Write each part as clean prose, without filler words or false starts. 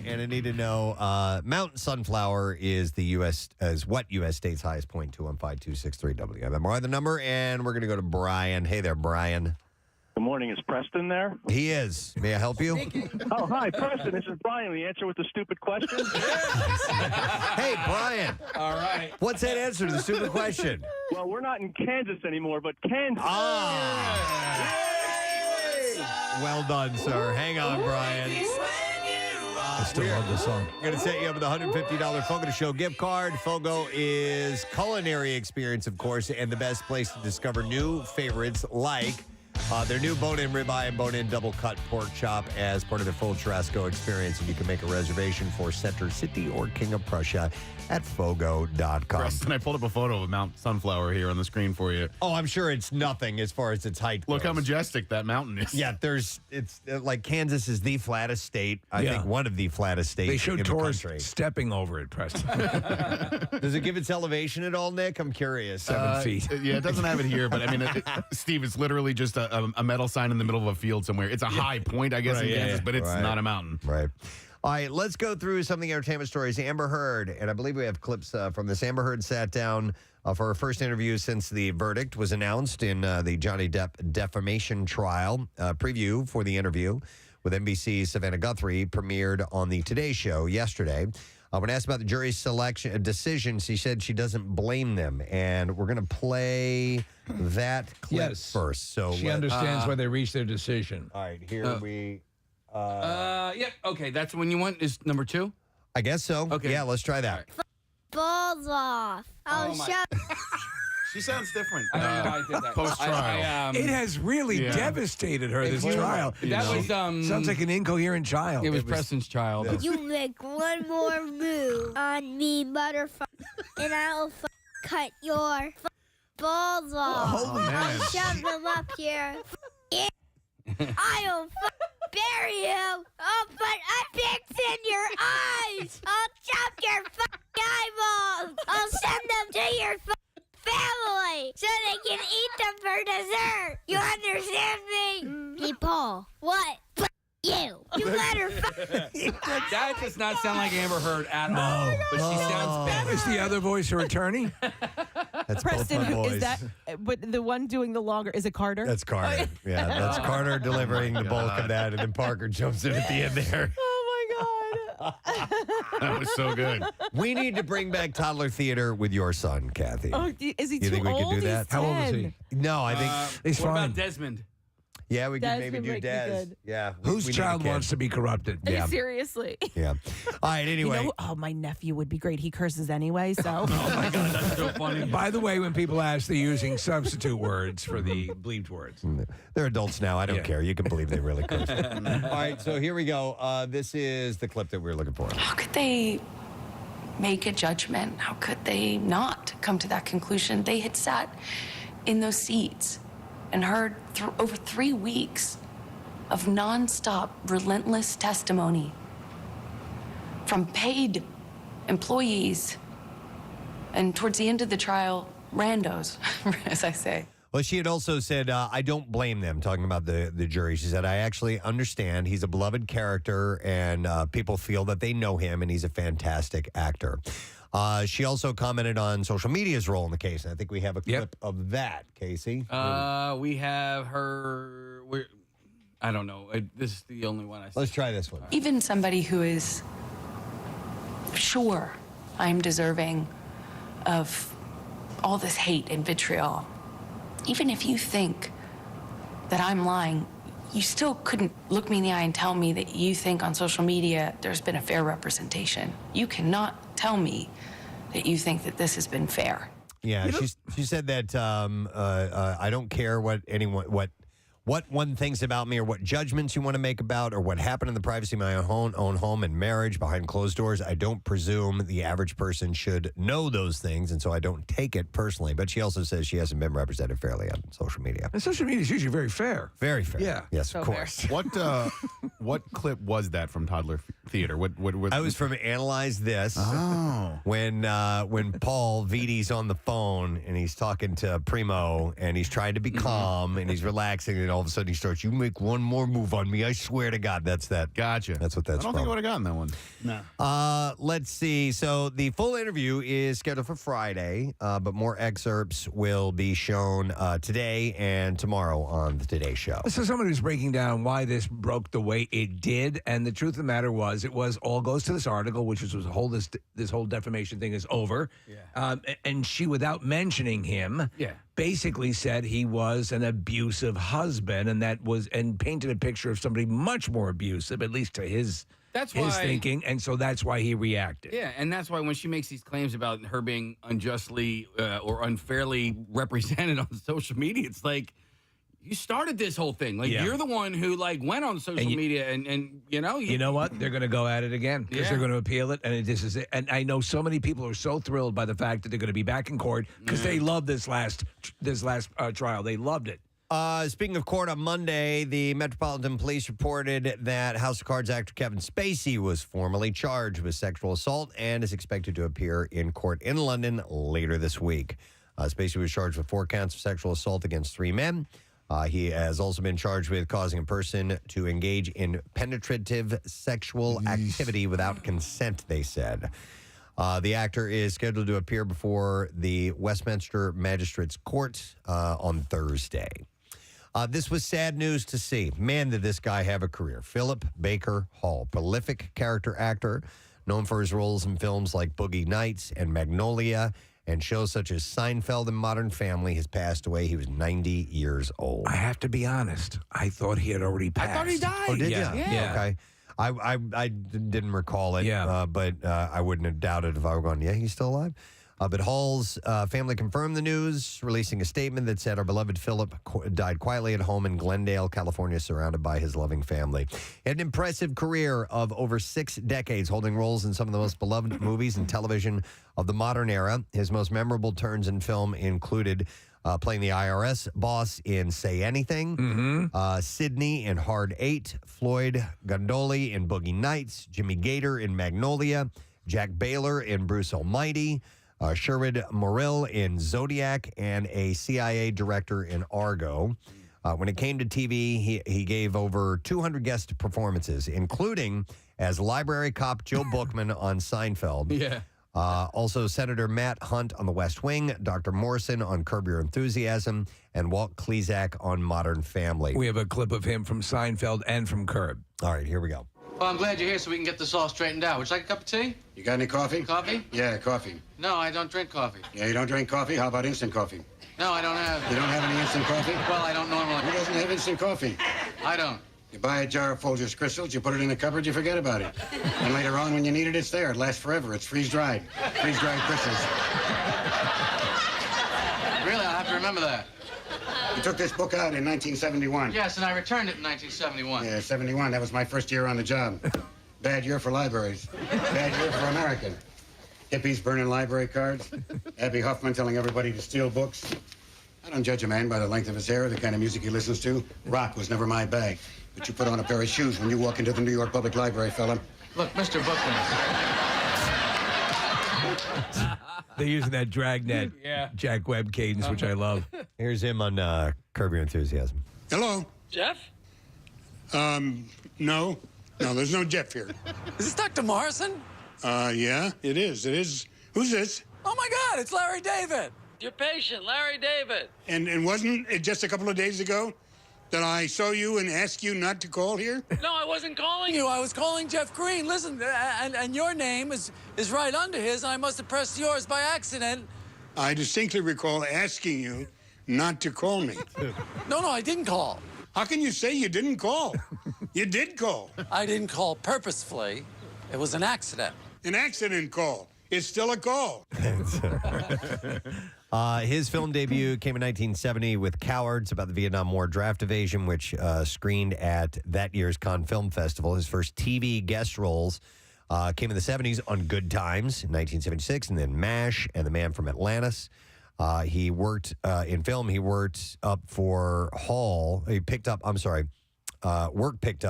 and I need to know Mountain Sunflower is what U.S. state's highest point? 215-263 WMMR the number, and we're going to go to Brian. Hey there, Brian. Good morning. Is Preston there? He is. May I help you? Oh, hi, Preston. This is Brian. The answer with the stupid question? Hey, Brian. All right. What's that answer to the stupid question? Well, we're not in Kansas anymore, but Kansas. Well done, sir. Hang on, Brian. I still love this song. I'm going to set you up with a $150 Fogo to Show gift card. Fogo is culinary experience, of course, and the best place to discover new favorites like their new bone-in ribeye and bone-in double-cut pork chop as part of their full churrasco experience. And you can make a reservation for Center City or King of Prussia at Fogo.com. Preston, I pulled up a photo of Mount Sunflower here on the screen for you. Oh, I'm sure it's nothing as far as its height goes. Look how majestic that mountain is. Yeah, it's like Kansas is the flattest state. I think one of the flattest states They showed in the tourists country. stepping over it, Preston. Does it give its elevation at all, Nick? I'm curious. 7 feet. Yeah, it doesn't have it here, but I mean, Steve, it's literally just a metal sign in the middle of a field somewhere. It's a high point, I guess, in Kansas, but it's not a mountain. Right. All right, let's go through some of the entertainment stories. Amber Heard, and I believe we have clips from this. Amber Heard sat down for her first interview since the verdict was announced in the Johnny Depp defamation trial. Preview for the interview with NBC's Savannah Guthrie premiered on the Today Show yesterday. When asked about the jury's decision, she said she doesn't blame them. And we're going to play that clip first. So she understands why they reached their decision. All right, here we... Yep. Okay, that's when you want is number 2? I guess so. Okay. Yeah, let's try that. Balls off. She sounds different. I don't know why I did that. Post-trial. It has really devastated her, this trial. That was Sounds like an incoherent child. It was Preston's child. You make one more move on me, motherfucker, and I'll cut your balls off. Oh, man. I'll shove them up here. I'll bury you. I'll put a picks in your eyes. I'll chop your eyeballs. I'll send them to your family so they can eat them for dessert. You understand me? Hey, Paul. What? You better That does not sound like Amber Heard at all. But she sounds better. Is the other voice her attorney? That's Preston, both my boys. is that? But the one doing the longer is it Carter? That's Carter. Yeah, that's Carter delivering the bulk of that, and then Parker jumps in at the end there. Oh my God! That was so good. We need to bring back toddler theater with your son, Kathy. Oh, is he You too think we old? could do that? He's How old is 10. he? No, I think He's What fine. about Desmond? yeah, we could Desmond maybe do might be Des. good. Yeah, Whose we need a child kid. wants to be corrupted? Yeah. Seriously. Yeah. All right. Anyway, You know, oh, my nephew would be great. He curses anyway, so. That's so funny. By the way, when people ask, they're using substitute words for the bleeped words. they're adults now. I don't Yeah. care. You can believe they really curse. All right. So here we go. This is the clip that we were looking for. How could they make a judgment? How could they not come to that conclusion? They had sat in those seats and heard over 3 weeks of nonstop, relentless testimony from paid employees and towards the end of the trial, randos, as I say. Well, she had also said, I don't blame them, talking about the jury. She said, I actually understand he's a beloved character and people feel that they know him and he's a fantastic actor. She also commented on social media's role in the case. And I think we have a clip of that, Casey. We have her. I don't know. This is the only one I see. Let's try this one. Even somebody who is sure I'm deserving of all this hate and vitriol, even if you think that I'm lying, you still couldn't look me in the eye and tell me that you think on social media there's been a fair representation. You cannot tell me that you think that this has been fair. Yeah, she said that I don't care what one thinks about me or what judgments you want to make about or what happened in the privacy of my own home and marriage behind closed doors. I don't presume the average person should know those things, and so I don't take it personally. But she also says she hasn't been represented fairly on social media. And social media is usually very fair. Very fair. Yeah. Yes, So of course. What clip was that from Toddler Theater? What I was from Analyze This. Oh. When Paul Vidi's on the phone and he's talking to Primo and he's trying to be calm and he's relaxing and all of a sudden he starts, you make one more move on me, I swear to God. That's that. Gotcha. That's what that's I don't from. think I would have gotten that one. No. Let's see. So the full interview is scheduled for Friday, but more excerpts will be shown today and tomorrow on the Today Show. So someone who's breaking down why this broke the way it did, and the truth of the matter was, it was all goes to this article, which was this whole defamation thing is over. Yeah. And she, without mentioning him, basically said he was an abusive husband, and painted a picture of somebody much more abusive, at least to his thinking, and so that's why he reacted. Yeah, and that's why when she makes these claims about her being unjustly or unfairly represented on social media, it's like, you started this whole thing. Like, you're the one who, like, went on social media and you know. You know what? They're going to go at it again because they're going to appeal it. And this is it. And I know so many people are so thrilled by the fact that they're going to be back in court because they love this last trial. They loved it. Speaking of court, on Monday, the Metropolitan Police reported that House of Cards actor Kevin Spacey was formally charged with sexual assault and is expected to appear in court in London later this week. Spacey was charged with 4 counts of sexual assault against 3 men. He has also been charged with causing a person to engage in penetrative sexual activity without consent, they said. The actor is scheduled to appear before the Westminster Magistrates Court on Thursday. This was sad news to see. Man, did this guy have a career. Philip Baker Hall, prolific character actor, known for his roles in films like Boogie Nights and Magnolia, and shows such as Seinfeld and Modern Family, has passed away. He was 90 years old. I have to be honest. I thought he had already passed. I thought he died. Oh, did Yeah. you? Yeah. Okay. I didn't recall it, but I wouldn't have doubted if I were going, yeah, he's still alive. But Hall's family confirmed the news, releasing a statement that said, our beloved Philip died quietly at home in Glendale, California, surrounded by his loving family. He had an impressive career of over 6 decades, holding roles in some of the most beloved movies and television of the modern era. His most memorable turns in film included playing the IRS boss in Say Anything, Sidney in Hard 8, Floyd Gondoli in Boogie Nights, Jimmy Gator in Magnolia, Jack Baylor in Bruce Almighty, Sherwood Morrill in Zodiac, and a CIA director in Argo. When it came to TV, he gave over 200 guest performances, including as library cop Joe Bookman on Seinfeld. Yeah. Also, Senator Matt Hunt on The West Wing, Dr. Morrison on Curb Your Enthusiasm, and Walt Klezak on Modern Family. We have a clip of him from Seinfeld and from Curb. All right, here we go. Well, I'm glad you're here so we can get this all straightened out. Would you like a cup of tea? You got any coffee? Coffee? Yeah, coffee. No, I don't drink coffee. Yeah, you don't drink coffee? How about instant coffee? No, I don't have. You don't have any instant coffee? Well, I don't normally. Who doesn't have instant coffee? I don't. You buy a jar of Folgers crystals, you put it in the cupboard, you forget about it. And later on, when you need it, it's there. It lasts forever. It's freeze-dried. Freeze-dried crystals. Really, I'll have to remember that. You took this book out in 1971. Yes, and I returned it in 1971. Yeah, 71. That was my first year on the job. Bad year for libraries. Bad year for America. Hippies burning library cards. Abby Hoffman telling everybody to steal books. I don't judge a man by the length of his hair or the kind of music he listens to. Rock was never my bag. But you put on a pair of shoes when you walk into the New York Public Library, fella. Look, Mr. Bookman. They're using that dragnet Jack Webb cadence, which I love. Here's him on Curb Your Enthusiasm. Hello? Jeff? No. No, there's no Jeff here. Is this Dr. Morrison? Yeah, it is. It is. Who's this? Oh, my God, it's Larry David. Your patient, Larry David. And wasn't it just a couple of days ago that I saw you and asked you not to call here? No, I wasn't calling you. I was calling Jeff Green. Listen, and your name is right under his, and I must have pressed yours by accident. I distinctly recall asking you not to call me. No, I didn't call. How can you say you didn't call? You did call. I didn't call purposefully. It was an accident. An accident call. It's still a call. His film debut came in 1970 with Cowards, about the Vietnam War draft evasion, which screened at that year's Cannes Film Festival. His first TV guest roles came in the 70s on Good Times in 1976, and then MASH and The Man from Atlantis. He worked in film. He worked up for Hall. Work picked up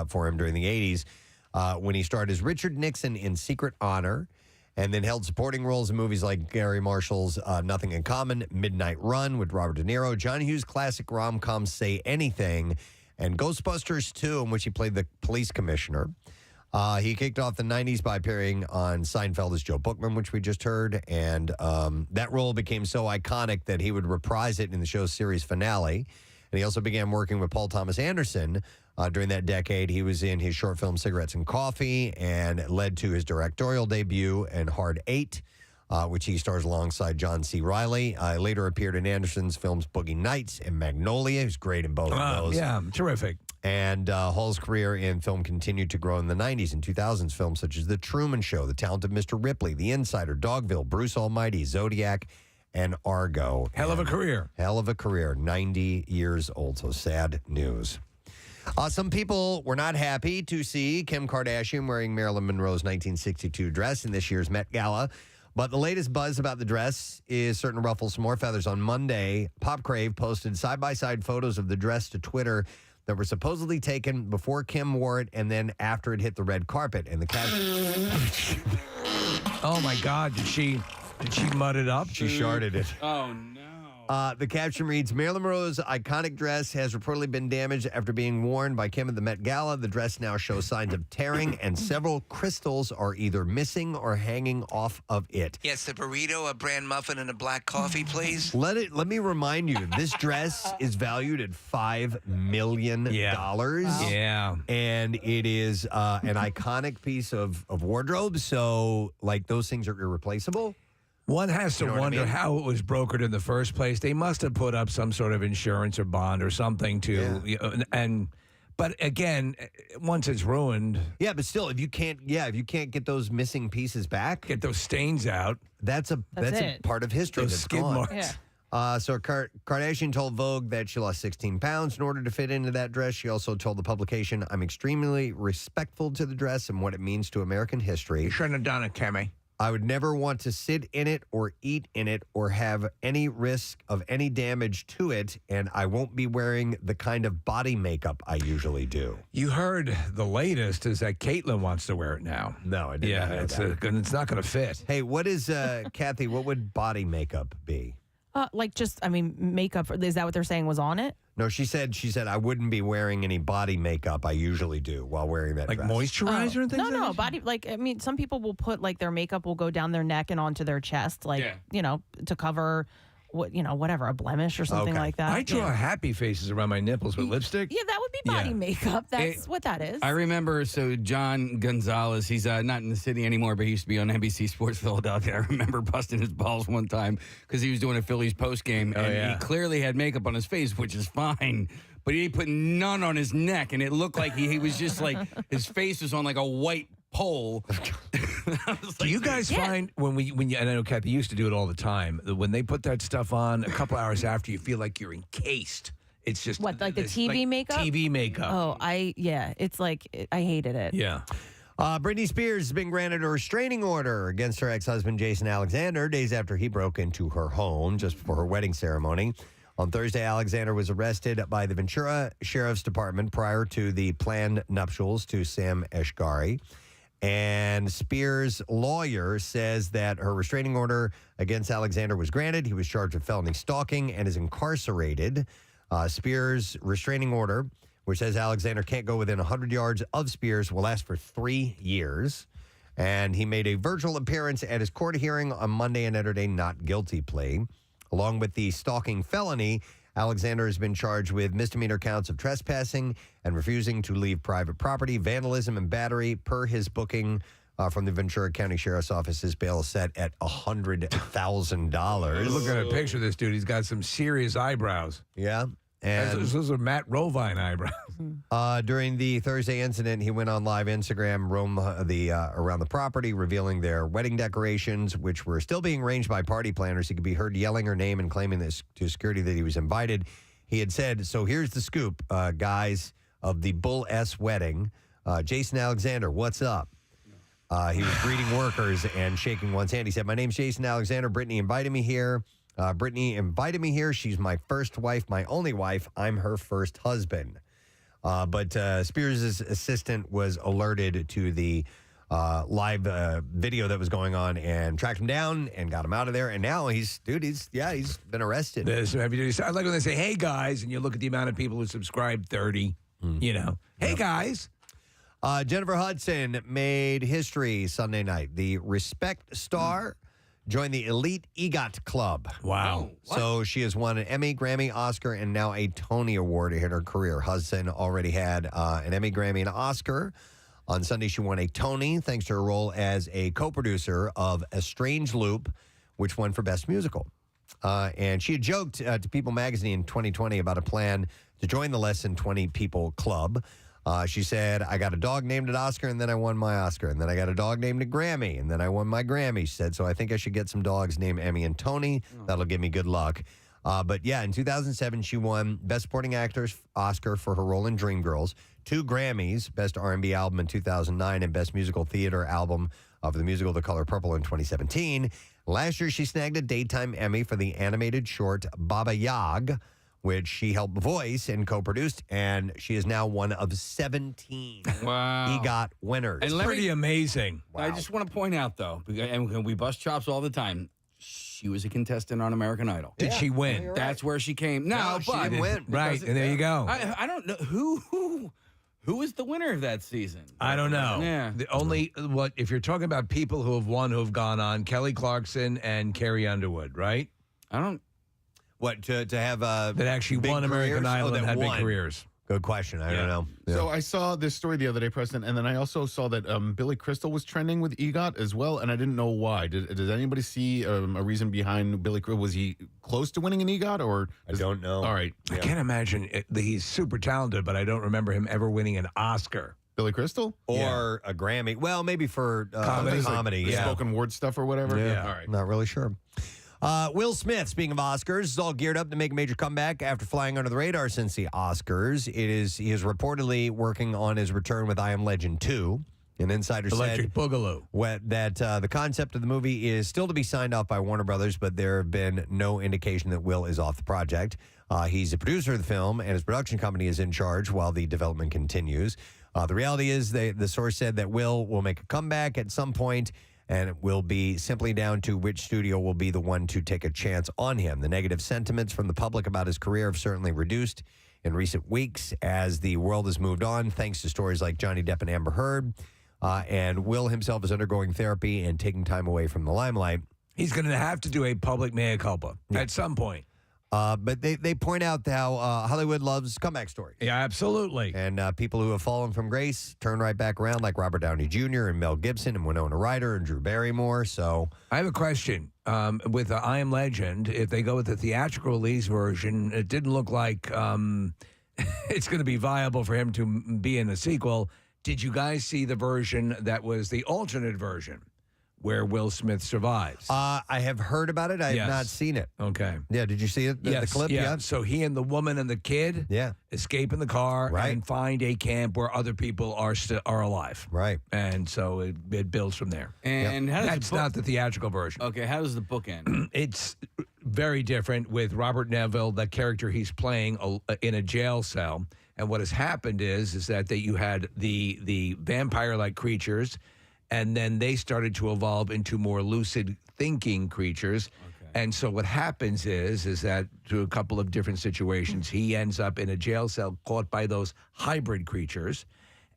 for him during the 80s when he starred as Richard Nixon in Secret Honor and then held supporting roles in movies like Gary Marshall's Nothing in Common, Midnight Run with Robert De Niro, John Hughes' classic rom-com Say Anything, and Ghostbusters 2, in which he played the police commissioner. He kicked off the 90s by appearing on Seinfeld as Joe Bookman, which we just heard, and that role became so iconic that he would reprise it in the show's series finale. And he also began working with Paul Thomas Anderson during that decade. He was in his short film Cigarettes and Coffee, and it led to his directorial debut in Hard Eight, which he stars alongside John C. Reilly. Later appeared in Anderson's films Boogie Nights and Magnolia. He was great in both of those. Yeah, terrific. And Hall's career in film continued to grow in the 90s and 2000s films such as The Truman Show, The Talented Mr. Ripley, The Insider, Dogville, Bruce Almighty, Zodiac, and Argo. Hell of a career. Hell of a career. 90 years old. So sad news. Some people were not happy to see Kim Kardashian wearing Marilyn Monroe's 1962 dress in this year's Met Gala. But the latest buzz about the dress is certain to ruffle some more feathers. On Monday, Pop Crave posted side-by-side photos of the dress to Twitter that were supposedly taken before Kim wore it and then after it hit the red carpet. And the caption... Oh, my God. Did she mud it up? She sharded it. Oh, no. The caption reads, Marilyn Monroe's iconic dress has reportedly been damaged after being worn by Kim at the Met Gala. The dress now shows signs of tearing, and several crystals are either missing or hanging off of it. Yes, the burrito, a bran muffin, and a black coffee, please. Let me remind you, this dress is valued at $5 million. Yeah. And it is an iconic piece of wardrobe, so, like, those things are irreplaceable. One has to wonder how it was brokered in the first place. They must have put up some sort of insurance or bond or something but again, once it's ruined. Yeah, but still, if you can't get those missing pieces back, get those stains out, that's a part of history. Those that's skid gone. marks. Yeah. So Kardashian told Vogue that she lost 16 pounds in order to fit into that dress. She also told the publication, I'm extremely respectful to the dress and what it means to American history. You shouldn't have done it, Kimmy. I would never want to sit in it or eat in it or have any risk of any damage to it, and I won't be wearing the kind of body makeup I usually do. You heard the latest is that Caitlyn wants to wear it now. No, I didn't. Yeah, it's not going to fit. Hey, what is, Kathy, what would body makeup be? Makeup. Is that what they're saying was on it? No, she said I wouldn't be wearing any body makeup I usually do while wearing that like dress. Moisturizer and things? No, body, some people will put, their makeup will go down their neck and onto their chest, to cover, whatever, a blemish or something like that. I draw happy faces around my nipples with lipstick. Yeah, that would be body makeup. That's what that is. I remember, John Gonzalez, he's not in the city anymore, but he used to be on NBC Sports Philadelphia. I remember busting his balls one time because he was doing a Phillies postgame, and he clearly had makeup on his face, which is fine. But he put none on his neck, and it looked like he was just his face was on like a white pole. Do you guys find when you, and I know Kathy used to do it all the time, that when they put that stuff on, a couple hours after, you feel like you're encased. It's just what, like the TV makeup? TV makeup. Oh, it's like I hated it. Yeah. Britney Spears has been granted a restraining order against her ex-husband Jason Alexander days after he broke into her home just before her wedding ceremony. On Thursday, Alexander was arrested by the Ventura Sheriff's Department prior to the planned nuptials to Sam Eshgari. And Spears' lawyer says that her restraining order against Alexander was granted. He was charged with felony stalking and is incarcerated. Spears' restraining order, which says Alexander can't go within 100 yards of Spears, will last for 3 years. And he made a virtual appearance at his court hearing on Monday and entered a not guilty plea. Along with the stalking felony, Alexander has been charged with misdemeanor counts of trespassing and refusing to leave private property, vandalism, and battery. Per his booking from the Ventura County Sheriff's Office, his bail is set at $100,000. Look at a picture of this dude. He's got some serious eyebrows. Yeah. And those are Matt Rovine eyebrows. During the Thursday incident, he went on live Instagram, roamed around the property, revealing their wedding decorations, which were still being arranged by party planners. He could be heard yelling her name and claiming this to security that he was invited. He had said, so here's the scoop, guys, of the Bull S wedding. Jason Alexander, what's up? He was greeting workers and shaking one's hand. He said, my name's Jason Alexander. Brittany invited me here. She's my first wife, my only wife. I'm her first husband. But Spears' assistant was alerted to the live video that was going on and tracked him down and got him out of there. And now he's been arrested. I like when they say, "Hey guys," and you look at the amount of people who subscribe, 30. Hey guys. Jennifer Hudson made history Sunday night. The Respect star joined the elite EGOT club. Wow. So she has won an Emmy, Grammy, Oscar, and now a Tony Award in her career. Hudson already had an Emmy, Grammy, and Oscar. On Sunday, she won a Tony thanks to her role as a co-producer of A Strange Loop, which won for Best Musical. And she had joked to People magazine in 2020 about a plan to join the less than 20 people club. She said, I got a dog named an Oscar, and then I won my Oscar. And then I got a dog named a Grammy, and then I won my Grammy. She said, so I think I should get some dogs named Emmy and Tony. That'll give me good luck. But yeah, in 2007, she won Best Supporting Actress Oscar for her role in Dreamgirls, 2 Grammys, Best R&B Album in 2009, and Best Musical Theater Album for the musical The Color Purple in 2017. Last year, she snagged a Daytime Emmy for the animated short Baba Yag, which she helped voice and co-produced, and she is now one of 17 EGOT winners. It's pretty amazing. Wow. I just want to point out, though, and we bust chops all the time, she was a contestant on American Idol. Did she win? That's where she came. No, she didn't win. Right, and there you go. I don't know who is the winner of that season. I don't know. Yeah. The only if you're talking about people who have won, who have gone on, Kelly Clarkson and Carrie Underwood, right? I don't. What, to have that actually big won American careers? Idol and had won. big careers. Good question. I don't know. So I saw this story the other day, Preston, and then I also saw that Billy Crystal was trending with EGOT as well, and I didn't know why. Does anybody see a reason behind Billy Crystal? Was he close to winning an EGOT, or I don't know. All right, I can't imagine he's super talented, but I don't remember him ever winning an Oscar. Billy Crystal or a Grammy? Well, maybe for comedy, like spoken word stuff or whatever. Yeah. All right, not really sure. Will Smith, speaking of Oscars, is all geared up to make a major comeback after flying under the radar since the Oscars. He is reportedly working on his return with I Am Legend 2. An insider Electric said Boogaloo. That the concept of the movie is still to be signed off by Warner Brothers, but there have been no indication that Will is off the project. He's a producer of the film, and his production company is in charge while the development continues. The reality is, the source said that Will make a comeback at some point, and it will be simply down to which studio will be the one to take a chance on him. The negative sentiments from the public about his career have certainly reduced in recent weeks as the world has moved on, thanks to stories like Johnny Depp and Amber Heard. And Will himself is undergoing therapy and taking time away from the limelight. He's going to have to do a public mea culpa at some point. But they point out how Hollywood loves comeback stories. Yeah, absolutely. And people who have fallen from grace turn right back around, like Robert Downey Jr. and Mel Gibson and Winona Ryder and Drew Barrymore. So I have a question. With I Am Legend, if they go with the theatrical release version, it didn't look like it's going to be viable for him to be in a sequel. Did you guys see the version that was the alternate version where Will Smith survives? I have heard about it. I have not seen it. Okay. Yeah, did you see it? The clip? Yeah. So he and the woman and the kid escape in the car and find a camp where other people are alive. Right. And so it builds from there. And how does that's not the theatrical version. Okay, how does the book end? It's very different with Robert Neville, the character he's playing in a jail cell. And what has happened is that you had the vampire-like creatures, and then they started to evolve into more lucid thinking creatures. Okay. And so what happens is that through a couple of different situations, he ends up in a jail cell caught by those hybrid creatures,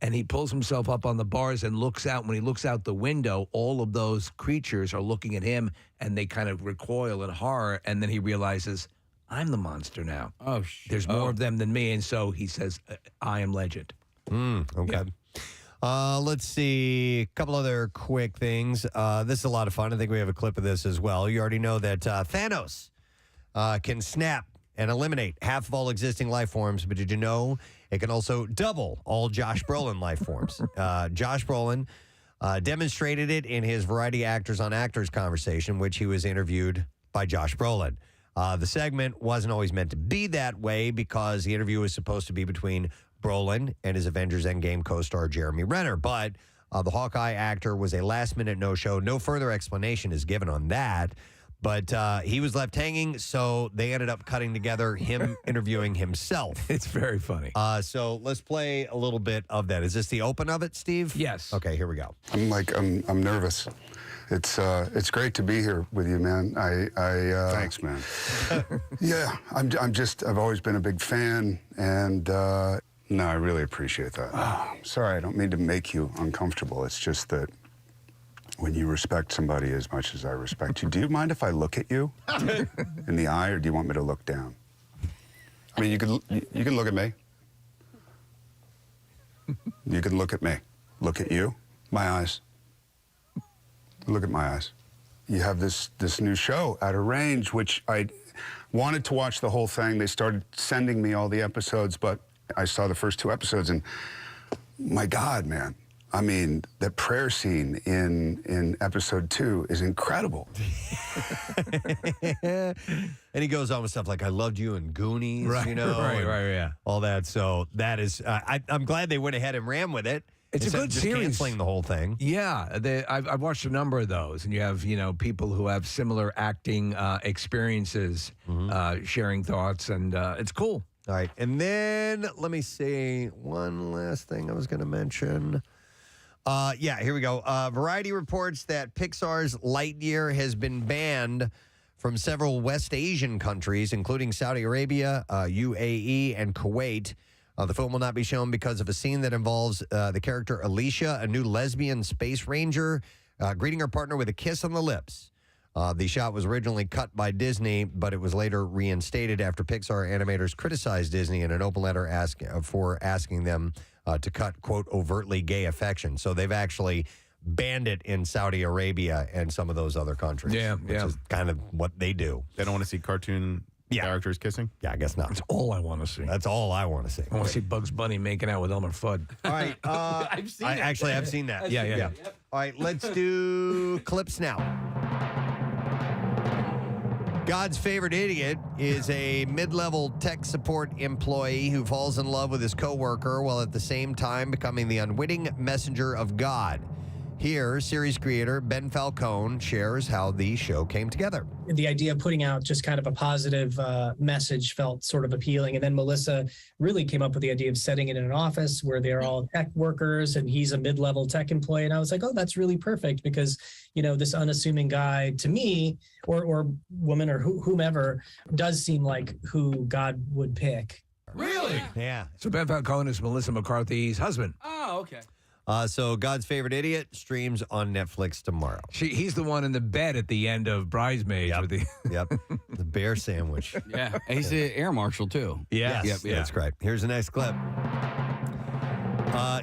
and he pulls himself up on the bars and looks out. When he looks out the window, all of those creatures are looking at him, and they kind of recoil in horror, and then he realizes, I'm the monster now. Oh, there's more of them than me, and so he says, I am legend. Okay. Yeah. Let's see. A couple other quick things. This is a lot of fun. I think we have a clip of this as well. You already know that Thanos can snap and eliminate half of all existing life forms, but did you know it can also double all Josh Brolin life forms? Josh Brolin demonstrated it in his Variety Actors on Actors conversation, which he was interviewed by Josh Brolin. The segment wasn't always meant to be that way because the interview was supposed to be between Brolin and his Avengers Endgame co-star Jeremy Renner. But the Hawkeye actor was a last-minute no-show. No further explanation is given on that. But he was left hanging, so they ended up cutting together him interviewing himself. It's very funny. So let's play a little bit of that. Is this the open of it, Steve? Yes. Okay, here we go. I'm nervous. It's great to be here with you, man. Thanks, man. Yeah, I've always been a big fan, and No, I really appreciate that. I'm sorry, I don't mean to make you uncomfortable. It's just that when you respect somebody as much as I respect you, do you mind if I look at you in the eye, or do you want me to look down? I mean, you can look at me. You can look at me. Look at you. My eyes. Look at my eyes. You have this new show, Out of Range, which I wanted to watch the whole thing. They started sending me all the episodes, but I saw the first 2 episodes, and my God, man. I mean, that prayer scene in episode 2 is incredible. And he goes on with stuff like, I loved you in Goonies, Right, you know? right, and yeah. All that. So that is, I'm glad they went ahead and ran with it. It's a instead of good just series. canceling the whole thing. Yeah, I've watched a number of those, and you have people who have similar acting experiences, sharing thoughts, and it's cool. All right, and then let me see one last thing I was going to mention. Yeah, here we go. Variety reports that Pixar's Lightyear has been banned from several West Asian countries, including Saudi Arabia, UAE, and Kuwait. The film will not be shown because of a scene that involves the character Alicia, a new lesbian space ranger, greeting her partner with a kiss on the lips. The shot was originally cut by Disney, but it was later reinstated after Pixar animators criticized Disney in an open letter asking them to cut, quote, overtly gay affection. So they've actually banned it in Saudi Arabia and some of those other countries. Which is kind of what they do. They don't want to see cartoon characters kissing? Yeah, I guess not. That's all I want to see. That's all I want to see. I want to see Bugs Bunny making out with Elmer Fudd. All right. I've seen it. Actually, I've seen that. Yeah. Yep. All right, let's do clips now. God's favorite idiot is a mid-level tech support employee who falls in love with his coworker while at the same time becoming the unwitting messenger of God. Here, series creator Ben Falcone shares how the show came together. The idea of putting out just kind of a positive message felt sort of appealing. And then Melissa really came up with the idea of setting it in an office where they're all tech workers and he's a mid-level tech employee. And I was like, oh, that's really perfect because, this unassuming guy to me or woman or whomever does seem like who God would pick. Really? Yeah. So Ben Falcone is Melissa McCarthy's husband. Oh, okay. So God's Favorite Idiot streams on Netflix tomorrow. He's the one in the bed at the end of Bridesmaids. Yep. With the Yep. The bear sandwich. Yeah. He's the air marshal, too. Yes. Yep. That's great. Here's the next clip.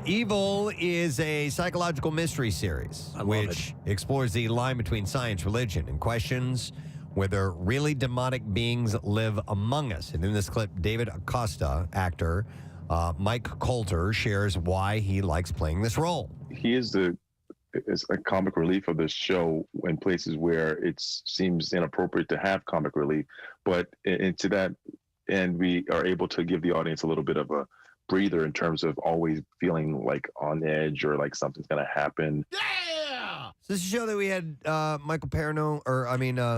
Evil is a psychological mystery series which explores the line between science, religion, and questions whether really demonic beings live among us. And in this clip, David Acosta, actor, Mike Coulter, shares why he likes playing this role. He is a comic relief of the show in places where it seems inappropriate to have comic relief. But into that end, we are able to give the audience a little bit of a breather in terms of always feeling like on edge or like something's going to happen. Yeah! Is this a show that we had Michael Perno,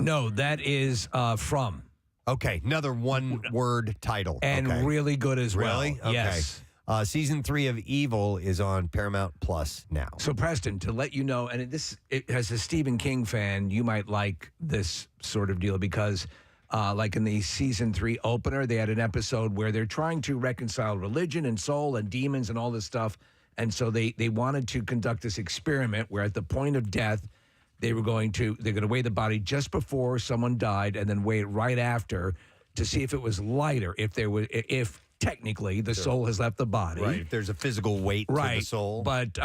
No, that is From. Okay, another one-word title. And really good as well. Really? Okay. Yes. Season 3 of Evil is on Paramount Plus now. So, Preston, to let you know, and as a Stephen King fan, you might like this sort of deal because, like in the season 3 opener, they had an episode where they're trying to reconcile religion and soul and demons and all this stuff. And so they wanted to conduct this experiment where at the point of death, they're going to weigh the body just before someone died and then weigh it right after to see if it was lighter, if technically the soul has left the body. Right, if there's a physical weight to the soul. But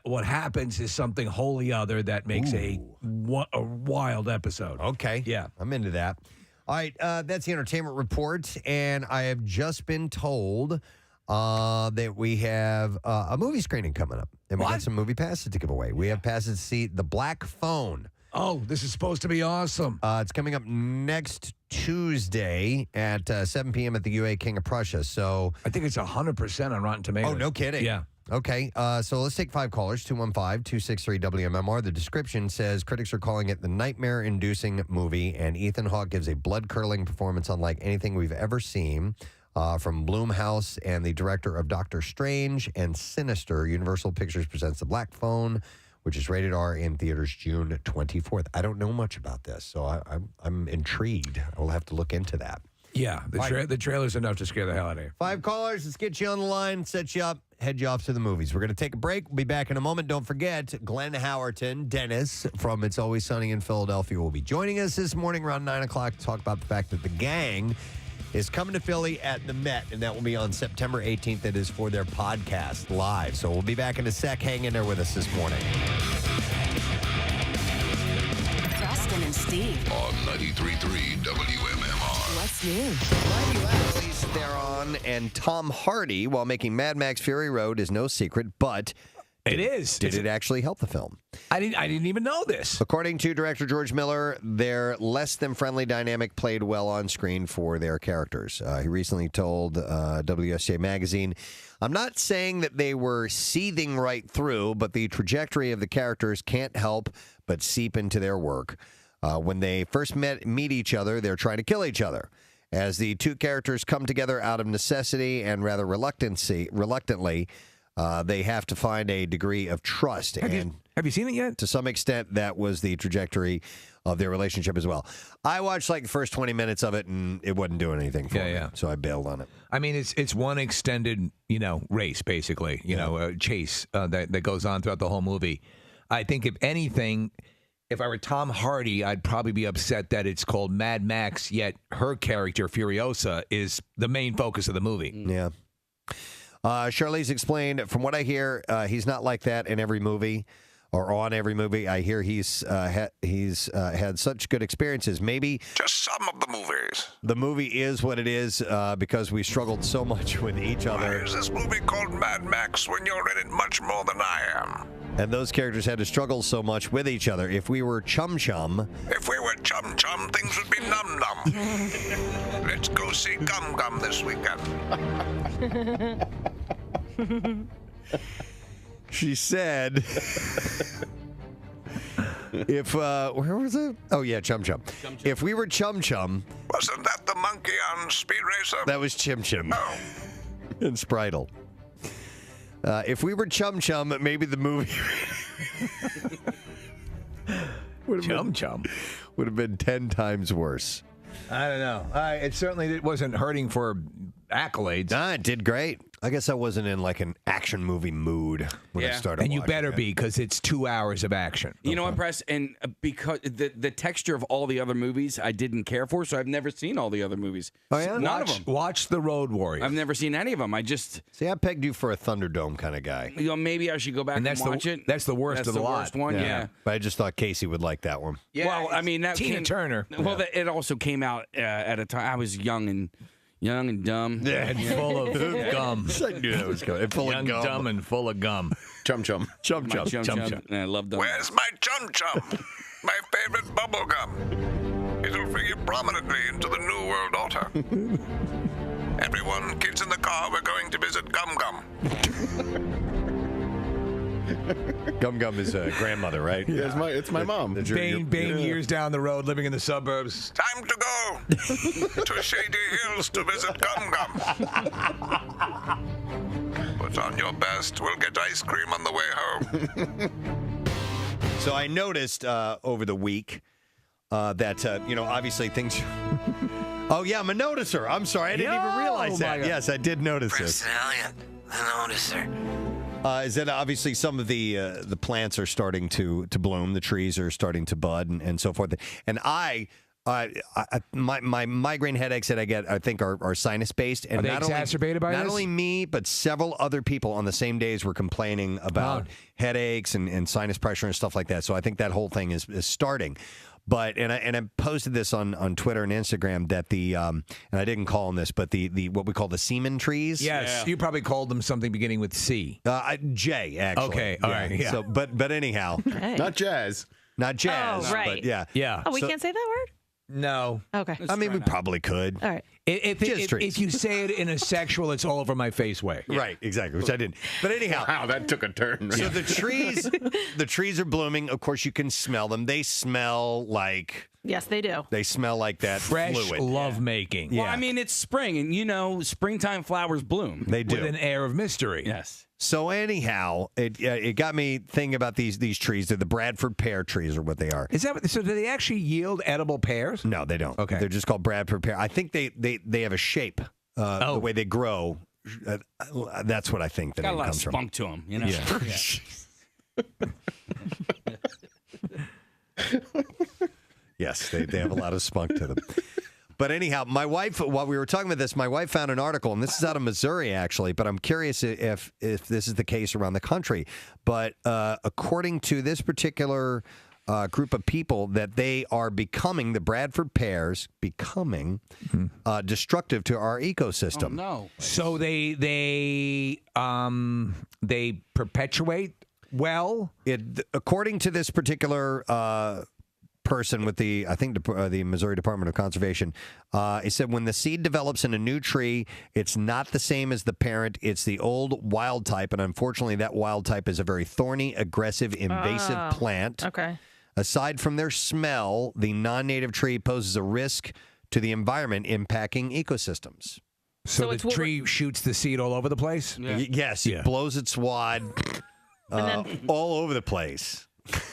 what happens is something wholly other that makes a wild episode. Okay. Yeah. I'm into that. All right, that's the entertainment report, and I have just been told that we have a movie screening coming up. And we got some movie passes to give away. We have passes to see The Black Phone. Oh, this is supposed to be awesome. It's coming up next Tuesday at 7 p.m. at the UA King of Prussia. So I think it's 100% on Rotten Tomatoes. Oh, no kidding. Yeah. Okay, so let's take 5 callers, 215-263-WMMR. The description says critics are calling it the nightmare-inducing movie, and Ethan Hawke gives a blood-curdling performance unlike anything we've ever seen from Blumhouse and the director of Doctor Strange and Sinister. Universal Pictures presents The Black Phone, which is rated R in theaters June 24th. I don't know much about this, so I'm intrigued. I will have to look into that. Yeah, the trailer's enough to scare the hell out of you. 5 callers, let's get you on the line, set you up, head you off to the movies. We're going to take a break. We'll be back in a moment. Don't forget, Glenn Howerton, Dennis from It's Always Sunny in Philadelphia, will be joining us this morning around 9 o'clock to talk about the fact that the gang is coming to Philly at the Met, and that will be on September 18th. It is for their podcast live. So we'll be back in a sec. Hang in there with us this morning. Preston and Steve on 93.3 WMMR. What's new? Theron and Tom Hardy, while making Mad Max Fury Road, is no secret, but it is. Did it actually help the film? I didn't even know this. According to director George Miller, their less than friendly dynamic played well on screen for their characters. He recently told WSJ Magazine, "I'm not saying that they were seething right through, but the trajectory of the characters can't help but seep into their work. When they first meet each other, they're trying to kill each other. As the two characters come together out of necessity and rather reluctantly, they have to find a degree of trust." Have you seen it yet? To some extent, that was the trajectory of their relationship as well. I watched like the first 20 minutes of it, and it wasn't doing anything for me, so I bailed on it. I mean, it's one extended, race, basically, chase that goes on throughout the whole movie. I think, if anything, if I were Tom Hardy, I'd probably be upset that it's called Mad Max, yet her character, Furiosa, is the main focus of the movie. Yeah. Charlize explained, from what I hear, he's not like that in every movie or on every movie. I hear he's had such good experiences. Maybe just some of the movies. The movie is what it is because we struggled so much with each other. Why is this movie called Mad Max when you're in it much more than I am? And those characters had to struggle so much with each other. If we were chum-chum... If we were chum-chum, things would be num-num. Let's go see Gum-Gum this weekend. She said... If, where was it? Oh, yeah, Chum-Chum. If we were Chum-Chum... Wasn't that the monkey on Speed Racer? That was Chim-Chim. Oh. And Spritle. If we were Chum-Chum, maybe the movie... Chum-Chum. Would have been 10 times worse. I don't know. It certainly wasn't hurting for accolades. Nah, it did great. I guess I wasn't in like an action movie mood when I started and you watching better it. be, because it's 2 hours of action. You know what, Press? And because the texture of all the other movies I didn't care for, so I've never seen all the other movies. Oh, yeah? None of them. Watch The Road Warrior. I've never seen any of them. I just... See, I pegged you for a Thunderdome kind of guy. Maybe I should go back and watch it. That's the worst of the lot. Worst one, yeah. But I just thought Casey would like that one. Yeah, well, I mean, that Tina Turner. Well, it also came out at a time I was young and dumb. Yeah, and full of gum. I knew that was coming. Full Young, of gum. dumb, and full of gum. Chum-chum. Chum-chum. Chum-chum. I love them. Where's my chum-chum? My favorite bubble gum. It'll figure prominently into the New World Order. Everyone, kids in the car, we're going to visit Gum Gum. Gum Gum is a grandmother, right? Yeah, it's my mom. Bane years down the road, living in the suburbs. Time to go to Shady Hills to visit Gum Gum. Put on your best. We'll get ice cream on the way home. So I noticed over the week that, obviously things... Oh, yeah, I'm a noticer. I'm sorry. I didn't even realize that. Yes, I did notice this. Preston Elliott, the noticer. Is that obviously some of the plants are starting to bloom, the trees are starting to bud, and so forth. And my migraine headaches that I get, I think, are sinus based. And are they exacerbated by this? Not only me, but several other people on the same days were complaining about headaches and sinus pressure and stuff like that. So I think that whole thing is starting. But and I posted this on Twitter and Instagram that and I didn't call them this, but the what we call the semen trees. Yes, you probably called them something beginning with C. J, actually. Okay, all right. Yeah. So, but anyhow, not jazz. Not jazz. Oh, right. But yeah. Yeah. Oh, we can't say that word? No. Okay. I mean, we probably could. All right. If you say it in a sexual, it's all over my face way. Right, exactly, which I didn't. But anyhow. Wow, that took a turn. So the trees are blooming. Of course, you can smell them. They smell like... Yes, they do. They smell like that fresh fluid. lovemaking. Well, I mean, it's spring, and springtime flowers bloom. They do. With an air of mystery. Yes. So anyhow, it got me thinking about these trees. They're the Bradford pear trees, or what they are. Is that so? Do they actually yield edible pears? No, they don't. Okay, they're just called Bradford pear. I think they have a shape. The way they grow. That's what I think that Got a lot of comes from. spunk to them, you know. Yeah. Yes, they have a lot of spunk to them. But anyhow, my wife, while we were talking about this, my wife found an article, and this is out of Missouri, actually, but I'm curious if this is the case around the country. But according to this particular group of people, that they are becoming, the Bradford pears, destructive to our ecosystem. Oh, no. So they perpetuate well? According to this particular person with the Missouri Department of Conservation, he said when the seed develops in a new tree, it's not the same as the parent. It's the old wild type, and unfortunately, that wild type is a very thorny, aggressive, invasive plant. Okay. Aside from their smell, the non-native tree poses a risk to the environment, impacting ecosystems. So the tree shoots the seed all over the place? Yes, it blows its wad all over the place.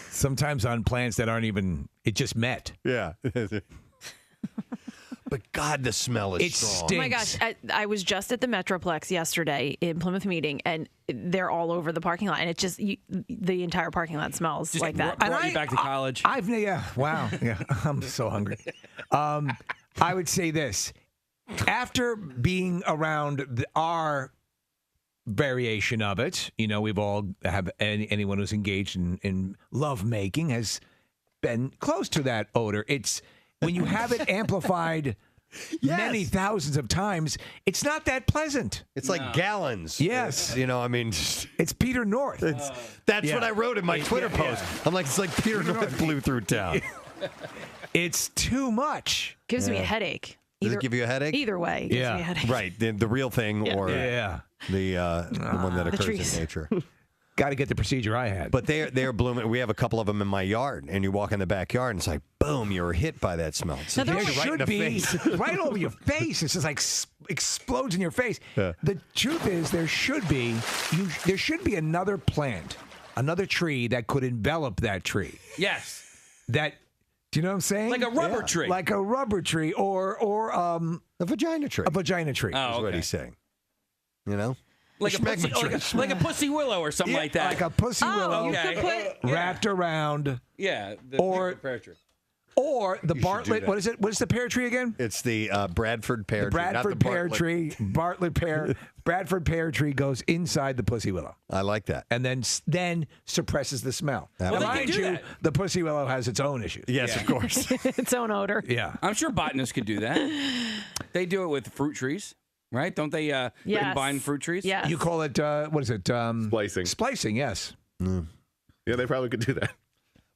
Sometimes on plants that aren't even, it just met. Yeah. But God, the smell is strong. Oh my gosh, I was just at the Metroplex yesterday in Plymouth meeting, and they're all over the parking lot, and it just, the entire parking lot smells Just like that. brought you back to college. Wow. Yeah, I'm so hungry. I would say this. After being around our variation of it, we've all have anyone who's engaged in love making has been close to that odor. It's when you have it amplified many thousands of times, it's not that pleasant. It's like gallons. Yes. It's Peter North. That's what I wrote in my Twitter post. I'm like, it's like Peter North blew through town. It's too much. Gives me a headache. Does it give you a headache? Either way, it gives me a headache. Right. The real thing or the one that occurs trees. in nature. Got to get the procedure I had. But they're blooming. We have a couple of them in my yard, and you walk in the backyard, and it's like, boom, you were hit by that smell. It's Now, there right in should the be face. right over your face. It's just like explodes in your face. Yeah. The truth is, there should be another plant, another tree that could envelop that tree. Yes. Do you know what I'm saying? Like a rubber tree. Like a rubber tree, or a vagina tree. A vagina tree. Oh, is okay. what he's saying. Like a pussy willow or something like that. Like a pussy willow wrapped around. Yeah. Or pear tree. Or the Bartlett. What is it? What is the pear tree again? It's the Bradford pear tree. Bradford pear tree. Bartlett pear. Bradford pear tree goes inside the pussy willow. I like that. And then suppresses the smell. Well, now, mind you, the pussy willow has its own issues. Yes, of course. Its own odor. Yeah. I'm sure botanists could do that. They do it with fruit trees, right? Don't they combine fruit trees? Yes. You call it, what is it? Splicing. Splicing, yes. Yeah, they probably could do that.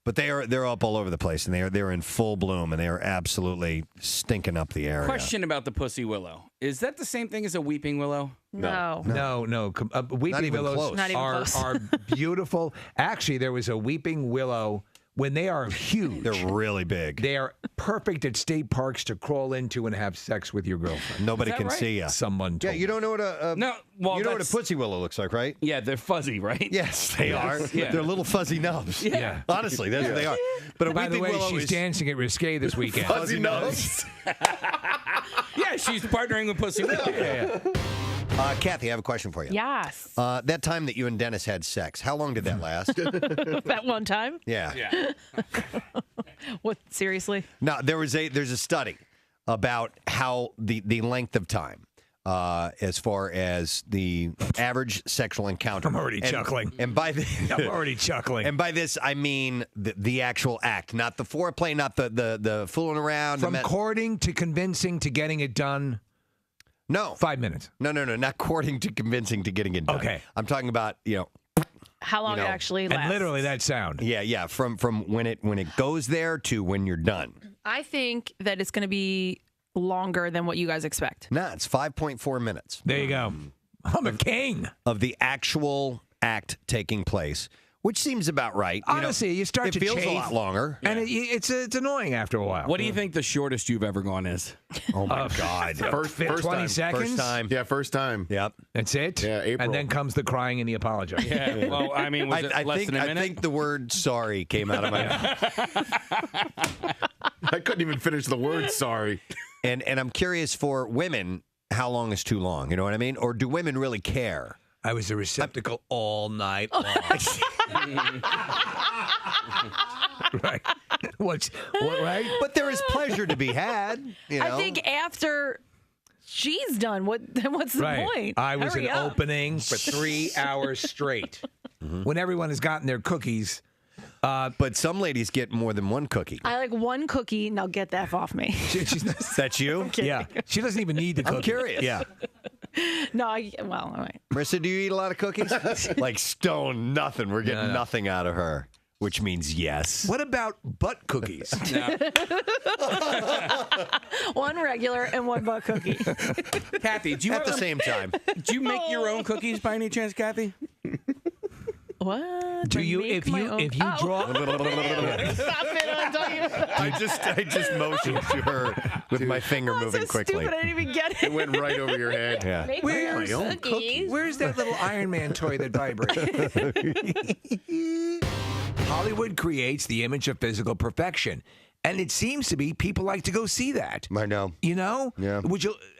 But they're up all over the place, and they're in full bloom, and they are absolutely stinking up the area. Question about the pussy willow. Is that the same thing as a weeping willow? No. Weeping even willows close. Not even close. are beautiful. Actually, there was a weeping willow. When they are huge, They're really big. they are perfect at state parks to crawl into and have sex with your girlfriend. Nobody Is that can right? see you. Someone Yeah, told you don't know what a No, well, you know what a that's- pussy willow looks like, right? Yeah, they're fuzzy, right? Yes, they are. Yeah. They're little fuzzy nubs. Yeah. Honestly, that's what they are. But a By the weeping way, willow she's is dancing at Risque this weekend. fuzzy nubs. Yeah, she's partnering with pussy willow. Kathy, I have a question for you. Yes. That time that you and Dennis had sex, how long did that last? That one time? Yeah. What? Seriously? No, there's a study about how the length of time as far as the average sexual encounter. I'm already chuckling. And by I'm already chuckling. And by this, I mean the actual act, not the foreplay, not the fooling around. From courting to convincing to getting it done. No. 5 minutes. No, not courting to convincing to getting it done. Okay. I'm talking about, How long it actually lasts? And literally that sound. Yeah, from when it goes there to when you're done. I think that it's going to be longer than what you guys expect. Nah, it's 5.4 minutes. There you go. I'm a king. Of the actual act taking place, which seems about right. Honestly, you start to It feels chafe, a lot longer. and it's annoying after a while. What do you think the shortest you've ever gone is? Oh, my God. First 20 time. seconds? First time. Yeah, first time. Yep. That's it? Yeah, April. And then comes the crying and the apology. Yeah. Well, I mean, was it less than a minute? I think the word sorry came out of my mouth. I couldn't even finish the word sorry. And I'm curious for women, how long is too long? You know what I mean? Or do women really care? I was a receptacle all night long. Right. What, right? But there is pleasure to be had. You know? I think after she's done, what's the point? I was Hurry an up. opening for 3 hours straight. When everyone has gotten their cookies. But some ladies get more than one cookie. I like one cookie. Now get the F off me. That's you? Yeah. She doesn't even need the cookie. I'm curious. Yeah. No, well, all right. Marissa, do you eat a lot of cookies? Like stone, nothing. We're getting nothing out of her, which means yes. What about butt cookies? One regular and one butt cookie. Kathy, do you At the same time. Do you make your own cookies by any chance, Kathy? What? Do you if you draw Stop it! I'm talking about. I just motioned to her with my finger moving quickly. Stupid, I didn't even get it. It went right over your head. Yeah. Make my own Where's cookies. Where's that little Iron Man toy that vibrates? Hollywood creates the image of physical perfection. And it seems to be people like to go see that. I know. You know? Yeah.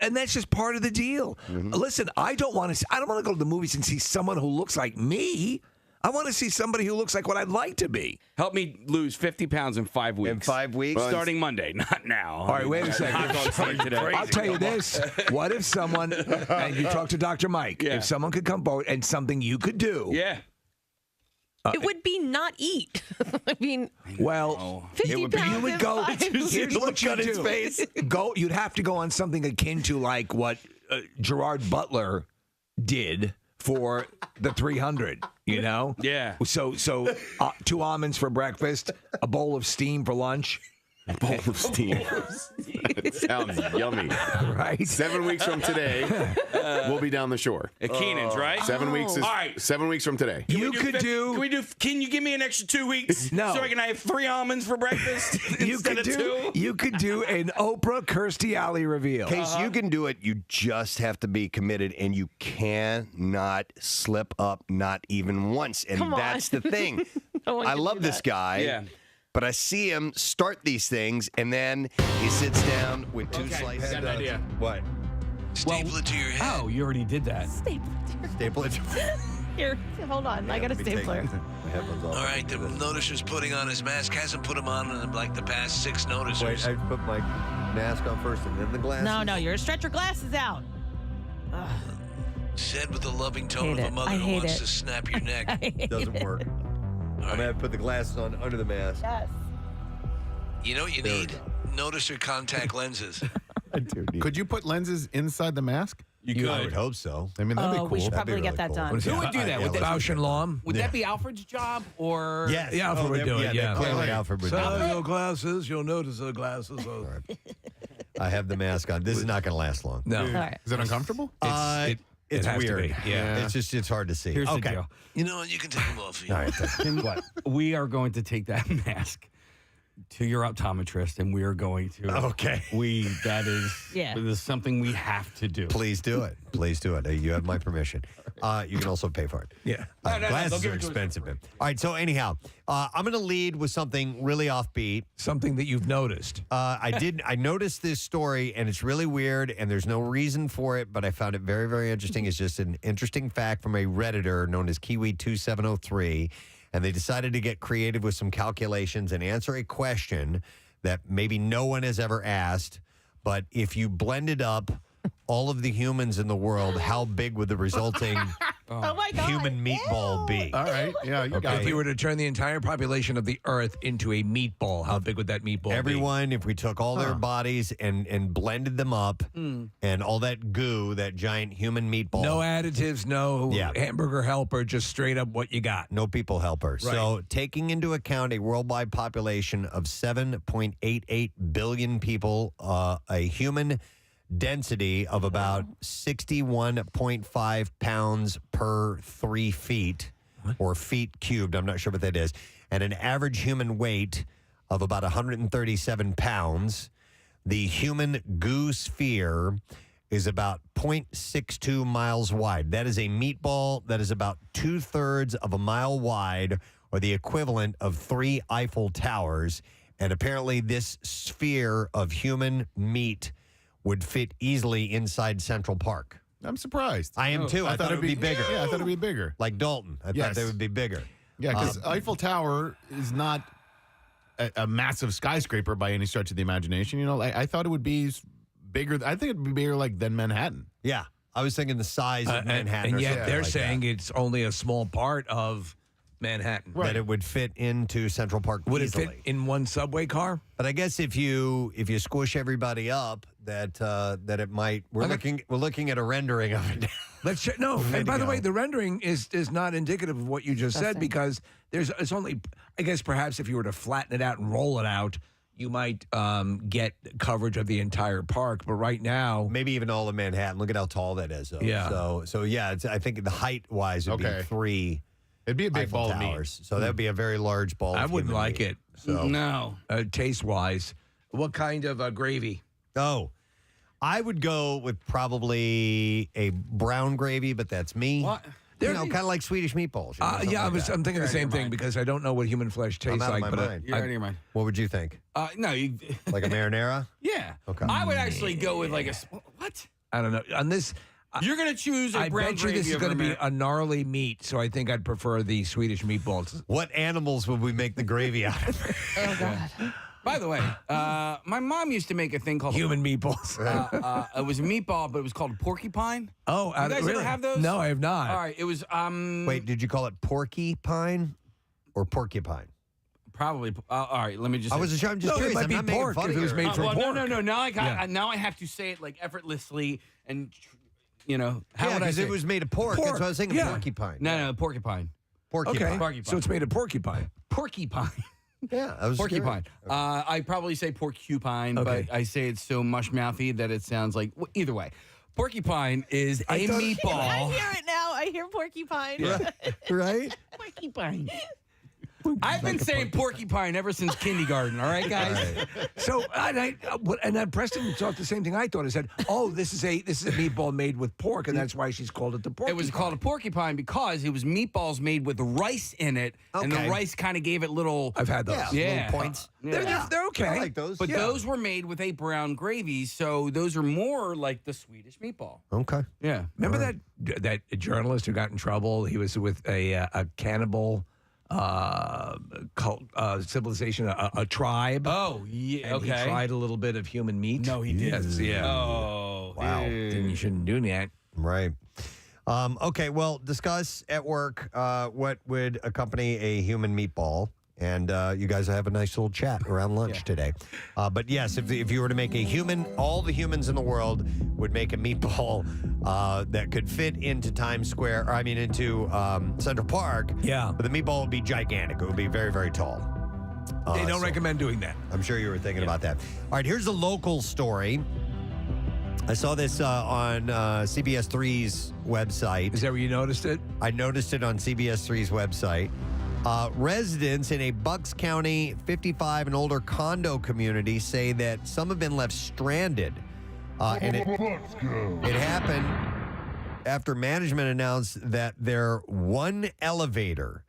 And that's just part of the deal. Listen, I don't want to go to the movies and see someone who looks like me. I want to see somebody who looks like what I'd like to be. Help me lose 50 pounds in 5 weeks. In 5 weeks? Starting Monday, not now. All right, wait a second. Not on stage today. I'll tell you this. What if someone, and you talk to Dr. Mike, if someone could come forward and something you could do. Yeah. It would be not eat. I mean, well, 50 it would be, pounds you would in go. 5 Here's weeks. what you do. face. You'd have to go on something akin to like what Gerard Butler did for the 300. You know? Yeah. So 2 almonds for breakfast, a bowl of steam for lunch. A bowl of steam. It sounds yummy. Right? 7 weeks from today, we'll be down the shore. At Keenan's, right? 7 weeks is All right. 7 weeks from today. Can you give me an extra 2 weeks? No. So I can have 3 almonds for breakfast instead of 2? You could do an Oprah Kirstie Alley reveal. Case you can do it. You just have to be committed, and you cannot slip up, not even once. And Come on. that's the thing. No one I can love do this that. guy. Yeah. But I see him start these things, and then he sits down with 2 slices. got an idea. What? Staple it to your head. Oh, you already did that. Staple it. Here, hold on. I got a stapler. All right, the noticer's putting on his mask. Hasn't put him on in like the past 6 noticers. Wait, I put my mask on first and then the glasses? No, you're stretch your glasses out. Said with the loving tone Hate of a it. mother I who hate wants it. to snap your neck. Doesn't work. I'm going to have to put the glasses on under the mask. Yes. You know what you need? Noticer contact lenses. I do need. Could you put lenses inside the mask? I would hope so. I mean, that'd be cool. We should That'd be probably get really that cool. done. What is Who it? would do that? Would that, Bausch and Lomb? would that be Alfred's job or? Yes. Yeah, Alfred would do it, yeah. Clearly Alfred would do it. your glasses, you'll notice the glasses. I have the mask on. This is not going to last long. No. All right. Is it uncomfortable? It's has to weird. be, yeah. It's hard to see. Here's the okay. deal. You know what? You can take them off. All right. What? We are going to take that mask to your optometrist, and we are going to. Okay. That is. Yeah. That is something we have to do. Please do it. Please do it. You have my permission. You can also pay for it. Yeah. No, Glasses they'll give are it to us. expensive, man. All right. So anyhow, I'm going to lead with something really offbeat. Something that you've noticed. I noticed this story, and it's really weird, and there's no reason for it, but I found it very, very interesting. It's just an interesting fact from a Redditor known as Kiwi2703, and they decided to get creative with some calculations and answer a question that maybe no one has ever asked, but if you blended up all of the humans in the world, how big would the resulting Oh my God. human meatball be? All right. Yeah, you got If you were to turn the entire population of the Earth into a meatball, how big would that meatball be? Everyone, if we took all their bodies and blended them up and all that goo, that giant human meatball. No additives, no hamburger helper, just straight up what you got. No people helper. Right. So taking into account a worldwide population of 7.88 billion people, a human density of about 61.5 pounds per 3 feet or feet cubed. I'm not sure what that is. And an average human weight of about 137 pounds. The human goo sphere is about 0.62 miles wide. That is a meatball that is about 2/3 of a mile wide, or the equivalent of 3 Eiffel Towers. And apparently this sphere of human meat would fit easily inside Central Park. I'm surprised. I am too. I thought it would be bigger. Yeah, I thought it would be bigger. Like Dalton. I thought they would be bigger. Yeah, because Eiffel Tower is not a massive skyscraper by any stretch of the imagination. You know, I thought it would be bigger. I think it would be bigger than Manhattan. Yeah. I was thinking the size of Manhattan. And or yet something they're like saying that. it's only a small part of Manhattan. That it would fit into Central Park Would easily. it fit in one subway car? But I guess if you squish everybody up, that it might. We're looking at a rendering of it now. Let's check. No, and by the way, the rendering is not indicative of what you just said, because it's only, I guess perhaps if you were to flatten it out and roll it out, you might get coverage of the entire park. But right now, maybe even all of Manhattan. Look at how tall that is. Though. Yeah. So yeah, I think the height wise would be 3. It'd be a big Eiffel ball of meat. Towers. So that would be a very large ball. I of wouldn't human like meat. it. So No. Taste wise, what kind of gravy? Oh, I would go with probably a brown gravy, but that's me. What? You know, kind of like Swedish meatballs. you know, something Yeah, like that. I'm thinking the same thing, because I don't know what human flesh tastes I'm out like. of my but mind. You're out of your mind. What would you think? No, Like a marinara? Yeah. Okay. I would actually go with like a what? I don't know. On this, You're gonna choose a I brown bet you this gravy is over going to be Amer- a gnarly meat, so I think I'd prefer the Swedish meatballs. What animals would we make the gravy out of? Oh, God. By the way, my mom used to make a thing called Human meatballs. it was a meatball, but it was called a porcupine. Oh, You guys really? ever have those? No, I have not. All right, it was Wait, did you call it porcupine or porcupine? probably. All right, let me just. I'm just No, it curious. might I'm be not making pork fun if of it was your- made from well, pork. no. Now I got. Yeah. Now I have to say it like effortlessly and. How would I because say it was made of pork. That's what I was thinking. Yeah. Porcupine. No, porcupine. Porcupine. Okay, Porcupine. so it's made of porcupine. Porcupine. Yeah, I was Porcupine. curious. I probably say porcupine, Okay. but I say it's so mush-mouthy that it sounds like. Well, either way, porcupine is a I meatball. hear it now. I hear porcupine. Right? Porcupine. I've been saying porcupine ever since kindergarten. All right, guys. So and Preston thought the same thing I thought. I said, "Oh, this is a meatball made with pork, and that's why she's called it the pork." It was called a porcupine because it was meatballs made with rice in it, and the Okay. rice kind of gave it little. I've had those. Yeah. Little points. They're okay. I like those. But Yeah. those were made with a brown gravy, so those are more like the Swedish meatball. Okay. Yeah. Remember that journalist who got in trouble? He was with a cannibal cult, civilization, a tribe. Oh, yeah. And Okay. he tried a little bit of human meat. No, he didn't. Yes, yeah. Oh, Wow. Then you shouldn't do that. Right. Okay, well, discuss at work what would accompany a human meatball. And you guys have a nice little chat around lunch today. But yes, if you were to make a human, all the humans in the world would make a meatball that could fit into Times Square, or I mean into Central Park. Yeah. But the meatball would be gigantic. It would be very, very tall. They don't so recommend doing that. I'm sure you were thinking about that. All right, here's a local story. I saw this on CBS 3's website. Is that where you noticed it? I noticed it on CBS 3's website. Residents in a Bucks County 55 and older condo community say that some have been left stranded. And it happened after management announced that their one elevator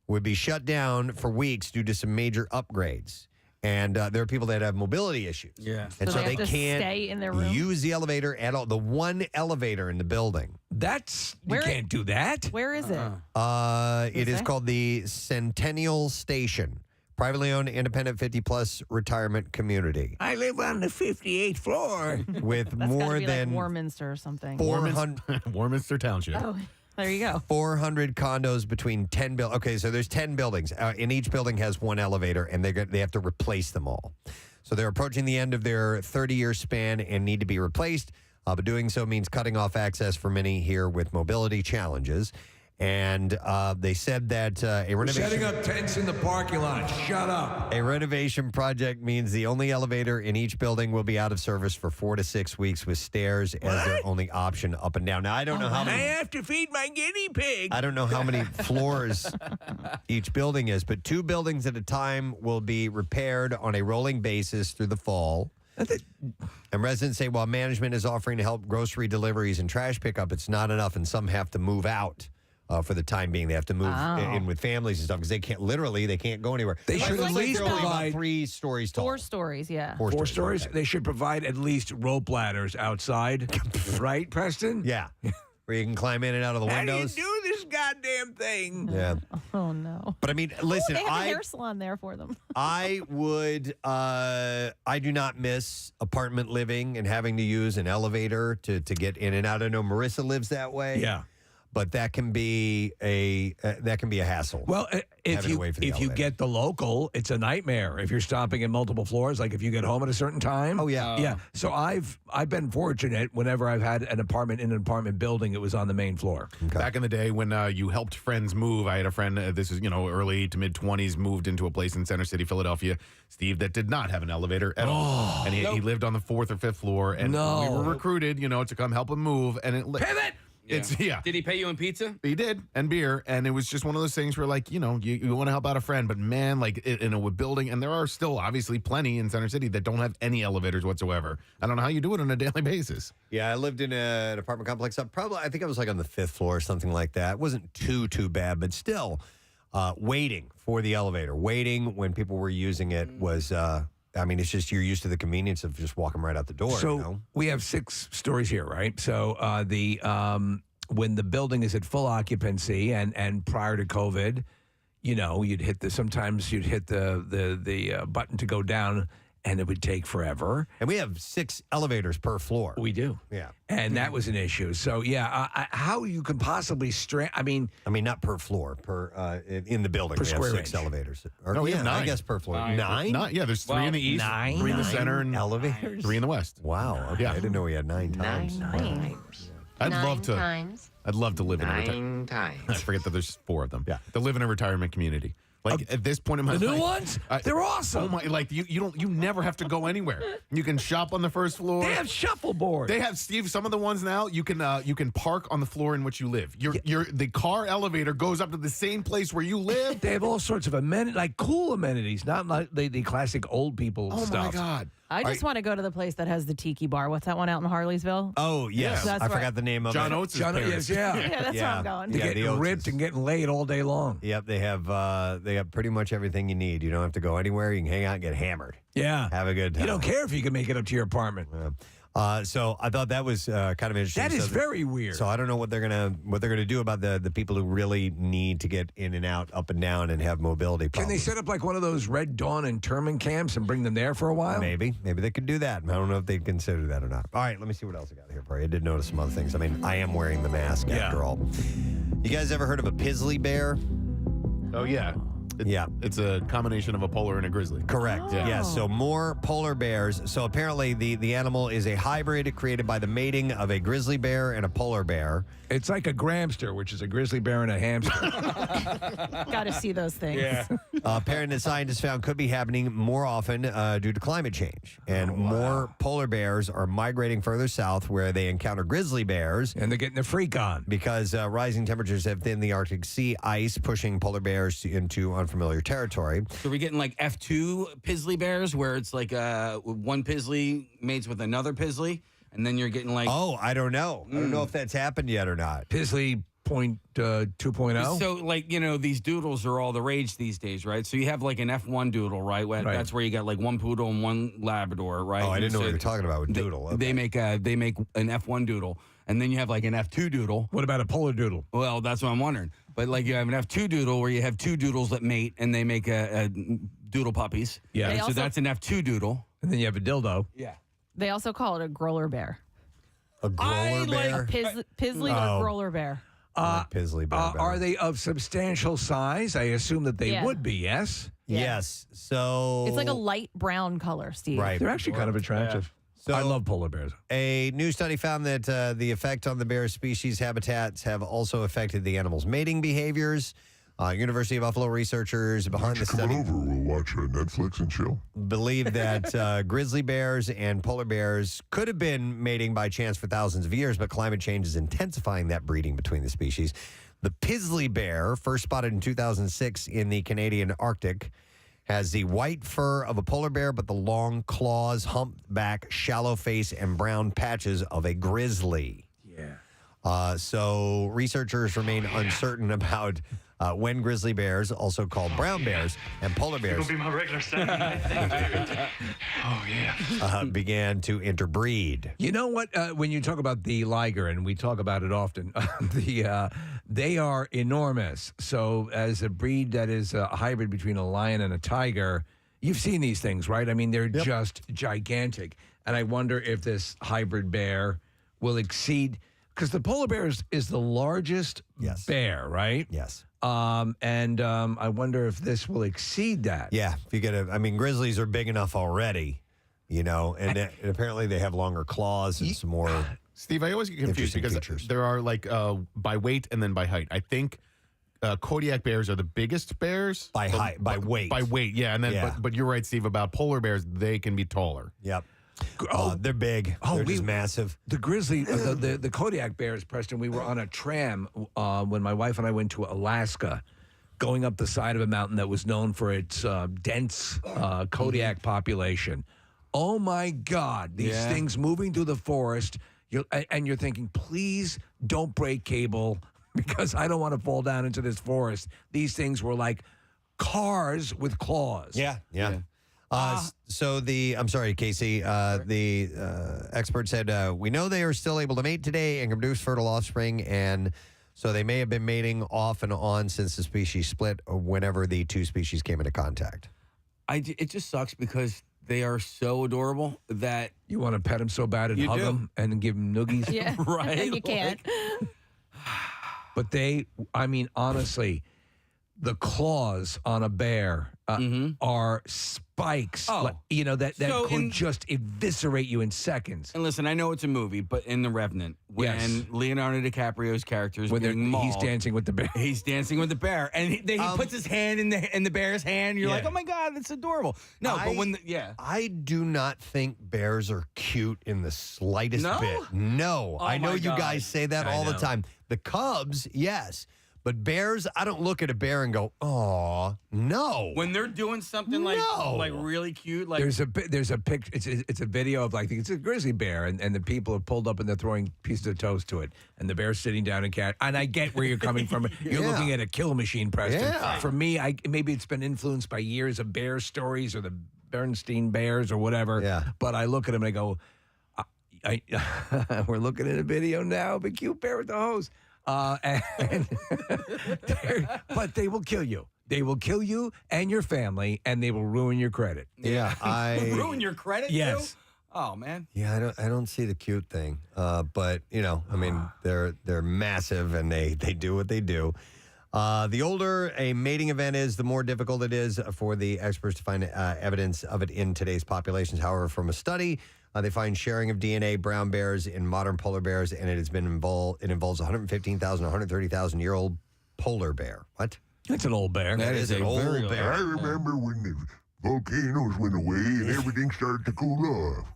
would be shut down for weeks due to some major upgrades. And there are people that have mobility issues. Yeah. And So so they they have to can't stay in their room? use the elevator at all. The one elevator in the building. You can't do that. Where is it? It is say? called the Centennial Station, privately owned, independent, 50-plus retirement community I live on the 58th floor. with That's more gotta be than like Warminster or something. 400. Warminster Township. Oh. There you go. 400 condos between 10 buildings. Okay, so there's 10 buildings. And each building has one elevator, and they have to replace them all. So they're approaching the end of their 30-year span and need to be replaced. But doing so means cutting off access for many here with mobility challenges. And they said that a renovation... Setting up tents in the parking lot. Shut up. A renovation project means the only elevator in each building will be out of service for 4 to 6 weeks with stairs as their only option up and down. Now, I don't know how many... I have to feed my guinea pig. I don't know how many floors each building is, but 2 buildings at a time will be repaired on a rolling basis through the fall. And residents say while management is offering to help grocery deliveries and trash pickup, it's not enough, and some have to move out. For the time being, they have to move in with families and stuff because they can't go anywhere. They should at least provide provide 3 stories tall. 4 stories, yeah. 4 stories. Okay. They should provide at least rope ladders outside, right, Preston? Yeah, where you can climb in and out of the windows. How do you do this goddamn thing? Yeah. Oh no. But I mean, listen, they have a hair salon there for them. I would. I do not miss apartment living and having to use an elevator to get in and out. I know Marissa lives that way. Yeah. But that can be a hassle. Well, if you get the local, it's a nightmare. If you're stopping in multiple floors, like if you get home at a certain time. Oh yeah, yeah. So I've been fortunate. Whenever I've had an apartment in an apartment building, it was on the main floor. Okay. Back in the day when you helped friends move, I had a friend. This is early to mid 20s, moved into a place in Center City, Philadelphia, Steve, that did not have an elevator at all, and he lived on the 4th or 5th floor. And we were recruited, to come help him move, and it pivot. Yeah. Did he pay you in pizza? He did, and beer, and it was just one of those things where, like, you want to help out a friend, but man, like in a building, and there are still obviously plenty in Center City that don't have any elevators whatsoever. I don't know how you do it on a daily basis. Yeah, I lived in an apartment complex. I think I was like on the 5th floor or something like that. It wasn't too bad, but still, waiting for the elevator, waiting when people were using it was. It's just you're used to the convenience of just walking right out the door. So we have 6 stories here, right? So when the building is at full occupancy and prior to COVID, you'd hit sometimes you'd hit the button to go down, and it would take forever. And we have 6 elevators per floor. We do. Yeah. And that was an issue. So, how you can possibly not per floor, in the building. Per we square have 6 inch. elevators. We have 9. I guess per floor. 9? Yeah, there's 3 in the east, 3 in the center, and elevators. 3 in the west. Wow. Okay. Yeah. I didn't know we had 9 times. 9 I'd love to. times. I'd love to live in a 9 times. I forget that there's 4 of them. Yeah, to live in a retirement community. Like at this point in my life, the new ones, they're awesome. Oh my! Like you never have to go anywhere. You can shop on the first floor. They have shuffleboard. They have, Steve. Some of the ones now you can park on the floor in which you live. The car elevator goes up to the same place where you live. They have all sorts of amenities, like cool amenities, not like the classic old people stuff. Oh my God! I just want to go to the place that has the tiki bar. What's that one out in Harleysville? Oh yes, That's I forgot the name of John it. Oates' John parents. Yeah, that's where I'm going. They're getting ripped and getting laid all day long. Yep, they have pretty much everything you need. You don't have to go anywhere. You can hang out and get hammered. Yeah, have a good time. You don't care if you can make it up to your apartment. So I thought that was kind of interesting. That is very weird. So I don't know what they're gonna do about the people who really need to get in and out, up and down, and have mobility Can problems. they set up like one of those Red Dawn internment camps and bring them there for a while? Maybe they could do that. I don't know if they'd consider that or not. All right, let me see what else I got here for you. I did notice some other things. I mean, I am wearing the mask after all. You guys ever heard of a Pizzly bear? Oh yeah. It's a combination of a polar and a grizzly. Correct. Yeah. Yes. So more polar bears. So apparently the animal is a hybrid created by the mating of a grizzly bear and a polar bear. It's like a gramster, which is a grizzly bear and a hamster. Got to see those things. Yeah. Apparently, scientists found could be happening more often due to climate change. And more polar bears are migrating further south where they encounter grizzly bears. And they're getting the freak on. Because rising temperatures have thinned the Arctic sea ice, pushing polar bears into unfamiliar territory. So we're getting like F2 Pizzly bears where it's like one Pizzly mates with another Pizzly. And then you're getting like... Oh, I don't know. I don't know if that's happened yet or not. Pizzly 2.0. So, like, these doodles are all the rage these days, right? So you have like an F1 doodle, right? That's where you got like one poodle and one Labrador, right? Oh, I didn't know so what you were talking about with doodle. Okay. They make an F1 doodle, and then you have like an F2 doodle. What about a polar doodle? Well, that's what I'm wondering. But like you have an F2 doodle where you have 2 doodles that mate, and they make a doodle puppies. Yeah. So that's an F2 doodle. And then you have a dildo. Yeah. They also call it a growler bear. A growler bear? Pizzly or growler bear. Pizzly bear. Are they of substantial size? I assume that they would be, yes? Yes. So It's like a light brown color, Steve. Right. They're actually kind of attractive. So I love polar bears. A new study found that the effect on the bear species habitats have also affected the animal's mating behaviors. University of Buffalo researchers behind the study over. We'll watch Netflix and chill. believe that grizzly bears and polar bears could have been mating by chance for thousands of years, but climate change is intensifying that breeding between the species. The Pizzly bear, first spotted in 2006 in the Canadian Arctic, has the white fur of a polar bear, but the long claws, humped back, shallow face, and brown patches of a grizzly. Yeah. So researchers remain uncertain about when grizzly bears, also called brown bears, and polar bears It'll be my regular Saturday. Oh, yeah. began to interbreed. You know what? When you talk about the liger, and we talk about it often, they are enormous. So as a breed that is a hybrid between a lion and a tiger, you've seen these things, right? I mean, they're just gigantic. And I wonder if this hybrid bear will exceed, because the polar bear is the largest bear, right? Yes. I wonder if this will exceed that. Yeah, if you get grizzlies are big enough already, and apparently they have longer claws and some more. Steve, I always get confused because there are by weight and then by height. I think Kodiak bears are the biggest bears by height, by weight. By weight, yeah. And then, but you're right, Steve, about polar bears. They can be taller. Yep. They're big. They're just massive. The grizzly, the Kodiak bears, Preston, we were on a tram when my wife and I went to Alaska, going up the side of a mountain that was known for its dense Kodiak population. Oh, my God. These things moving through the forest, and you're thinking, please don't break cable because I don't want to fall down into this forest. These things were like cars with claws. Yeah. So I'm sorry, Casey. The expert said, we know they are still able to mate today and can produce fertile offspring, and so they may have been mating off and on since the species split or whenever the two species came into contact. It just sucks because they are so adorable that you want to pet them so bad and hug them and give them noogies. Yeah, right? And you can't. But honestly, the claws on a bear are spikes. That could just eviscerate you in seconds. And listen, I know it's a movie, but in The Revenant, when Leonardo DiCaprio's character is being mauled, he's dancing with the bear. He's dancing with the bear, and he puts his hand in the bear's hand. You're like, oh my God, that's adorable. No, but when I do not think bears are cute in the slightest bit. No, Oh I know my you God. guys say that all the time. The cubs, yes. But bears, I don't look at a bear and go, "Aw, no." When they're doing something like really cute, like there's a picture. It's a video of it's a grizzly bear, and the people have pulled up and they're throwing pieces of toast to it, and the bear's sitting down and cat. And I get where you're coming from. You're looking at a kill machine, Preston. Yeah. For me, maybe it's been influenced by years of bear stories or the Bernstein Bears or whatever. Yeah. But I look at them and I go, we're looking at a video now of a cute bear with the hose. But they will kill you. They will kill you and your family, and they will ruin your credit. Yeah, ruin your credit. Yes. Too? Oh man. Yeah, I don't see the cute thing. But they're massive and they do what they do. The older a mating event is, the more difficult it is for the experts to find evidence of it in today's populations. However, from a study, they find sharing of DNA brown bears in modern polar bears, and it involves 115,000, 130,000-year-old polar bear. What? That's an old bear. That is an old bear. I remember when the volcanoes went away and everything started to cool off.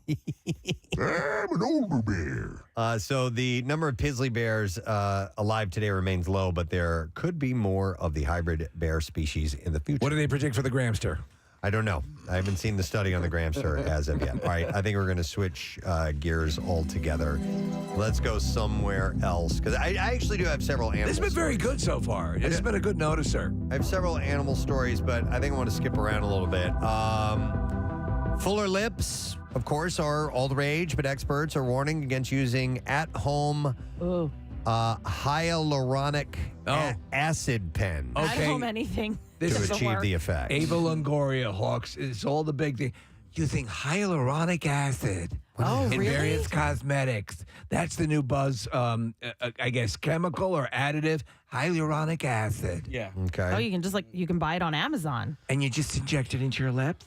I'm an older bear. So the number of Pizzly bears alive today remains low, but there could be more of the hybrid bear species in the future. What do they predict for the Gramster? I don't know. I haven't seen the study on the Gramster as of yet. All right, I think we're going to switch gears altogether. Let's go somewhere else, because I actually do have several animal This has been very stories. good so far. This has been a good noticer. I have several animal stories, but I think I want to skip around a little bit. Fuller lips, of course, are all the rage, but experts are warning against using at-home hyaluronic acid pen. At home anything. To achieve the effect. Ava Longoria, Hawks, it's all the big thing. using hyaluronic acid Oh, in really? various cosmetics. That's the new buzz, I guess, chemical or additive, hyaluronic acid. Yeah. Okay. Oh, you can buy it on Amazon. And you just inject it into your lips?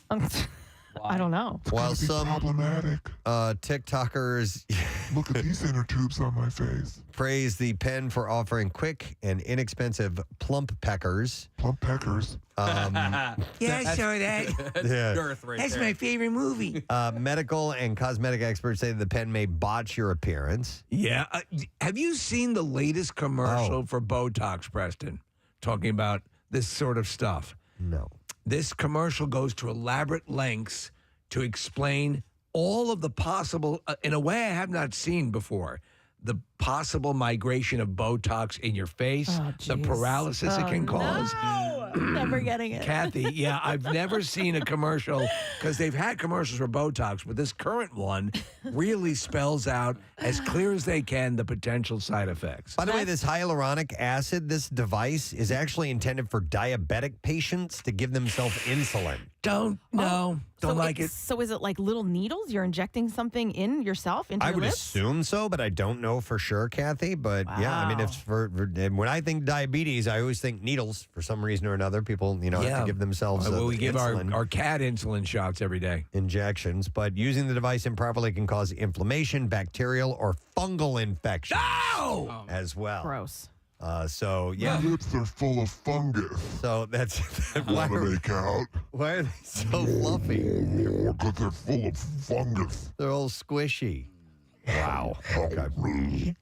I don't know. While It's some problematic. TikTokers Look at these inner tubes on my face. praise the pen for offering quick and inexpensive plump peckers. Plump peckers. Yeah, I saw that. That's Yeah. girth right That's there. my favorite movie. Medical and cosmetic experts say the pen may botch your appearance. Yeah. Have you seen the latest commercial for Botox, Preston? Talking about this sort of stuff. No. This commercial goes to elaborate lengths to explain all of the possible, in a way I have not seen before, the possible migration of Botox in your face, the paralysis it can cause. Never getting it. Kathy, yeah, I've never seen a commercial, because they've had commercials for Botox, but this current one really spells out as clear as they can the potential side effects. By the way, this hyaluronic acid, this device is actually intended for diabetic patients to give themselves insulin. Don't like it. So is it like little needles? You're injecting something in yourself into I your would lips? assume so, but I don't know for sure, Kathy. But yeah, I mean, Wow. it's and when I think diabetes, I always think needles for some reason or another. People, have to give themselves Well, we give insulin our cat insulin shots every day. injections. But using the device improperly can cause inflammation, bacterial, or fungal infections as well. Gross. So yeah, My lips are full of fungus. so that's why Want to make out? why are they so fluffy? Because they're full of fungus. They're all squishy. Wow. Okay.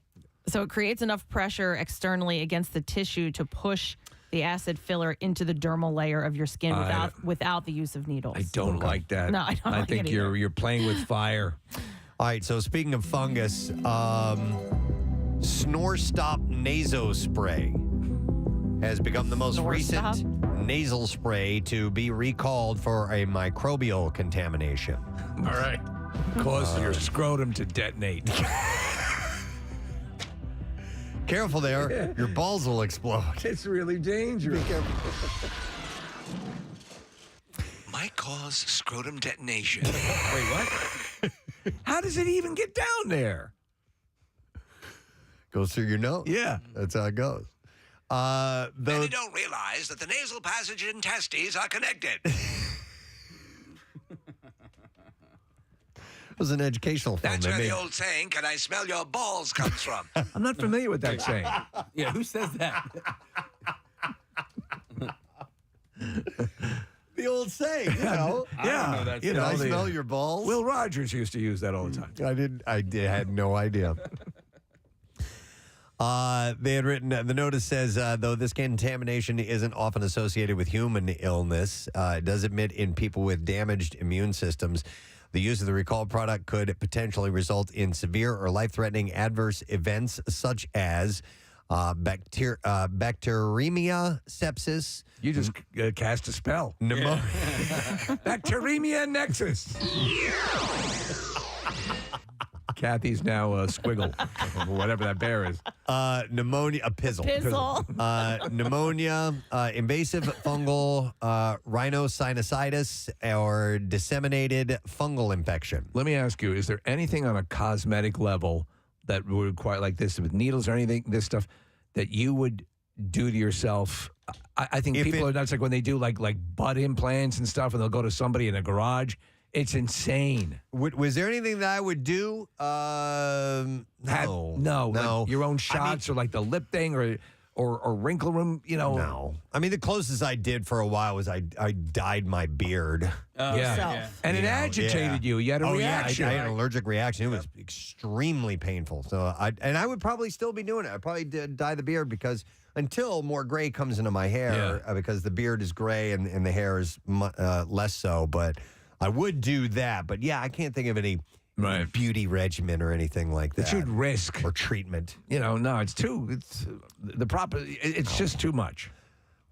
So it creates enough pressure externally against the tissue to push the acid filler into the dermal layer of your skin without the use of needles. I don't like that. No, I don't like think it either. you're playing with fire. All right, so speaking of fungus, Snore Stop Naso Spray has become the most Snore recent Stop? nasal spray to be recalled for a microbial contamination. All right. Cause your scrotum to detonate. Careful there, your balls will explode. It's really dangerous. Might cause scrotum detonation. Wait, what? How does it even get down there? Goes through your nose. Yeah. That's how it goes. Many don't realize that the nasal passage and testes are connected. It was an educational film. That's where the old saying, "Can I smell your balls?" comes from. I'm not familiar with that saying. Yeah, who says that? The old saying, you know. know that Can I smell your balls? Will Rogers used to use that all the time. I had no idea. They had written, the notice says, though this contamination isn't often associated with human illness, it does admit in people with damaged immune systems, the use of the recalled product could potentially result in severe or life-threatening adverse events such as bacteremia, sepsis. You just cast a spell. Pneumonia. Bacteremia nexus. Kathy's now a squiggle, whatever that bear is. Pneumonia, a pizzle. Pneumonia, invasive fungal rhinosinusitis, or disseminated fungal infection. Let me ask you, is there anything on a cosmetic level that would require, like this with needles or anything, this stuff, that you would do to yourself? I think people are nuts, like when they do like butt implants and stuff, and they'll go to somebody in a garage. It's insane. Was there anything that I would do? No. Like your own shots or like the lip thing or wrinkle room, No. I mean, the closest I did for a while was I dyed my beard. Yeah. And it agitated you. You had a reaction. I had an allergic reaction. It was extremely painful. So I would probably still be doing it. I'd probably dye the beard because until more gray comes into my hair, because the beard is gray and the hair is less so. But I would do that. But yeah, I can't think of any beauty regimen or anything like that. That you'd risk. Or treatment. No, it's just too much.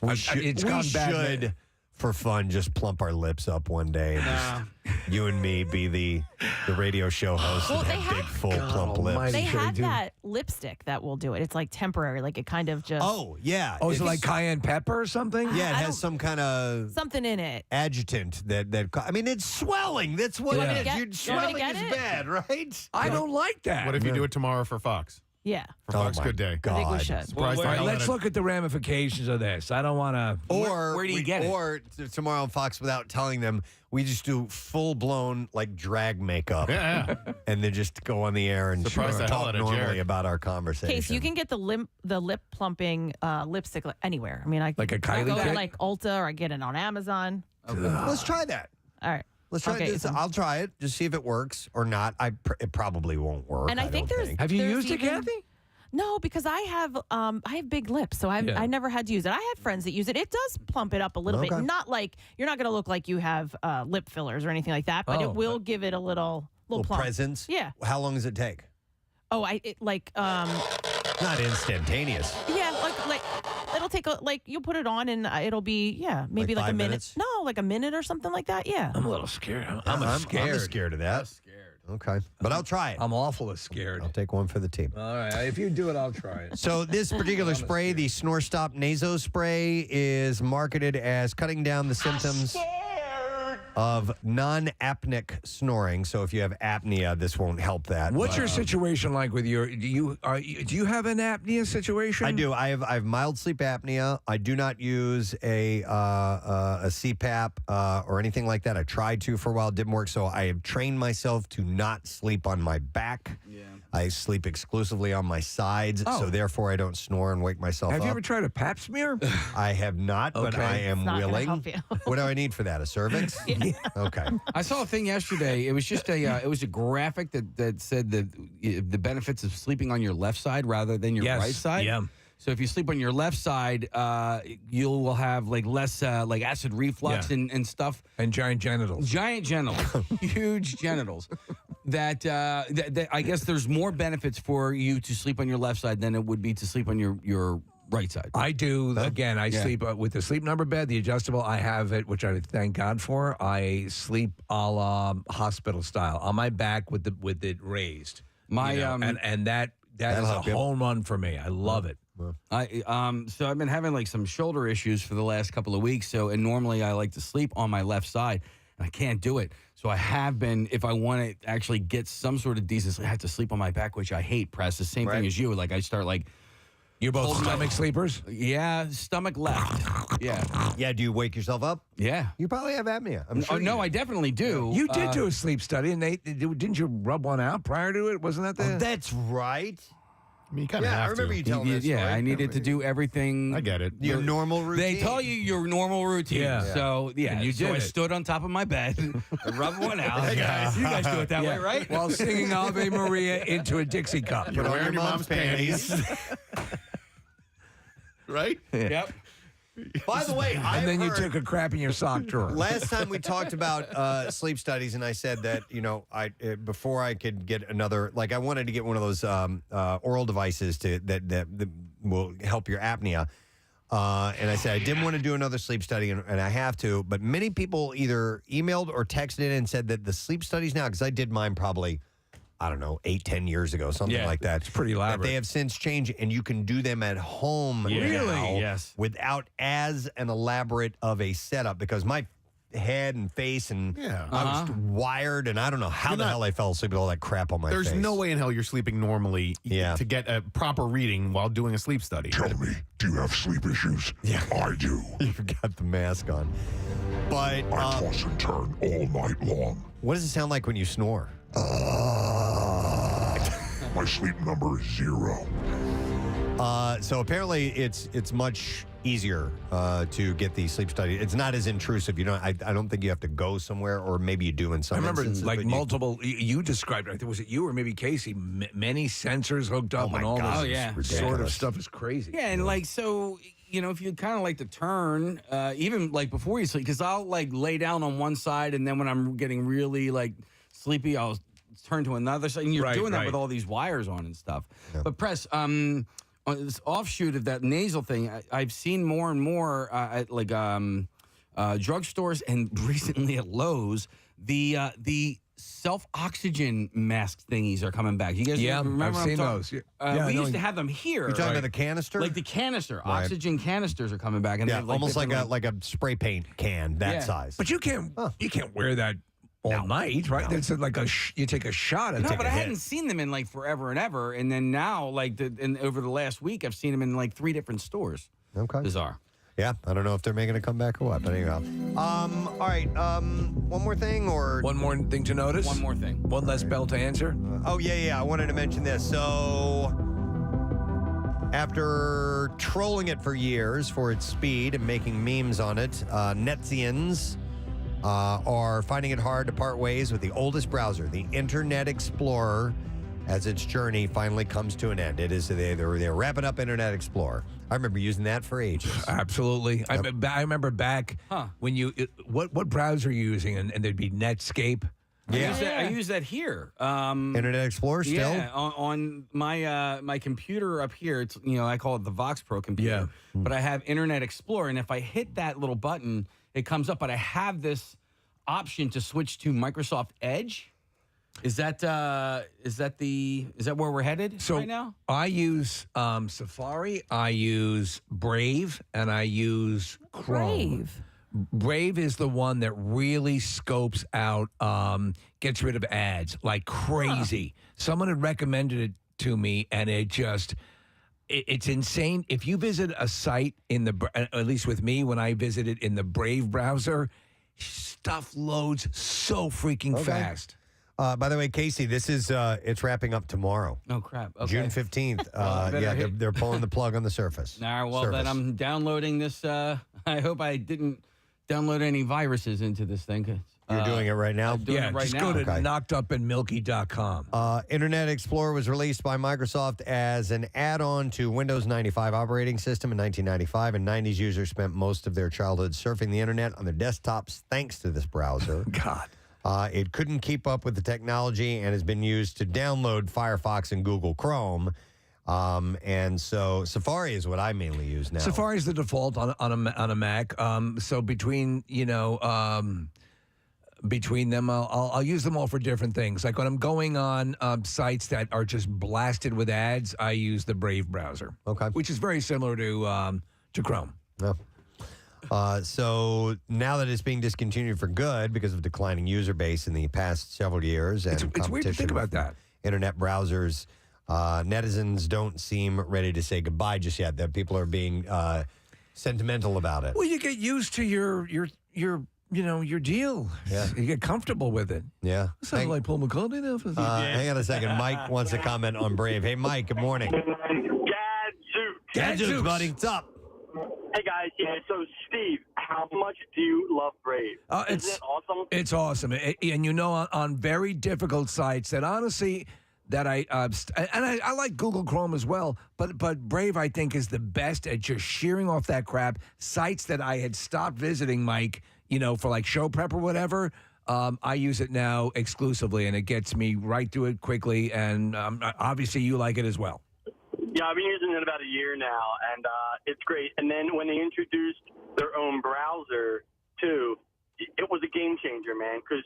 We should, for fun, just plump our lips up one day and just, you and me be the the radio show hosts that have big, full, plump lips. They have that lipstick that will do it. It's like temporary. Like it kind of just. Oh, yeah. Oh, is it like cayenne pepper or something? Yeah, it has some kind of something in it. Adjutant that I mean, it's swelling. That's what it is. Swelling is bad, right? I don't like that. What if you do it tomorrow for Fox? Yeah. For Fox Good Day. God. I think we should. Surprised All right, the hell let's out of- look at the ramifications of this. I don't want to. Or where do you get it? Or tomorrow on Fox, without telling them, we just do full blown like drag makeup. Yeah. And then just go on the air and Surprise the hell talk out of normally Jared. about our conversation. Case, you can get the lip plumping lipstick anywhere. I mean, I Like a I Kylie go to kit? like Ulta or I get it on Amazon. Let's try that. All right. Let's try Okay, this. so- I'll try it. Just see if it works or not. It probably won't work. And I think don't there's. Have you there's used it, even- Kathy? No, because I have big lips, so I never had to use it. I have friends that use it. It does plump it up a little bit. Okay. Not like you're not going to look like you have lip fillers or anything like that, but Oh, it will give it a little plump. presence. Yeah. How long does it take? Oh, Not instantaneous. yeah, like it'll take you'll put it on and it'll be maybe Like like a 5 minute. minutes? No, like a minute or something like that. Yeah. I'm a little scared. I'm scared. scared of that. Okay, but I'll try it. I'm awful scared. I'll take one for the team. All right. If you do it, I'll try it. So this particular spray, the Snore Stop Naso Spray, is marketed as cutting down the symptoms of non-apneic snoring. So if you have apnea, this won't help that. What's but, your situation like with your? Do you have an apnea situation? I do. I have mild sleep apnea. I do not use a CPAP or anything like that. I tried to for a while, didn't work. So I have trained myself to not sleep on my back. Yeah. I sleep exclusively on my sides, so therefore I don't snore and wake myself up. Have you ever tried a pap smear? I have not, but I am It's not gonna willing. help you. What do I need for that? A cervix? Okay. I saw a thing yesterday. It was just it was a graphic that said the benefits of sleeping on your left side rather than your right side. Yeah. So if you sleep on your left side, you will have like less like acid reflux and stuff. And giant genitals. Giant genitals, huge genitals. That I guess there's more benefits for you to sleep on your left side than it would be to sleep on your right side. I do. Again, I sleep with the sleep number bed, the adjustable. I have it, which I thank God for. I sleep a la hospital style on my back with it raised. And that is a home run for me. I love it. So I've been having like some shoulder issues for the last couple of weeks. And normally I like to sleep on my left side, and I can't do it. So I have been, if I want to actually get some sort of decency, I have to sleep on my back, which I hate, Press. The same thing as you. Like I start like. You're both stomach sleepers? Yeah, stomach left. Yeah. Yeah, do you wake yourself up? Yeah. You probably have apnea. I'm sure. No, I definitely do. You did do a sleep study, and didn't you rub one out prior to it? Wasn't that the? That's right. I mean, you kind of have I remember to. you telling me. Yeah, I needed to do everything. I get it. Your normal routine. They tell you your normal routine. Yeah. So, And you did I it. stood on top of my bed and rubbed one out. Hey, guys, you guys do it that way, right? While singing Ave Maria into a Dixie cup. Put on your mom's panties. Right? Yep. By the way, And then you took a crap in your sock drawer. Last time we talked about sleep studies, and I said that I before I could get another, like I wanted to get one of those oral devices that will help your apnea. And I said I didn't want to do another sleep study, and I have to. But many people either emailed or texted and said that the sleep studies now, because I did mine probably, I don't know, 8-10 years ago, something like that. It's pretty elaborate. That they have since changed, and you can do them at home now Yes. without as an elaborate of a setup, because my head and face and I was wired, and I don't know how the hell I fell asleep with all that crap on my face. There's no way in hell you're sleeping normally to get a proper reading while doing a sleep study. Tell me, do you have sleep issues? Yeah. I do. You forgot the mask on. But I toss and turn all night long. What does it sound like when you snore? My sleep number is 0. So apparently it's much easier to get the sleep study. It's not as intrusive. You know, I don't think you have to go somewhere, or maybe you do in some I remember instances, like but multiple. You described it. I think was it you or maybe Casey? Many sensors hooked up, and all this sort of stuff is crazy. Yeah, and like so, if you kind of like to turn, even like before you sleep, because I'll like lay down on one side, and then when I'm getting really like sleepy, I'll turn to another side. And you're doing that with all these wires on and stuff. Yeah. But Press, on this offshoot of that nasal thing, I've seen more and more at like drugstores and recently at Lowe's, the self-oxygen mask thingies are coming back. You guys remember I've what I'm seen talking- those. we used to have them here. You're talking about the canister? Like the canister. Right. Oxygen canisters are coming back. And Yeah, they, almost like different, a spray paint can that Yeah. size. But you can't wear that all night, right? It's like you take a shot. No, but I hadn't seen them in like forever and ever. And then now, like over the last week, I've seen them in like 3 different stores. Okay. Bizarre. Yeah, I don't know if they're making a comeback or what, but anyhow. All right, one more thing or... One more thing to notice? One more thing. One less bell to answer? I wanted to mention this. So, after trolling it for years for its speed and making memes on it, Netzians are finding it hard to part ways with the oldest browser, the Internet Explorer, as its journey finally comes to an end. They're wrapping up Internet Explorer. I remember using that for ages. Absolutely. I remember back when what browser are you using? And there'd be Netscape. I use that here. Internet Explorer still? Yeah, on my my computer up here. It's I call it the Vox Pro computer. Yeah. But I have Internet Explorer, and if I hit that little button, it comes up. But I have this option to switch to Microsoft Edge. Is that where we're headed right now? I use Safari, I use Brave, and I use Chrome. Brave is the one that really scopes out, gets rid of ads like crazy. Someone had recommended it to me, and it's insane. If you visit a site at least with me, when I visit it in the Brave browser, stuff loads so freaking fast. By the way, Casey, this is it's wrapping up tomorrow. Oh crap! Okay. June 15th. They're pulling the plug on the Surface. All right. Well, then I'm downloading this. I hope I didn't download any viruses into this thing. You're doing it right now? I'm doing it right just now. go to knockedupandmilky.com. Internet Explorer was released by Microsoft as an add-on to Windows 95 operating system in 1995, and 90s users spent most of their childhood surfing the internet on their desktops thanks to this browser. God. It couldn't keep up with the technology and has been used to download Firefox and Google Chrome. And so Safari is what I mainly use now. Safari is the default on a Mac. So between them, I'll use them all for different things. Like when I'm going on sites that are just blasted with ads, I use the Brave browser. Okay, which is very similar to Chrome. Yeah. So now that it's being discontinued for good because of declining user base in the past several years, and it's weird to think about that. Internet browsers, netizens don't seem ready to say goodbye just yet. That people are being sentimental about it. Well, you get used to your deal. Yeah. You get comfortable with it. Yeah. Sounds like Paul McCartney now. Hang on a second. Mike wants to comment on Brave. Hey, Mike. Good morning. Gadzooks, buddy. What's up? Hey guys, so Steve, how much do you love Brave? Isn't it awesome? It's awesome, and on very difficult sites that honestly, that I like Google Chrome as well, but Brave I think is the best at just shearing off that crap. Sites that I had stopped visiting, Mike, for like show prep or whatever. I use it now exclusively, and it gets me right through it quickly. And obviously, you like it as well. Yeah, I've been using it about a year now, and it's great. And then when they introduced their own browser, too, it was a game changer, man, because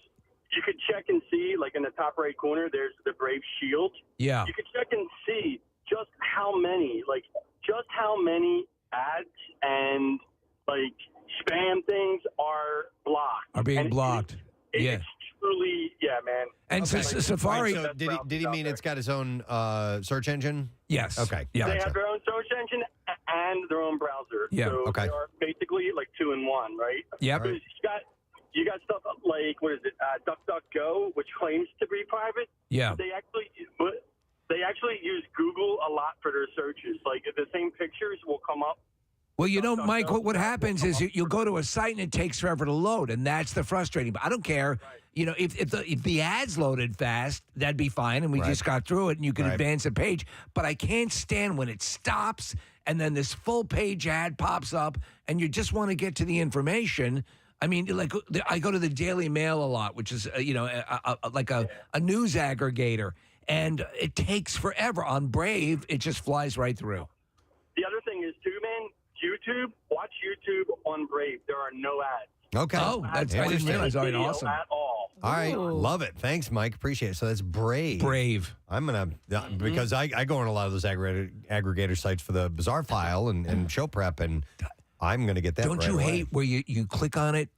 you could check and see, like in the top right corner, there's the Brave Shield. Yeah. You could check and see just how many ads and, like, spam things are blocked. Are being blocked. It's truly, man. And Safari. Right, so did he mean it's got its own search engine? Yes. Okay. They have their own search engine and their own browser. Yeah. So Okay. they are basically like 2 in 1, right? Yep. Because you got stuff like DuckDuckGo, which claims to be private. Yeah. They actually use Google a lot for their searches. Like the same pictures will come up. Well, Mike, what happens is you'll go to a site and it takes forever to load, and that's the frustrating. But I don't care. Right. If the ads loaded fast, that'd be fine, and we just got through it, and you can advance a page. But I can't stand when it stops, and then this full page ad pops up, and you just want to get to the information. I mean, like I go to the Daily Mail a lot, which is like a news aggregator, and it takes forever. On Brave, it just flies right through. The other thing is too, man. YouTube, watch YouTube on Brave. There are no ads. Okay. Oh, that's I didn't realize. All right, awesome. At all. All right, love it. Thanks, Mike. Appreciate it. So that's Brave. Brave. I'm gonna because I go on a lot of those aggregator sites for the Bizarre File and show prep, and I'm gonna get that. Don't right you away. hate where you click on it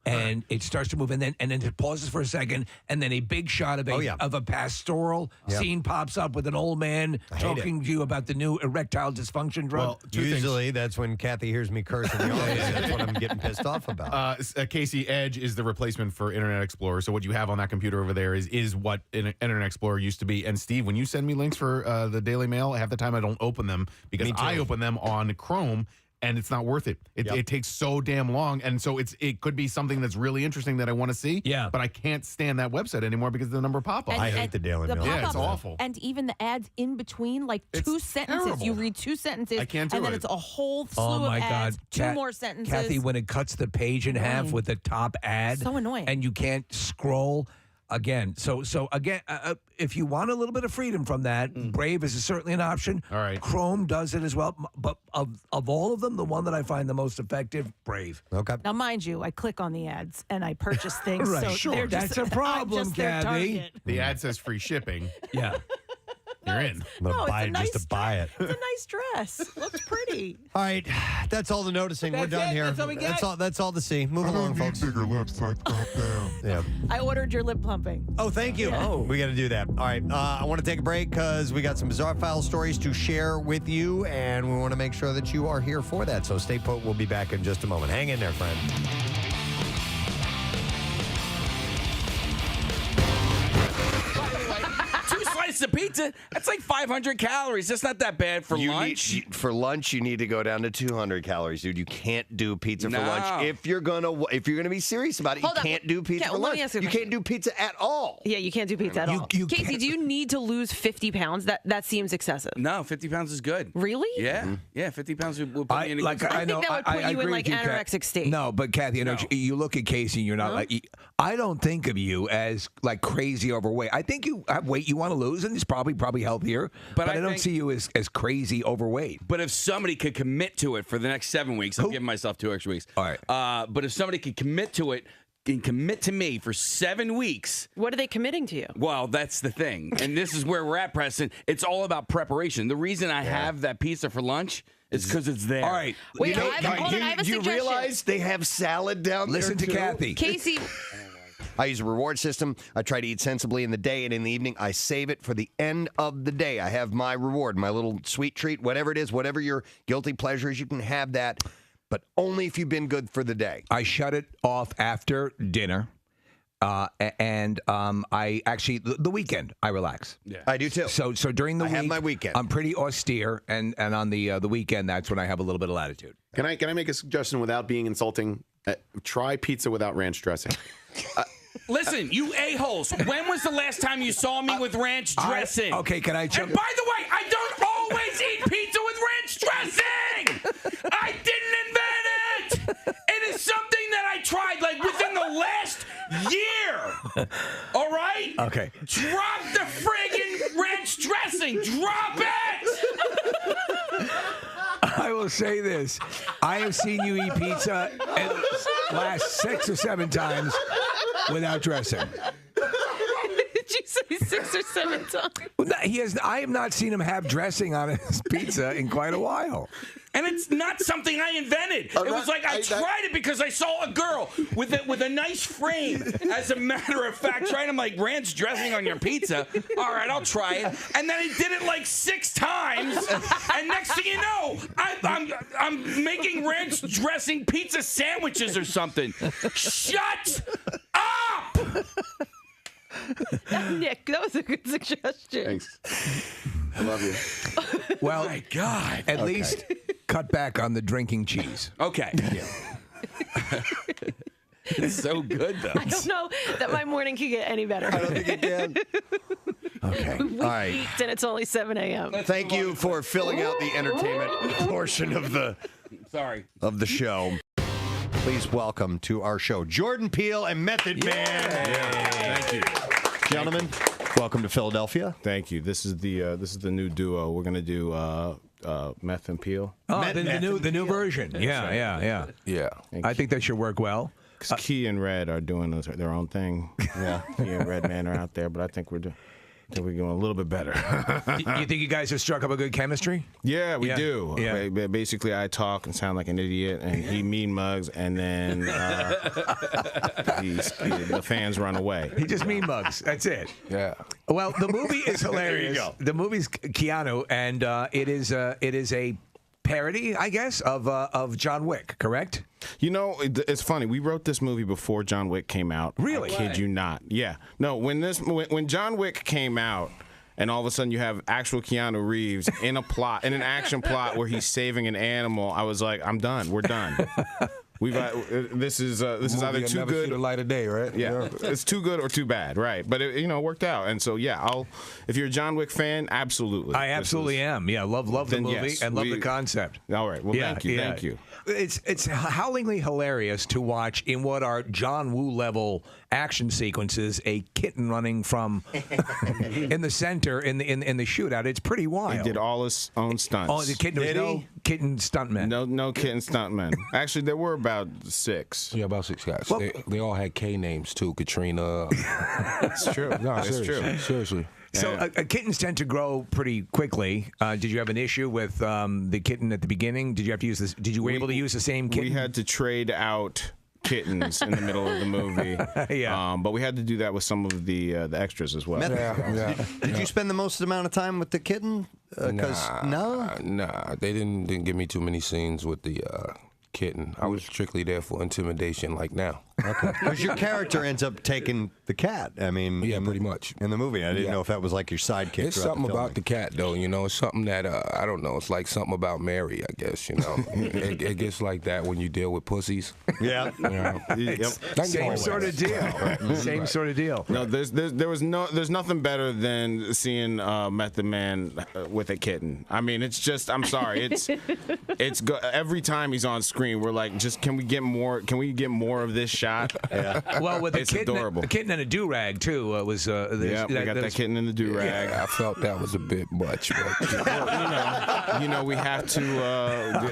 and it starts to move, and then it pauses for a second, and then a big shot of a pastoral scene pops up with an old man talking to you about the new erectile dysfunction drug. Well, usually that's when Kathy hears me curse in the office. That's what I'm getting pissed off about. Casey, Edge is the replacement for Internet Explorer. So what you have on that computer over there is what Internet Explorer used to be. And Steve, when you send me links for the Daily Mail, half the time I don't open them because I open them on Chrome. And it's not worth it. It takes so damn long, and so it could be something that's really interesting that I want to see. Yeah, but I can't stand that website anymore because of the number of pop-ups. I hate the Daily Mail. Yeah, it's awful. And even the ads in between, like two sentences. terrible. You read two sentences, I can't do and then it. it's a whole slew Oh my of ads. God! Two more sentences. Kathy, when it cuts the page in half Annoying. with the top ad, So annoying. and you can't scroll. Again, so again, if you want a little bit of freedom from that, Brave is certainly an option. All right, Chrome does it as well. But of all of them, the one that I find the most effective, Brave. Okay. Now, mind you, I click on the ads and I purchase things. Right, so sure. they're just, That's a problem, I'm just their Kathy. target. The ad says free shipping. Yeah. You're in. I'm gonna No, buy it's it a just to buy it. It's a nice dress. Looks pretty. All right, that's all the noticing. We're That's done it? here. That's all we get? That's all to see. Move along, folks. Bigger lips, I calm down. Yeah. I ordered your lip plumping. Oh, thank you. Yeah. We got to do that. All right. I want to take a break because we got some Bizarre File stories to share with you, and we want to make sure that you are here for that. So stay put. We'll be back in just a moment. Hang in there, friend. Slice of pizza, that's like 500 calories. That's not that bad for lunch. For lunch, you need to go down to 200 calories, dude. You can't do pizza for No. lunch. If you're gonna be serious about it, Hold you on. can't do pizza Okay, for let lunch. me ask you a You question. can't do pizza at all. Yeah, you can't do pizza at all. Casey, do you need to lose 50 pounds? That seems excessive. No, 50 pounds is good. Really? Yeah, yeah, 50 pounds will put me in a good spot. I think that would put you in agree like with you, Kat. anorexic state. No, but Kathy, you look at Casey and you're not like, I don't think of you as like crazy overweight. I think you have weight you want to lose, and it's probably healthier. But I don't think- see you as crazy overweight. But if somebody could commit to it for the next 7 weeks, I'm giving myself 2 extra weeks. All right. But if somebody could commit to it and commit to me for 7 weeks. What are they committing to you? Well, that's the thing. And this is where we're at, Preston. It's all about preparation. The reason I have that pizza for lunch is because it's there. All right. Wait, I have a do you suggestion. realize they have salad down Listen there to too? Kathy. Casey, I use a reward system. I try to eat sensibly in the day, and in the evening, I save it for the end of the day. I have my reward, my little sweet treat, whatever it is, whatever your guilty pleasure is, you can have that, but only if you've been good for the day. I shut it off after dinner. And I actually the weekend I relax. Yeah, I do too. So during the I week, have my weekend. I'm pretty austere, and on the weekend that's when I have a little bit of latitude. Can I make a suggestion without being insulting? Try pizza without ranch dressing. Listen, you a-holes. When was the last time you saw me with ranch dressing? Okay, can I jump? And by the way, I don't always eat pizza with ranch dressing. I didn't invent it. It is something that I tried like within the last year. All right? Okay. Drop the friggin' ranch dressing. Drop it. I will say this: I have seen you eat pizza at the last 6 or 7 times without dressing. did you say 6 or 7 times? Well, I have not seen him have dressing on his pizza in quite a while. And it's not something I invented. It was like I tried it because I saw a girl with a nice frame. As a matter of fact, trying to like ranch dressing on your pizza. All right, I'll try it. And then he did it like 6 times. And next thing you know, I'm making ranch dressing pizza sandwiches or something. Shut up! Nick, that was a good suggestion. Thanks. I love you. Well, oh my God. At least cut back on the drinking cheese. Okay. It's so good, though. I don't know that my morning can get any better. I don't think it can. Okay. We All right. peaked and it's only 7 a.m. Thank you for filling out the entertainment portion of the show. Please welcome to our show Jordan Peele and Method Man. Thank you, gentlemen. Welcome to Philadelphia. Thank you. This is the new duo. We're gonna do Meth and Peele. Oh, the new version. Yeah. I think that should work well. Because Key and Red are doing their own thing. Yeah, Key and Red Man are out there, but I think we're going a little bit better. You think you guys have struck up a good chemistry? Yeah, we do. Yeah. Basically, I talk and sound like an idiot, and he mean mugs, and then the fans run away. He just mean mugs. That's it. Yeah. Well, the movie is hilarious. There you go. The movie's Keanu, and it is a parody, I guess, of John Wick. Correct? You know, it's funny. We wrote this movie before John Wick came out. Really? I kid you not. Yeah. No, when John Wick came out, and all of a sudden you have actual Keanu Reeves in an action plot where he's saving an animal, I was like, I'm done. We're done. This is either too good. See the light of day, right? Yeah, it's too good or too bad, right? But it worked out, and so yeah, if you're a John Wick fan, absolutely. I absolutely am. Yeah, love the movie yes, and love the concept. All right, well, thank you. It's howlingly hilarious to watch in what are John Woo level action sequences. A kitten running from in the center in the shootout. It's pretty wild. He did all his own stunts. Oh, the kitten. There was no kitten stuntmen. No kitten stuntmen. Actually, there were about 6. Yeah, about 6 guys. Well, they all had K names too. Katrina. It's true. No, it's true. Seriously. So kittens tend to grow pretty quickly. Did you have an issue with the kitten at the beginning? Did you have to use this? Were you able to use the same kitten? We had to trade out kittens in the middle of the movie. Yeah. But we had to do that with some of the extras as well. Did you spend the most amount of time with the kitten? Nah, they didn't give me too many scenes with the kitten. I was strictly there for intimidation, like now. Okay. Because your character ends up taking the cat. I mean, yeah, pretty much in the movie. I didn't know if that was like your sidekick. It's something about the cat, though. You know, it's something that I don't know. It's like something about Mary, I guess. You know, it gets like that when you deal with pussies. Yeah. You know? Same sort of deal. Same sort of deal. No, there's nothing better than seeing Method Man with a kitten. I mean, it's just, I'm sorry, every time he's on screen, we're like, just can we get more of this shot? Yeah. Well, with it's adorable. A kitten and a do rag too was. We got that kitten in the do rag. Yeah, I felt that was a bit much. But, well, you know, we have to.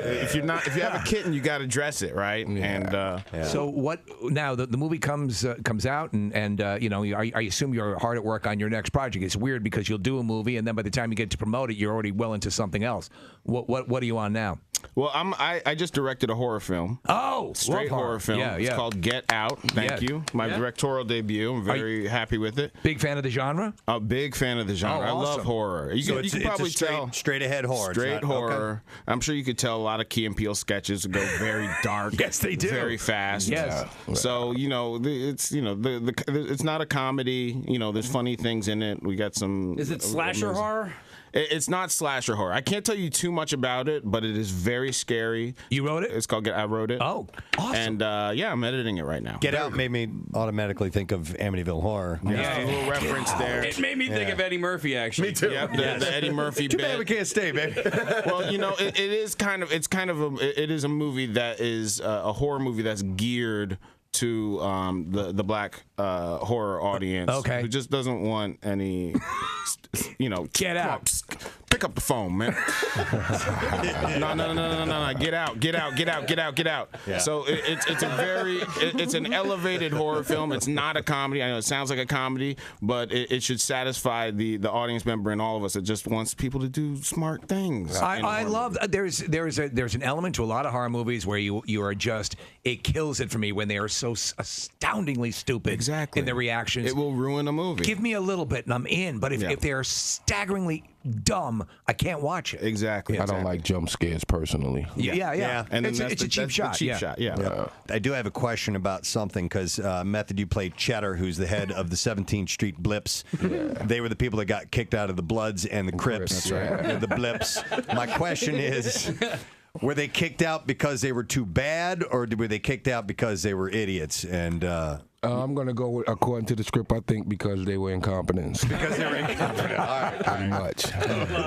If you have a kitten, you got to dress it right. Yeah. And so what? Now the movie comes out, and you know, I assume you're hard at work on your next project. It's weird because you'll do a movie, and then by the time you get to promote it, you're already well into something else. What are you on now? Well, I just directed a horror film. Oh, straight horror film. Yeah, It's called Get Out. Thank you. My directorial debut. I'm very happy with it. Big fan of the genre? A big fan of the genre. Oh, awesome. I love horror. You can probably tell. Straight ahead horror. Straight horror. Okay. I'm sure you could tell a lot of Key and Peele sketches go very dark. Yes, they do. Very fast. Yes. So it's not a comedy. You know, there's funny things in it. We got some. Is it slasher horror? It's not slasher horror. I can't tell you too much about it, but it is very scary. You wrote it? It's called I wrote it. Oh, awesome. And I'm editing it right now. Get Out made me automatically think of Amityville Horror. Yeah, a little reference there. It made me think of Eddie Murphy, actually. Me too. Yep, the Eddie Murphy Too bit. bad we can't stay, baby. Well, you know, it is a movie that is a horror movie that's geared to the black horror audience, okay, who just doesn't want any, Get out. Pick up the phone, man. No. Get out. Yeah. So it's an elevated horror film. It's not a comedy. I know it sounds like a comedy, but it should satisfy the audience member in all of us that just wants people to do smart things. I love there's an element to a lot of horror movies where you are just, it kills it for me when they are so astoundingly stupid in their reactions. It will ruin a movie. Give me a little bit and I'm in, but if they are staggeringly dumb, I can't watch it. Exactly. I don't like jump scares personally. Yeah. And it's a cheap shot. I do have a question about something because Method, you played Cheddar, who's the head of the 17th Street Blips. They were the people that got kicked out of the Bloods and the Crips. That's right. The Blips. My question is, were they kicked out because they were too bad, or were they kicked out because they were idiots? And I'm going to go with, according to the script, I think because they were incompetents. Because they were incompetent. All right. Pretty much.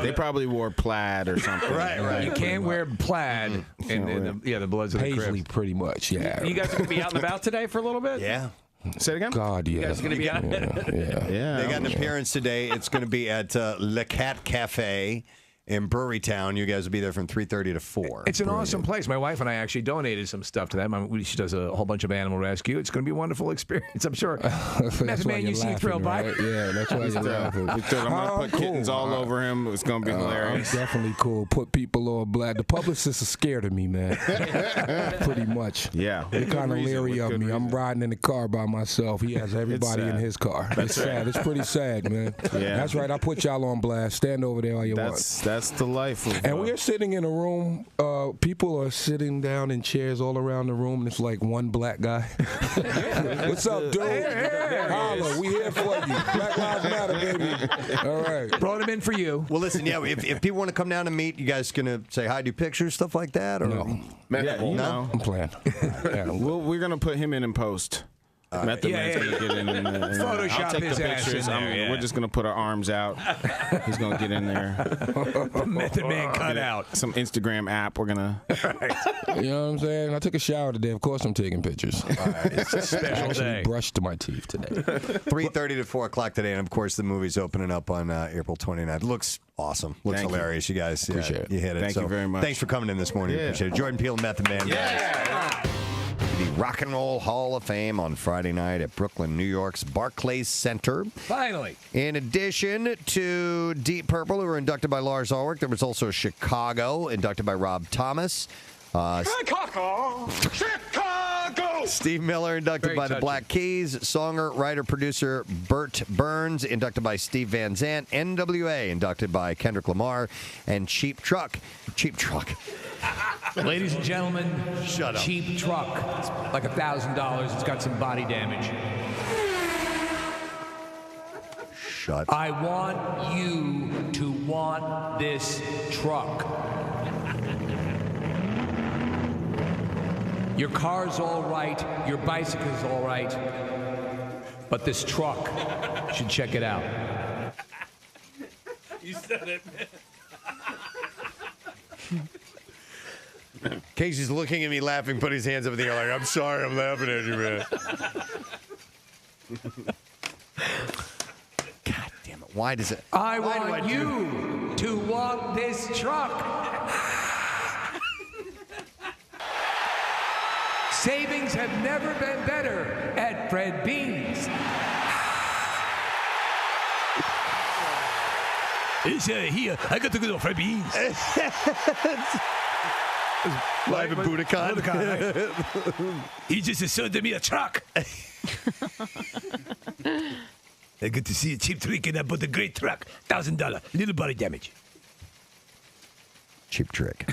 They probably wore plaid or something. Right. You can't wear plaid in the Bloods and the Crips. Paisley, pretty much, yeah. You guys are going to be out and about today for a little bit? Yeah. Say it again? God, yeah. You guys are going to be out? Yeah. They got an appearance today. It's going to be at Le Cat Cafe. in Brewery Town. You guys will be there from 3:30 to 4. It's an awesome place. My wife and I actually donated some stuff to them. She does a whole bunch of animal rescue. It's going to be a wonderful experience, I'm sure. Method Man, you seem thrilled by it. Yeah, that's why you're laughing. I'm going to put kittens all over him. It's going to be hilarious. I'm definitely cool. Put people on blast. The publicists are scared of me, man. Pretty much. Yeah. They're kind of leery of me. I'm riding in the car by myself. He has everybody in his car. It's sad. It's pretty sad, man. Yeah. That's right. I put y'all on blast. Stand over there all you want. That's the life of And we are sitting in a room. People are sitting down in chairs all around the room, and it's like one black guy. What's up, dude? Holla, we here for you. Black Lives Matter, baby. All right. Brought him in for you. Well, listen, if people want to come down and meet, you guys going to say hi, do pictures, stuff like that? Or? No. No? I'm playing. We're going to put him in post. Method Man's going to get in and Photoshop I'll take his the ass pictures. in there, We're just going to put our arms out. He's going to get in there. Method Man cut out. Some Instagram app. We're going to... You know what I'm saying? I took a shower today. Of course I'm taking pictures. It's a special day. Brushed my teeth today. 3:30 to 4 o'clock today. And, of course, the movie's opening up on April 29th. Looks awesome. Looks hilarious. You guys Appreciate it. You hit it. Thank you very much. Thanks for coming in this morning. Yeah. Appreciate it. Jordan Peele, Method Man. Yeah. The Rock and Roll Hall of Fame on Friday night at Brooklyn, New York's Barclays Center. Finally. In addition to Deep Purple, who were inducted by Lars Ulrich, there was also Chicago, inducted by Rob Thomas. Chicago! Steve Miller, inducted by the Black Keys. Songer, writer, producer Burt Burns, inducted by Steve Van Zandt. NWA, inducted by Kendrick Lamar. And Cheap Truck. Cheap Truck. Ladies and gentlemen, Shut up. Cheap Truck. It's like $1,000. It's got some body damage. Shut. I want you to want this truck. Your car's all right, your bicycle's all right, but this truck, you should check it out. You said it, man. Casey's looking at me laughing, putting his hands up in the air like, I'm sorry, I'm laughing at you, man. God damn it. Why does it? I want you to want this truck. Savings have never been better at Fred Beans. It's here. I got to go to Fred Beans. Live in Budokan. He just sold me a truck. I get to see a cheap trick and I bought a great truck. $1,000. Little body damage. Cheap Trick.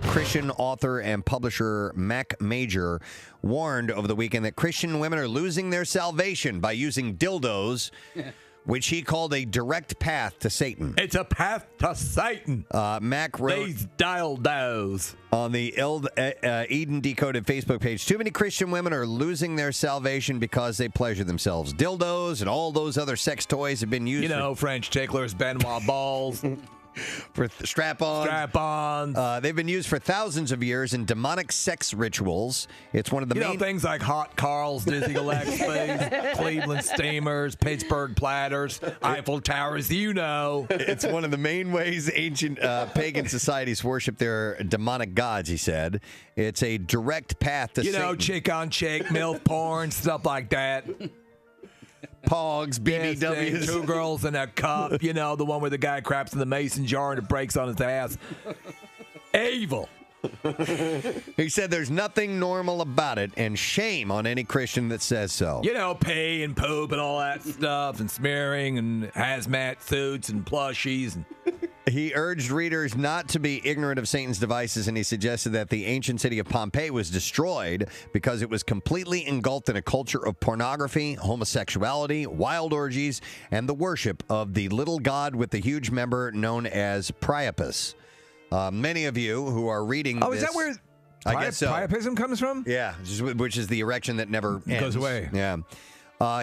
Christian author and publisher Mac Major warned over the weekend that Christian women are losing their salvation by using dildos, which he called a direct path to Satan. It's a path to Satan. Mac wrote These dildos on the Eden Decoded Facebook page, too many Christian women are losing their salvation because they pleasure themselves. Dildos and all those other sex toys have been used. You know, French ticklers, Benoit balls. For strap-ons. They've been used for thousands of years in demonic sex rituals. It's one of the main things like hot Carls, Dizzy Gillespie's, Cleveland Steamers, Pittsburgh Platters, Eiffel Towers. You know, it's one of the main ways ancient pagan societies worship their demonic gods. He said it's a direct path to Satan. chick on chick, MILF porn, stuff like that. Pogs, BBWs. Two girls in a cup. You know, the one where the guy craps in the mason jar and it breaks on his ass. Evil. He said there's nothing normal about it, and shame on any Christian that says so. You know, pee and poop and all that stuff, and smearing and hazmat suits and plushies. And he urged readers not to be ignorant of Satan's devices, and he suggested that the ancient city of Pompeii was destroyed because it was completely engulfed in a culture of pornography, homosexuality, wild orgies, and the worship of the little god with the huge member known as Priapus. Many of you who are reading is that where I guess so. Priapism comes from? Yeah, which is the erection that never ends. Goes away. Yeah.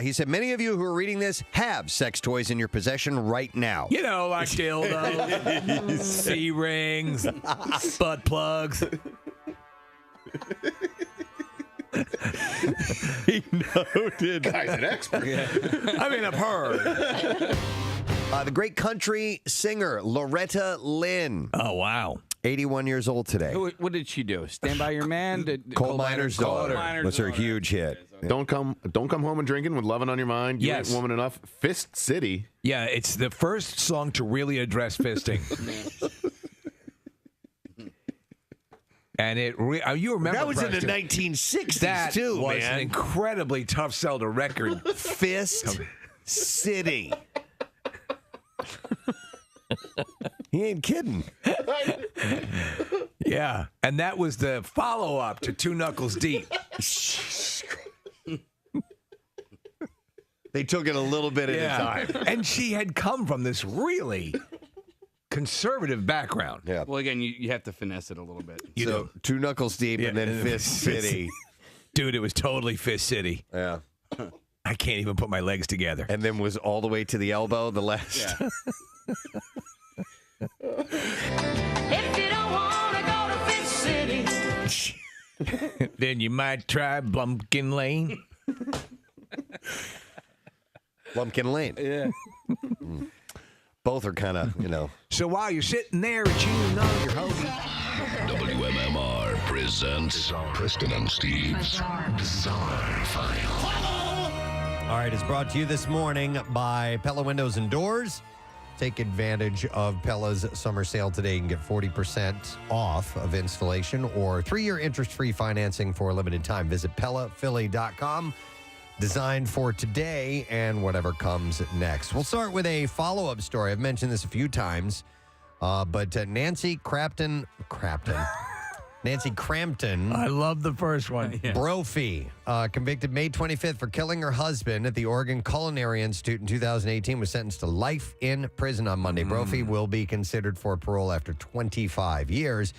He said, many of you who are reading this have sex toys in your possession right now. You know, like dildos, C-rings, butt plugs. He noted. Guy's an expert. I mean, I've heard. The great country singer Loretta Lynn. Oh, wow. 81 years old today. What did she do? Stand by your man? Coal Miner's Daughter was her huge hit. Don't come home and drinking with loving on your mind. You ain't woman enough. Fist City. Yeah, it's the first song to really address fisting. And you remember that was Preston, in the 1960s that too, was man. an incredibly tough sell to record. Fist City. He ain't kidding. Yeah, and that was the follow-up to Two Knuckles Deep. They took it a little bit at a time. And she had come from this really conservative background. Yeah. Well, again, you have to finesse it a little bit. So Two Knuckles Deep and then Fist City. Dude, it was totally Fist City. Yeah. I can't even put my legs together. And then was all the way to the elbow, the last. Yeah. If you don't want to go to Fist City, then you might try Blumpkin Lane. Blumpkin Lane. Yeah. Both are kind of, So while you're sitting there chewing on your hoagie. WMMR presents Preston and Steve's Bizarre File. All right, it's brought to you this morning by Pella Windows and Doors. Take advantage of Pella's summer sale today. You can get 40% off of installation or 3-year interest-free financing for a limited time. Visit PellaPhilly.com. Designed for today and whatever comes next. We'll start with a follow-up story. I've mentioned this a few times, but Nancy Crampton. Nancy Crampton. I love the first one. Brophy, convicted May 25th for killing her husband at the Oregon Culinary Institute in 2018, was sentenced to life in prison on Monday. Brophy will be considered for parole after 25 years.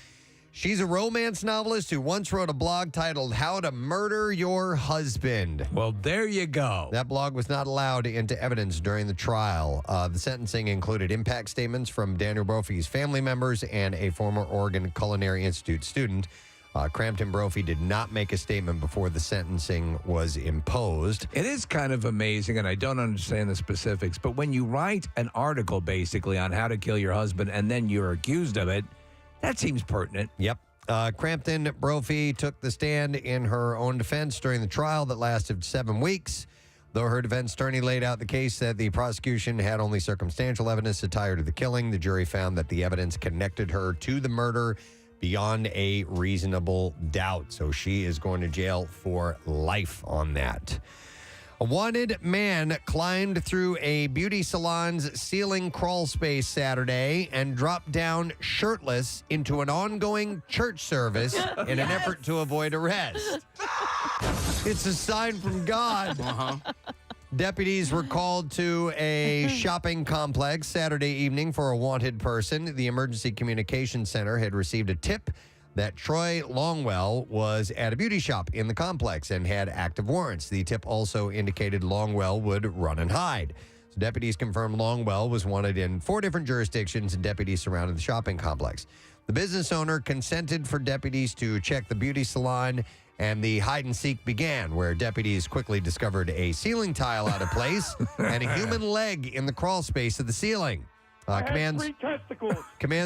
She's a romance novelist who once wrote a blog titled How to Murder Your Husband. Well, there you go. That blog was not allowed into evidence during the trial. The sentencing included impact statements from Daniel Brophy's family members and a former Oregon Culinary Institute student. Crampton Brophy did not make a statement before the sentencing was imposed. It is kind of amazing, and I don't understand the specifics, but when you write an article basically on how to kill your husband and then you're accused of it, that seems pertinent. Yep. Crampton Brophy took the stand in her own defense during the trial that lasted 7 weeks. Though her defense attorney laid out the case that the prosecution had only circumstantial evidence to tie her to the killing, the jury found that the evidence connected her to the murder beyond a reasonable doubt. So she is going to jail for life on that. A wanted man climbed through a beauty salon's ceiling crawl space Saturday and dropped down shirtless into an ongoing church service in an effort to avoid arrest. It's a sign from God. Deputies were called to a shopping complex Saturday evening for a wanted person. The Emergency Communications Center had received a tip that Troy Longwell was at a beauty shop in the complex and had active warrants. The tip also indicated Longwell would run and hide. So deputies confirmed Longwell was wanted in 4 different jurisdictions, and deputies surrounded the shopping complex. The business owner consented for deputies to check the beauty salon, and the hide-and-seek began, where deputies quickly discovered a ceiling tile out of place and a human leg in the crawl space of the ceiling. Commands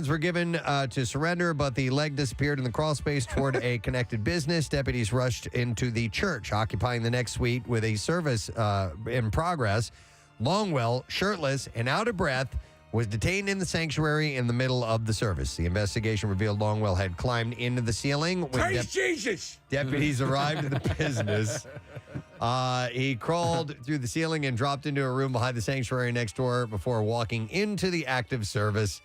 were given to surrender, but the leg disappeared in the crawl space toward a connected business. Deputies rushed into the church, occupying the next suite with a service in progress. Longwell, shirtless and out of breath, was detained in the sanctuary in the middle of the service. The investigation revealed Longwell had climbed into the ceiling when Praise Jesus! Deputies arrived at the business. He crawled through the ceiling and dropped into a room behind the sanctuary next door before walking into the active service.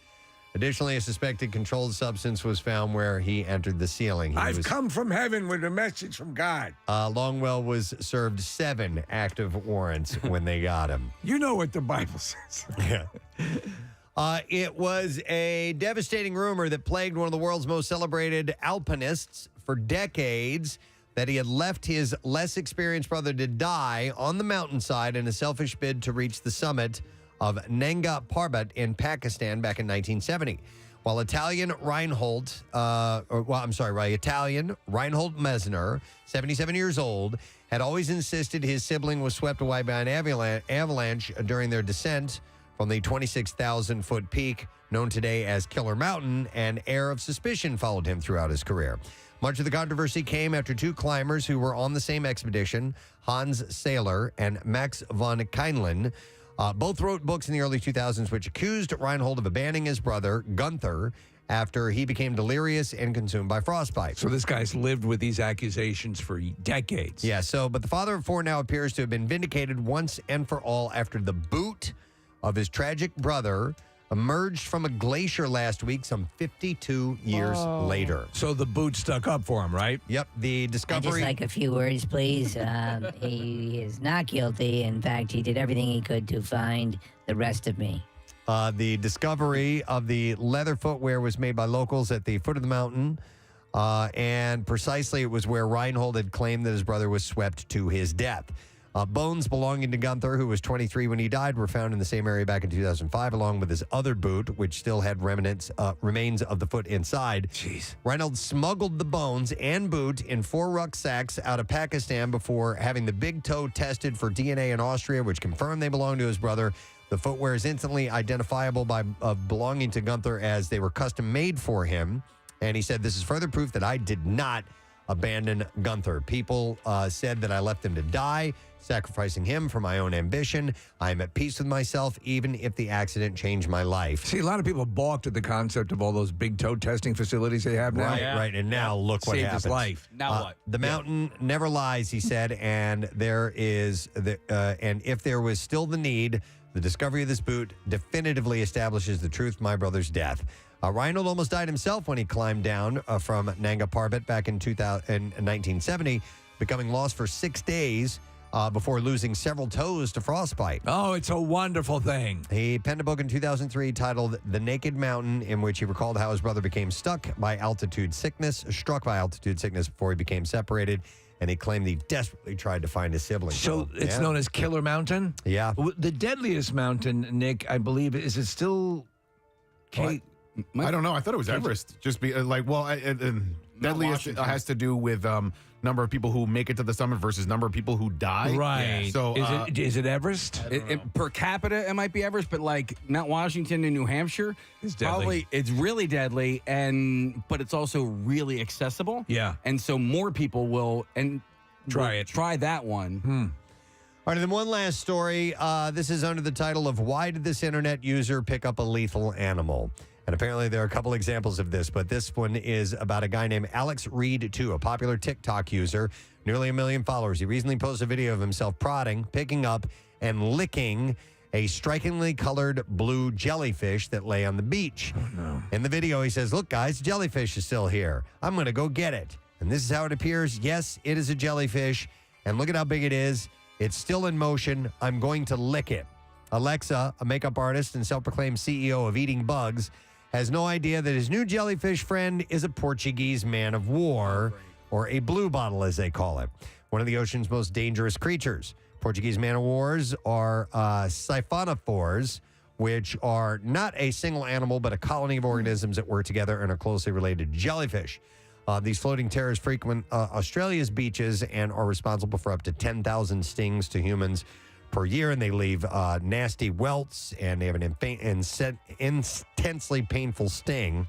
Additionally, a suspected controlled substance was found where he entered the ceiling. I've come from heaven with a message from God. Longwell was served 7 active warrants when they got him. You know what the Bible says. Yeah. It was a devastating rumor that plagued one of the world's most celebrated alpinists for decades, that he had left his less experienced brother to die on the mountainside in a selfish bid to reach the summit of Nanga Parbat in Pakistan back in 1970. While Italian Reinhold Messner, 77 years old, had always insisted his sibling was swept away by an avalanche during their descent from the 26,000-foot peak known today as Killer Mountain. An air of suspicion followed him throughout his career. Much of the controversy came after two climbers who were on the same expedition, Hans Saylor and Max von Keinlein, both wrote books in the early 2000s which accused Reinhold of abandoning his brother, Gunther, after he became delirious and consumed by frostbite. So this guy's lived with these accusations for decades. Yeah, but the father of four now appears to have been vindicated once and for all after the boot of his tragic brother emerged from a glacier last week, some 52 years later. So the boot stuck up for him, right? Yep. The I'd discovery. just like a few words, please. He is not guilty. In fact, he did everything he could to find the rest of me. The discovery of the leather footwear was made by locals at the foot of the mountain. And precisely it was where Reinhold had claimed that his brother was swept to his death. Bones belonging to Gunther, who was 23 when he died, were found in the same area back in 2005, along with his other boot, which still had remains of the foot inside. Jeez. Reinhold smuggled the bones and boot in 4 rucksacks out of Pakistan before having the big toe tested for DNA in Austria, which confirmed they belonged to his brother. The footwear is instantly identifiable by belonging to Gunther as they were custom made for him. And he said, "This is further proof that I did not abandon Gunther. People said that I left him to die, sacrificing him for my own ambition. I am at peace with myself, even if the accident changed my life." See, a lot of people balked at the concept of all those big toe testing facilities they have now. Right. And now look what Saved happens. his life. Now what? The mountain never lies, he said, and and if there was still the need, the discovery of this boot definitively establishes the truth of my brother's death. Reinhold almost died himself when he climbed down from Nanga Parbat back in 1970, becoming lost for 6 days before losing several toes to frostbite. Oh, it's a wonderful thing. He penned a book in 2003 titled The Naked Mountain, in which he recalled how his brother became struck by altitude sickness before he became separated. And he claimed he desperately tried to find his siblings. So it's known as Killer Mountain? Yeah. The deadliest mountain, Nick, I believe, is it still... I don't know. I thought it was Everest. Just be deadliest has to do with number of people who make it to the summit versus number of people who die. Right. Yeah. So is it Everest? Per capita, it might be Everest, but like Mount Washington in New Hampshire, it's deadly. It's really deadly, but it's also really accessible. Yeah. And so more people will try that one. All right, and then one last story. This is under the title of "Why Did This Internet User Pick Up a Lethal Animal?" And apparently there are a couple examples of this, but this one is about a guy named Alex Reed 2, a popular TikTok user, nearly 1 million followers. He recently posted a video of himself prodding, picking up, and licking a strikingly colored blue jellyfish that lay on the beach. Oh, no. In the video, he says, "Look, guys, jellyfish is still here. I'm going to go get it." And this is how it appears. Yes, it is a jellyfish. And look at how big it is. It's still in motion. I'm going to lick it. Alexa, a makeup artist and self-proclaimed CEO of Eating Bugs, has no idea that his new jellyfish friend is a Portuguese man of war, or a blue bottle, as they call it, one of the ocean's most dangerous creatures. Portuguese man of wars are siphonophores, which are not a single animal, but a colony of organisms that work together and are closely related to jellyfish. These floating terrors frequent Australia's beaches and are responsible for up to 10,000 stings to humans per year, and they leave nasty welts, and they have an intensely painful sting.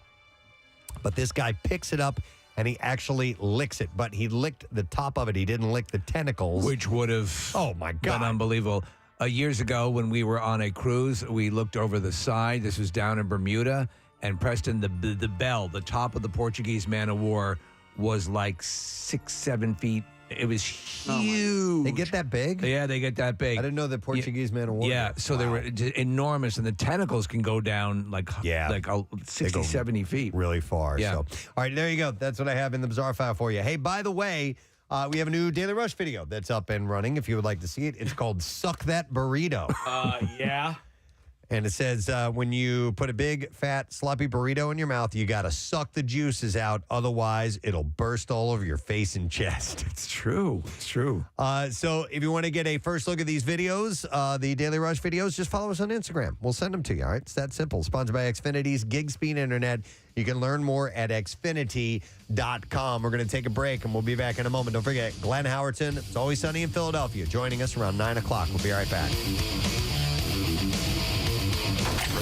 But this guy picks it up, and he actually licks it. But he licked the top of it. He didn't lick the tentacles. Which would have been unbelievable. Years ago, when we were on a cruise, we looked over the side. This was down in Bermuda. And Preston, the bell, the top of the Portuguese man of war, was like 6-7 feet. It was huge. They get that big? Yeah, they get that big. I didn't know that Portuguese man of war. Yeah, so they were enormous, and the tentacles can go down like 60, 70 feet. Really far. Yeah. So. All right, there you go. That's what I have in the Bizarre File for you. Hey, by the way, we have a new Daily Rush video that's up and running. If you would like to see it, it's called Suck That Burrito. Yeah. And it says when you put a big, fat, sloppy burrito in your mouth, you got to suck the juices out. Otherwise, it'll burst all over your face and chest. It's true. It's true. So if you want to get a first look at these videos, the Daily Rush videos, just follow us on Instagram. We'll send them to you, all right? It's that simple. Sponsored by Xfinity's Gig Speed Internet. You can learn more at Xfinity.com. We're going to take a break, and we'll be back in a moment. Don't forget, Glenn Howerton, It's Always Sunny in Philadelphia, joining us around 9 o'clock. We'll be right back.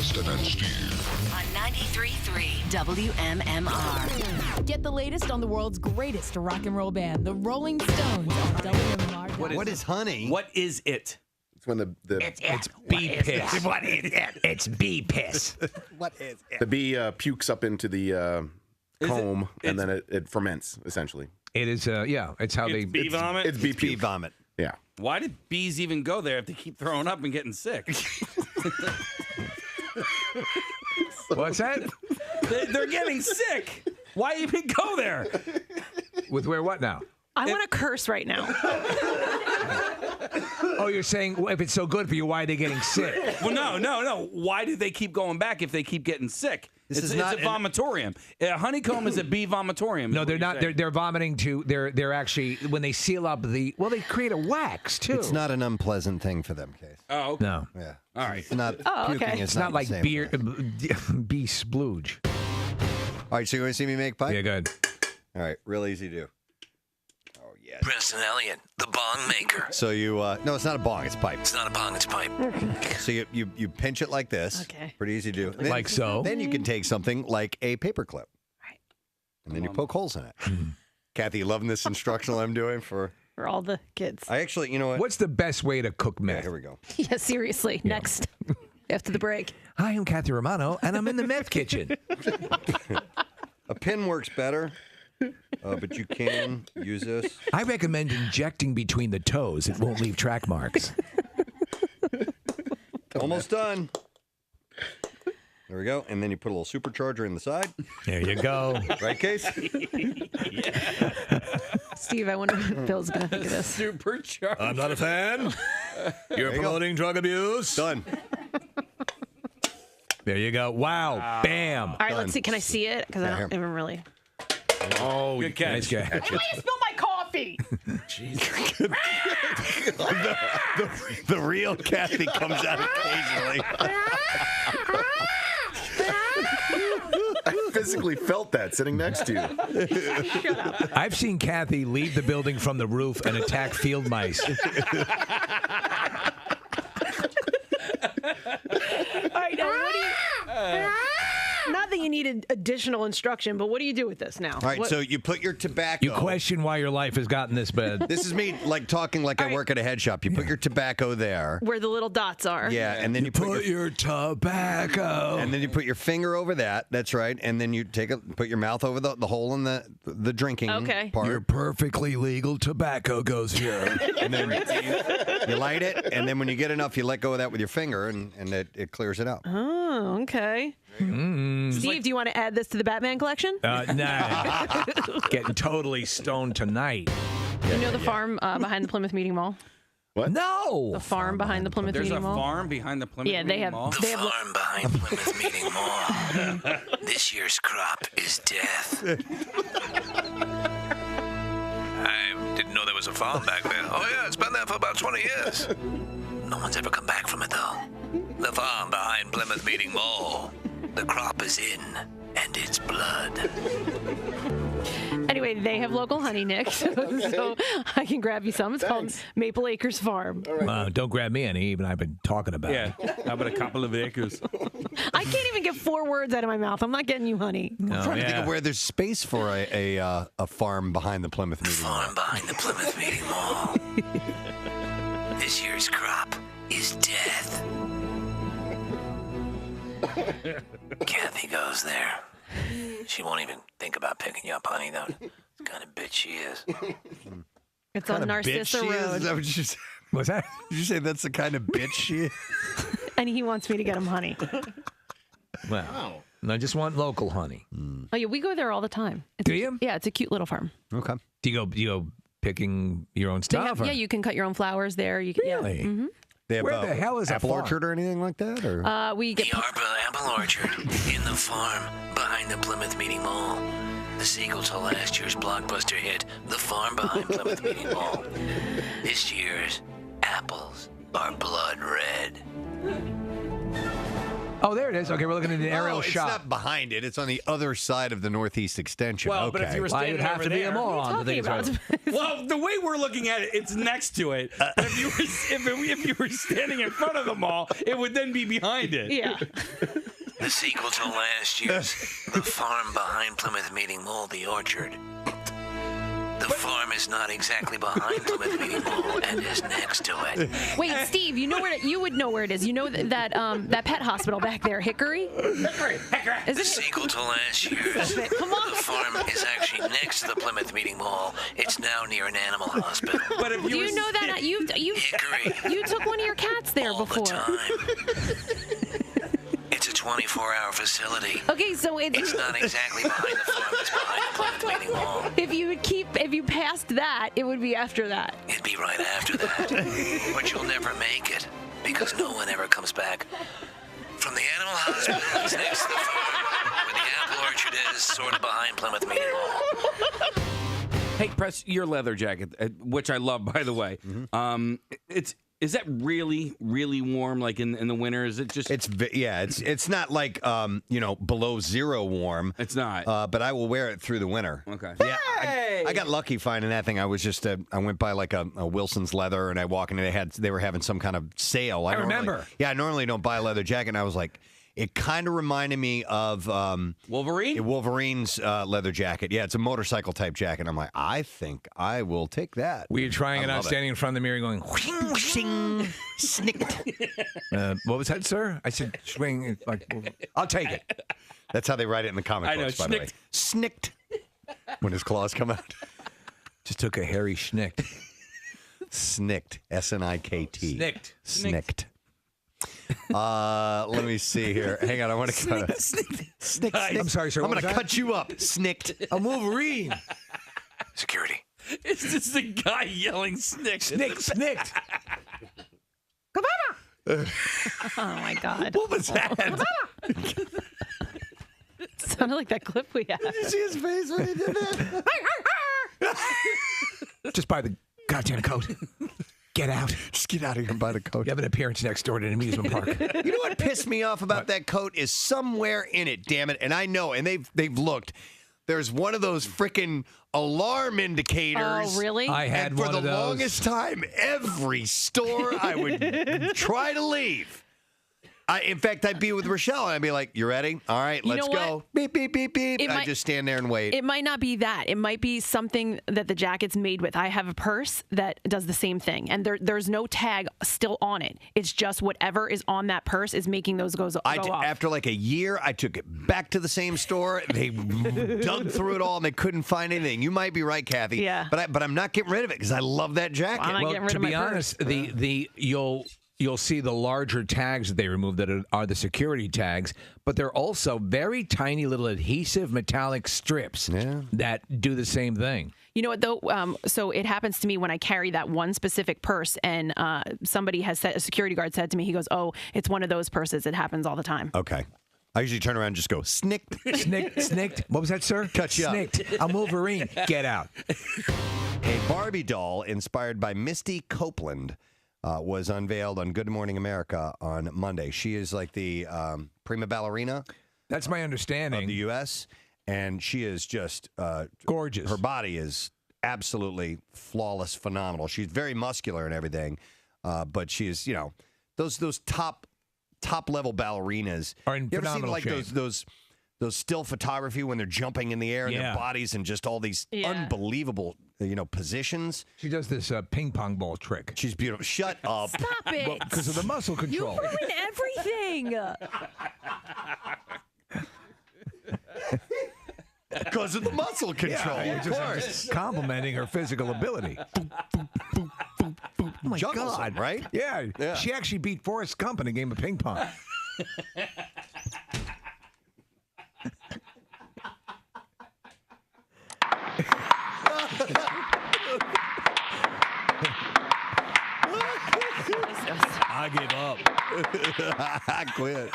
Preston and Steve. On 93.3 WMMR. Get the latest on the world's greatest rock and roll band, the Rolling Stones, on WMMR. What is honey? What is it? It's when the It's bee piss. What is it? It's bee piss. What is it? the bee pukes up into the comb, and then it ferments, essentially. It is, it's how It's bee vomit? It's bee Bee puke. vomit. Yeah. Why did bees even go there if they keep throwing up and getting sick? What's that? They're getting sick. Why even go there? With where what now? I want to curse right now. Oh, you're saying well, if it's so good for you, why are they getting sick? Well, no. Why do they keep going back if they keep getting sick? It's a vomitorium. A honeycomb is a bee vomitorium. No, they're not. They're vomiting too. They're actually when they seal up they create a wax too. It's not an unpleasant thing for them, Case. Oh, okay. No. Yeah. All right. It's not Oh, puking. okay. It's, It's not like the same beer, thing. bee splooge. All right, so you want to see me make pipe? Yeah, good. All right, real easy to do. Oh, yes. Preston Elliott, the bong maker. So you, no, it's not a bong, it's pipe. It's not a bong, it's pipe. So you pinch it like this. Okay. Pretty easy to do. Then, Like so? Then you can take something like a paper clip. Right. And then you poke holes in it. Kathy, you loving this instructional I'm doing for all the kids. I actually, you know what? What's the best way to cook meth? Yeah, here we go. Yeah, seriously. Next. After the break. Hi, I'm Kathy Romano, and I'm in the meth kitchen. A pin works better, but you can use this. I recommend injecting between the toes. It won't leave track marks. Almost done. There we go. And then you put a little supercharger in the side. There you go. Right, Case? Steve, I wonder what Bill's going to think of this. Supercharged. I'm not a fan. You're promoting drug abuse. Done. There you go. Wow. Bam. All right, let's see. Can I see it? Because I don't even really. Oh, good catch. Nice catch. Why do you spill my coffee? The real Kathy comes out occasionally. I physically felt that sitting next to you. Shut up. I've seen Kathy leave the building from the roof and attack field mice. All right, now what do you... Not that you needed additional instruction, but what do you do with this now? All right, so you put your tobacco. You question why your life has gotten this bad. This is me like talking like I work at a head shop. You put your tobacco there. Where the little dots are. Yeah, and then you put your tobacco. And then you put your finger over that. That's right. And then you put your mouth over the hole in the drinking part. Your perfectly legal tobacco goes here. And then you light it, and then when you get enough, you let go of that with your finger, and it clears it out. Oh, okay. Steve, do you want to add this to the Batman collection? Nah. Getting totally stoned tonight. You know the farm behind the Plymouth Meeting Mall? What? No. The farm behind the Plymouth There's Meeting a Mall? farm behind the Plymouth Yeah, Meeting Mall? The farm behind Plymouth Meeting Mall. This year's crop is death. I didn't know there was a farm back there. Oh, yeah, it's been there for about 20 years. No one's ever come back from it, though. The farm behind Plymouth Meeting Mall. The crop is in, and it's blood. Anyway, they have local honey, Nick, so I can grab you some. It's called Maple Acres Farm. Don't grab me any. Even I've been talking about it. How about a couple of acres? I can't even get 4 words out of my mouth. I'm not getting you honey. I'm trying to think of where there's space for a farm behind the Plymouth Meeting Mall. Farm behind the Plymouth Meeting Mall. This year's crop is death. Kathy goes there. She won't even think about picking you up, honey, though. What kind of bitch she is. It's on Narcissa Road. Is that what you said? What's that? Did you say that's the kind of bitch she is? And he wants me to get him honey. Well, I just want local honey. Oh, yeah, we go there all the time. Do you? Yeah, it's a cute little farm. Okay. Do you go picking your own They stuff? have, yeah, you can cut your own flowers there. You can, Really? Yeah. Mm-hmm. They have Where the hell is a apple farm? orchard or anything like that? Or We get Apple orchard in the farm behind the Plymouth Meeting Mall. The sequel to last year's blockbuster hit, The Farm Behind Plymouth Meeting Mall. This year's apples are blood red. Oh, there it is. Okay, we're looking at an aerial it's shot. not behind it. It's on the other side of the northeast extension. Well, okay. but if you were standing you'd have over to be there, a moron to think it's right. Well, the way we're looking at it, it's next to it. But if you were standing in front of the mall, it would then be behind it. Yeah. The sequel to last year's The Farm Behind Plymouth Meeting Mall, The Orchard. The farm is not exactly behind Plymouth Meeting Mall and is next to it. Wait, Steve, you know where you would know where it is. You know that pet hospital back there, Hickory? Hickory. The sequel to last year's Come on. The farm is actually next to the Plymouth Meeting Mall. It's now near an animal hospital. But if Do you know that you took one of your cats there before? It's a 24-hour facility. Okay, so it's not exactly behind the farm. It's behind the Plymouth Meeting Mall. If you passed that, it would be after that. It'd be right after that. But you'll never make it because no one ever comes back from the animal hospital. It's next to the farm where the apple orchard is, sort of behind Plymouth Meeting Mall. Hey, Press, your leather jacket, which I love, by the way. Is that really, really warm? Like in the winter? Is it just? It's not like below zero warm. It's not. But I will wear it through the winter. Okay. Yeah, I got lucky finding that thing. I was just I went by like a Wilson's Leather and I walk in and they were having some kind of sale. I remember. I normally don't buy a leather jacket. And I was like, it kind of reminded me of Wolverine? Wolverine's leather jacket. Yeah, it's a motorcycle type jacket. I'm like, I think I will take that. Were you trying it out, standing in front of the mirror going, whing, shing, snicked? What was that, sir? I said, swing. Like, I'll take it. That's how they write it in the comic books, by the way. Snicked. When his claws come out. Just took a hairy schnicked. Snicked. S-N-I-K-T. Snicked. Snicked. Let me see here. Hang on, I want to cut Snicked. I'm sorry, sir. I'm going to cut you up. Snicked. A Wolverine. Security. It's just a guy yelling snicked. Snicked. Oh my God. What was that? It sounded like that clip we had. Did you see his face when he did that? Just buy the goddamn coat. Get out. Just get out of here and buy the coat. You have an appearance next door to an amusement park. You know what pissed me off about that coat is somewhere in it, damn it. And I know, and they've looked. There's one of those freaking alarm indicators. Oh, really? I had one of those. of For the longest time, every store I would try to leave. In fact, I'd be with Rochelle, and I'd be like, you ready? All right, let's go. Beep, beep, beep, beep. I'd just stand there and wait. It might not be that. It might be something that the jacket's made with. I have a purse that does the same thing, and there's no tag still on it. It's just whatever is on that purse is making those go off. After like a year, I took it back to the same store. They dug through it all, and they couldn't find anything. You might be right, Kathy. Yeah. But I'm not getting rid of it because I love that jacket. I'm not getting rid of my purse. To be honest, you'll see the larger tags that they remove that are the security tags, but they're also very tiny little adhesive metallic strips that do the same thing. You know what, though? So it happens to me when I carry that one specific purse, and somebody has said, a security guard said to me, he goes, oh, it's one of those purses. It happens all the time. Okay. I usually turn around and just go, snicked. Snicked. What was that, sir? Cut you Snicked. I'm Wolverine. Get out. A Barbie doll inspired by Misty Copeland was unveiled on Good Morning America on Monday. She is like the prima ballerina. That's my understanding. Of the U.S., and she is just gorgeous. Her body is absolutely flawless, phenomenal. She's very muscular and everything, but she is, those top level ballerinas are in you ever seen phenomenal like shape. those still photography when they're jumping in the air and their bodies and just all these unbelievable positions. She does this ping pong ball trick. She's beautiful. Shut up. Stop it. Because of the muscle control. You ruin everything. Because of the muscle control, of course. Just complimenting her physical ability. Oh my Juggles God. them, right? Yeah. She actually beat Forrest Gump in a game of ping pong. I give up. I quit.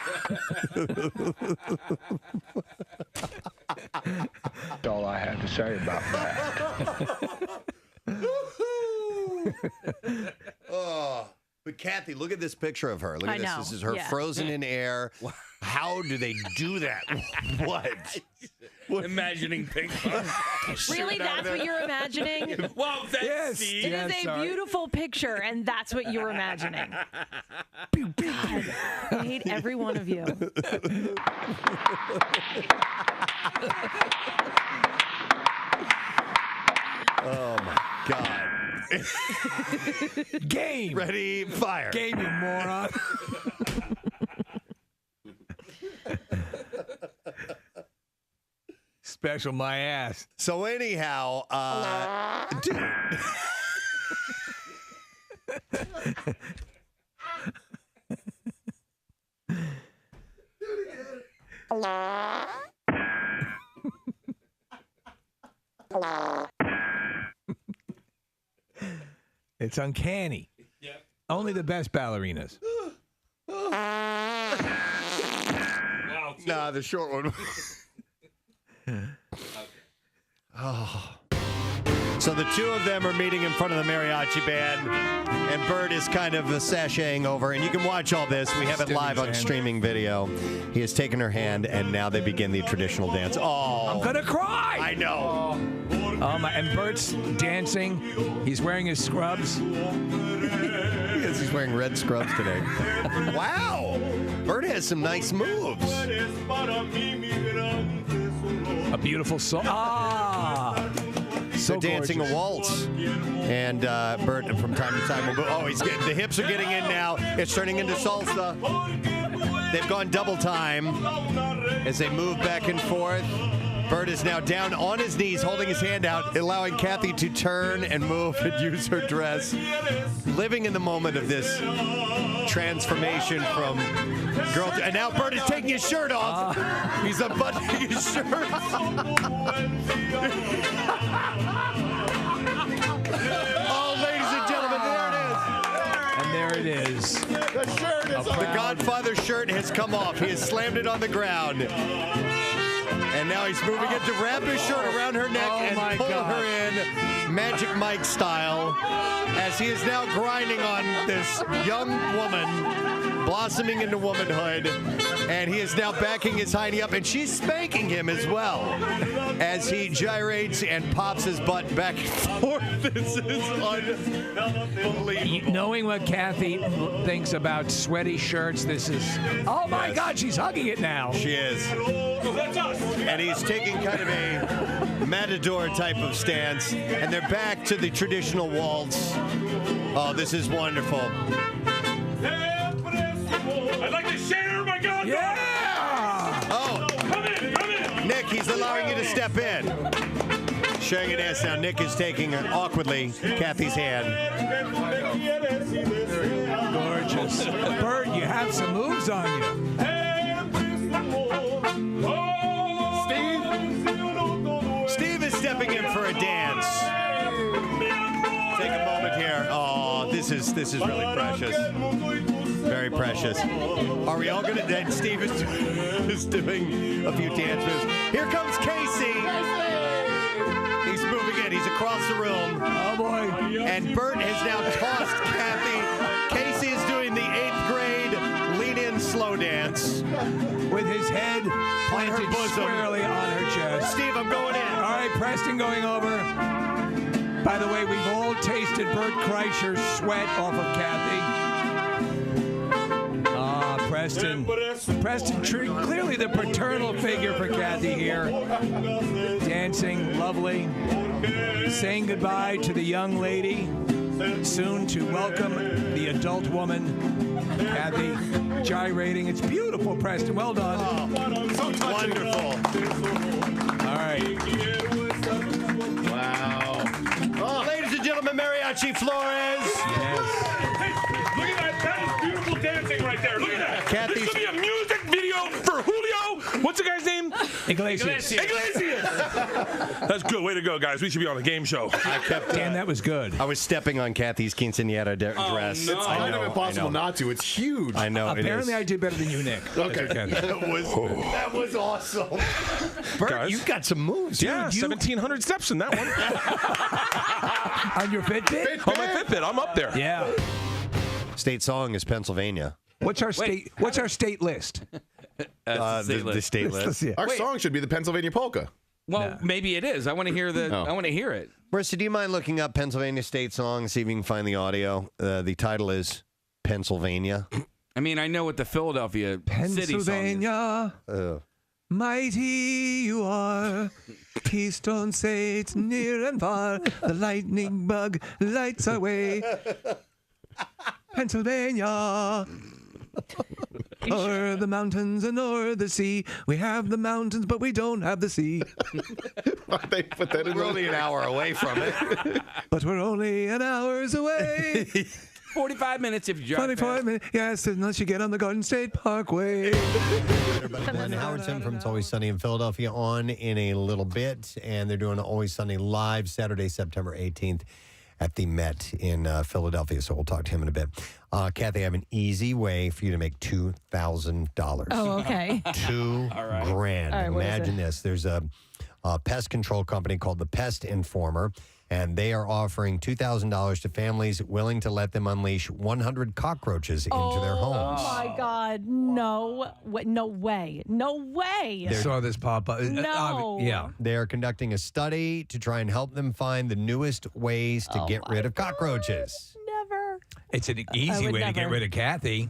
That's all I have to say about that. Oh. But Kathy, look at this picture of her. Look at I this. know. This is her Yeah. frozen in air. How do they do that? What? Imagining Pixar. Really, that's what you're imagining? Well, that's It is a beautiful picture, and that's what you're imagining. God, I hate every one of you. Oh my God. Game. Ready, fire. Game, you moron. Special my ass. So anyhow, dude. It's uncanny. Yeah. Only the best ballerinas. Nah, the short one. Oh. So the two of them are meeting in front of the mariachi band, and Bert is kind of sashaying over, and you can watch all this. We have it live on streaming video. He has taken her hand, and now they begin the traditional dance. Oh, I'm gonna cry. I know. Oh my! And Bert's dancing. He's wearing his scrubs. Yes, he's wearing red scrubs today. Wow, Bert has some nice moves. A beautiful song. Ah. So dancing a waltz, and Bert from time to time will go. Oh, he's getting the hips are getting in now. It's turning into salsa. They've gone double time as they move back and forth. Bert is now down on his knees, holding his hand out, allowing Kathy to turn and move and use her dress, living in the moment of this transformation from girl to, and now Bert is taking his shirt off. He's unbuttoning his shirt. Oh, ladies and gentlemen, there it is. And there it is. The shirt is the Godfather shirt has come off. He has slammed it on the ground. And now he's moving it to wrap his shirt around her neck and pull her in, Magic Mike style, as he is now grinding on this young woman, blossoming into womanhood. And he is now backing his hiney up, and she's spanking him as well, as he gyrates and pops his butt back and forth. This is unbelievable. Knowing what Kathy thinks about sweaty shirts, this is... Oh, my God, she's hugging it now. She is. And he's taking kind of a matador type of stance, and they're back to the traditional waltz. Oh, this is wonderful. I'd like to share my gun. Yeah! Oh. Come in. Nick, he's allowing you to step in. Sharing a dance now. Nick is taking awkwardly Kathy's hand. Gorgeous. Bert, you have some moves on you. Steve is stepping in for a dance. Take a moment here. Oh, this is really precious. Very precious. Are we all going to... And Steve is doing a few dance moves. Here comes Casey. He's moving in. He's across the room. Oh, boy. And Bert has now tossed Kathy. Casey is doing the 8th grade lean-in slow dance. With his head planted squarely on her chest. Steve, I'm going in. All right, Preston going over. By the way, we've all tasted Bert Kreischer's sweat off of Kathy. Preston, clearly the paternal figure for Kathy here. Dancing, lovely. Saying goodbye to the young lady. Soon to welcome the adult woman. Kathy gyrating. It's beautiful, Preston. Well done. Oh, wonderful. All right. Wow. Oh, ladies and gentlemen, Mariachi Flores. Yes. Hey, look at that. That is beautiful dancing right there. Look at that. Kathy's... This should be a music video for Julio. What's the guy's name? Iglesias. That's good. Way to go, guys. We should be on a game show. Damn, that was good. I was stepping on Kathy's quinceañera dress. No. It's not even impossible not to. It's huge. I know. Apparently, I did better than you, Nick. Okay. That was awesome. Bert, Guys. you've got some moves, dude. Yeah, 1,700 steps in that one. On your Fitbit? On my Fitbit. I'm up there. Yeah. State song is Pennsylvania. What's our state? What's our state list? The state list. Our song should be the Pennsylvania polka. Well, maybe it is. I want to hear I want to hear it. Marissa, do you mind looking up Pennsylvania state song, see if you can find the audio? The title is Pennsylvania. I mean, I know what the Philadelphia city song is. Pennsylvania, mighty you are. Peace don't say it's near and far. The lightning bug lights our way. Pennsylvania. O'er the mountains and o'er the sea. We have the mountains, but we don't have the sea. They put that in. We're only an hour away from it. But we're only an hour's away. 45 minutes if you drive 45 minutes, yes, unless you get on the Garden State Parkway. Howerton from It's Always Sunny in Philadelphia on in a little bit. And they're doing Always Sunny live Saturday, September 18th at the Met in Philadelphia. So we'll talk to him in a bit. Kathy, I have an easy way for you to make $2,000. Oh, okay. $2,000. All right, what is Imagine it? this. There's a pest control company called the Pest Informer, and they are offering $2,000 to families willing to let them unleash 100 cockroaches into their homes. Oh, my God. No. No way. No way. I saw this pop up. No. Yeah. They are conducting a study to try and help them find the newest ways to get rid of cockroaches. Never. It's an easy way to get rid of Kathy.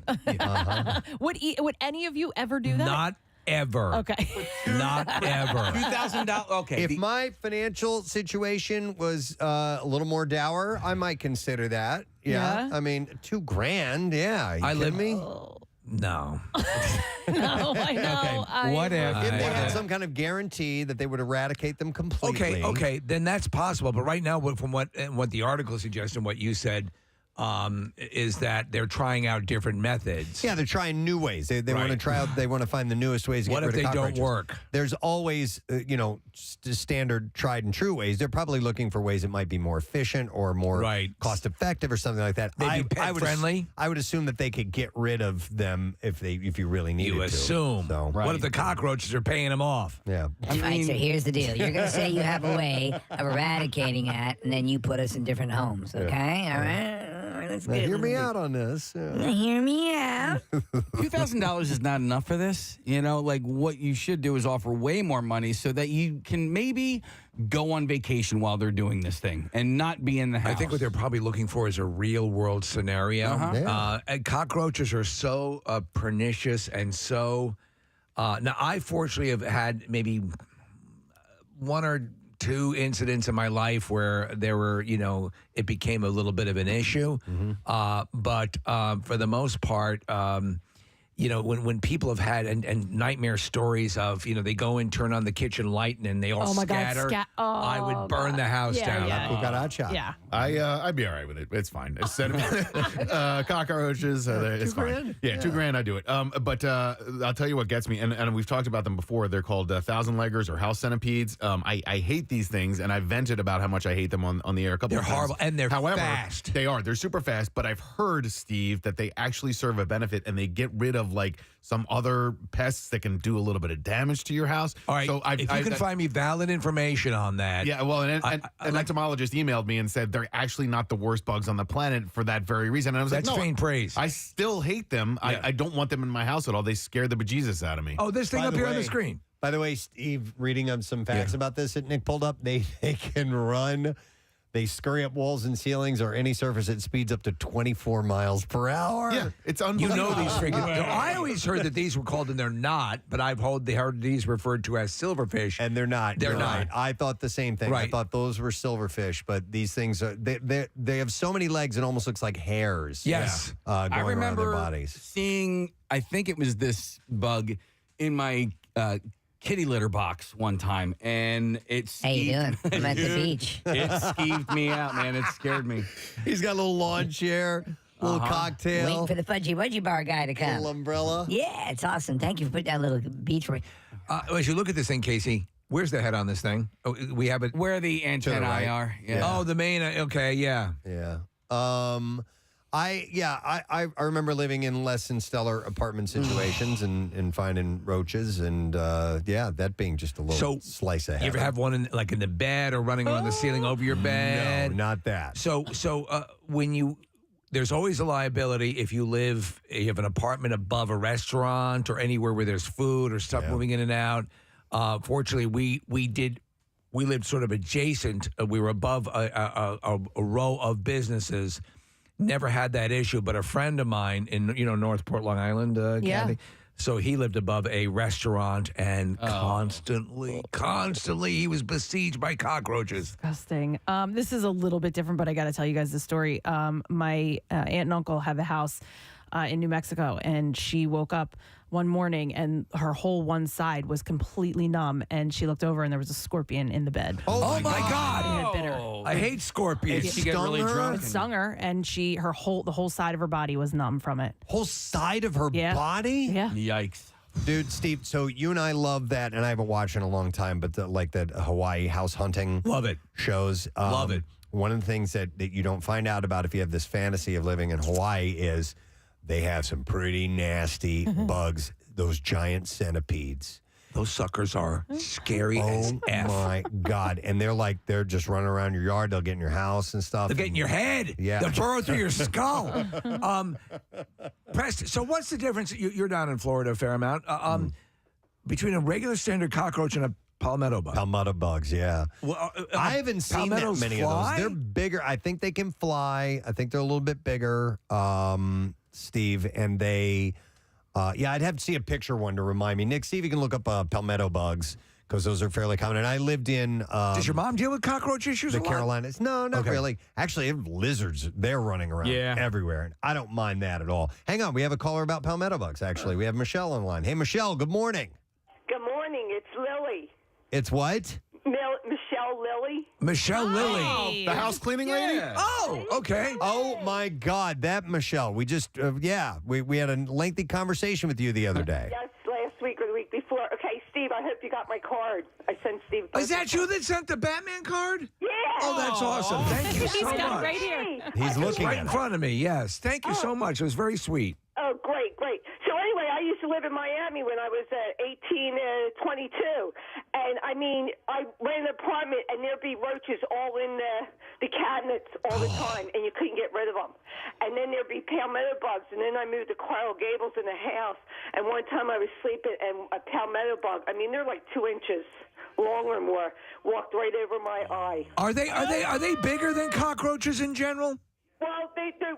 Would any of you ever do that? Not ever. Okay. Not ever. $2,000. Okay. If my financial situation was a little more dour, I might consider that. Yeah. I mean, $2,000. Yeah. I live me. Oh. No. No, I know. Okay. What if they had some kind of guarantee that they would eradicate them completely? Okay, then that's possible. But right now, from what the article suggests and what you said, is that they're trying out different methods. Yeah, they're trying new ways. They want to try out. They want to find the newest ways to What get if rid of they cockroaches. don't work? There's always, standard tried and true ways. They're probably looking for ways that might be more efficient or more cost effective or something like that. They'd be pet friendly. I would assume that they could get rid of them if you really needed to. You assume. So, What if the cockroaches are paying them off? Yeah. All right, so here's the deal. You're going to say you have a way of eradicating that, and then you put us in different homes, okay? All right? Let's Now, get hear me out on this. Hear me out. $2,000 is not enough for this. Like what you should do is offer way more money so that you can maybe go on vacation while they're doing this thing and not be in the house. I think what they're probably looking for is a real world scenario. And cockroaches are so pernicious and so. Now, I fortunately have had maybe one or two incidents in my life where there were, it became a little bit of an issue. But for the most part, when people have had and nightmare stories of, they go and turn on the kitchen light and they all scatter, I would burn the house down. Yeah. I'd be all right with it. It's fine. Instead of cockroaches, it's fine. Yeah, $2,000, I do it. But I'll tell you what gets me, and we've talked about them before. They're called thousand-leggers or house centipedes. I hate these things, and I've vented about how much I hate them on the air a couple of times. They're horrible, and they're fast. They are. They're super fast, but I've heard, Steve, that they actually serve a benefit, and they get rid of like some other pests that can do a little bit of damage to your house. All right, so if you can find me valid information on that. Yeah, well, an entomologist emailed me and said they're actually not the worst bugs on the planet for that very reason. And I was That's like, no, faint praise. I still hate them. Yeah. I don't want them in my house at all. They scare the bejesus out of me. Oh, this thing By up the here on the way- screen. By the way, Steve, reading up some facts about this that Nick pulled up, they can run. They scurry up walls and ceilings or any surface at speeds up to 24 miles per hour. Yeah, it's You unbelievable. know these freaking. I always heard that these were called, and they're not. But I've heard these referred to as silverfish, and they're not. They're You're not. right. I thought the same thing. I Right. thought those were silverfish, but these things are they have so many legs it almost looks like hairs. Yes. Going I around their remember bodies. seeing, I think it was this bug in my kitty litter box one time, and it How you doing? I'm at the beach. It skeeved me out, man. It scared me. He's got a little lawn chair, little cocktail, Waiting for the fudgy wudgy bar guy to come. little umbrella. Yeah, it's awesome. Thank you for putting that little beach for me. As you look at this thing, Casey, where's the head on this thing? Oh, we have it. Where the antennae right. are. Yeah. Oh, the main. Okay, yeah. Yeah. I remember living in less than stellar apartment situations and finding roaches and that being just a little slice of You heaven. ever have one in the bed or running around the ceiling over your bed? No, not that. So when you there's always a liability if you have an apartment above a restaurant or anywhere where there's food or stuff moving in and out. Fortunately, we lived sort of adjacent. We were above a row of businesses. Never had that issue, but a friend of mine in Northport, Long Island, Kathy. So he lived above a restaurant, and constantly, he was besieged by cockroaches. Disgusting. This is a little bit different, but I got to tell you guys the story. My aunt and uncle have a house in New Mexico, and she woke up one morning and her whole one side was completely numb, and she looked over and there was a scorpion in the bed. Oh my God! And it had bit her. I hate scorpions. Did she get really drunk? It stung her, and the whole side of her body was numb from it. Whole side of her body? Yeah. Yikes. Dude, Steve, so you and I love that, and I haven't watched in a long time, but that Hawaii house hunting shows. Love it. One of the things that you don't find out about if you have this fantasy of living in Hawaii is they have some pretty nasty bugs, those giant centipedes. Those suckers are scary as F. Oh, my God. And they're just running around your yard. They'll get in your house and stuff. They'll get in your head. Yeah. They'll burrow through your skull. Preston, so what's the difference? You're down in Florida a fair amount. Between a regular standard cockroach and a palmetto bug? Palmetto bugs, yeah. Well, I haven't seen that many of those. They're bigger. I think they can fly. I think they're a little bit bigger, Steve. And they... I'd have to see a picture one to remind me. Nick, see if you can look up palmetto bugs, because those are fairly common. And I lived in... Does your mom deal with cockroach issues the a lot? Carolinas. No, not really. Actually, lizards, they're running around everywhere. And I don't mind that at all. Hang on, we have a caller about palmetto bugs, actually. We have Michelle on the line. Hey, Michelle, good morning. Good morning. It's Lily. It's what? Michelle Lilly. Michelle Lilly. The house cleaning lady? Oh, okay. Oh, my God, that Michelle. We just, we had a lengthy conversation with you the other day. Yes, last week or the week before. Okay, Steve, I hope you got my card. I sent Steve. Is that you that sent the Batman card? Yeah. Oh, that's awesome. Thank you so much. He's got it right here. He's looking right in front of me, yes. Thank you so much. It was very sweet. Oh, great. So anyway, I used to live in Miami when I was 22. And, I mean, I rented an apartment, and there'd be roaches all in the cabinets all the time, and you couldn't get rid of them. And then there'd be palmetto bugs, and then I moved to Coral Gables in the house, and one time I was sleeping, and a palmetto bug, I mean, they're like 2 inches long or more, walked right over my eye. Are they bigger than cockroaches in general? Well,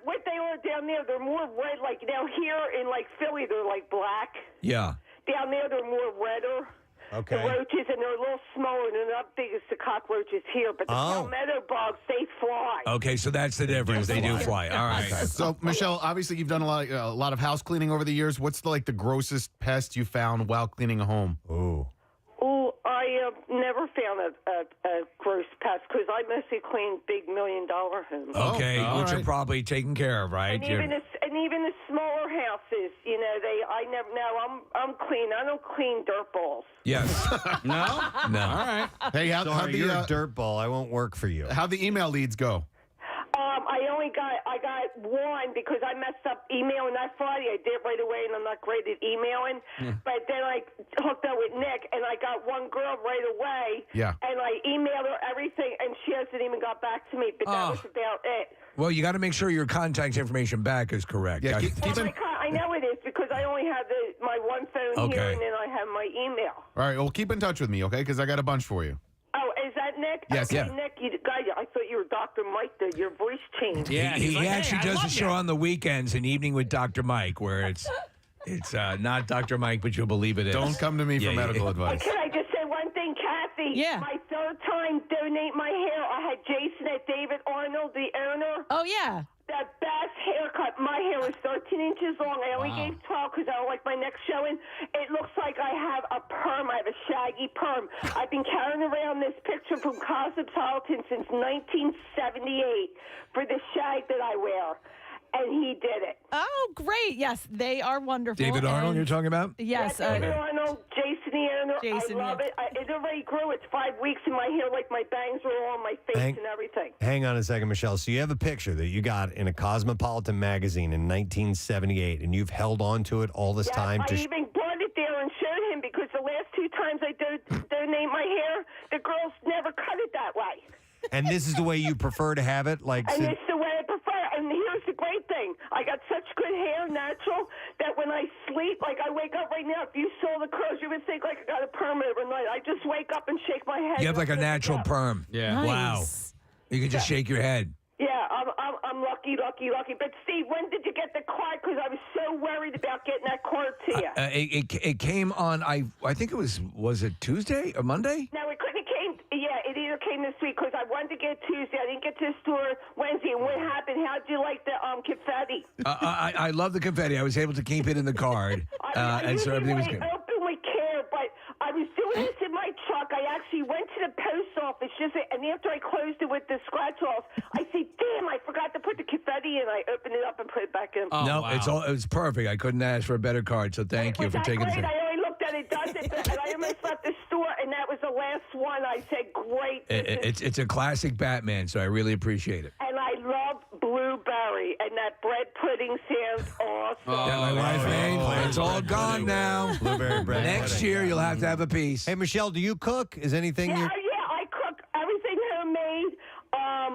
what they are down there, they're more red. Like down here in like Philly, they're like black. Yeah. Down there, they're more redder. Okay. The roaches, and they're a little smaller, and they're not big as the cockroaches here. But the palmetto bugs, they fly. Okay, so that's the difference. They do fly. All right. So, Michelle, obviously you've done a lot of house cleaning over the years. What's the grossest pest you found while cleaning a home? Oh, I never found a gross pest because I mostly clean big $1 million homes. Okay, which are probably taken care of, right? And even the smaller houses, I'm clean. I don't clean dirt balls. Yes. No? No. All right. Hey, how'd you're a dirt ball. I won't work for you. How'd the email leads go? I got one because I messed up emailing that Friday. I did it right away, and I'm not great at emailing. But then I hooked up with Nick, and I got one girl right away. Yeah. And I emailed her everything, and she hasn't even got back to me. But that was about it. Well, you got to make sure your contact information back is correct. Yeah, I know it is because I only have my one phone here, and then I have my email. All right, well, keep in touch with me, okay? Because I got a bunch for you. Oh, is that Nick? Yes. Okay, Yeah. Nick, I thought you were Dr. Mike. Your voice changed. Yeah, he actually does a show on the weekends, An Evening with Dr. Mike, where it's not Dr. Mike, but you'll believe it is. Don't come to me for medical advice. Can I just say one thing, Kathy? Yeah. My third time donate my hair. I had Jason at David Arnold, the owner. Oh, yeah. The best haircut. My hair was 13 inches long. I only gave 12 because I don't like my neck showing. It looks like I have a perm. I have a shaggy perm. I've been carrying around this picture from Cosmetic since 1978 for the shag that I wear. And he did it. Oh, great. Yes, they are wonderful. David Arnold, you're talking about? Yes. David Arnold, Jason the owner. I love it. It already grew. It's 5 weeks in my hair, like my bangs are all on my face and everything. Hang on a second, Michelle. So you have a picture that you got in a Cosmopolitan magazine in 1978, and you've held on to it all this time? I even brought it there and showed him because the last 2 times I donate my hair, the girls never cut it that way. And this is the way you prefer to have it? And it's the way I prefer. And here's the great Like, I wake up right now. If you saw the curls, you would think, like, I got a perm overnight. I just wake up and shake my head. You have like a natural perm. Yeah. Nice. Wow. You can just shake your head. Yeah, I'm lucky. But, Steve, when did you get the card? Because I was so worried about getting that card to you. It came on, I think it was it Tuesday or Monday? No, it couldn't have came. Yeah, it either came this week because I wanted to get Tuesday. I didn't get to the store Wednesday. And what happened? How'd you like the confetti? I love the confetti. I was able to keep it in the card. And so everything was good. I openly care, but I was doing this in my truck. I actually went to the post office and after I closed it with the scratch off, I said, damn, I forgot to put the confetti in. I opened it up and put it back in. Oh, no, wow. It was perfect. I couldn't ask for a better card, so thank you for taking great? it. I only looked at it, does it, and I almost left the store, and that was the last one. I said, great. It's a classic Batman, so I really appreciate it. And I love blueberry, and that bread pudding sounds awesome. That my wife made. It's all gone now. Blueberry bread. Next year, you'll have to have a piece. Hey, Michelle, do you cook? Is anything you... Yeah, I cook everything homemade.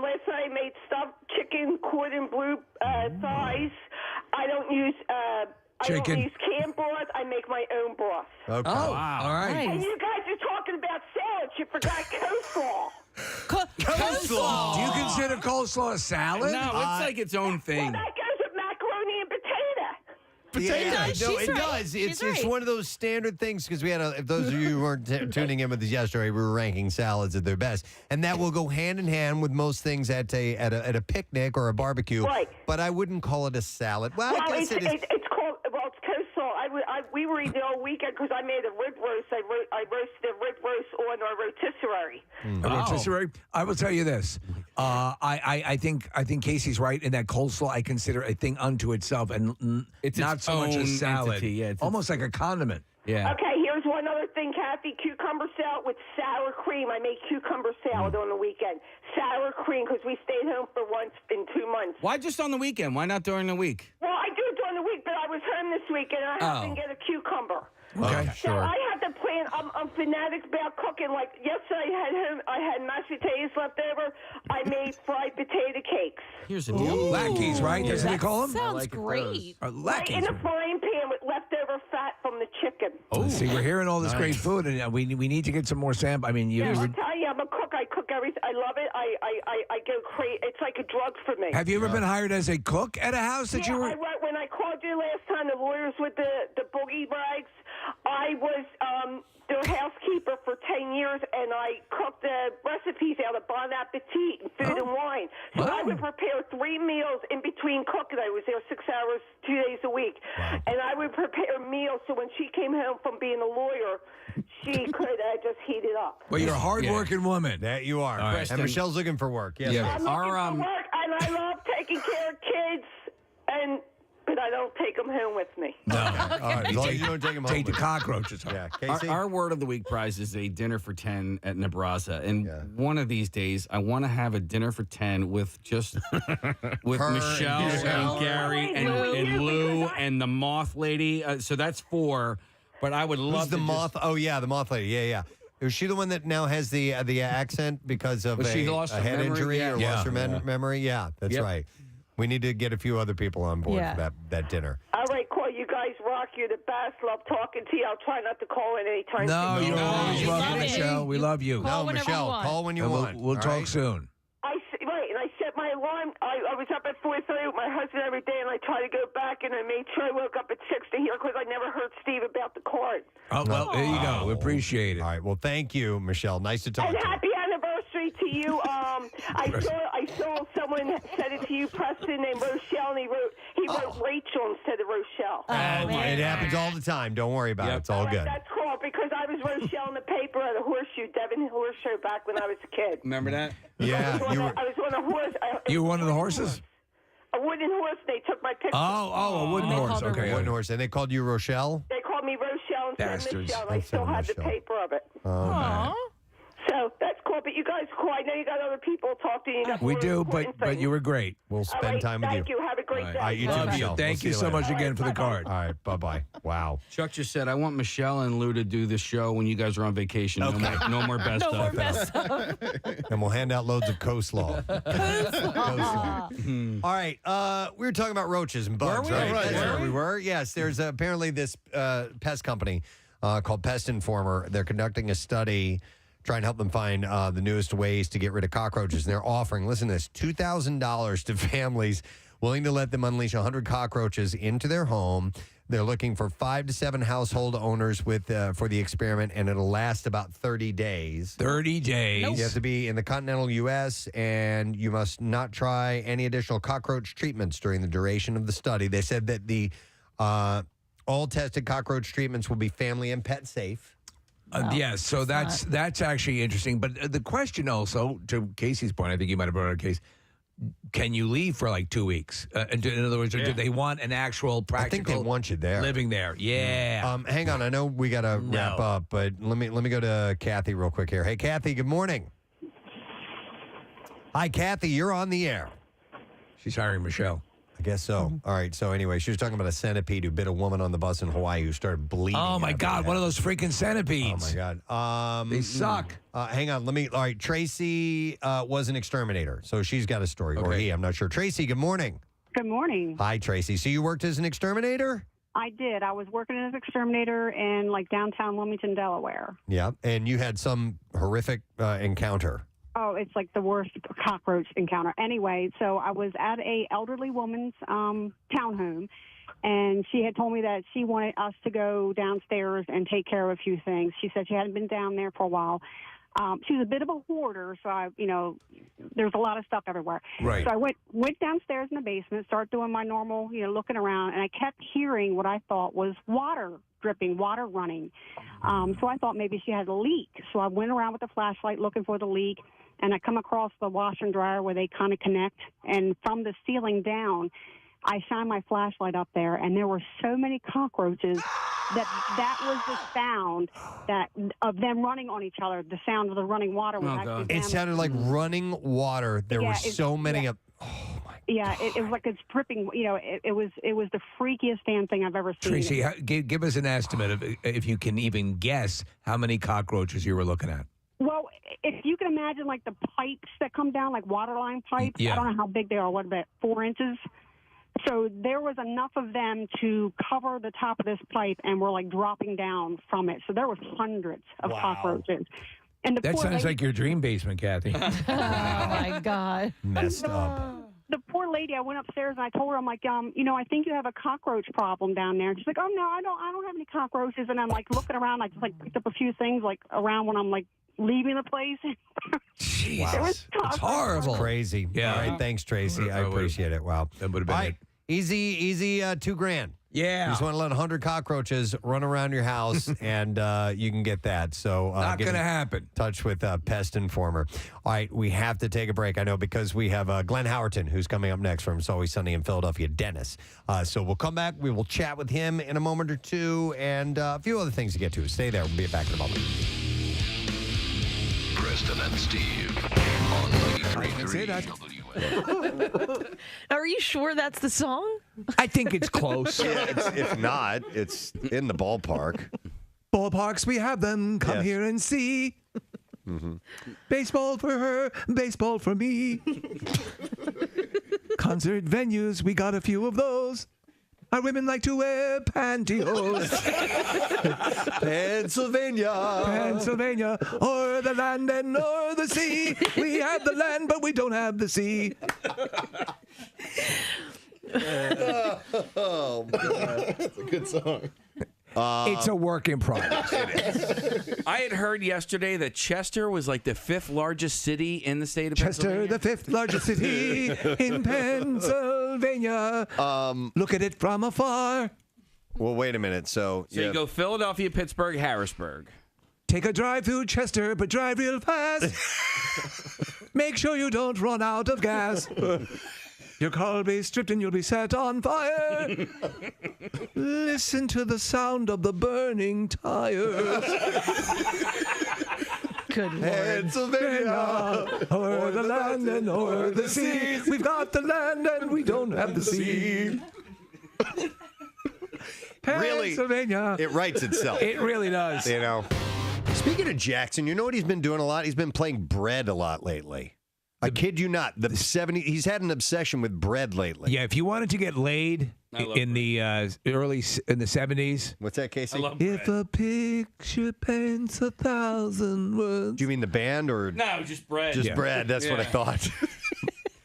Last night I made stuffed chicken, cordon bleu thighs. I don't use I don't use canned broth. I make my own broth. Okay. Oh, wow. All right. And you guys are talking about salads. You forgot coleslaw. Coleslaw. Do you consider coleslaw a salad? No, it's like its own thing. Well, that goes with macaroni and potato. Yeah, She's no, it right. does. She's It's right. one of those standard things because we had if those of you who weren't tuning in with us yesterday, we were ranking salads at their best, and that will go hand in hand with most things at a picnic or a barbecue. Right. But I wouldn't call it a salad. Well, I guess it is. It's called it's coleslaw. We were eating all weekend because I made a rib roast. I roasted a rib roast on our rotisserie. A rotisserie. I will tell you this. I think Casey's right in that coleslaw I consider a thing unto itself and It's not its so much a own salad. entity, yeah, it's almost like a condiment. Yeah. Okay, here's one other thing, Kathy. Cucumber salad with sour cream. I make cucumber salad on the weekend. Sour cream because we stayed home for once in 2 months. Why just on the weekend? Why not during the week? Well, I do it during the week, but I was home this weekend and I happened to get a cucumber. Okay, So I had to plan. I'm fanatic about cooking. Like yesterday, I had mashed potatoes left over. I made fried potato cakes. Here's a deal. Lackeys, right? That's what they call them? Sounds great. Right in Lackeys. a frying pan with leftover fat from the chicken. Oh, see, we're hearing all this great food, and we need to get some more sample. I mean, I'll tell you, I'm a cook. I cook everything. I love it. I go crazy. It's like a drug for me. have you ever been hired as a cook at a house that you were? When I called you last time, the lawyers with the boogie bags, I was their housekeeper for 10 years, and I cooked the recipes out of Bon Appetit and Food and Wine. So I would prepare 3 meals in between cooking. I was there 6 hours, 2 days a week. And I would prepare meals so when she came home from being a lawyer, she could just heat it up. Well, you're a hard-working woman. That you are. Right. And Michelle's looking for work. Yes. Yeah. I'm looking for work, and I love taking care of kids, but I don't take them home with me. No. All right. As long as you don't take them home. Take the cockroaches home. Yeah. Casey? Our word of the week prize is a dinner for 10 at Nebraska. And one of these days, I want to have a dinner for 10 with just with Her Michelle and Gary and Lou and the moth lady. So that's 4. But I would love Who's the moth? Oh, yeah, the moth lady. Yeah. Is she the one that now has the accent because of she a lost her head memory? injury or Yeah. lost her memory? Yeah, that's right. We need to get a few other people on board for that dinner. All right, cool. You guys rock. You're the best. Love talking to you. I'll try not to call in anytime No, soon. you're always welcome, Michelle. We love you. No, Michelle, call when you want. We'll all talk right? soon. And I set my alarm. I was up at 4:30 with my husband every day, and I try to go back, and I made sure I woke up at 6 to hear because I never heard Steve about the card. Oh, well, there you go. We appreciate it. All right. Well, thank you, Michelle. Nice to talk And to you. happy anniversary to you. I saw someone said it to you, Preston, named Rochelle, and he wrote Rachel instead of Rochelle. It happens all the time. Don't worry about it. It's all good. That's cool because I was Rochelle in the paper at a horseshoe, Devin Horse Show back when I was a kid. Remember that? Yeah. I was on a horse. You were one of the horses? A wooden horse. They took my picture. Oh, a wooden horse. Okay. Wooden horse. And they called you Rochelle? They called me Rochelle instead of Bastards. Michelle. I still have the Michelle. paper of it. Oh, man. So that's cool. but you guys cool. I know you got other people talking. You got We more do, important but things. you were great. We'll spend time with Thank you. Have a great day. All right, you too, Love you. Michelle. Thank We'll you see so later. much again for the card. All right, bye-bye. Wow. Chuck just said, I want Michelle and Lou to do the show when you guys are on vacation. No more best No more of. best of. And we'll hand out loads of coleslaw. Coleslaw. All right, we were talking about roaches and bugs, Were we? right? Right, That's were where we? we were. Yes, there's apparently this pest company called Pest Informer. They're conducting a study trying to help them find the newest ways to get rid of cockroaches. And they're offering, listen to this, $2,000 to families willing to let them unleash 100 cockroaches into their home. They're looking for 5 to 7 household owners with for the experiment, and it'll last about 30 days. 30 days. You have to be in the continental U.S., and you must not try any additional cockroach treatments during the duration of the study. They said that the all tested cockroach treatments will be family and pet safe. Yes, so that's actually interesting. But the question also, to Casey's point, I think you might have brought up a case, can you leave for like 2 weeks? In other words, do they want an actual practical? I think they want you there. Living there, yeah. Hang on, I know we got to wrap up, but let me go to Kathy real quick here. Hey, Kathy, good morning. Hi, Kathy, you're on the air. She's hiring Michelle. I guess so. All right. So anyway, she was talking about a centipede who bit a woman on the bus in Hawaii who started bleeding. Oh my God! One of those freaking centipedes. Oh my God. They suck. Hang on. All right. Tracy was an exterminator, so she's got a story. Or he. I'm not sure. Tracy, good morning. Good morning. Hi, Tracy. So you worked as an exterminator? I did. I was working as an exterminator in like downtown Wilmington, Delaware. Yeah. And you had some horrific encounter. Oh, it's like the worst cockroach encounter. Anyway, so I was at a elderly woman's townhome, and she had told me that she wanted us to go downstairs and take care of a few things. She said she hadn't been down there for a while. She was a bit of a hoarder, so there's a lot of stuff everywhere. Right. So I went downstairs in the basement, started doing my normal, looking around, and I kept hearing what I thought was water dripping, water running. So I thought maybe she had a leak. So I went around with a flashlight looking for the leak, and I come across the washer and dryer where they kind of connect, and from the ceiling down, I shine my flashlight up there, and there were so many cockroaches that was the sound of them running on each other. The sound of the running water was actually It sounded like running water. There were so many of. Yeah, it was like it's dripping. It was the freakiest damn thing I've ever seen. Tracy, give us an estimate of, if you can even guess, how many cockroaches you were looking at. Well, if you can imagine like the pipes that come down, like water line pipes. Yeah. I don't know how big they are. What about 4 inches? So there was enough of them to cover the top of this pipe, and we're like dropping down from it. So there was hundreds of cockroaches. And That sounds like your dream basement, Kathy. Oh my God. Messed up. The poor lady, I went upstairs and I told her, I'm like, I think you have a cockroach problem down there. And she's like, oh no, I don't have any cockroaches. And I'm like looking around, I just like picked up a few things like around when I'm like leaving the place. Jesus, it's horrible. Crazy. Yeah. All right. Thanks, Tracy. I appreciate it. Wow. That would have been All right. Easy, $2,000. Yeah. You just want to let 100 cockroaches run around your house, and you can get that. So Not get going to in happen. touch with Pest Informer. All right, we have to take a break. I know, because we have Glenn Howerton, who's coming up next from It's Always Sunny in Philadelphia, Dennis. So we'll come back. We will chat with him in a moment or two, and a few other things to get to. Stay there. We'll be back in a moment. Preston and Steve on 93.3 Are you sure that's the song? I think it's close. If not, it's in the ballpark. Ballparks, we have them. Come Yes. here and see. Mm-hmm. Baseball for her, baseball for me. Concert venues, we got a few of those. Our women like to wear pantyhose. Pennsylvania, or the land and or the sea. We have the land, but we don't have the sea. Oh, man. That's a good song. It's a work in progress. I had heard yesterday that Chester was like the 5th largest city in the state of Chester, Pennsylvania. the 5th largest city in Pennsylvania. Look at it from afar. Well, wait a minute. So you go Philadelphia, Pittsburgh, Harrisburg. Take a drive through Chester, but drive real fast. Make sure you don't run out of gas. Your car will be stripped and you'll be set on fire. Listen to the sound of the burning tires. Good Lord. Pennsylvania, o'er the land and o'er the sea. We've got the land and we don't have the sea. Really, Pennsylvania. it writes itself. It really does. You know. Speaking of Jackson, you know what he's been doing a lot? He's been playing bread a lot lately. I kid you not. He's had an obsession with bread lately. Yeah, if you wanted to get laid in the early in the 70s. What's that, Casey? I love If bread. a picture paints 1,000 words. Do you mean the band or No, just bread. just bread? That's what I thought.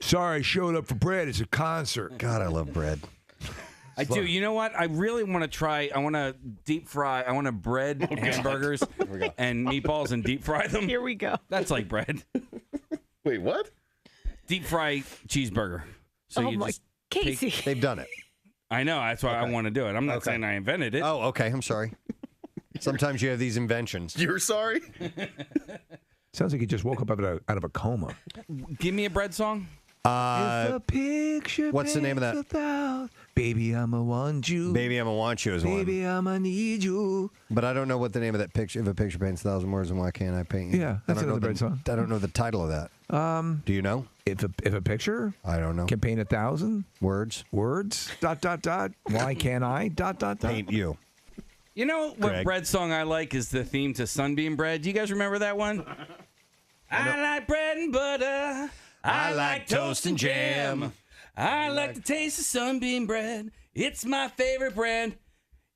Sorry, I showed up for bread. It's a concert. God, I love bread. I do. You know what? I really want to try. I want to deep fry. I want to bread hamburgers and meatballs and deep fry them. Here we go. That's like bread. Wait, what? Deep fry cheeseburger. So Oh you my, just Casey. They've done it. I know. That's why I want to do it. I'm not saying I invented it. Oh, okay. I'm sorry. Sometimes you have these inventions. You're sorry? Sounds like he just woke up out of a coma. Give me a bread song. If a picture what's the name of that? 1,000, baby, I'ma want you. Baby, I'ma want you is one. Baby, I'ma need you. But I don't know what the name of that picture. If a picture paints 1,000 words, then why can't I paint you? Yeah, I that's don't know another bread song. I don't know the title of that. Do you know? If a picture I don't know. can paint 1,000 Words. dot dot dot. Why can't I dot dot dot? Paint you. You know what Greg. bread song I like is the theme to Sunbeam Bread. Do you guys remember that one? I like bread and butter. I like toast and jam. I like the taste of Sunbeam Bread. It's my favorite brand.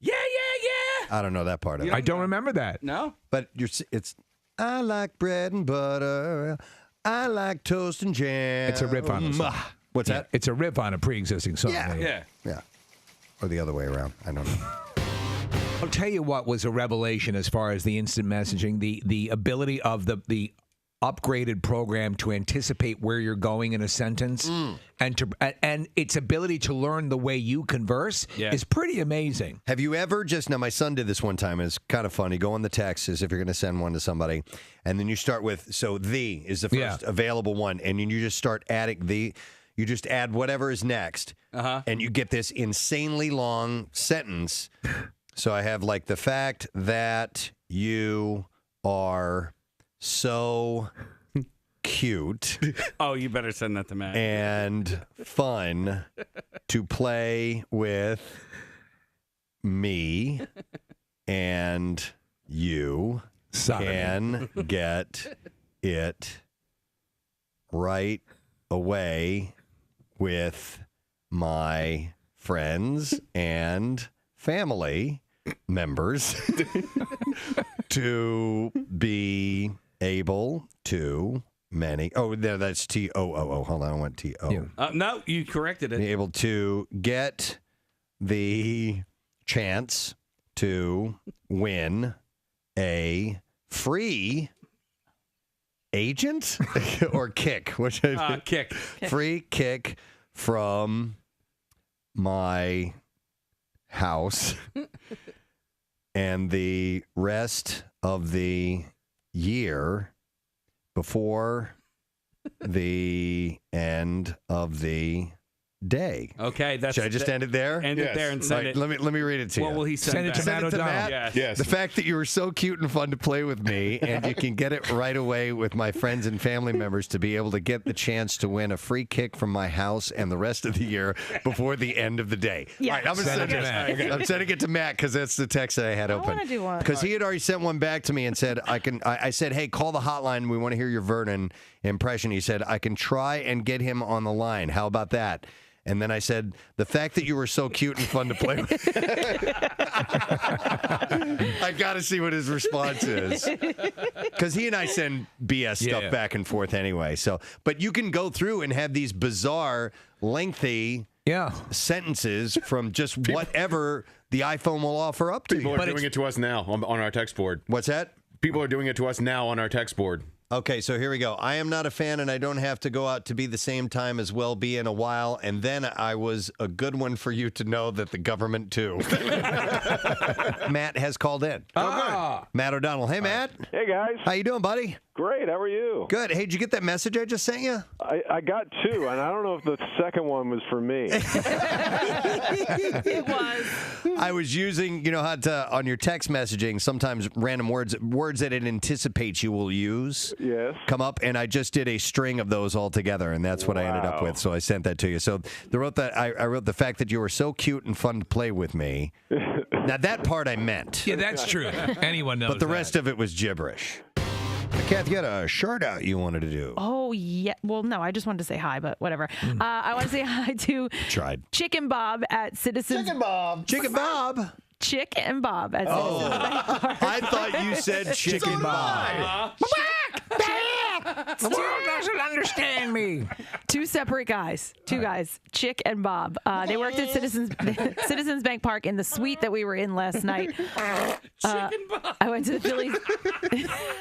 Yeah, yeah, yeah. I don't know that part of it. I don't remember that. No? But it's I like bread and butter. I like toast and jam. It's a rip on a song. What's that? It's a rip on a pre-existing song. Yeah. Yeah. Or the other way around. I don't know. I'll tell you what was a revelation as far as the instant messaging, the ability of the upgraded program to anticipate where you're going in a sentence and its ability to learn the way you converse is pretty amazing. Have you ever now my son did this one time. It's kind of funny. Go on the texts if you're going to send one to somebody. And then you start with, so the is the first available one. And you just start adding you just add whatever is next. And you get this insanely long sentence. So I have like the fact that you are so cute. Oh, you better send that to Matt. And fun to play with me, and you can get it right away with my friends and family members to be able to that's T-O-O-O. Hold on, I went T-O. No, you corrected it. Be able to get the chance to win a free agent or kick. Which kick. Free kick from my house and the rest of the year before the end of the day. Okay, Should I just end it there? End it there and send it. Let me read it to you. What will he send it to back? Matt O'Donnell. Yes. Yes. The fact that you were so cute and fun to play with me, and you can get it right away with my friends and family members to be able to get the chance to win a free kick from my house and the rest of the year before the end of the day. Yeah. All right, I'm gonna send it to Matt. I'm sending it to Matt because that's the text that I had open. wanna do one. Because he had already sent one back to me and said, I said, hey, call the hotline. We want to hear your Vernon impression. He said, I can try and get him on the line. How about that? And then I said, the fact that you were so cute and fun to play with. I got to see what his response is. Because he and I send BS stuff back and forth anyway. So, but you can go through and have these bizarre, lengthy sentences from just whatever the iPhone will offer up to you. People are doing it to us now on our text board. What's that? People are doing it to us now on our text board. Okay, so here we go. I am not a fan, and I don't have to go out to be the same time as Will be in a while. And then I was a good one for you to know that the government, too. Matt has called in. Oh, good. Matt O'Donnell. Hey, Matt. Hey, guys. How you doing, buddy? Great. How are you? Good. Hey, did you get that message I just sent you? I got two, and I don't know if the second one was for me. It was. I was using, how on your text messaging, sometimes random words that it anticipates you will use come up, and I just did a string of those all together, and that's what I ended up with, so I sent that to you. So I wrote the fact that you were so cute and fun to play with me. Now, that part I meant. Yeah, that's true. Anyone knows But the rest of it was gibberish. Kathy, you had a shout out you wanted to do. Oh, yeah. Well, no, I just wanted to say hi, but whatever. I want to say hi to Chicken Bob at Citizens. Chicken Bob. Chicken Bob. Chick and Bob at Citizens Bank Park. I thought you said Chicken Bob. The world doesn't understand me. Two separate guys. Two guys, Chick and Bob. They worked at Citizens Bank Park in the suite that we were in last night. I went to the Phillies.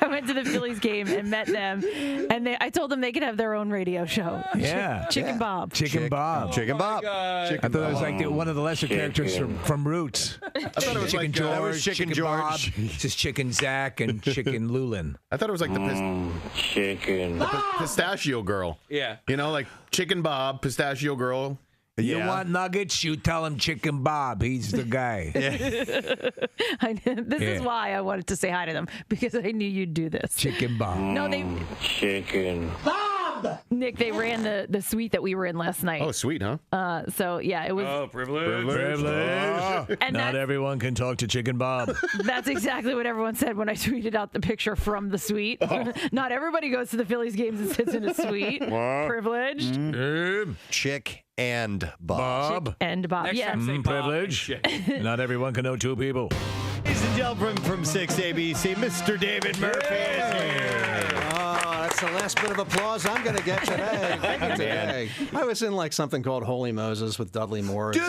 I went to the Phillies game and met them, and I told them they could have their own radio show. Yeah, Chicken Bob. Chicken Bob. Chicken Bob. I thought it was like one of the lesser characters from Roots. I thought it was Chicken like George, that was Chicken Bob, just Chicken Zach, and Chicken Lulin. I thought it was like the pistachio girl. Yeah. Like Chicken Bob, pistachio girl. You want nuggets? You tell him Chicken Bob. He's the guy. This is why I wanted to say hi to them, because I knew you'd do this. Chicken Bob. No, Chicken Bob. Nick, they ran the suite that we were in last night. Oh, sweet, huh? So yeah, it was. Oh, privilege. And not everyone can talk to Chicken Bob. That's exactly what everyone said when I tweeted out the picture from the suite. Not everybody goes to the Phillies games and sits in a suite. Privileged. Chick and Bob. Chick and Bob. Yeah. Privilege. Not everyone can know two people. Ladies and gentlemen from 6 ABC, Mr. David Murphy is here. That's the last bit of applause I'm going to get today. Thank you today. I was in something called Holy Moses with Dudley Moore. Dude,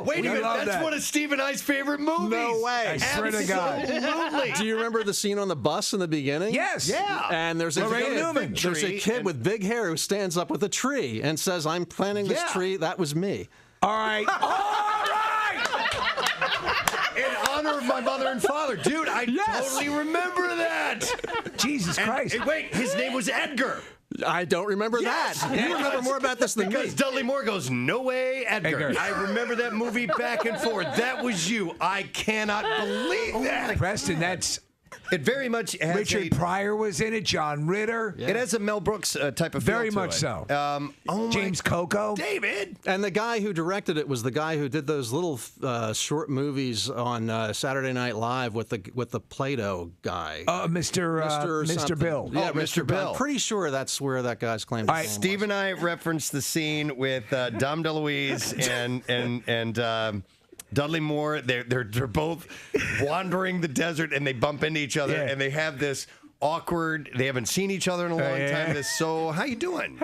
wait a minute. That's one of Steve and I's favorite movies. No way. I swear to God. Absolutely. Do you remember the scene on the bus in the beginning? Yes. Yeah. And there's a kid with big hair who stands up with a tree and says, I'm planting this tree. That was me. All right. In honor of my mother and father. Dude, I totally remember that. Jesus Christ. Wait, his name was Edgar. I don't remember that. You remember more about this than me. Because Dudley Moore goes, no way, Edgar. I remember that movie back and forth. That was you. I cannot believe that. Preston, that's... It very much has Richard Pryor was in it. John Ritter. It has a Mel Brooks type of feel very to much it. so. James Coco. David. And the guy who directed it was the guy who did those little short movies on Saturday Night Live with the Play-Doh guy. Mr. Bill. Yeah, Mr. Bill. I'm pretty sure that's where that guy's claim to fame was. Steve and I referenced the scene with Dom DeLuise and Dudley Moore. They're both wandering the desert and they bump into each other and they have this awkward. They haven't seen each other in a long time. So how you doing?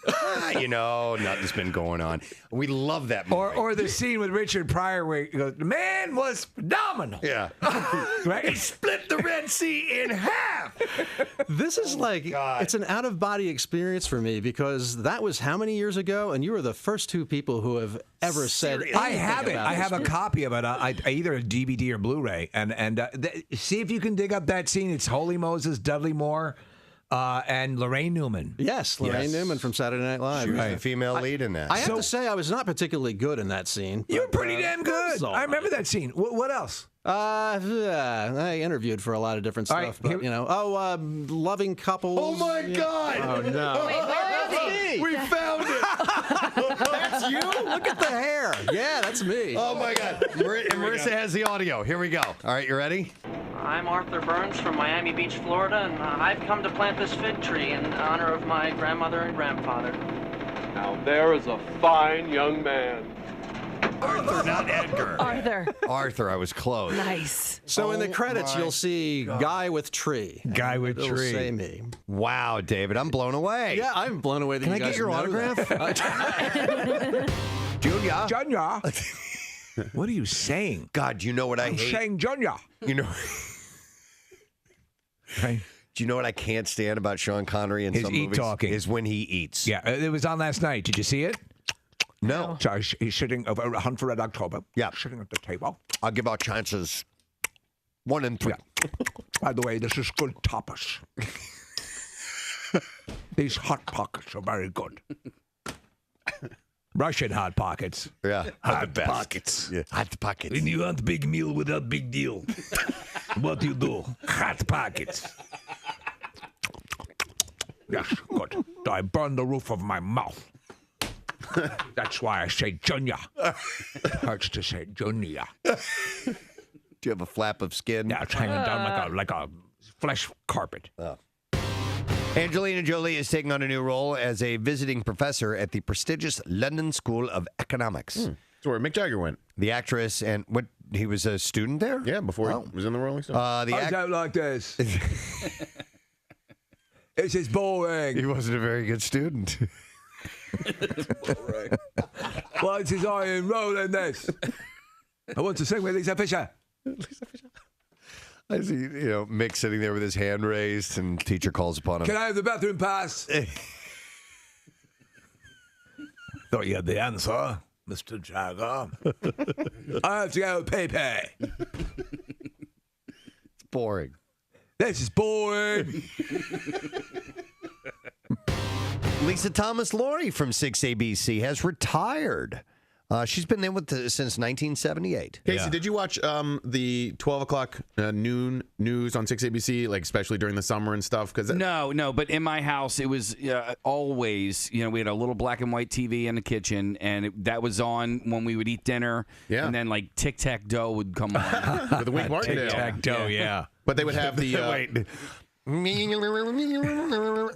Nothing's been going on. We love that movie. Or the scene with Richard Pryor where he goes, the man was phenomenal. Yeah. Right? He split the Red Sea in half. This is it's an out-of-body experience for me because that was how many years ago? And you were the first two people who have ever said anything I have it. about I have this a copy of it. Either a DVD or Blu-ray. And see if you can dig up that scene. It's Holy Moses, Dudley Moore, and Lorraine Newman. Yes, Lorraine Newman from Saturday Night Live. She was the female lead in that. I have to say, I was not particularly good in that scene. You were pretty damn good. I remember that scene. What else? I interviewed for a lot of different stuff, but loving couples. Oh my God! Oh no! We found it. That's you. Look at the hair. Yeah, that's me. Oh my God! And Marissa has the audio. Here we go. All right, you ready? I'm Arthur Burns from Miami Beach, Florida, and I've come to plant this fig tree in honor of my grandmother and grandfather. Now there is a fine young man. Arthur, not Edgar. Arthur, I was close. Nice. So in the credits, you'll see Guy with Tree. Guy with It'll Tree. say me. Wow, David, I'm blown away. Yeah, I'm blown away that Can you I guys get your know autograph? Junior. What are you saying? God, you know what I I'm hate? saying Junior. You know. Right. Do you know what I can't stand about Sean Connery in His some eat movies? talking. Is when he eats. Yeah, it was on last night. Did you see it? No. So he's sitting over a Hunt for Red October. Yeah. Sitting at the table. I'll give our chances 1 in 3. Yeah. By the way, this is good tapas. These Hot Pockets are very good. Russian Hot Pockets. Yeah. Hot Pockets. Yeah. Hot Pockets. When you want big meal without big deal, what do you do? Hot Pockets. Yes, good. I burn the roof of my mouth. That's why I say Junior. Hurts to say Junior. Do you have a flap of skin? Yeah, it's hanging down like a flesh carpet. Oh. Angelina Jolie is taking on a new role as a visiting professor at the prestigious London School of Economics. That's where Mick Jagger went. The actress he was a student there? Yeah, before he was in the Rolling Stones. I don't like this. This is boring. He wasn't a very good student. Why is I enroll in this? I want to sing with Lisa Fisher. I see, Mick sitting there with his hand raised, and teacher calls upon him. Can I have the bathroom pass? Thought you had the answer, Mr. Jagger. I have to go pee-pee. It's boring. This is boring. Lisa Thomas-Laurie from 6ABC has retired. She's been in with since 1978. Casey, did you watch the 12 o'clock noon news on 6ABC, like especially during the summer and stuff? No, but in my house, it was always, we had a little black and white TV in the kitchen, and that was on when we would eat dinner. Yeah. And then, like, Tic-Tac-Toe would come on. With the Wink Martindale. Tic-Tac-Toe, yeah. But they would have the... Wait.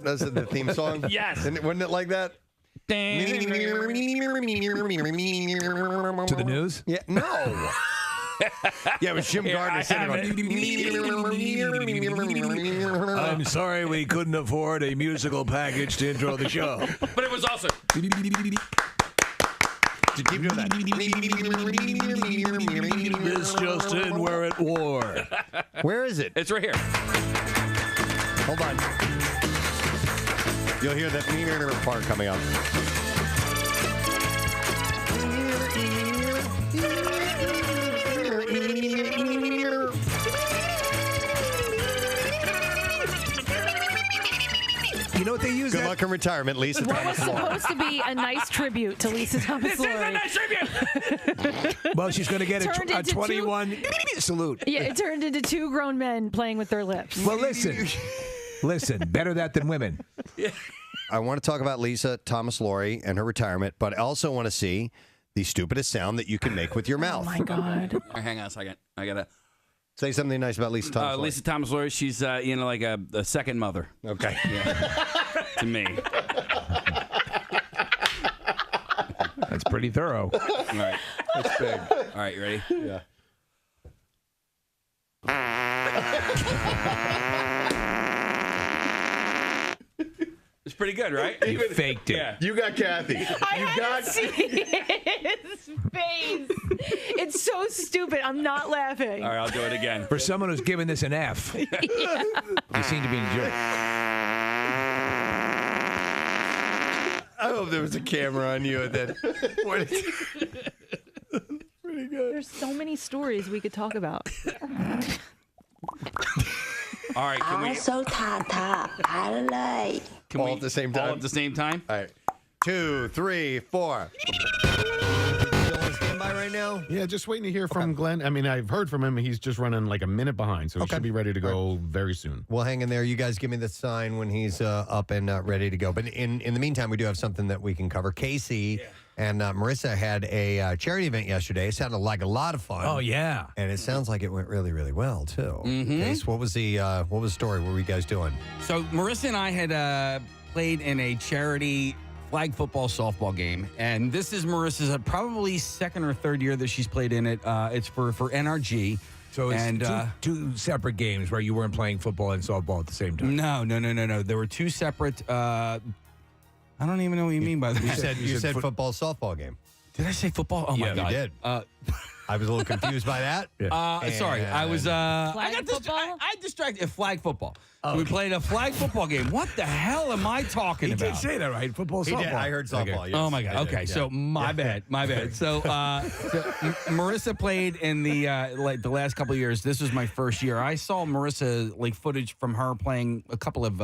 That's the theme song? Yes. Wasn't it like that? To the news? Yeah. No. Yeah, it was Jim Gardner sitting on. I'm sorry we couldn't afford a musical package to intro the show. But it was awesome. Keep doing that. This just in, we're at war. Where is it? It's right here. Hold on. You'll hear the part coming up. You know what they use? Good luck in retirement, Lisa What was Thomas-Laurie. supposed to be a nice tribute to Lisa Thomas-Laurie. This is a nice tribute. Well, she's going to get Turned a into 21 salute. Yeah, it turned into two grown men playing with their lips. Well, listen, better that than women. I want to talk about Lisa Thomas-Laurie and her retirement, but I also want to see the stupidest sound that you can make with your mouth. Oh, my God. All right, hang on a second. I got to... Say something nice about Lisa Thomas-Laurie. Lisa Thomas-Laurie, she's, like a second mother. Okay. Yeah. To me. That's pretty thorough. All right. That's big. All right, you ready? Yeah. It's pretty good, right? You faked it. Yeah. You got Kathy. I had to see his face. It's so stupid. I'm not laughing. All right, I'll do it again. For someone who's given this an F, you seem to be enjoying it. I hope there was a camera on you at that point. Pretty good. There's so many stories we could talk about. All right, can we... All at the same time? All at the same time? All right. 2, 3, 4. Still on standby right now? Yeah, just waiting to hear from Glenn. I mean, I've heard from him. He's just running like a minute behind, so he should be ready to go very soon. We'll hang in there. You guys give me the sign when he's up and ready to go. But in the meantime, we do have something that we can cover. Casey and Marissa had a charity event yesterday. It sounded like a lot of fun. Oh, yeah. And it sounds like it went really, really well, too. Mm-hmm. Case, what was the story? What were you guys doing? So Marissa and I had played in a charity flag football softball game, and this is Marissa's probably second or third year that she's played in it. It's for NRG. So it's two separate games where you weren't playing football and softball at the same time. No. There were two separate. I don't even know what you mean by that. You said football softball game. Did I say football? Oh my God, you did. I was a little confused by that. Sorry, I was. Flag football? I distracted. Flag football. Oh. We played a flag football game. What the hell am I talking about? He did say that, right? Football, He softball. did. I heard softball. Okay. Yes, Oh my God. I Okay, did, so my bad. So, Marissa played in the like the last couple of years. This was my first year. I saw Marissa footage from her playing a couple of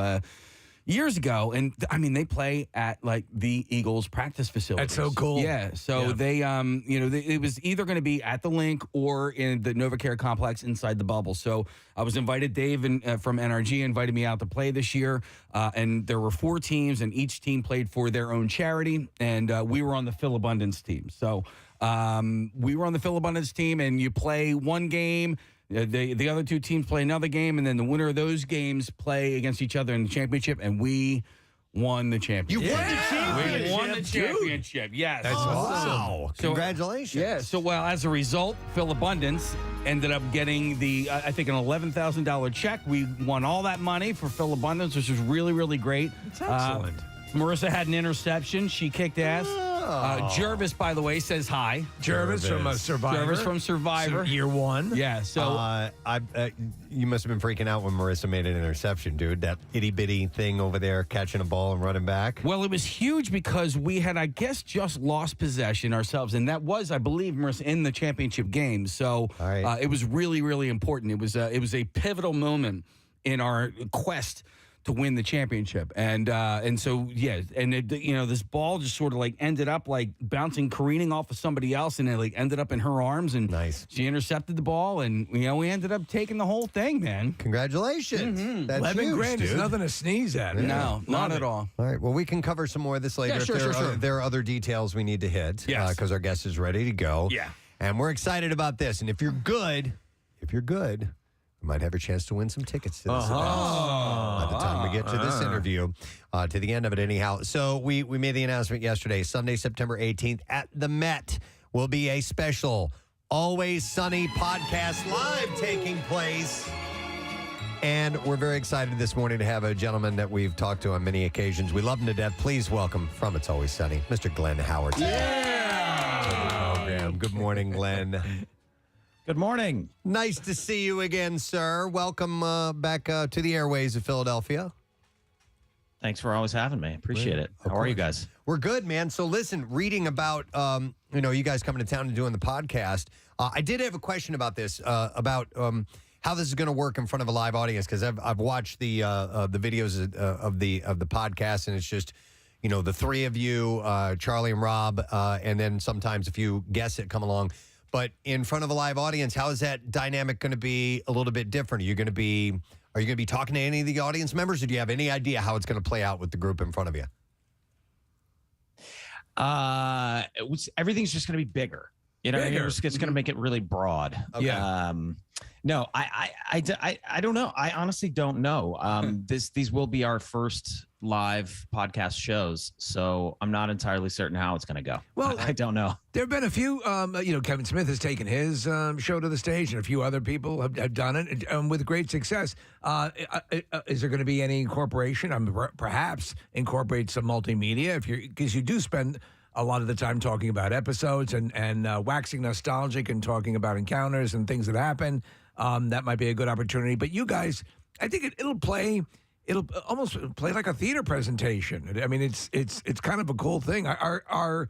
years ago, and I mean, they play at like the Eagles practice facility. That's so cool. Yeah. So they, it was either going to be at the link or in the NovaCare complex inside the bubble. So I was invited. Dave from NRG invited me out to play this year, and there were 4 teams, and each team played for their own charity, and we were on the Phil Abundance team. So we were on the Phil Abundance team, and you play one game. The other 2 teams play another game, and then the winner of those games play against each other in the championship, and we won the championship. You won the championship? We won the championship, yes. That's awesome. Wow. Congratulations. Yeah, so well, as a result, Phil Abundance ended up getting I think an $11,000 check. We won all that money for Phil Abundance, which was really, really great. That's excellent. Marissa had an interception. She kicked ass. Jervis, by the way, says hi. Jervis from Survivor. Jervis from Survivor. Year 1. Yeah, so... you must have been freaking out when Marissa made an interception, dude. That itty-bitty thing over there catching a ball and running back. Well, it was huge because we had, I guess, just lost possession ourselves. And that was, I believe, Marissa, in the championship game. So it was really, really important. It was a pivotal moment in our quest to win the championship. And so, yeah, and this ball just sort of like ended up like bouncing, careening off of somebody else, and it like ended up in her arms, and she intercepted the ball, and we ended up taking the whole thing, man. Congratulations. Mm-hmm. That's $11 huge, grand is dude. nothing to sneeze at. No, not at all. All right, well, we can cover some more of this later. Yeah, sure, if there are other details we need to hit, because our guest is ready to go. Yeah. And we're excited about this. And if you're good, we might have a chance to win some tickets to this event by the time we get to this interview, to the end of it anyhow. So we made the announcement yesterday. Sunday, September 18th at the Met will be a special Always Sunny podcast live taking place. And we're very excited this morning to have a gentleman that we've talked to on many occasions. We love him to death. Please welcome from It's Always Sunny, Mr. Glenn Howerton. Yeah! Good morning, Glenn. Good morning. Nice to see you again, sir. Welcome back to the airways of Philadelphia. Thanks for always having me. Appreciate it. How are you guys? We're good, man. So listen, reading about, you guys coming to town and doing the podcast, I did have a question about this, about how this is going to work in front of a live audience, because I've watched the videos of the podcast, and it's just, the 3 of you, Charlie and Rob, and then sometimes a few guests that come along. But in front of a live audience, how is that dynamic going to be a little bit different? Are you going to be talking to any of the audience members, or do you have any idea how it's going to play out with the group in front of you? Everything's just going to be bigger. It's going to make it really broad. Okay. Yeah. No, I don't know. I honestly don't know. These will be our first live podcast shows, so I'm not entirely certain how it's going to go. Well, I don't know. There have been a few, Kevin Smith has taken his show to the stage, and a few other people have done it with great success. Is there going to be any incorporation? Perhaps incorporate some multimedia, because you do spend a lot of the time talking about episodes and waxing nostalgic and talking about encounters and things that happen. That might be a good opportunity. But you guys, I think it'll almost play like a theater presentation. I mean, it's kind of a cool thing. Are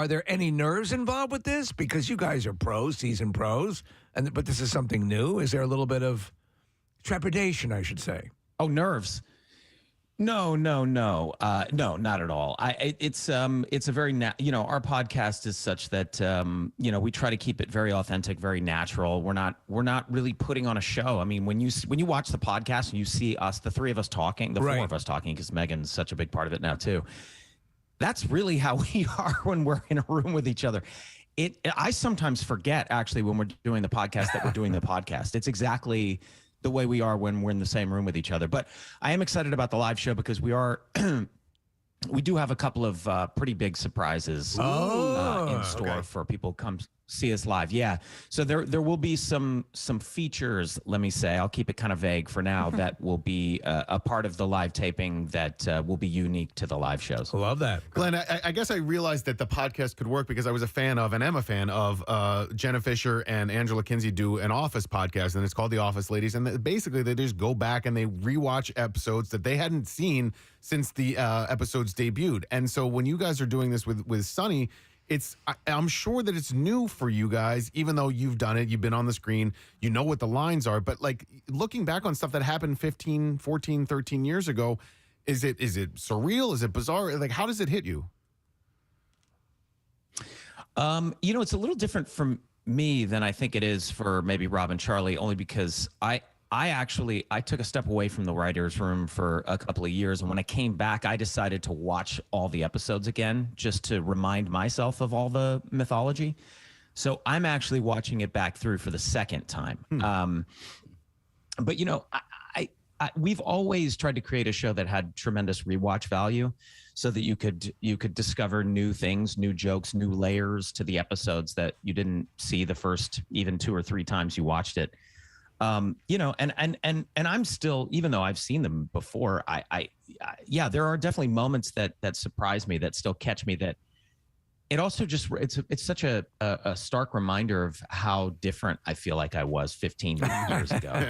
there any nerves involved with this? Because you guys are pros, seasoned pros, but this is something new. Is there a little bit of trepidation, I should say? Oh, nerves. No, not at all. It's a very our podcast is such that we try to keep it very authentic, very natural. We're not really putting on a show. I mean, when you watch the podcast and you see us, the 3 of us talking, the 4 of us talking, because Megan's such a big part of it now too. That's really how we are when we're in a room with each other. I sometimes forget actually when we're doing the podcast that we're doing the podcast. It's exactly the way we are when we're in the same room with each other. But I am excited about the live show because we do have a couple of pretty big surprises in store for people who come see us live. Yeah. So there will be some features, let me say. I'll keep it kind of vague for now, that will be a part of the live taping that will be unique to the live shows. I love that. Glenn, I guess I realized that the podcast could work because I was a fan of, and am a fan of, Jenna Fisher and Angela Kinsey do an Office podcast, and it's called The Office Ladies. And basically they just go back and they rewatch episodes that they hadn't seen since the episodes debuted. And so when you guys are doing this with Sunny, I'm sure that it's new for you guys, even though you've done it, you've been on the screen, you know what the lines are. But like looking back on stuff that happened 15, 14, 13 years ago, Is it surreal? Is it bizarre? Like, how does it hit you? It's a little different from me than I think it is for maybe Rob and Charlie, only because I took a step away from the writer's room for a couple of years. And when I came back, I decided to watch all the episodes again, just to remind myself of all the mythology. So I'm actually watching it back through for the second time. But we've always tried to create a show that had tremendous rewatch value, so that you could discover new things, new jokes, new layers to the episodes that you didn't see the first even 2 or 3 times you watched it. And I'm still, even though I've seen them before, there are definitely moments that surprise me, that still catch me, that it also just, it's such a stark reminder of how different I feel like I was 15 years ago.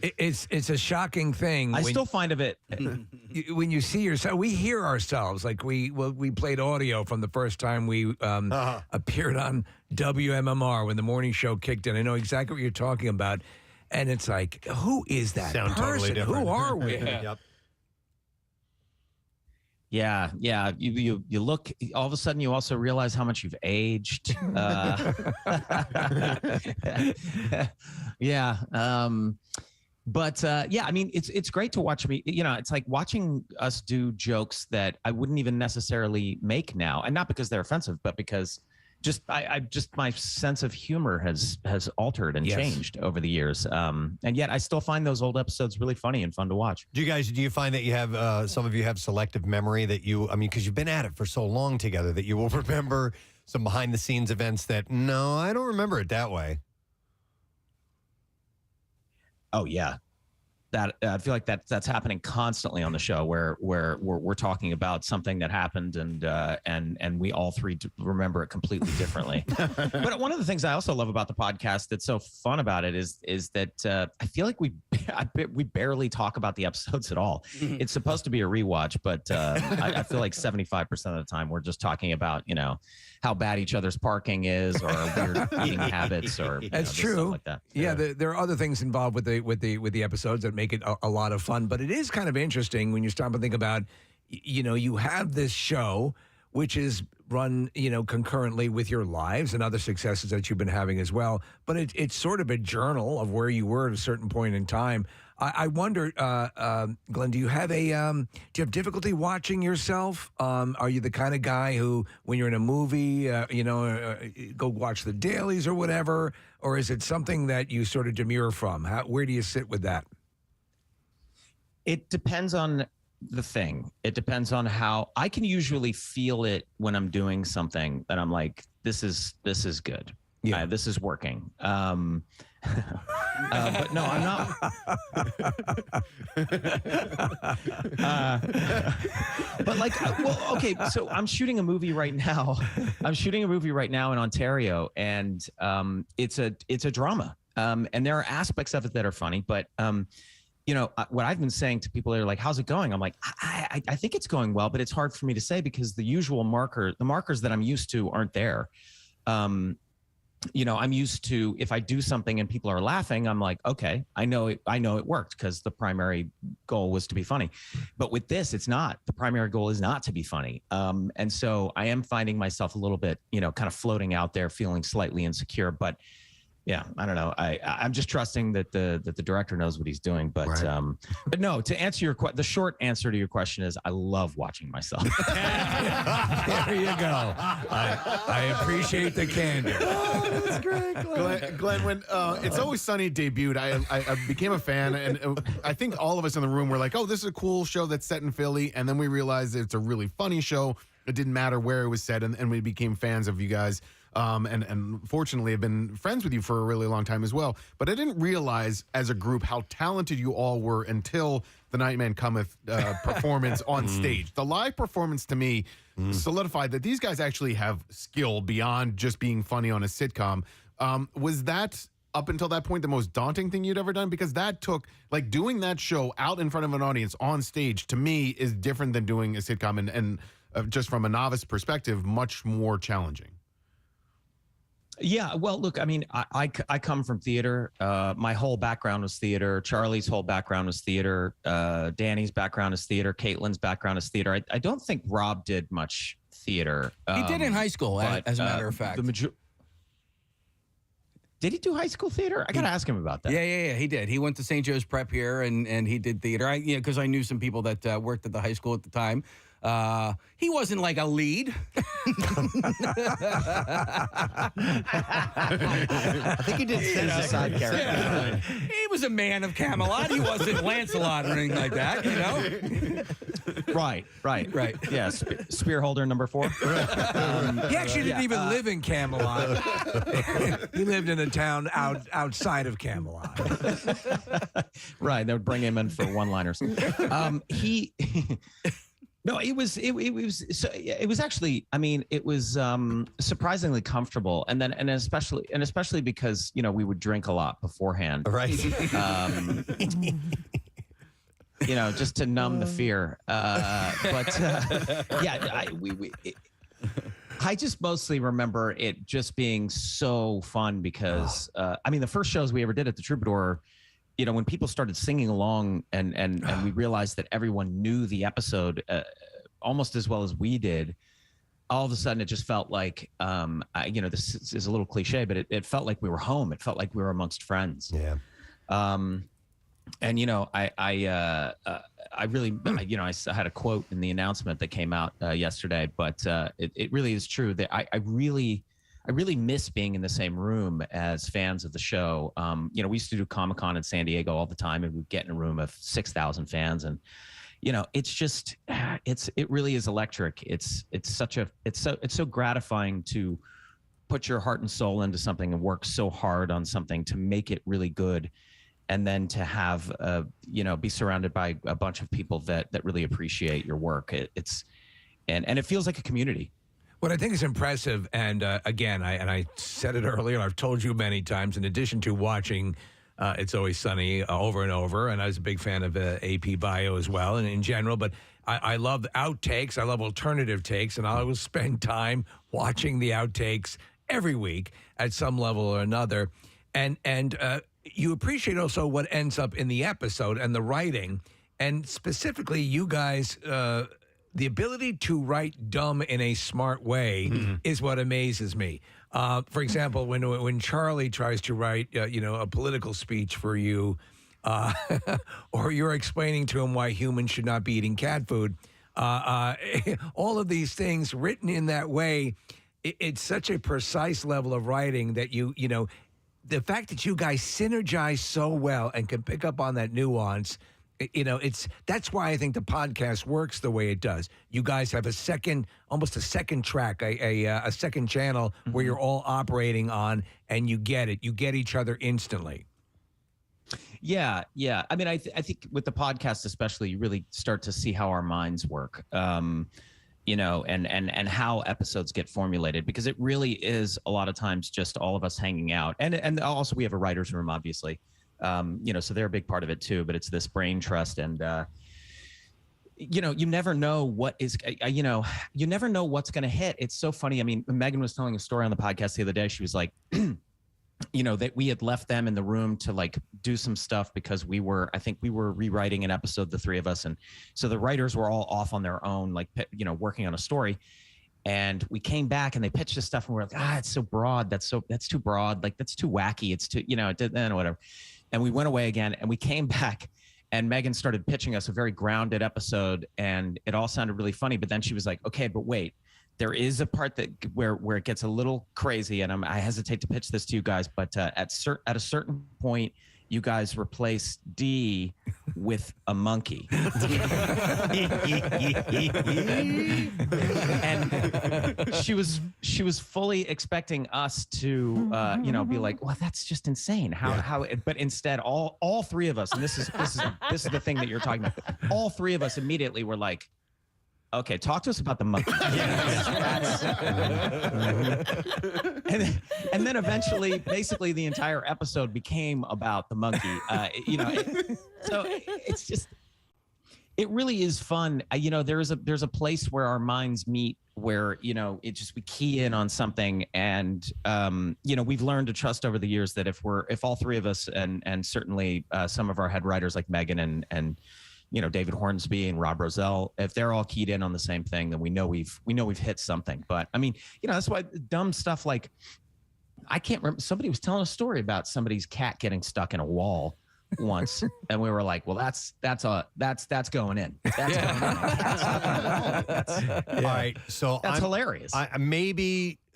It's a shocking thing. I still find of it when you see yourself. We hear ourselves, like we played audio from the first time we appeared on WMMR when the morning show kicked in. I know exactly what you're talking about, and it's like, who is that Sound person? totally different. Who are we? Yep. Yeah. You look, all of a sudden you also realize how much you've aged. Yeah. I mean, it's great to watch me. It's like watching us do jokes that I wouldn't even necessarily make now, and not because they're offensive, but because my sense of humor has altered and changed over the years. And yet I still find those old episodes really funny and fun to watch. Do you find that you have, some of you have selective memory that because you've been at it for so long together, that you will remember some behind the scenes events that, no, I don't remember it that way? Oh yeah. That I feel like that's happening constantly on the show, where we're talking about something that happened, and we all three remember it completely differently. But one of the things I also love about the podcast that's so fun about it is that I feel like we barely talk about the episodes at all. It's supposed to be a rewatch, but I feel like 75% of the time we're just talking about how bad each other's parking is, or weird eating habits, or that's true. Stuff like that. Yeah, there are other things involved with the episodes that make it a lot of fun. But it is kind of interesting when you stop and think about, you have this show which is run, concurrently with your lives and other successes that you've been having as well. But it's sort of a journal of where you were at a certain point in time. I wonder, Glenn, do you have difficulty watching yourself? Are you the kind of guy who, when you're in a movie, go watch the dailies or whatever? Or is it something that you sort of demur from? Where do you sit with that? It depends on the thing. It depends on how I can usually feel it when I'm doing something that I'm like, this is good. Yeah, this is working. But no, I'm not. But okay. So I'm shooting a movie right now. In Ontario, and it's a drama. And there are aspects of it that are funny, but what I've been saying to people, they're like, how's it going? I'm like, I think it's going well, but it's hard for me to say because the usual markers that I'm used to aren't there. I'm used to, if I do something and people are laughing, I'm like, okay, I know it worked because the primary goal was to be funny. But with this, it's not. The primary goal is not to be funny. And so I am finding myself a little bit, kind of floating out there, feeling slightly insecure, but yeah, I don't know. I'm just trusting that the director knows what he's doing. But right. But no, to answer the short answer to your question is I love watching myself. There you go. I appreciate the candor. Oh, that's great, Glenn. When It's Always Sunny debuted, I became a fan, and I think all of us in the room were like, "Oh, this is a cool show that's set in Philly," and then we realized it's a really funny show. It didn't matter where it was set, and we became fans of you guys. And fortunately have been friends with you for a really long time as well. But I didn't realize as a group how talented you all were until the Nightman Cometh performance on stage. The live performance to me solidified that these guys actually have skill beyond just being funny on a sitcom. Was that, up until that point, the most daunting thing you'd ever done? Because that took, doing that show out in front of an audience on stage, to me, is different than doing a sitcom and just from a novice perspective, much more challenging. Yeah, well, look, I mean, I come from theater. My whole background was theater. Charlie's whole background was theater. Danny's background is theater. Caitlin's background is theater. I don't think Rob did much theater. He did in high school, as a matter of fact. Did he do high school theater? I got to ask him about that. Yeah, he did. He went to St. Joe's Prep here, and he did theater. Because I knew some people that worked at the high school at the time. He wasn't like a lead. I think he did a side character. Yeah. He was a man of Camelot. He wasn't Lancelot or anything like that, you know? Right. Yeah, spear holder number 4. He actually didn't even live in Camelot. He lived in a town outside of Camelot. Right, they would bring him in for one-liners. No, it was actually, I mean, it was surprisingly comfortable, and especially because, you know, we would drink a lot beforehand, right? You know, just to numb the fear. I just mostly remember it just being so fun because, I mean, the first shows we ever did at the Troubadour, you know, when people started singing along and we realized that everyone knew the episode almost as well as we did, all of a sudden it just felt like, you know, this is a little cliche, but it felt like we were home. It felt like we were amongst friends. Yeah. And, you know, I really, you know, I had a quote in the announcement that came out yesterday, but it really is true that I really miss being in the same room as fans of the show. You know, we used to do Comic-Con in San Diego all the time, and we'd get in a room of 6,000 fans, and you know, it's just, it really is electric. It's so gratifying to put your heart and soul into something and work so hard on something to make it really good, and then to have you know, be surrounded by a bunch of people that really appreciate your work. And it feels like a community. What I think is impressive, and again, I said it earlier, and I've told you many times, in addition to watching It's Always Sunny over and over, and I was a big fan of AP Bio as well, and in general, but I love the outtakes, I love alternative takes, and I will spend time watching the outtakes every week at some level or another, and you appreciate also what ends up in the episode and the writing, and specifically you guys, the ability to write dumb in a smart way is what amazes me. For example, when Charlie tries to write, you know, a political speech for you, or you're explaining to him why humans should not be eating cat food, all of these things written in that way, it's such a precise level of writing that you know, the fact that you guys synergize so well and can pick up on that nuance, you know, that's why I think the podcast works the way it does. You guys have almost a second track, a second channel where you're all operating on, and you get it. You get each other instantly. Yeah. I mean, I think with the podcast especially, you really start to see how our minds work. You know, and how episodes get formulated, because it really is a lot of times just all of us hanging out, and also we have a writer's room, obviously. You know, so they're a big part of it too, but it's this brain trust, and you know, you never know what is, you know, you never know what's going to hit. It's so funny. I mean, Megan was telling a story on the podcast the other day. She was like, you know, that we had left them in the room to like do some stuff because I think we were rewriting an episode, the three of us, and so the writers were all off on their own, like, you know, working on a story. And we came back and they pitched this stuff, and we're like, it's so broad. That's too broad. Like, that's too wacky. It's too, you know, whatever. And we went away again, and we came back, and Megan started pitching us a very grounded episode, and it all sounded really funny. But then she was like, okay, but wait, there is a part that where it gets a little crazy, and I hesitate to pitch this to you guys, but at a certain point, you guys replace D with a monkey. And she was fully expecting us to you know, be like, well, that's just insane. How but instead all three of us, and this is the thing that you're talking about, all three of us immediately were like, okay, talk to us about the monkey. And then eventually, basically, the entire episode became about the monkey. You know, so it's just, It really is fun. You know, there's a place where our minds meet, where, you know, we key in on something, and you know, we've learned to trust over the years that if all three of us, and certainly some of our head writers like Megan and you know, David Hornsby and Rob Rosell, if they're all keyed in on the same thing, then we know we've hit something. But I mean, you know, that's why dumb stuff like, I can't remember, somebody was telling a story about somebody's cat getting stuck in a wall once, and we were like, well, that's going in. That's going in. All right, so that's hilarious.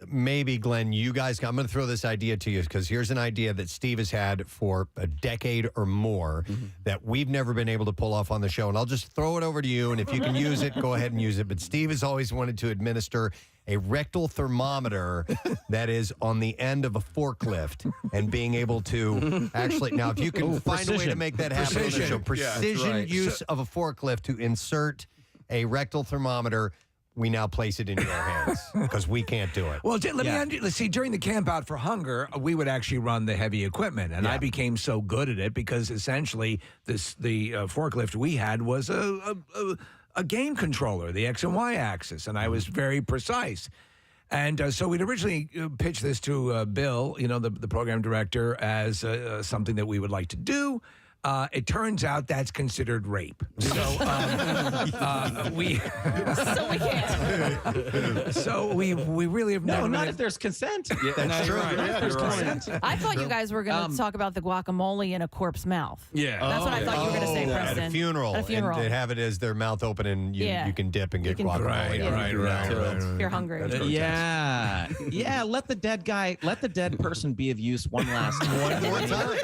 Maybe Glenn, you guys, I'm going to throw this idea to you, because here's an idea that Steve has had for a decade or more that we've never been able to pull off on the show. And I'll just throw it over to you, and if you can use it, go ahead and use it. But Steve has always wanted to administer a rectal thermometer that is on the end of a forklift, and being able to actually, now if you can find a way to make that happen on the show, precision use of a forklift to insert a rectal thermometer, we now place it in your hands, because we can't do it. Well, let's see, during the Camp Out for Hunger, we would actually run the heavy equipment, and I became so good at it because essentially the forklift we had was a game controller, the X and Y axis, and I was very precise. And so we'd originally pitched this to Bill, you know, the program director, as something that we would like to do. It turns out that's considered rape. So we can't. So we really have never. No, not if there's consent. That's true. There's consent. I thought you guys were going to talk about the guacamole in a corpse mouth. Yeah, that's what I thought you were going to say, Preston. At a funeral. At a funeral. And they have it as their mouth open, and you can dip and get guacamole. Right. If you're hungry. Yeah. Let the dead person be of use one more time.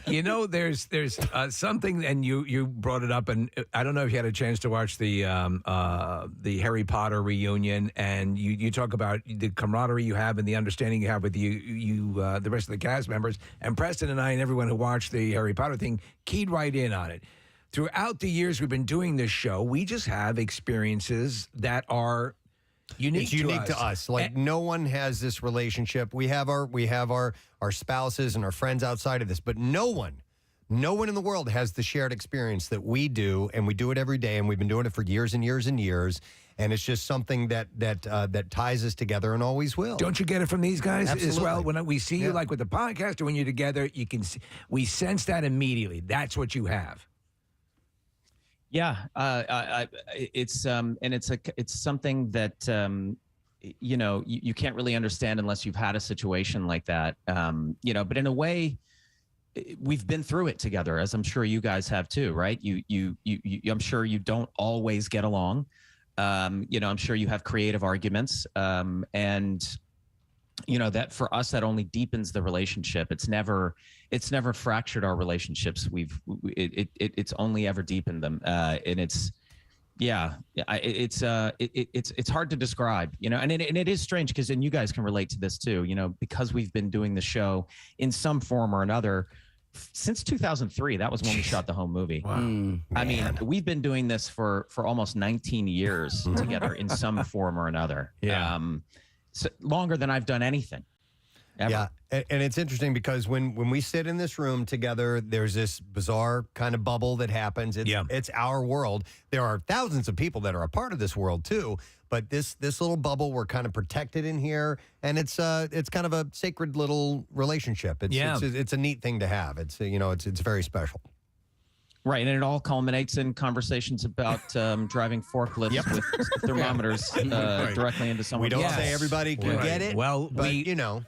You know, there's something, and you brought it up, and I don't know if you had a chance to watch the Harry Potter reunion, and you talk about the camaraderie you have and the understanding you have with the rest of the cast members, and Preston and I and everyone who watched the Harry Potter thing keyed right in on it. Throughout the years we've been doing this show, we just have experiences that are unique to us. Like, no one has this relationship. We have our spouses and our friends outside of this, but no one in the world has the shared experience that we do, and we do it every day, and we've been doing it for years and years and years. And it's just something that ties us together and always will. Don't you get it from these guys as well? When we see you, like with the podcast, or when you're together, you can we sense that immediately. That's what you have. Yeah, it's something that you know, you can't really understand unless you've had a situation like that. You know, but in a way, we've been through it together, as I'm sure you guys have too, right? You I'm sure you don't always get along. You know, I'm sure you have creative arguments, and you know, that for us, that only deepens the relationship. It's never fractured our relationships. It's only ever deepened them. And it's hard to describe, you know, and it is strange because, and you guys can relate to this too, you know, because we've been doing the show in some form or another since 2003. That was when we shot the home movie. Wow. I mean, we've been doing this for almost 19 years together in some form or another. Yeah. So longer than I've done anything. Ever. Yeah, and it's interesting because when we sit in this room together, there's this bizarre kind of bubble that happens. It's our world. There are thousands of people that are a part of this world too, but this little bubble, we're kind of protected in here, and it's kind of a sacred little relationship. It's a neat thing to have. It's very special. Right, and it all culminates in conversations about driving forklifts with thermometers directly into someone. We don't say everybody can get it. Well, but,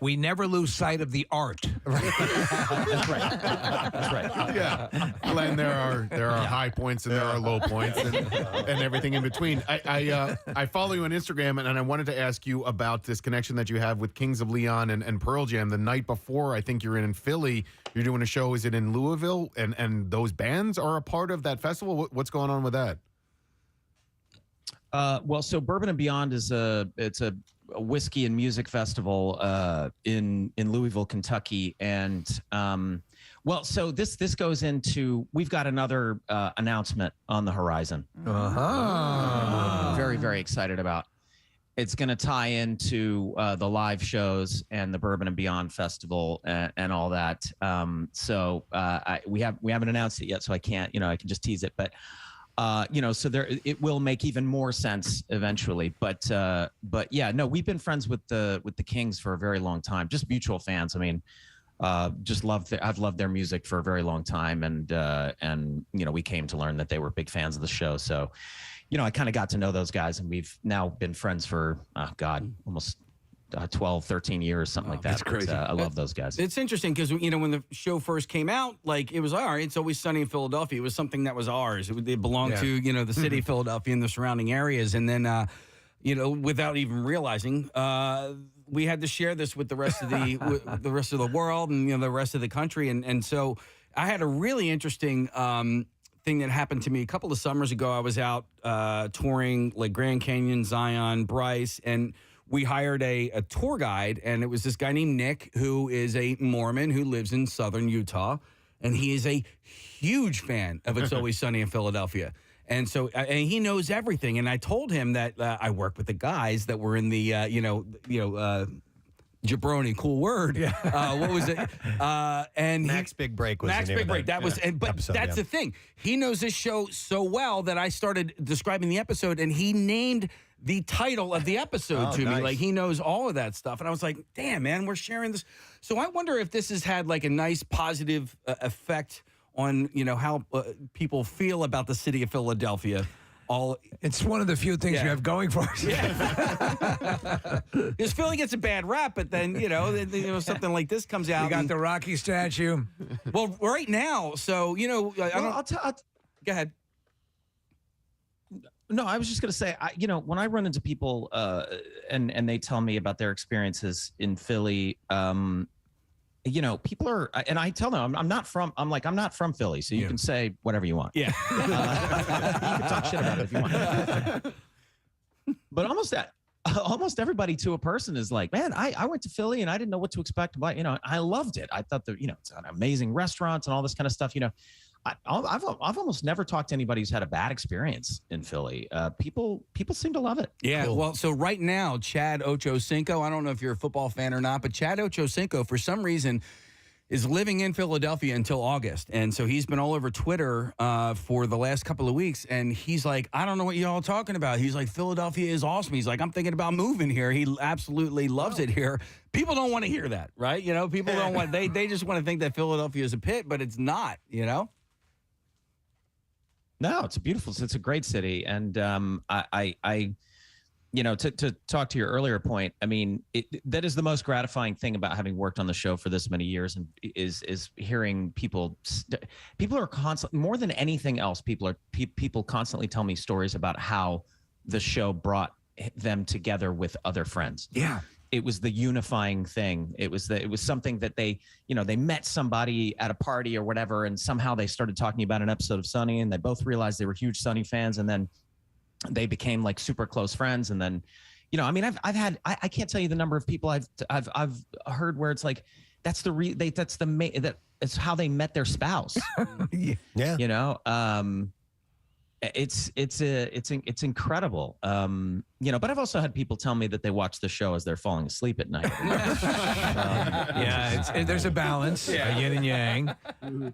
we never lose sight of the art. That's right. That's right. Yeah, Glenn, there are high points and there are low points and everything in between. I follow you on Instagram, and I wanted to ask you about this connection that you have with Kings of Leon and Pearl Jam. The night before, I think you're in Philly. You're doing a show. Is it in Louisville? And those bands are a part of that festival. What's going on with that? Well, so Bourbon and Beyond is a whiskey and music festival in Louisville, Kentucky, and so this goes into, we've got another announcement on the horizon. We're very, very excited about. It's going to tie into the live shows and the Bourbon and Beyond Festival and all that. We haven't announced it yet, so I can't. I can just tease it, but so it will make even more sense eventually. But yeah, no, we've been friends with the Kings for a very long time, just mutual fans. I mean, I've loved their music for a very long time, and we came to learn that they were big fans of the show. So, I kind of got to know those guys, and we've now been friends for almost 12, 13 years, something like that. That's crazy. I love those guys. It's interesting because, when the show first came out, it was, all right, It's Always Sunny in Philadelphia. It was something that was ours. It belonged to, the city of Philadelphia and the surrounding areas. And then, without even realizing, we had to share this with the rest of the rest of the world and, the rest of the country. And so I had a really interesting thing that happened to me a couple of summers ago. I was out touring Grand Canyon, Zion, Bryce, and we hired a tour guide, and it was this guy named Nick, who is a Mormon who lives in southern Utah, and he is a huge fan of It's Always Sunny in Philadelphia. And so and he knows everything. And I told him that I work with the guys that were in the, jabroni, cool word. Yeah. What was it? And Max Big Break was Max the name Big of Break. that, That was, but episode, that's the thing. He knows this show so well that I started describing the episode, and he named the title of the episode to me. Nice. He knows all of that stuff. And I was like, damn, man, we're sharing this. So I wonder if this has had a nice positive effect on, how people feel about the city of Philadelphia. It's one of the few things you have going for us. Because Philly gets a bad rap, but then, something like this comes out. You got the Rocky statue. Well, right now, so, go ahead. No, I was just going to say, when I run into people and they tell me about their experiences in Philly, people are, and I tell them I'm not from Philly, so you can say whatever you want. Yeah. You can talk shit about it if you want. But almost everybody to a person is like, man, I went to Philly and I didn't know what to expect, but I loved it. I thought that it's an amazing restaurants and all this kind of stuff. I've almost never talked to anybody who's had a bad experience in Philly. People seem to love it. Yeah, Cool. well, so right now, Chad Ochocinco, I don't know if you're a football fan or not, but Chad Ochocinco, for some reason, is living in Philadelphia until August. And so he's been all over Twitter for the last couple of weeks, and he's like, I don't know what y'all are talking about. He's like, Philadelphia is awesome. He's like, I'm thinking about moving here. He absolutely loves it here. People don't want to hear that, right? People don't want, they just want to think that Philadelphia is a pit, but it's not, No, it's a great city. And to talk to your earlier point, I mean, that is the most gratifying thing about having worked on the show for this many years, and is hearing people are constantly, more than anything else, people constantly tell me stories about how the show brought them together with other friends. Yeah. It was the unifying thing. It was something that they met somebody at a party or whatever, and somehow they started talking about an episode of Sunny, and they both realized they were huge Sunny fans, and then they became super close friends. And then, I mean, I've had, I can't tell you the number of people I've heard where it's like, that's how they met their spouse. Yeah. It's incredible. But I've also had people tell me that they watch the show as they're falling asleep at night. There's a balance, a yin and yang.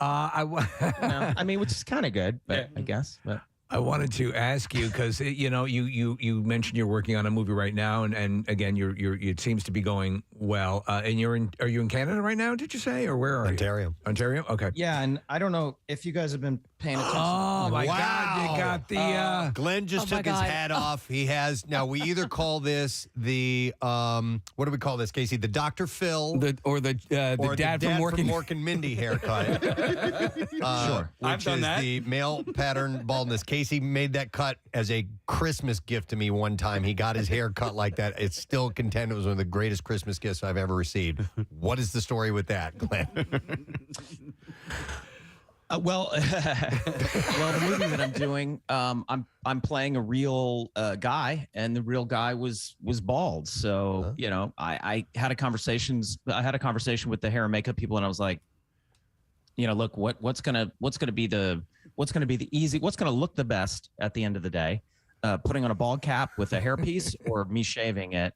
I mean, which is kind of good, but I guess. But I wanted to ask you because you mentioned you're working on a movie right now, and again, it seems to be going well. And are you in Canada right now? Did you say, or where are Ontario. you? Ontario. Okay. Yeah, and I don't know if you guys have been paying attention. Oh my God! You got the. Glenn just took his hat off. He has now. We either call this the what do we call this, Casey? The Dr. Phil, or the dad from Mork and Mindy haircut. Sure, which is the male pattern baldness. Casey made that cut as a Christmas gift to me one time. He got his hair cut like that. It's still contended it was one of the greatest Christmas gifts I've ever received. What is the story with that, Glenn? Well, the movie that I'm doing, I'm playing a real guy, and the real guy was bald. So I had a conversation with the hair and makeup people, and I was like, look, what's gonna look the best at the end of the day. putting on a bald cap with a hairpiece or me shaving it.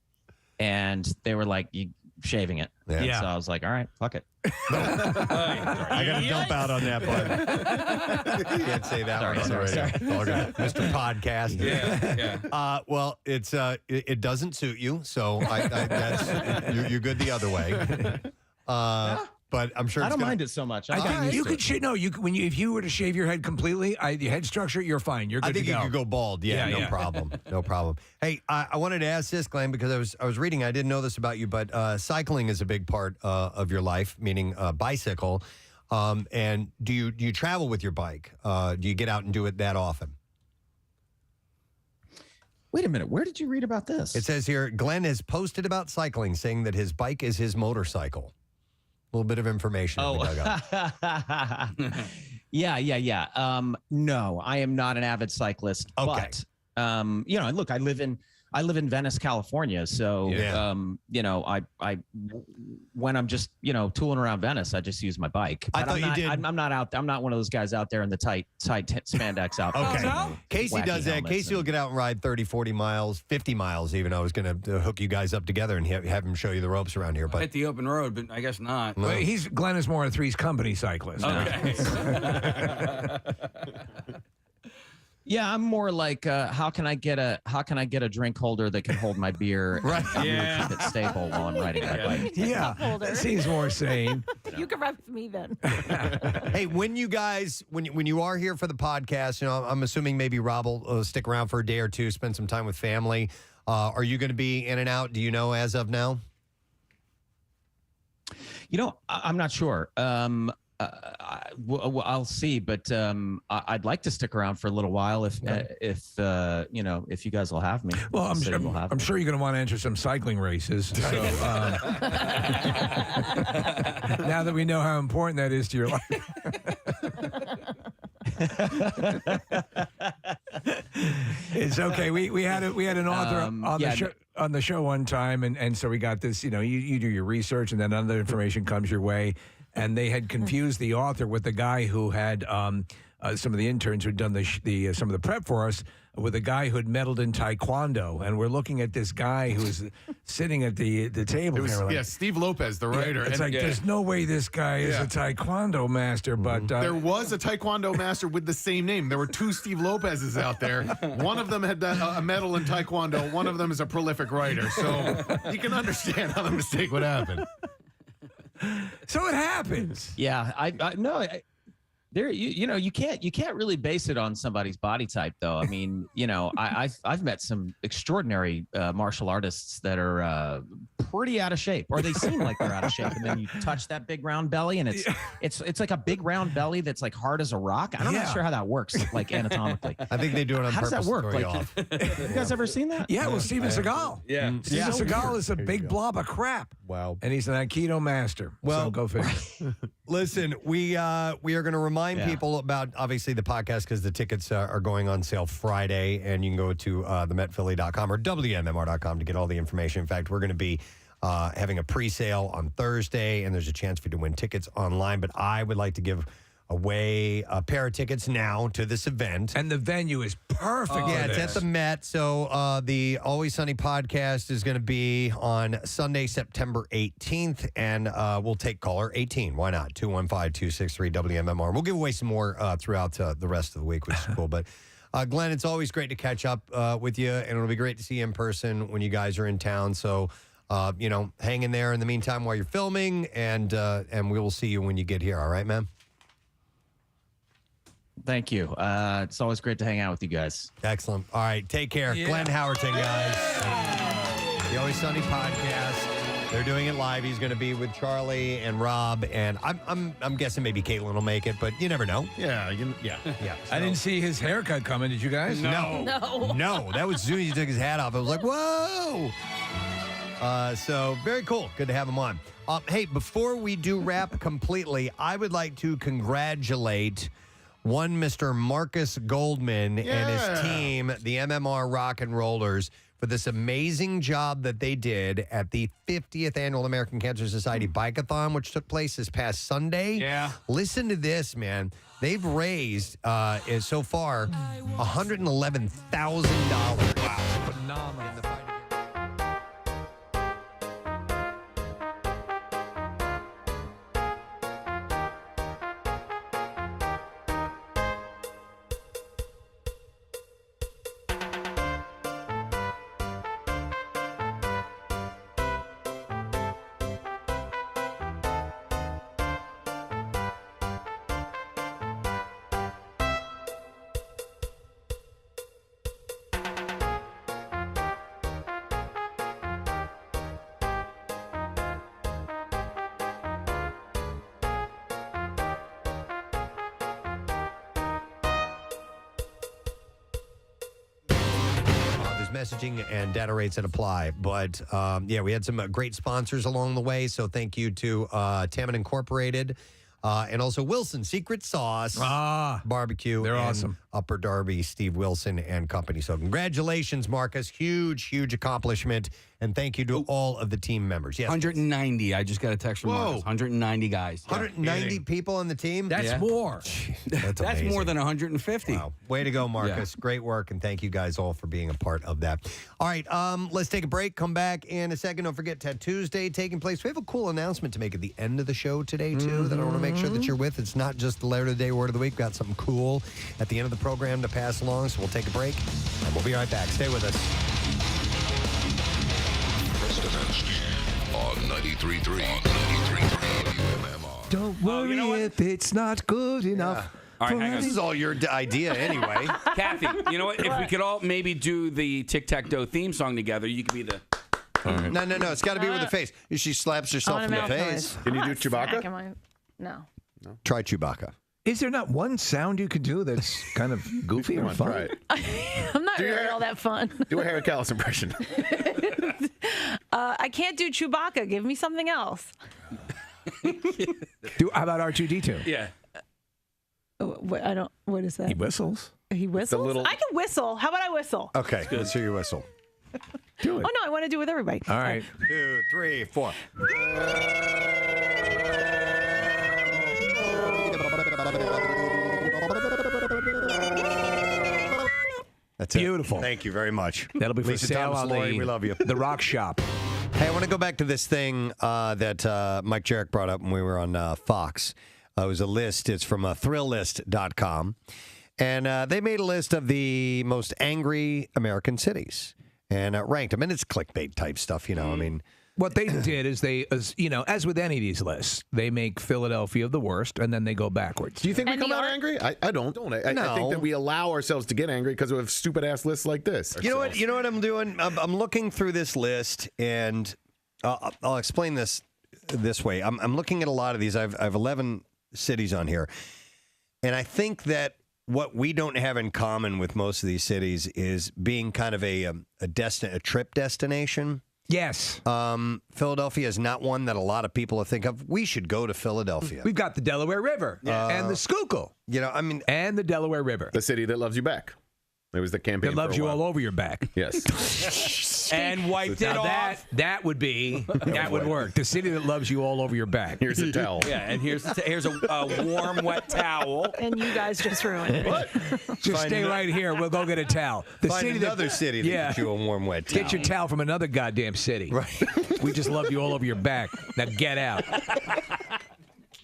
And they were like, you shaving it. Yeah. So I was like, all right, fuck it. I got to dump out on that one. Can't say that one on the radio. All good. Mr. Podcast. Yeah. Well, it doesn't suit you, so you're good the other way. But I'm sure I don't mind it so much. You could if you were to shave your head completely, the head structure, you're fine. You're good I think to go. you could go bald. Yeah, no problem. No problem. Hey, I wanted to ask this, Glenn, because I was reading. I didn't know this about you, but cycling is a big part of your life, meaning bicycle. And do you travel with your bike? Do you get out and do it that often? Wait a minute. Where did you read about this? It says here, Glenn has posted about cycling, saying that his bike is his motorcycle. A little bit of information. Yeah. No, I am not an avid cyclist. Okay. But look, I live in Venice, California. So I when I'm just tooling around Venice, I just use my bike. I But thought you did. I'm not out. I'm not one of those guys out there in the tight spandex outfits. Okay. Casey does that. Casey will get out and ride 30, 40 miles, 50 miles even. I was going to hook you guys up together and have him show you the ropes around here. But Hit the open road, but I guess not. No. Well, Glenn is more a Three's Company cyclist. Okay. Yeah, I'm more like how can I get a drink holder that can hold my beer? Right. I'm gonna keep it stable while I'm riding my bike. Yeah, that seems more sane. You can ride with me then. hey, when you guys, when you are here for the podcast, I'm assuming maybe Rob will stick around for a day or two, spend some time with family. Are you going to be in and out? Do you know as of now? I'm not sure. I'll see, but I'd like to stick around for a little while if you guys will have me. Well, I'm sure you're going to want to enter some cycling races. So, now that we know how important that is to your life. It's okay. We had an author on the show one time, and so we got this. You do your research, and then other information comes your way. And they had confused the author with the guy who had some of the interns who'd done some of the prep for us with a guy who had medaled in Taekwondo. And we're looking at this guy who's sitting at the table. It was, Steve Lopez, the writer. It's there's no way this guy is a Taekwondo master, but... there was a Taekwondo master with the same name. There were two Steve Lopez's out there. One of them had a medal in Taekwondo. One of them is a prolific writer. So you can understand how the mistake would happen. So it happens. Yeah, you can't really base it on somebody's body type, though. I mean, I've met some extraordinary martial artists that are pretty out of shape, or they seem like they're out of shape, and then you touch that big round belly, and it's like a big round belly that's like hard as a rock. I'm not sure how that works, like anatomically. I think they do it on purpose. How does that work? Off. You guys ever seen that? Yeah, well, Steven Seagal. Yeah. Steven Seagal is a big blob of crap. Wow. And he's an Aikido master. Well, so go figure. Listen, we are going to remind people about, obviously, the podcast because the tickets are going on sale Friday, and you can go to themetphilly.com or WMMR.com to get all the information. In fact, we're going to be having a pre-sale on Thursday, and there's a chance for you to win tickets online. But I would like to give away a pair of tickets now to this event. And the venue is perfect. Yeah, it's at the Met. So the Always Sunny podcast is going to be on Sunday, September 18th. And we'll take caller 18. Why not? 215-263-WMMR. We'll give away some more throughout the rest of the week, which is cool. But Glenn, it's always great to catch up with you. And it'll be great to see you in person when you guys are in town. So, hang in there in the meantime while you're filming. And we will see you when you get here. All right, man? Thank you. It's always great to hang out with you guys. Excellent. All right, take care. Yeah. Glenn Howerton, guys. The Always Sunny podcast. They're doing it live. He's going to be with Charlie and Rob, and I'm guessing maybe Caitlin will make it, but you never know. Yeah. So. I didn't see his haircut coming. Did you guys? No. That was as soon as he took his hat off. I was like, whoa. So very cool. Good to have him on. Hey, before we do wrap completely, I would like to congratulate one Mr. Marcus Goldman and his team, the MMR Rock and Rollers, for this amazing job that they did at the 50th Annual American Cancer Society Bike-a-thon, which took place this past Sunday. Yeah. Listen to this, man. They've raised so far $111,000. Wow, phenomenal! Messaging and data rates that apply. But we had some great sponsors along the way. So thank you to Taman Incorporated and also Wilson Secret Sauce Barbecue. They're and awesome. Upper Darby, Steve Wilson and company. So congratulations, Marcus. Huge accomplishment. And thank you to all of the team members. Yes. 190. I just got a text from Marcus. 190 guys. 190 people on the team? That's more. That's amazing. More than 150. Wow. Way to go, Marcus. Great work, and thank you guys all for being a part of that. All right, let's take a break. Come back in a second. Don't forget Tattoos Day taking place. We have a cool announcement to make at the end of the show today, too, that I want to make sure that you're with. It's not just the letter of the day, word of the week. We've got something cool at the end of the program to pass along, so we'll take a break, and we'll be right back. Stay with us. Preston and Steve on 93.3 WMMR. Don't worry if it's not good enough. All right, hang on. This is all your idea anyway. Kathy, you know what? If we could all maybe do the tic-tac-toe theme song together, you could be the... Right. No. It's got to be with the face. She slaps herself in the face. Can you do Chewbacca? No. Try Chewbacca. Is there not one sound you could do that's kind of goofy or fun? Right. I'm not really all that fun. Do a Harry Callis impression. I can't do Chewbacca. Give me something else. How about R2-D2? Yeah. What is that? He whistles. He whistles? I can whistle. How about I whistle? Okay, let's hear you whistle. Do it. Oh, no, I want to do it with everybody. All right. 2, 3, 4. That's beautiful. Thank you very much. That'll be for Lisa sale Thomas on Laurie, we love you. the Rock Shop. Hey, I want to go back to this thing that Mike Jarek brought up when we were on Fox. It was a list. It's from thrillist.com. And they made a list of the most angry American cities and ranked them. And it's clickbait type stuff, you know. I mean, what they did is as with any of these lists, they make Philadelphia the worst, and then they go backwards. Do you think we come out angry? I don't. I think that we allow ourselves to get angry because we have stupid-ass lists like this. You know what I'm doing? I'm looking through this list, and I'll explain this way. I'm looking at a lot of these. I have 11 cities on here, and I think that what we don't have in common with most of these cities is being kind of a trip destination. Yes. Philadelphia is not one that a lot of people think of. We should go to Philadelphia. We've got the Delaware River and the Schuylkill. You know, I mean, and the Delaware River. The city that loves you back. It was the campaign. That loves you all over your back. Yes. And wiped it off. That would work. The city that loves you all over your back. Here's a towel. Yeah, and here's a warm, wet towel. And you guys just ruined it. What? Just stay right here. We'll go get a towel. Find another city that gets you a warm, wet towel. Get your towel from another goddamn city. Right. We just love you all over your back. Now get out.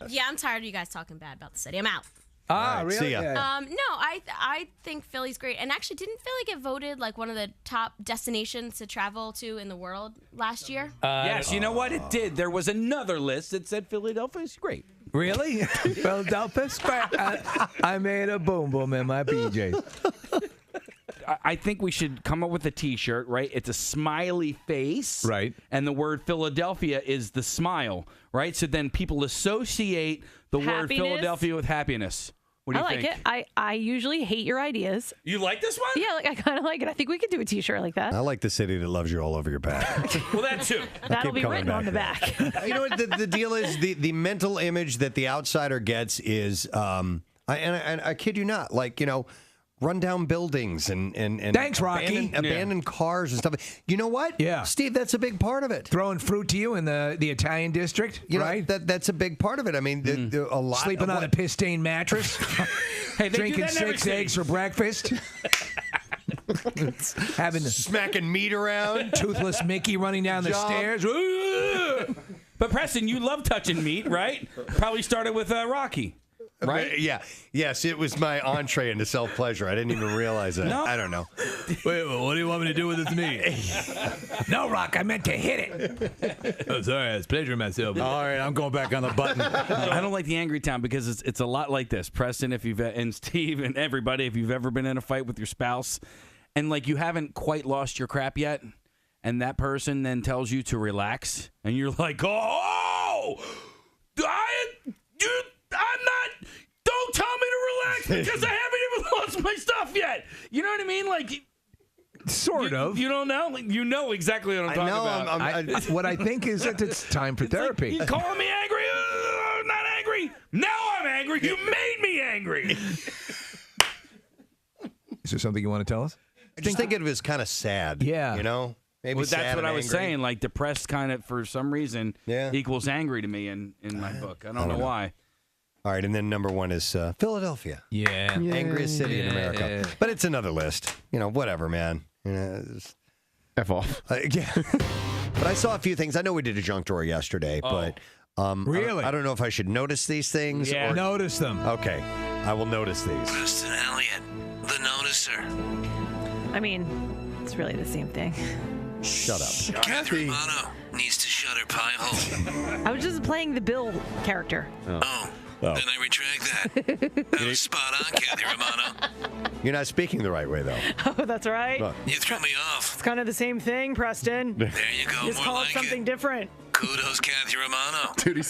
Yeah, I'm tired of you guys talking bad about the city. I'm out. Right, really? See ya. No, I think Philly's great. And actually, didn't Philly get voted like one of the top destinations to travel to in the world last year? Yes, you know what? It did. There was another list that said Philadelphia's great. Really? Philadelphia's great. I made a boom boom in my PJs. I think we should come up with a T-shirt, right? It's a smiley face. Right. And the word Philadelphia is the smile, right? So then people associate the word Philadelphia with happiness. What do you think? I like it. I usually hate your ideas. You like this one? Yeah, I kind of like it. I think we could do a T-shirt like that. I like the city that loves you all over your back. Well, that too. That'll be written on the back. You know what the deal is? The mental image that the outsider gets is, and I kid you not, like, you know, rundown buildings and Thanks, Rocky. abandoned cars and stuff. You know what? Yeah, Steve, that's a big part of it. Throwing fruit to you in the Italian district, right? That's a big part of it. I mean, a lot sleeping on a piss-stained mattress, drinking 6 eggs for breakfast. Having smacking meat around, toothless Mickey running down the stairs. But Preston, you love touching meat, right? Probably started with Rocky, right? Yeah. Yes, it was my entree into self-pleasure. I didn't even realize that. No. I don't know. Wait, what do you want me to do with this meat? No, Rock, I meant to hit it. Oh, sorry, I was pleasuring myself. All right, I'm going back on the button. I don't like the angry town because it's a lot like this. Preston, and Steve and everybody, if you've ever been in a fight with your spouse and like you haven't quite lost your crap yet, and that person then tells you to relax, and you're like, I'm not. Don't tell me to relax because I haven't even lost my stuff yet. You know what I mean? Like, sort of. You don't know? Like, you know exactly what I'm talking about. What I think is that it's time for therapy. You calling me angry? I'm not angry. Now I'm angry. You made me angry. Is there something you want to tell us? I just think of it as kind of sad. Yeah. You know? Maybe Well, sad that's what and I was angry. saying. Like, depressed kind of, for some reason, equals angry to me in my book. I don't know why. All right, and then number 1 is Philadelphia. Yeah. Angriest city in America. But it's another list. Whatever, man. F off. Yeah. But I saw a few things. I know we did a junk drawer yesterday, but really? I don't know if I should notice these things. Yeah, notice them. Okay, I will notice these. Preston Elliott, the noticer. I mean, it's really the same thing. Shut up. Kathy Romano needs to shut her pie hole. I was just playing the Bill character. Then I retract that. That was spot on, Kathy Romano. You're not speaking the right way, though. Oh, that's right. Look. You threw me off. It's kind of the same thing, Preston. There you go. Just More call like it something different. Kudos, Kathy Romano. Dude,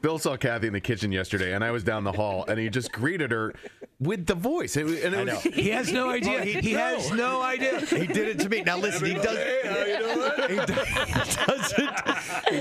Bill saw Kathy in the kitchen yesterday, and I was down the hall, and he just greeted her with the voice. I know. He has no idea. Well, he has no idea. He did it to me. Now listen, he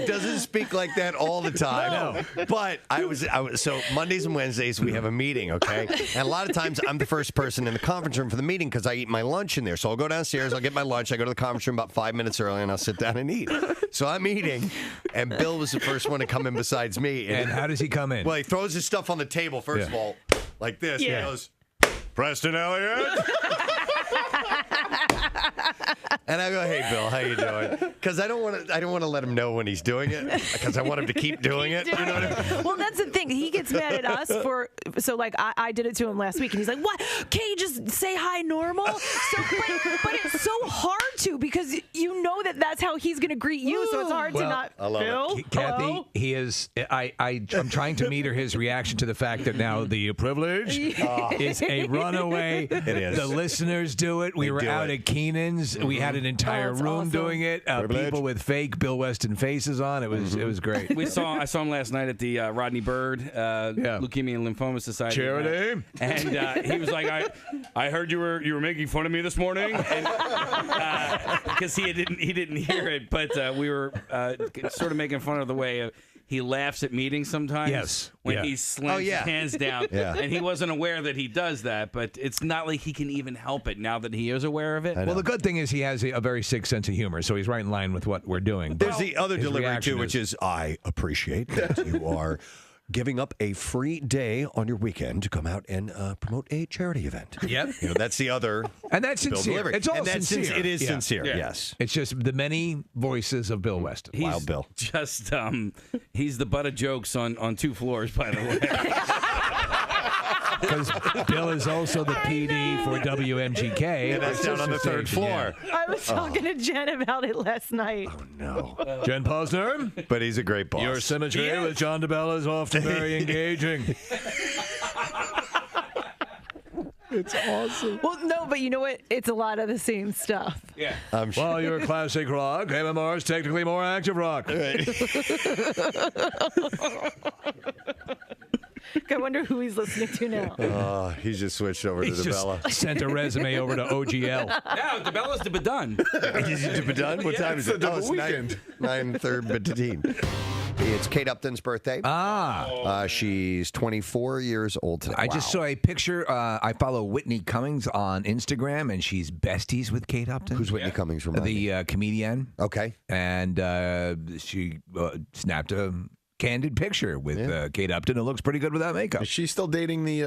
doesn't speak like that all the time. No. But I was so Mondays and Wednesdays we have a meeting, okay? And a lot of times I'm the first person in the conference room for the meeting because I eat my lunch in there. So I'll go downstairs, I'll get my lunch, I go to the conference room about 5 minutes early, and I'll sit down and eat. So I'm eating, and Bill was the first one to come in besides me. And how does he come in? Well, he throws his stuff on the table first of all, like this. Yeah. He goes, Preston Elliott. And I go, hey, Bill, how you doing? Because I don't want to let him know when he's doing it because I want him to keep doing it. You know what I mean? Well, that's the thing. He gets mad at us like I did it to him last week, and he's like, "What? Can't you just say hi normal?" But it's so hard to because you know that's how he's going to greet you, so it's hard to not. I love Bill, it. Kathy, hello? he is. I'm trying to meter his reaction to the fact that now the privilege is a runaway. It is. The listeners do it. We They were do out it. at Keenan's. We had an entire that's room awesome. doing it. People with fake Bill Weston faces on. It was great. I saw him last night at the Rodney Bird Leukemia and Lymphoma Society charity, and he was like, "I heard you were making fun of me this morning," because he didn't hear it, but we were sort of making fun of the way he laughs at meetings sometimes. Yes. When Yeah. he slams his hands down. Yeah. And he wasn't aware that he does that, but it's not like he can even help it now that he is aware of it. Well, the good thing is he has a very sick sense of humor, so he's right in line with what we're doing. There's the other his delivery reaction too, which is I appreciate that you are giving up a free day on your weekend to come out and promote a charity event. Yep. That's the other. And that's Bill sincere. delivery. It's all And that's sincere. It is Yeah. sincere, Yeah. yes. It's just the many voices of Bill Weston. Wild Bill. Just he's the butt of jokes on 2 floors, by the way. Because Bill is also the PD for WMGK. And that's down on the third floor. I was talking to Jen about it last night. No. Jen Posner, But he's a great boss. your symmetry with John DeBella is often very engaging. It's awesome. Well, no, but you know what? It's a lot of the same stuff. Yeah. While you're classic rock, MMR is technically more active rock. I wonder who he's listening to now. He's just switched over He's to just DeBella. sent a resume over to OGL. Now, DeBella's to be done. Is it done? What time is it? double It's weekend. 9:30. It's Kate Upton's birthday. She's 24 years old today. I just saw a picture. I follow Whitney Cummings on Instagram, and she's besties with Kate Upton. Who's Whitney Cummings? The comedian. Okay. And she snapped a candid picture with Kate Upton. It looks pretty good without makeup. Is she still dating the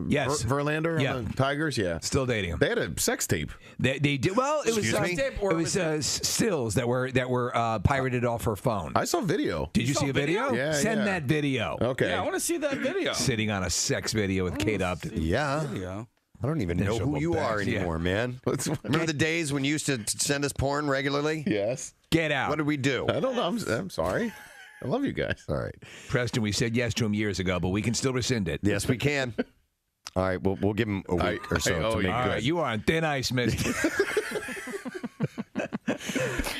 yes. Verlander on the Tigers? Yeah. Still dating him. They had a sex tape. They did. Well, it was stills that were pirated off her phone. I saw video. Did you see a video? Yeah. Send that video. Okay. Yeah, I want to see that video. Sitting on a sex video with Kate Upton. Yeah. I don't even know who you are anymore, man. Remember the days when you used to send us porn regularly? Yes. Get out. What did we do? I don't know. I'm sorry. I love you guys. All right. Preston, we said yes to him years ago, but we can still rescind it. Yes, we can. All right, we'll give him a week or so to make good. All right, you are on thin ice, mister.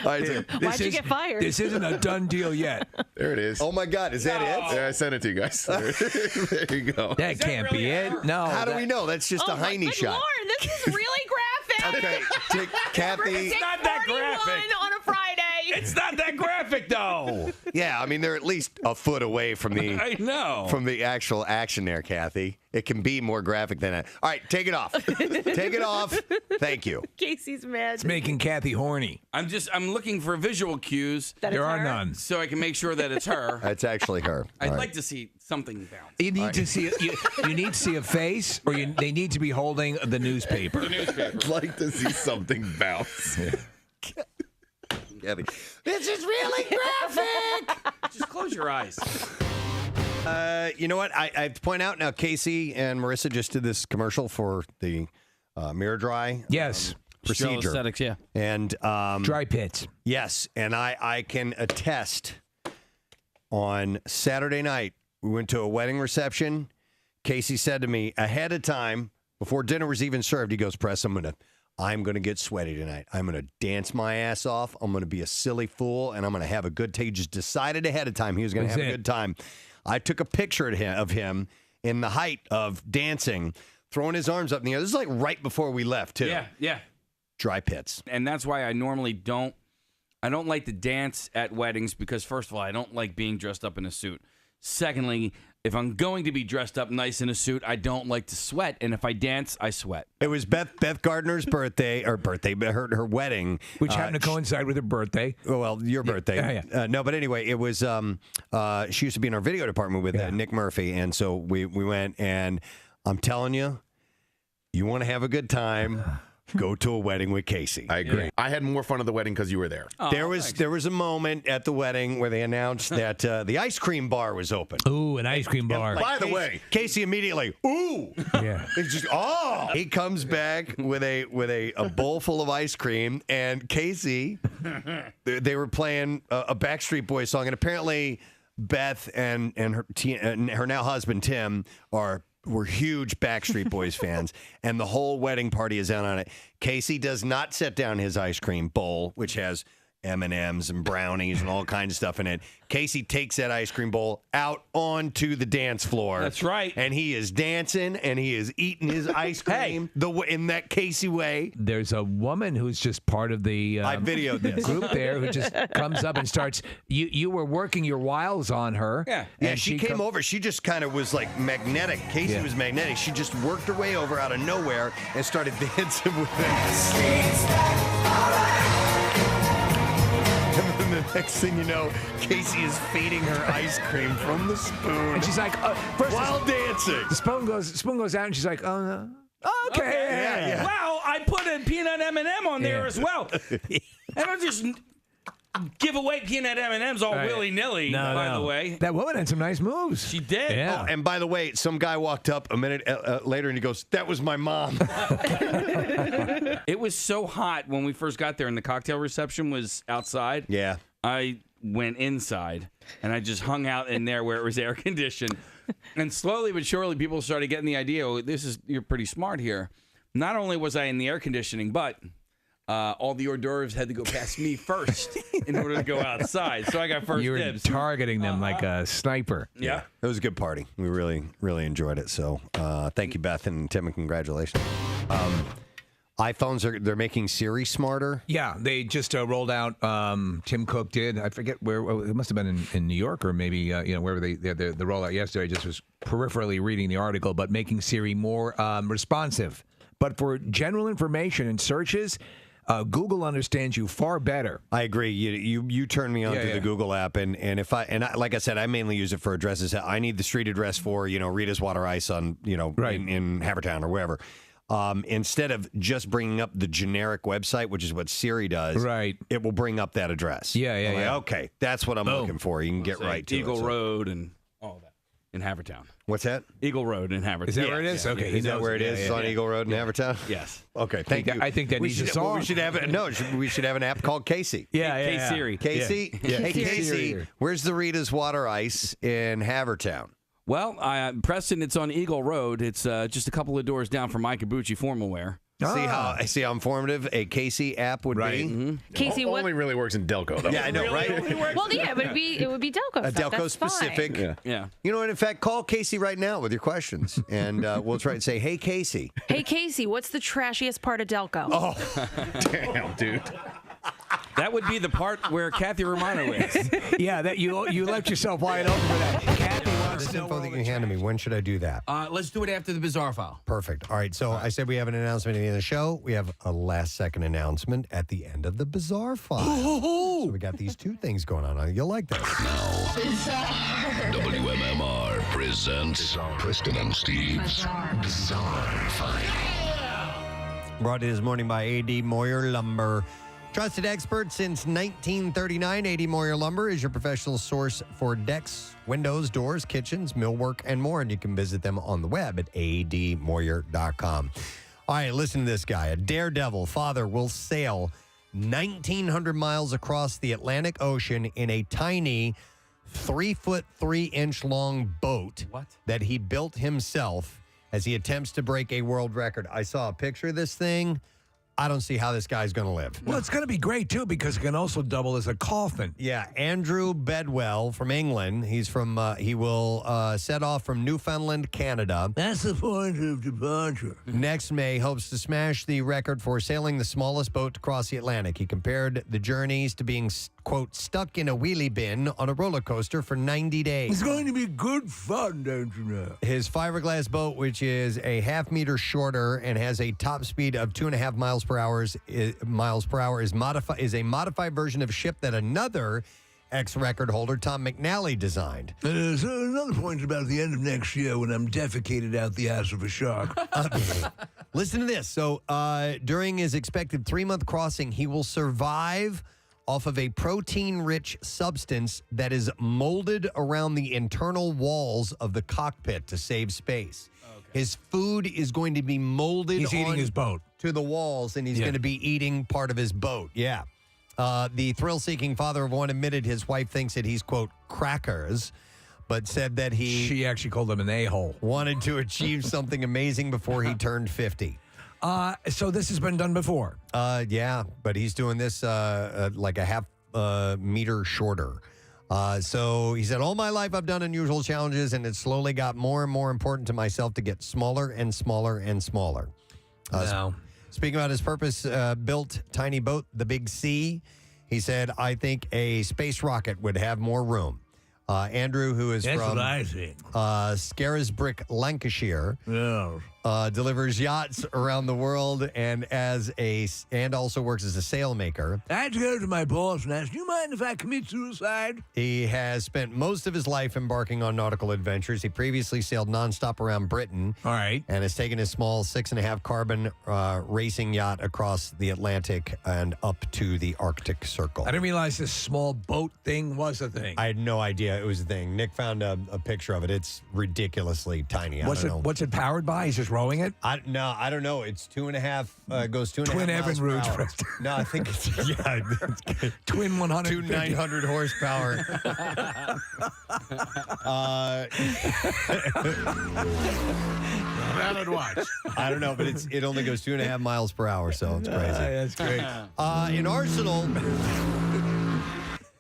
Why'd you get fired? This isn't a done deal yet. There it is. Oh, my God. Is that it? Yeah, I sent it to you guys. There you go. That can't be it. No. How do we know? That's just a Heine shot. Lord, this is really graphic. Okay, take Kathy. It's not that graphic. On a Friday. It's not that graphic, though. Yeah, I mean, they're at least a foot away from the I know. from the actual action there, Kathy. It can be more graphic than that. All right, take it off. Take it off. Thank you. Casey's mad. It's making Kathy horny. I'm looking for visual cues. There are none. So I can make sure that it's her. It's actually her. I'd All like to see something bounce. You need to see you need to see a face, or they need to be holding the newspaper. I'd like to see something bounce. Kathy. This is really graphic. Just close your eyes. You know what? I have to point out now, Casey and Marissa just did this commercial for the Mirror Dry. Yes. Procedure. Aesthetics, yeah. And dry pits. Yes, and I can attest. On Saturday night, we went to a wedding reception. Casey said to me ahead of time, before dinner was even served, he goes, Press, I'm going to get sweaty tonight. I'm going to dance my ass off. I'm going to be a silly fool, and I'm going to have a good time. He just decided ahead of time he was going to have a good time. I took a picture of him in the height of dancing, throwing his arms up in the air. This is like right before we left, too. Yeah. Dry pits. And that's why I normally don't like to dance at weddings because, first of all, I don't like being dressed up in a suit. Secondly, if I'm going to be dressed up nice in a suit, I don't like to sweat. And if I dance, I sweat. It was Beth Gardner's birthday, her wedding. Which happened to coincide with her birthday. Well, your birthday. Yeah. No, but anyway, it was, she used to be in our video department with Nick Murphy. And so we went, and I'm telling you, you want to have a good time, go to a wedding with Casey. I agree. Yeah. I had more fun at the wedding because you were there. Oh, there was a moment at the wedding where they announced that the ice cream bar was open. Ooh, an ice cream bar. By the way, Casey immediately, ooh. Yeah. It's just, he comes back with a bowl full of ice cream, and Casey, they were playing a Backstreet Boys song, and apparently Beth and her now husband Tim were huge Backstreet Boys fans, and the whole wedding party is out on it. Casey does not set down his ice cream bowl, which has M&Ms and brownies and all kinds of stuff in it. Casey takes that ice cream bowl out onto the dance floor. That's right. And he is dancing, and he is eating his ice cream in that Casey way. There's a woman who's just part of the I videoed this group there who just comes up and starts. You were working your wiles on her. Yeah, and she came over. She just kind of was like magnetic. Casey was magnetic. She just worked her way over out of nowhere and started dancing with him. And the next thing you know, Casey is feeding her ice cream from the spoon. And she's like, while dancing. The spoon goes out, and she's like, oh, no. Okay. Yeah. Wow, I put a peanut M&M on there as well. I don't just give away peanut M&Ms all willy-nilly, by the way. That woman had some nice moves. She did. Yeah. Oh, and by the way, some guy walked up a minute later, and he goes, that was my mom. It was so hot when we first got there, and the cocktail reception was outside. Yeah. I went inside, and I just hung out in there where it was air conditioned. And slowly but surely, people started getting the idea, you're pretty smart here. Not only was I in the air conditioning, but all the hors d'oeuvres had to go past me first in order to go outside. So I got first You were dibs. targeting them like a sniper. Yeah. It was a good party. We really, really enjoyed it. So thank you, Beth and Tim, and congratulations. iPhones they're making Siri smarter. Yeah, they just rolled out. Tim Cook did. I forget where. It must have been in New York or maybe wherever they had the rollout yesterday. I just was peripherally reading the article, but making Siri more responsive. But for general information and searches, Google understands you far better. I agree. You turn me on to the Google app, and if I like I said, I mainly use it for addresses. I need the street address for Rita's Water Ice on in Havertown or wherever. Instead of just bringing up the generic website, which is what Siri does, it will bring up that address. Okay, that's what I'm looking for. You can get right to Eagle it. Road and all that in Havertown. What's that? Eagle Road in Havertown. Is that where it is? Okay, is that where it is? It's on Eagle Road in Havertown. Yes. Okay, thank you. I think that needs a song. We should have we should have an app called Casey. K-Siri. Casey. Yeah. Hey Casey, where's the Rita's Water Ice in Havertown? Well, Preston, it's on Eagle Road. It's just a couple of doors down from Ikabuchi Formal Wear. See how informative a Casey app would be. Mm-hmm. Casey, what only really works in Delco, though. Yeah, I know, right? Well, yeah, it would be Delco stuff. Delco That's specific. fine. Yeah. You know what? In fact, call Casey right now with your questions, and we'll try and say, "Hey, Casey." Hey, Casey, what's the trashiest part of Delco? Oh, damn, dude. That would be the part where Kathy Romano is. Yeah, that you left yourself wide open for that. Kathy wants this to know info all that the you handed me. When should I do that? Let's do it after the Bizarre File. Perfect. All right. So I said we have an announcement at the end of the show. We have a last-second announcement at the end of the Bizarre File. So we got these two things going on. You'll like this. WMMR presents Preston and Steve's Bizarre File. Brought to you this morning by A.D. Moyer Lumber. Trusted expert since 1939, A.D. Moyer Lumber is your professional source for decks, windows, doors, kitchens, millwork, and more. And you can visit them on the web at admoyer.com. All right, listen to this guy. A daredevil father will sail 1,900 miles across the Atlantic Ocean in a tiny 3-foot 3-inch long boat that he built himself as he attempts to break a world record. I saw a picture of this thing. I don't see how this guy's going to live. Well, it's going to be great, too, because it can also double as a coffin. Yeah, Andrew Bedwell from England. He's from, he will set off from Newfoundland, Canada. That's the point of departure. Next May, hopes to smash the record for sailing the smallest boat to cross the Atlantic. He compared the journeys to being, quote, stuck in a wheelie bin on a roller coaster for 90 days. It's going to be good fun, don't you know? His fiberglass boat, which is a half meter shorter and has a top speed of 2.5 miles per hour, is a modified version of a ship that another ex-record holder, Tom McNally, designed. So another point about the end of next year when I'm defecated out the ass of a shark. Listen to this. So during his expected 3-month crossing, he will survive off of a protein-rich substance that is molded around the internal walls of the cockpit to save space. Okay. His food is going to be molded He's eating his boat. To the walls, and he's going to be eating part of his boat. Yeah. The thrill-seeking father of one admitted his wife thinks that he's, quote, crackers, but said that She actually called him an a-hole. Wanted to achieve something amazing before he turned 50. So this has been done before? Yeah, but he's doing this like a half meter shorter. So he said, all my life I've done unusual challenges, and it slowly got more and more important to myself to get smaller and smaller and smaller. Speaking about his purpose-built tiny boat, the Big C, he said, I think a space rocket would have more room. Andrew, who is That's from what I think. Scarisbrick, Lancashire, delivers yachts around the world and also works as a sailmaker. I had to go to my boss and ask, do you mind if I commit suicide? He has spent most of his life embarking on nautical adventures. He previously sailed nonstop around Britain. All right. And has taken his small 6.5 carbon racing yacht across the Atlantic and up to the Arctic Circle. I didn't realize this small boat thing was a thing. I had no idea it was a thing. Nick found a picture of it. It's ridiculously tiny. What's it powered by? He's just rowing it? I don't know. It's 2.5, goes 2.5 Twin miles Evan per hour. No, I think it's, Twin 100. 900 horsepower. Valid watch. I don't know, but it only goes 2.5 miles per hour, so it's crazy. That's great.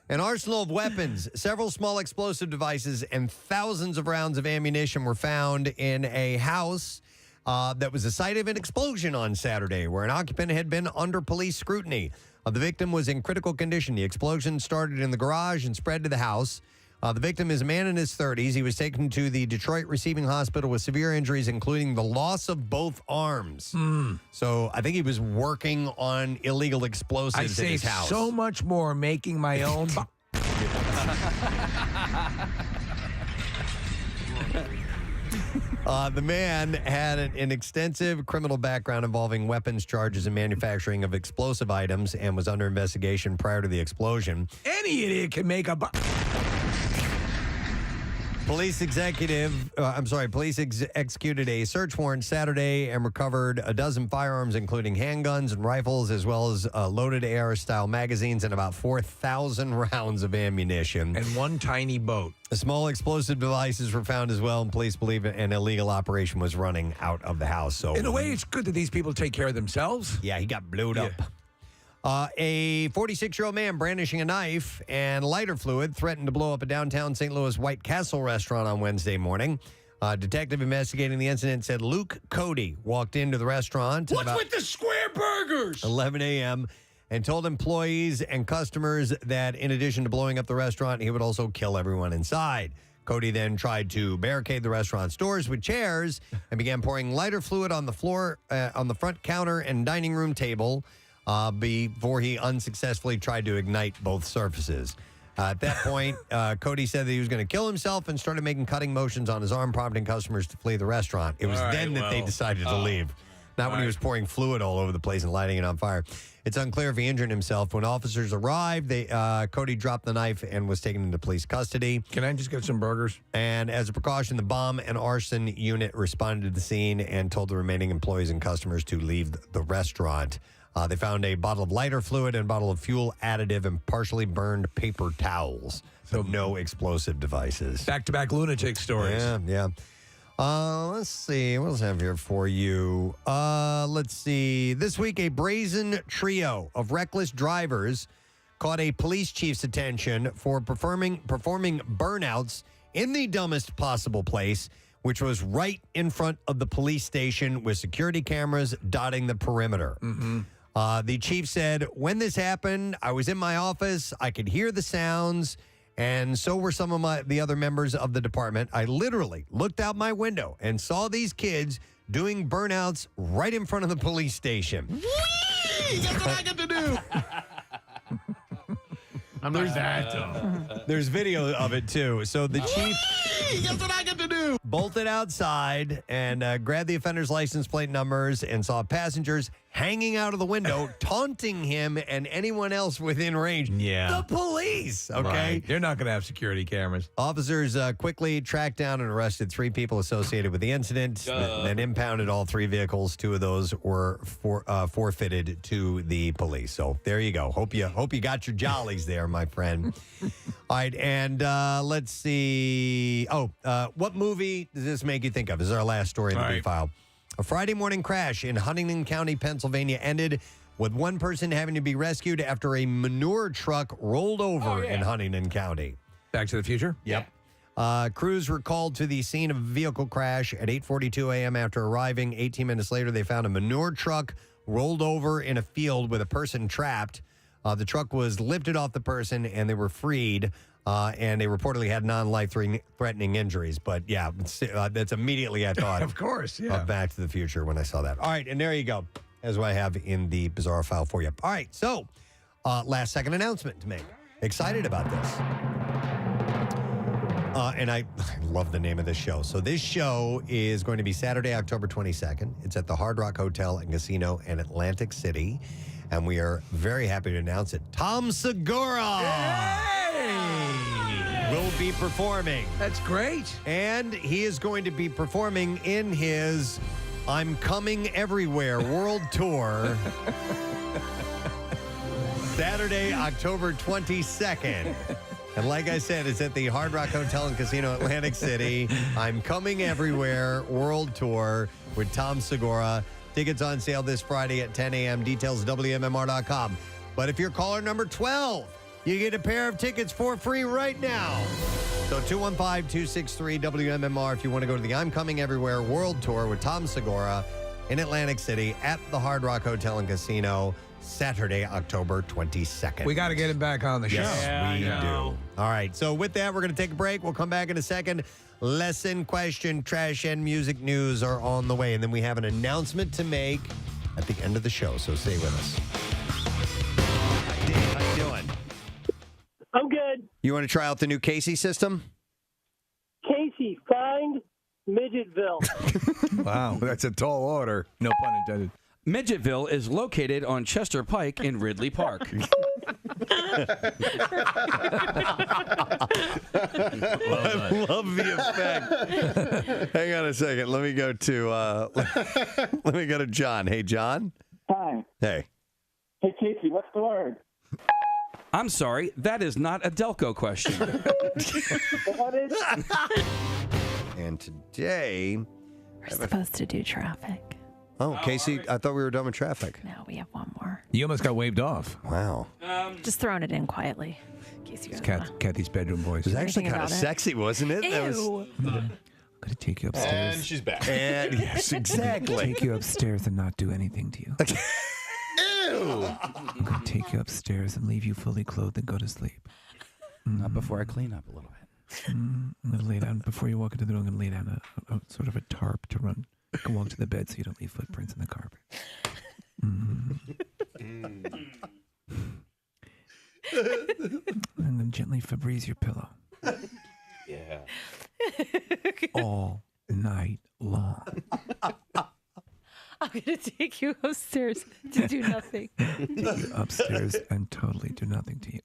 An arsenal of weapons, several small explosive devices, and thousands of rounds of ammunition were found in a house that was the site of an explosion on Saturday where an occupant had been under police scrutiny. The victim was in critical condition. The explosion started in the garage and spread to the house. The victim is a man in his 30s. He was taken to the Detroit Receiving Hospital with severe injuries, including the loss of both arms. So I think he was working on illegal explosives in his house. I save so much more making my own. The man had an extensive criminal background involving weapons charges and manufacturing of explosive items and was under investigation prior to the explosion. Any idiot can make a... Police executed a search warrant Saturday and recovered a dozen firearms, including handguns and rifles, as well as loaded AR-style magazines and about 4,000 rounds of ammunition. And one tiny boat. Small explosive devices were found as well, and police believe an illegal operation was running out of the house. So, in a way, it's good that these people take care of themselves. Yeah, he got blowed up. A 46-year-old man brandishing a knife and lighter fluid threatened to blow up a downtown St. Louis White Castle restaurant on Wednesday morning. A detective investigating the incident said Luke Cody walked into the restaurant What's about with the square burgers? 11 a.m. and told employees and customers that in addition to blowing up the restaurant, he would also kill everyone inside. Cody then tried to barricade the restaurant's doors with chairs and began pouring lighter fluid on the floor, on the front counter and dining room table. Before he unsuccessfully tried to ignite both surfaces. At that point, Cody said that he was going to kill himself and started making cutting motions on his arm, prompting customers to flee the restaurant. It was then that they decided to leave, not when he was pouring fluid all over the place and lighting it on fire. It's unclear if he injured himself. When officers arrived, Cody dropped the knife and was taken into police custody. Can I just get some burgers? And as a precaution, the bomb and arson unit responded to the scene and told the remaining employees and customers to leave the restaurant. They found a bottle of lighter fluid and a bottle of fuel additive and partially burned paper towels. So no explosive devices. Back-to-back lunatic stories. Yeah. Let's see. What else I have here for you? Let's see. This week, a brazen trio of reckless drivers caught a police chief's attention for performing burnouts in the dumbest possible place, which was right in front of the police station with security cameras dotting the perimeter. The chief said, when this happened, I was in my office. I could hear the sounds, and so were some of the other members of the department. I literally looked out my window and saw these kids doing burnouts right in front of the police station. Whee! That's what I get to do. There's that. There's video of it, too. So the chief... That's what I get to do. Bolted outside and grabbed the offender's license plate numbers and saw passengers hanging out of the window, taunting him and anyone else within range. Yeah. The police, okay? Right. They're not going to have security cameras. Officers quickly tracked down and arrested 3 people associated with the incident, then impounded all 3 vehicles. 2 of those were forfeited to the police. So there you go. Hope you got your jollies there, my friend. All right, and let's see. What movie does this make you think of? This is our last story in the big file. A Friday morning crash in Huntington County, Pennsylvania ended with one person having to be rescued after a manure truck rolled over in Huntington County. Back to the Future? Yep. Crews were called to the scene of a vehicle crash at 8:42 a.m. After arriving 18 minutes later, they found a manure truck rolled over in a field with a person trapped. The truck was lifted off the person and they were freed. And they reportedly had non-life-threatening injuries. But, yeah, that's immediately I thought of course, yeah. Of Back to the Future when I saw that. All right, and there you go. That's what I have in the bizarre file for you. All right, so last second announcement to make. Excited about this. And I love the name of this show. So this show is going to be Saturday, October 22nd. It's at the Hard Rock Hotel and Casino in Atlantic City. And we are very happy to announce it. Tom Segura will be performing. That's great. And he is going to be performing in his I'm Coming Everywhere World Tour. Saturday, October 22nd. And like I said, it's at the Hard Rock Hotel and Casino, Atlantic City. I'm Coming Everywhere World Tour with Tom Segura. Tickets on sale this Friday at 10 a.m. Details WMMR.com. But if you're caller number 12, you get a pair of tickets for free right now. So 215-263-WMMR if you want to go to the I'm Coming Everywhere World Tour with Tom Segura in Atlantic City at the Hard Rock Hotel and Casino, Saturday, October 22nd. We got to get him back on the show. Yes, we do. All right. So with that, we're going to take a break. We'll come back in a second. Lesson, question, trash, and music news are on the way. And then we have an announcement to make at the end of the show. So stay with us. Hi, Dave. How you doing? I'm good. You want to try out the new Casey system? Casey, find Midgetville. Wow, that's a tall order. No pun intended. Midgetville is located on Chester Pike in Ridley Park. I love the effect. Hang on a second. Let me go to John. Hey, John. Hi. Hey. Hey, Casey, what's the word? I'm sorry, that is not a Delco question. What is? And today, We're supposed to do traffic. oh, Casey, I thought we were done with traffic. No, we have one more. You almost got waved off. Wow. Just throwing it in quietly. In case you guys wanna- Kathy's bedroom voice. It was actually Anything kind of about it? sexy, wasn't it? That was, Ew. I'm going to take you upstairs. And she's back. and yes, exactly. Take you upstairs and not do anything to you. Ew. I'm going to take you upstairs and leave you fully clothed and go to sleep. Not before I clean up a little bit. I'm going to lay down, before you walk into the room, I'm going to lay down a sort of a tarp to run. You can walk to the bed so you don't leave footprints in the carpet. And then gently Febreze your pillow. Yeah. All night long. I'm going to take you upstairs to do nothing. Take you upstairs and totally do nothing to you.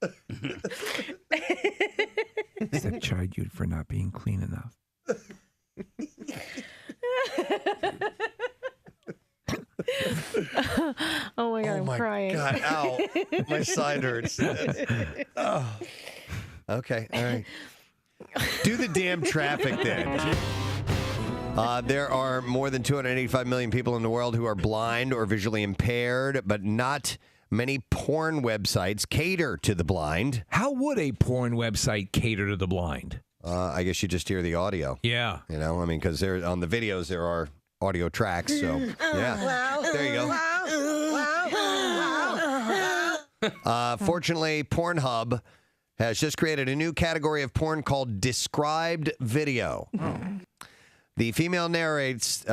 Except chide you for not being clean enough. Oh my God, I'm my crying. God, ow. My side hurts. Oh. Okay, all right. Do the damn traffic then. There are more than 285 million people in the world who are blind or visually impaired, but not many porn websites cater to the blind. How would a porn website cater to the blind? I guess you just hear the audio. Yeah. You know, I mean, because there on the videos there are audio tracks. So, yeah. There you go. Fortunately, Pornhub has just created a new category of porn called described video. The female narrators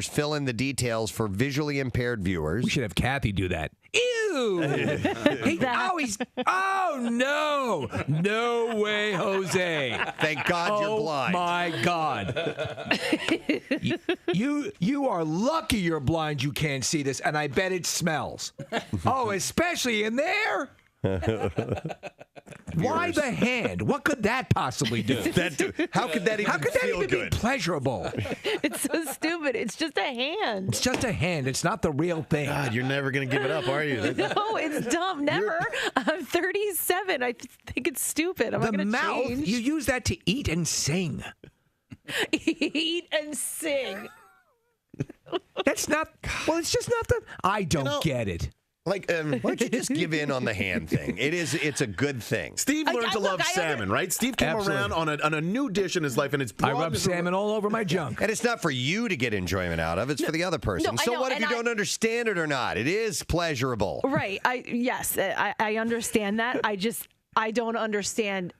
fill in the details for visually impaired viewers. We should have Kathy do that. Ew! Oh, no! No way, Jose. Thank God you're blind. Oh, my God. You are lucky you're blind you can't see this, and I bet it smells. Oh, especially in there? Why the hand? What could that possibly do? How could that even feel good? Be pleasurable? It's so stupid. It's just a hand. It's just a hand. It's not the real thing. God, you're never going to give it up, are you? No, it's dumb. Never. I'm 37. I think it's stupid. I'm not The going to mouth, change. you use that to eat and sing. Eat and sing. That's not, well, it's just not the, I don't get it. Like, why don't you just give in on the hand thing? It's a good thing. Steve learned to love salmon, right? Steve came around on a new dish in his life, and it's I rub salmon all over my junk. And it's not for you to get enjoyment out of. It's for the other person. No, I so know, what if and you don't understand it or not? It is pleasurable. Right. I understand that. I don't understand.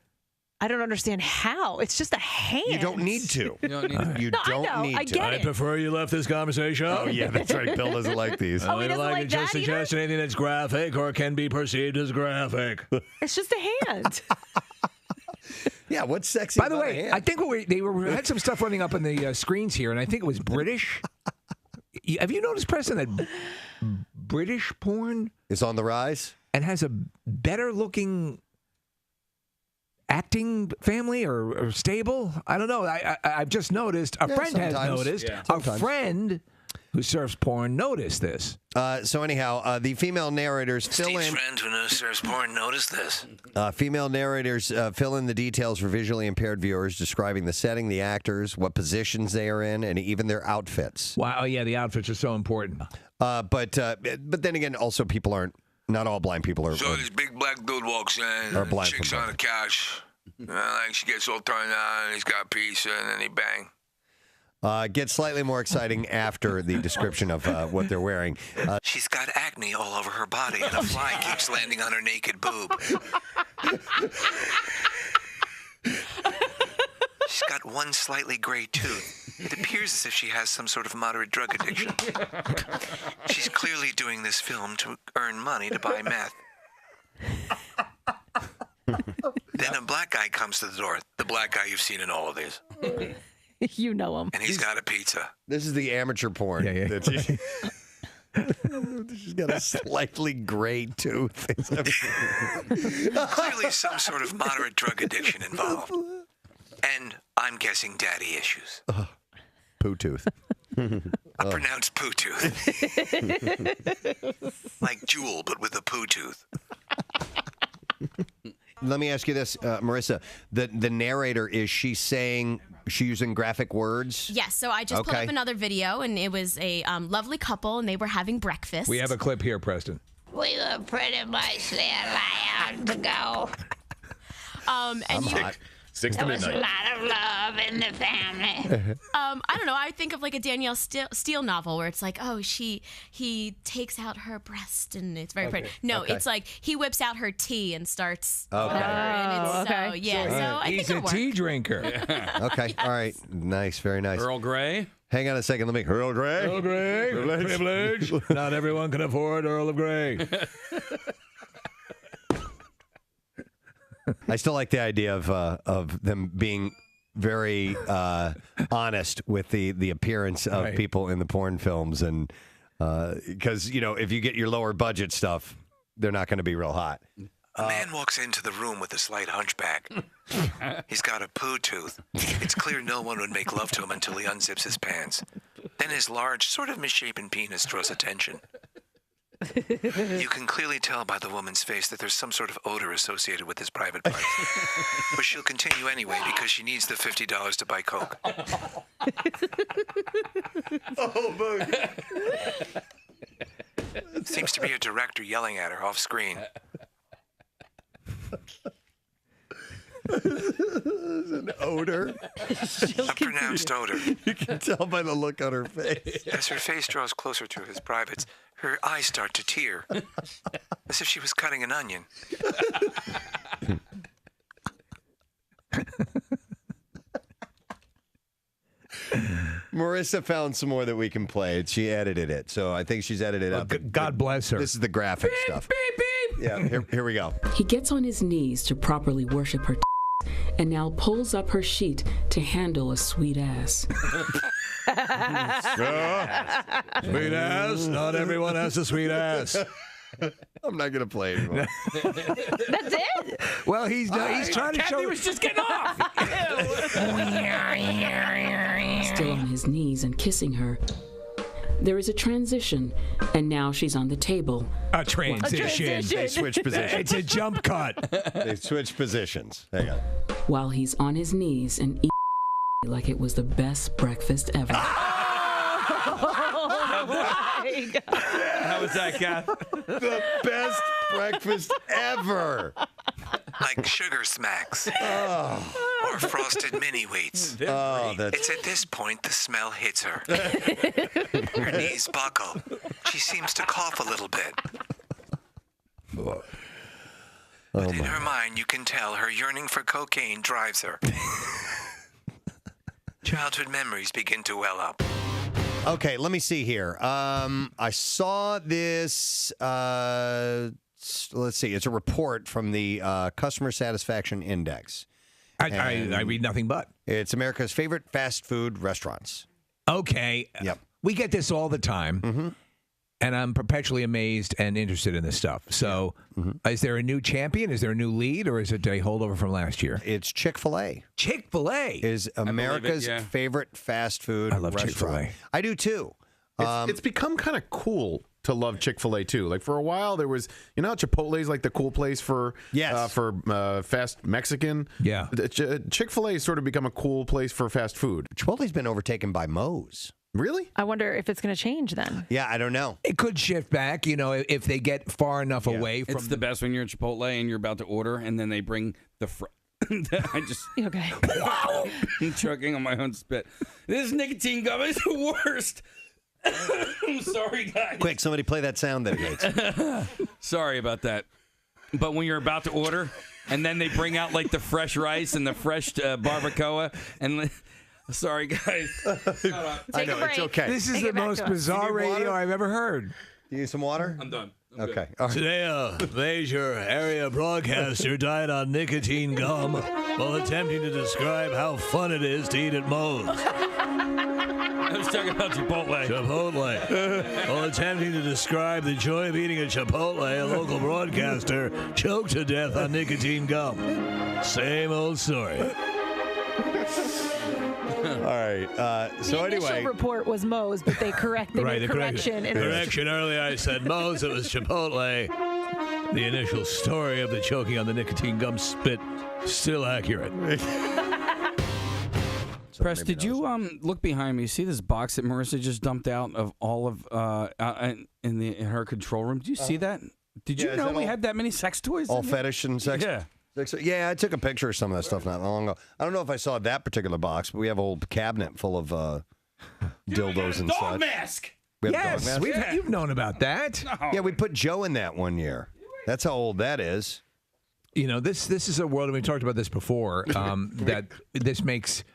I don't understand how. It's just a hand. You don't need to. You don't need No, I know. need I to. get it. I prefer you left this conversation. Oh, yeah, that's right. Bill doesn't like these. Oh, he doesn't like to just that either? suggest anything that's graphic or can be perceived as graphic. It's just a hand. Yeah, what's sexy By the about a way, hand? I think they had some stuff running up on the screens here, and I think it was British. Have you noticed, Preston, that British porn is on the rise and has a better looking acting family or stable? I don't know. I've just noticed. A friend has noticed. Yeah. A friend who surfs porn noticed this. So anyhow, the female narrators fill Steve's in. friend who serves porn noticed this. Female narrators fill in the details for visually impaired viewers, describing the setting, the actors, what positions they are in, and even their outfits. Wow. Oh, yeah, the outfits are so important. But then again, also people aren't Not all blind people are. So this big black dude walks in, Or blind chick's from on the couch. Like she gets all turned on, and he's got pizza, and then he bang. Gets slightly more exciting after the description of what they're wearing. She's got acne all over her body, and a fly keeps landing on her naked boob. She's got one slightly gray tooth. It appears as if she has some sort of moderate drug addiction. She's clearly doing this film to earn money to buy meth. Then a black guy comes to the door. The black guy you've seen in all of these. You know him. And he's got a pizza. This is the amateur porn. Yeah. She's got a slightly gray tooth. Clearly some sort of moderate drug addiction involved. And I'm guessing daddy issues. Poo tooth. A pronounced poo tooth. Like Jewel, but with a poo tooth. Let me ask you this, Marissa. The narrator, is she saying she's using graphic words? Yes, so I just pulled Okay. up another video, and it was a lovely couple, and they were having breakfast. We have a clip here, Preston. We were pretty much allowed to go. And you, Six to There was a midnight. lot of love in the family. I don't know. I think of like a Danielle Steele novel where it's like, oh, he takes out her breast and it's very pretty. No, Okay. it's like he whips out her tea and starts. Okay. whatever, and it's, okay. So, yeah. So I He's think a it'll tea work. drinker. Okay. All right. Nice. Very nice. Earl Grey. Hang on a second. Let me. Earl Grey. Earl Grey. Privilege. Not everyone can afford Earl of Grey. I still like the idea of them being very honest with the appearance of Right. people in the porn films, and because if you get your lower budget stuff, they're not going to be real hot. A man walks into the room with a slight hunchback. He's got a poo tooth. It's clear no one would make love to him until he unzips his pants. Then his large, sort of misshapen penis draws attention. You can clearly tell by the woman's face that there's some sort of odor associated with his private parts. But she'll continue anyway because she needs the $50 to buy Coke. Seems to be a director yelling at her off screen. There's an odor. A pronounced odor. You can tell by the look on her face. As her face draws closer to his privates, her eyes start to tear, as if she was cutting an onion. Marissa found some more that we can play. She edited it, so I think she's edited up. God bless her. This is the graphic stuff. Yeah, here we go. He gets on his knees to properly worship her and now pulls up her sheet to handle a sweet ass. Sweet ass. Not everyone has a sweet ass. I'm not going to play anymore. That's it? Well, he's trying to Kathy show. was just getting off. Still on his knees and kissing her. There is a transition, and now she's on the table. A transition. They switch positions. It's a jump cut. They switch positions. Hang on. While he's on his knees and eating like it was the best breakfast ever. How was that, Kath? The best breakfast ever. Like sugar smacks. Or frosted mini wheats. Oh, It's at this point the smell hits her. Her knees buckle. She seems to cough a little bit. But in her mind, you can tell her yearning for cocaine drives her. Childhood memories begin to well up. Okay, let me see here. I saw this. Let's see. It's a report from the Customer Satisfaction Index. I read nothing but. It's America's favorite fast food restaurants. Okay. Yep. We get this all the time. And I'm perpetually amazed and interested in this stuff. So, is there a new champion? Is there a new lead? Or is it a holdover from last year? It's Chick-fil-A. Chick-fil-A is America's favorite fast food I love restaurant. Chick-fil-A. I do too. It's become kind of cool to love Chick-fil-A too. Like for a while there was, how Chipotle's like the cool place for fast Mexican. Yeah. Chick-fil-A has sort of become a cool place for fast food. Chipotle's been overtaken by Moe's. Really? I wonder if it's going to change then. Yeah, I don't know. It could shift back, if they get far enough away from. It's the best when you're at Chipotle and you're about to order, and then they bring the. I just okay. I'm choking on my own spit. This nicotine gum is the worst. I'm sorry, guys. Quick, somebody play that sound that it makes. Sorry about that. But when you're about to order, and then they bring out like the fresh rice and the fresh barbacoa, and sorry, guys. I know, it's okay. This is the most bizarre radio I've ever heard. You need some water? I'm done. Okay. All right. Today, a major area broadcaster died on nicotine gum while attempting to describe how fun it is to eat at Moe's. I was talking about Chipotle. Chipotle. While attempting to describe the joy of eating at Chipotle, a local broadcaster choked to death on nicotine gum. Same old story. All right. So the anyway, initial report was Moe's, but they corrected Right, the the correction. correction earlier, I said Moe's, it was Chipotle. The initial story of the choking on the nicotine gum spit, still accurate. Press, did you look behind me? See this box that Marissa just dumped out of all of in her control room? Did you see that? Did you know we had that many sex toys? all in there? fetish and sex. Yeah. Yeah, I took a picture of some of that stuff not long ago. I don't know if I saw that particular box, but we have a whole cabinet full of dildos and Dog such. mask. We have Yes, dog masks? you've known about that. Yeah, we put Joe in that one year. That's how old that is. This is a world, and we talked about this before, that this makes.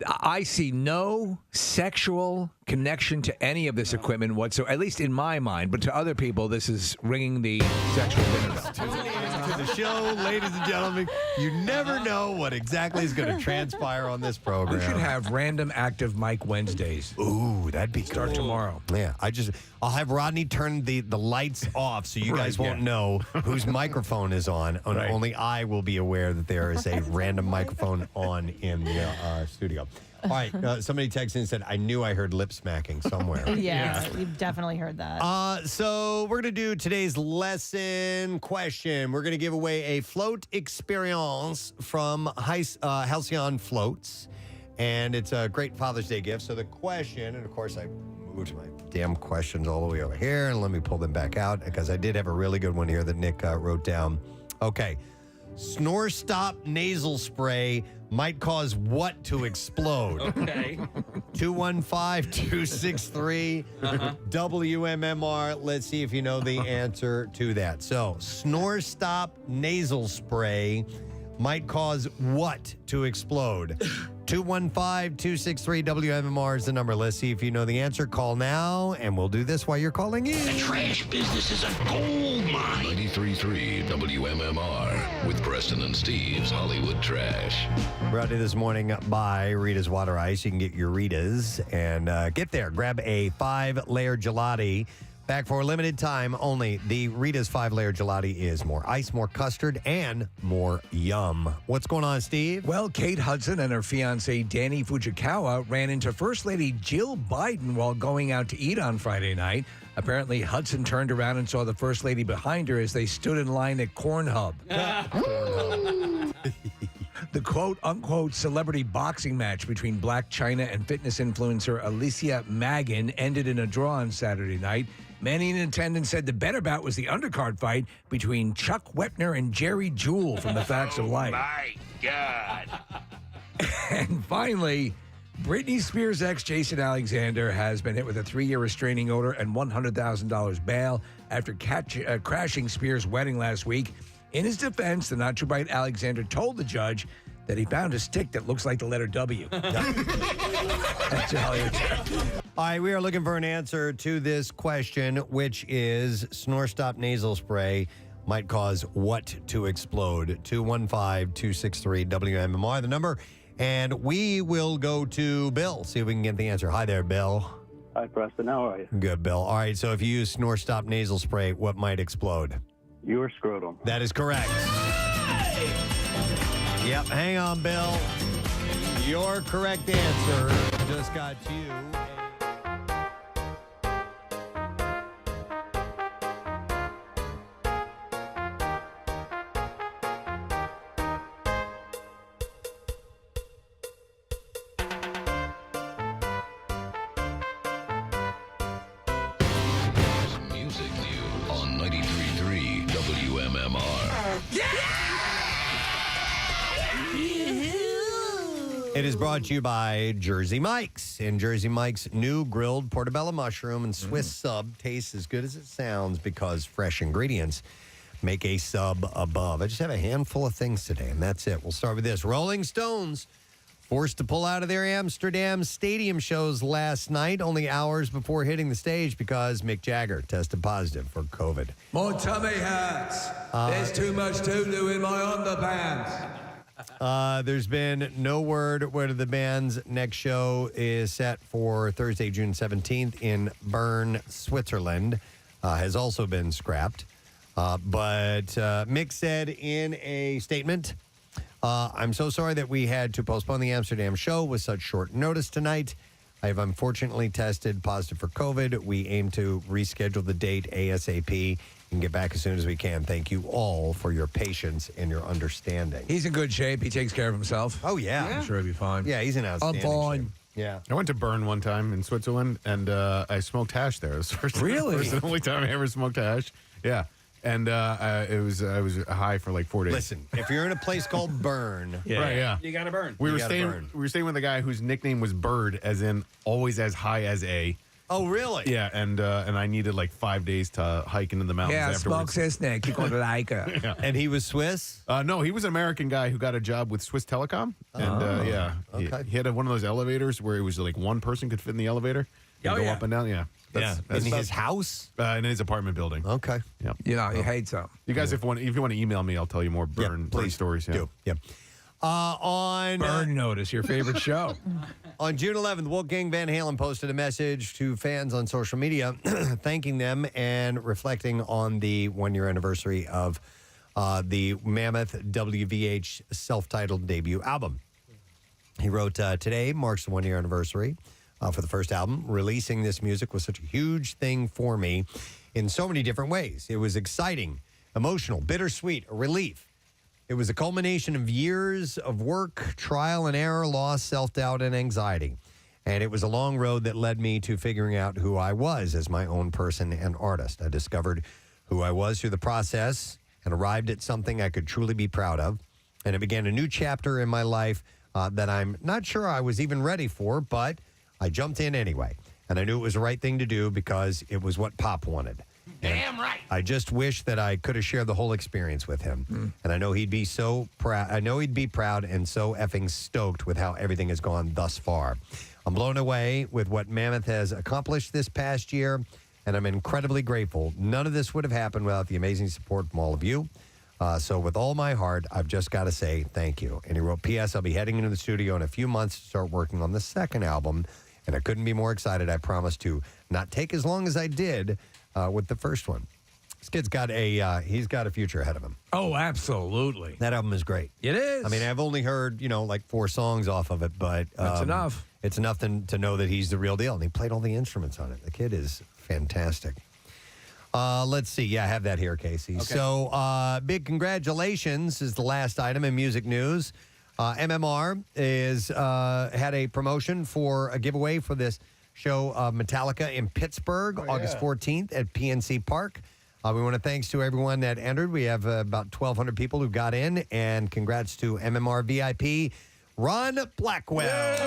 I see no sexual connection to any of this equipment whatsoever, at least in my mind. But to other people, this is ringing the sexual dinner bell. To the show, ladies and gentlemen, you never know what exactly is going to transpire on this program. We should have random active mic Wednesdays. Ooh, that'd be Start cool. tomorrow. Yeah, I'll have Rodney turn the lights off so you guys won't know whose microphone is on. Right. Only I will be aware that there is a random microphone on in the studio. All right, somebody texted and said, I knew I heard lip smacking somewhere. Yeah, you've definitely heard that. So we're going to do today's lesson question. We're going to give away a float experience from Halcyon Floats. And it's a great Father's Day gift. So the question, and of course I moved my damn questions all the way over here. And let me pull them back out because I did have a really good one here that Nick wrote down. Okay. Snore Stop nasal spray might cause what to explode? Okay. 215-263 WMMR. Let's see if you know the answer to that. So, Snore Stop nasal spray might cause what to explode? 215-263 WMMR is the number. Let's see if you know the answer. Call now, and we'll do this while you're calling in. The trash business is a gold mine. 93.3 WMMR with Preston and Steve's Hollywood Trash. Brought to you this morning by Rita's Water Ice. You can get your Ritas and get there. Grab a 5-layer gelati. Back for a limited time only. The Rita's 5-layer gelati is more ice, more custard, and more yum. What's going on, Steve? Well, Kate Hudson and her fiance Danny Fujikawa ran into First Lady Jill Biden while going out to eat on Friday night. Apparently, Hudson turned around and saw the First Lady behind her as they stood in line at Corn Hub. The quote-unquote celebrity boxing match between Blac Chyna and fitness influencer Alicia Magan ended in a draw on Saturday night. Many in attendance said the better bout was the undercard fight between Chuck Wepner and Jerry Jewell from The Facts of Life. My God. And finally, Britney Spears' ex Jason Alexander has been hit with a 3-year restraining order and $100,000 bail after crashing Spears' wedding last week. In his defense, the not-too-bright Alexander told the judge that he found a stick that looks like the letter W. That's Hollywood. All right, we are looking for an answer to this question, which is Snore Stop nasal spray might cause what to explode? 215-263 WMMR, the number. And we will go to Bill, see if we can get the answer. Hi there, Bill. Hi, Preston. How are you? Good, Bill. All right, so if you use Snore Stop nasal spray, what might explode? Your scrotum. That is correct. Yep, hang on, Bill. Your correct answer just got you. WMMR. It is brought to you by Jersey Mike's. And Jersey Mike's new grilled portobello mushroom and Swiss sub tastes as good as it sounds because fresh ingredients make a sub above. I just have a handful of things today, and that's it. We'll start with this. Rolling Stones forced to pull out of their Amsterdam stadium shows last night, only hours before hitting the stage because Mick Jagger tested positive for COVID. My tummy hurts. There's too much doo-doo in my underpants. There's been no word whether the band's next show is set for Thursday, June 17th in Bern, Switzerland. Has also been scrapped. But Mick said in a statement, I'm so sorry that we had to postpone the Amsterdam show with such short notice tonight. I have unfortunately tested positive for COVID. We aim to reschedule the date ASAP and get back as soon as we can. Thank you all for your patience and your understanding. He's in good shape. He takes care of himself. Oh, yeah. I'm sure he'll be fine. Yeah, he's in outstanding I'm fine. shape. Yeah. I went to Bern one time in Switzerland, and I smoked hash there. It was the first and only time I ever smoked hash. Yeah. And I was high for like 4 days. Listen, if you're in a place called Bern, right? Yeah, you got to burn. We were staying with a guy whose nickname was Bird, as in always as high as a. Oh, really? Yeah, and I needed like 5 days to hike into the mountains. Yeah, afterwards. smokes his neck. You're going to like it. Yeah. And he was Swiss? No, he was an American guy who got a job with Swiss Telecom. And yeah, okay. he had one of those elevators where it was like one person could fit in the elevator. And go up and down. Yeah. In his house? In his apartment building. Okay. Yeah. You know, he hates them. You guys, if you want to email me, I'll tell you more burn stories. Yeah. Do. Yeah. On Burn Notice, your favorite show. On June 11th, Wolfgang Van Halen posted a message to fans on social media thanking them and reflecting on the one-year anniversary of the Mammoth WVH self-titled debut album. He wrote, today marks the one-year anniversary for the first album. Releasing this music was such a huge thing for me in so many different ways. It was exciting, emotional, bittersweet, a relief. It was a culmination of years of work, trial and error, loss, self-doubt, and anxiety. And it was a long road that led me to figuring out who I was as my own person and artist. I discovered who I was through the process and arrived at something I could truly be proud of. And it began a new chapter in my life that I'm not sure I was even ready for, but I jumped in anyway. And I knew it was the right thing to do because it was what Pop wanted. Damn right. I just wish that I could have shared the whole experience with him. And I know he'd be so proud. I know he'd be proud and so effing stoked with how everything has gone thus far. I'm blown away with what Mammoth has accomplished this past year, and I'm incredibly grateful. None of this would have happened without the amazing support from all of you. So with all my heart, I've just got to say thank you. And he wrote, P.S. I'll be heading into the studio in a few months to start working on the second album, and I couldn't be more excited. I promise to not take as long as I did with the first one. This kid's got he's got a future ahead of him. Oh, absolutely. That album is great. It is. I mean, I've only heard, like 4 songs off of it, but that's enough. It's enough to know that he's the real deal. And he played all the instruments on it. The kid is fantastic. Let's see. Yeah, I have that here, Casey. Okay. So big congratulations is the last item in music news. MMR had a promotion for a giveaway for this show Metallica in Pittsburgh, August 14th at PNC Park. We want to thanks to everyone that entered. We have about 1,200 people who got in, and congrats to MMR VIP Ron Blackwell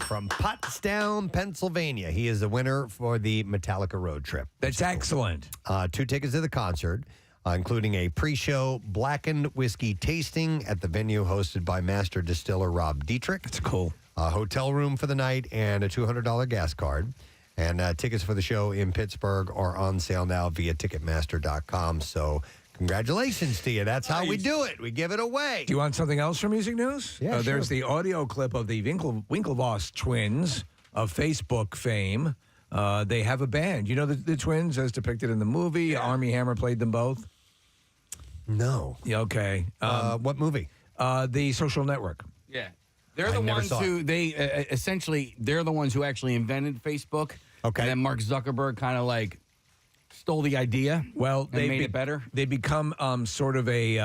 from Pottstown, Pennsylvania. He is the winner for the Metallica road trip. That's excellent. 2 tickets to the concert, including a pre-show blackened whiskey tasting at the venue hosted by master distiller Rob Dietrich. That's cool. A hotel room for the night and a $200 gas card. And tickets for the show in Pittsburgh are on sale now via Ticketmaster.com. So congratulations to you. That's how we do it. We give it away. Do you want something else from music news? Yeah, There's the audio clip of the Winklevoss twins of Facebook fame. They have a band. You know the twins as depicted in the movie? Yeah. Armie Hammer played them both? No. Yeah, okay. What movie? The Social Network. Yeah. They're the ones who they're the ones who actually invented Facebook. Okay. And then Mark Zuckerberg kind of like stole the idea. Well, they made it better. They become sort of a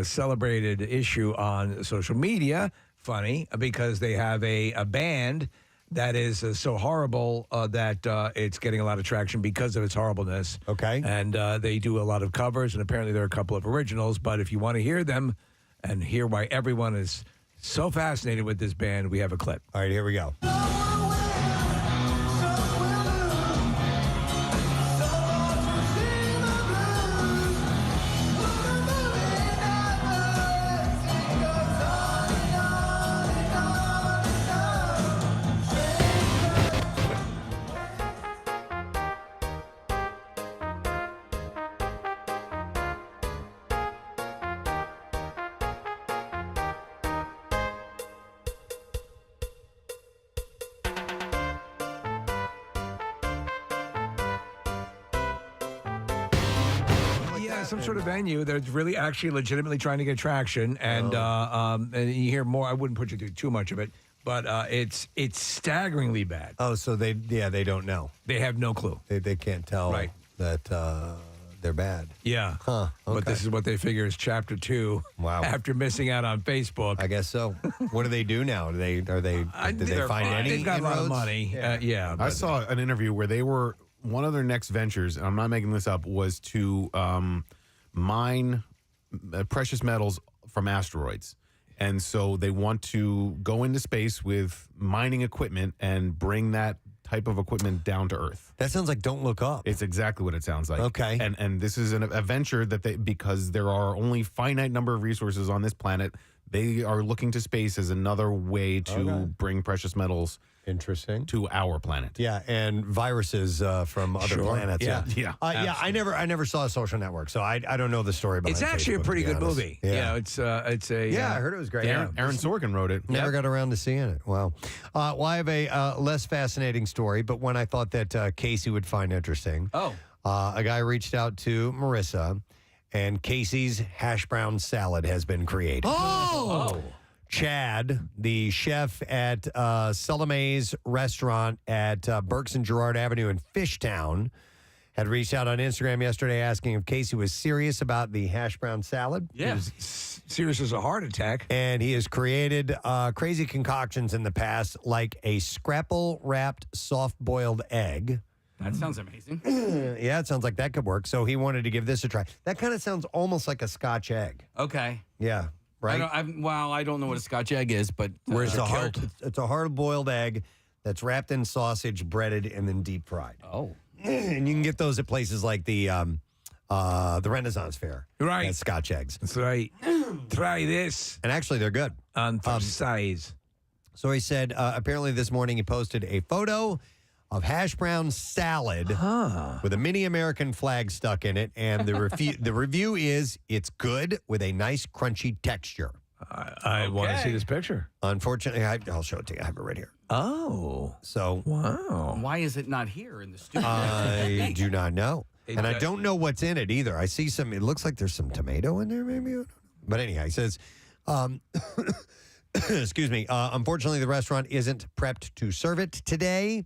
celebrated issue on social media. Funny because they have a band that is so horrible that it's getting a lot of traction because of its horribleness. Okay. And they do a lot of covers, and apparently there are a couple of originals. But if you want to hear them and hear why everyone is so fascinated with this band, we have a clip. All right, here we go. Some sort of venue that's really actually legitimately trying to get traction, and and you hear more. I wouldn't put you through too much of it, but it's staggeringly bad. Oh, so they don't know. They have no clue. They can't tell that they're bad. Yeah. Huh. Okay. But this is what they figure is chapter 2. Wow. After missing out on Facebook. I guess so. What do they do now? Did they find any? They've got a lot of money. Yeah. I saw an interview where they were one of their next ventures, and I'm not making this up, was to mine precious metals from asteroids. And so they want to go into space with mining equipment and bring that type of equipment down to Earth. That sounds like Don't Look Up. It's exactly what it sounds like. Okay. And this is a venture that because there are only finite number of resources on this planet, they are looking to space as another way to bring precious metals to our planet. Yeah, and viruses from other planets. Yeah. I never saw a Social Network, so I don't know the story behind It's actually Facebook, a pretty to be good honest. movie. Yeah. It's a I heard it was great. Aaron Sorkin wrote it. Never got around to seeing it. Wow. Well, I have a less fascinating story, but one I thought that Casey would find interesting. Oh. A guy reached out to Marissa, and Casey's hash brown salad has been created. Oh! Chad, the chef at Solome's restaurant at Berks and Girard Avenue in Fishtown, had reached out on Instagram yesterday asking if Casey was serious about the hash brown salad. Yeah. He was serious as a heart attack. And he has created crazy concoctions in the past, like a scrapple-wrapped soft-boiled egg. That sounds amazing. Yeah, it sounds like that could work. So he wanted to give this a try. That kind of sounds almost like a Scotch egg. Okay. Yeah. Right? I don't know what a Scotch egg is, but Where's it's a hard-boiled egg that's wrapped in sausage, breaded, and then deep fried. Oh. And you can get those at places like the Renaissance Fair. Right. That's Scotch eggs. That's right. Try this. And actually, they're good. On for size. So he said, apparently this morning he posted a photo of hash brown salad with a mini American flag stuck in it. And the review is, it's good with a nice crunchy texture. I want to see this picture. Unfortunately, I'll show it to you. I have it right here. Oh. So. Wow. Why is it not here in the studio? I do not know. And I don't know what's in it either. I see it looks like there's some tomato in there maybe. But anyhow, he says, excuse me, unfortunately the restaurant isn't prepped to serve it today.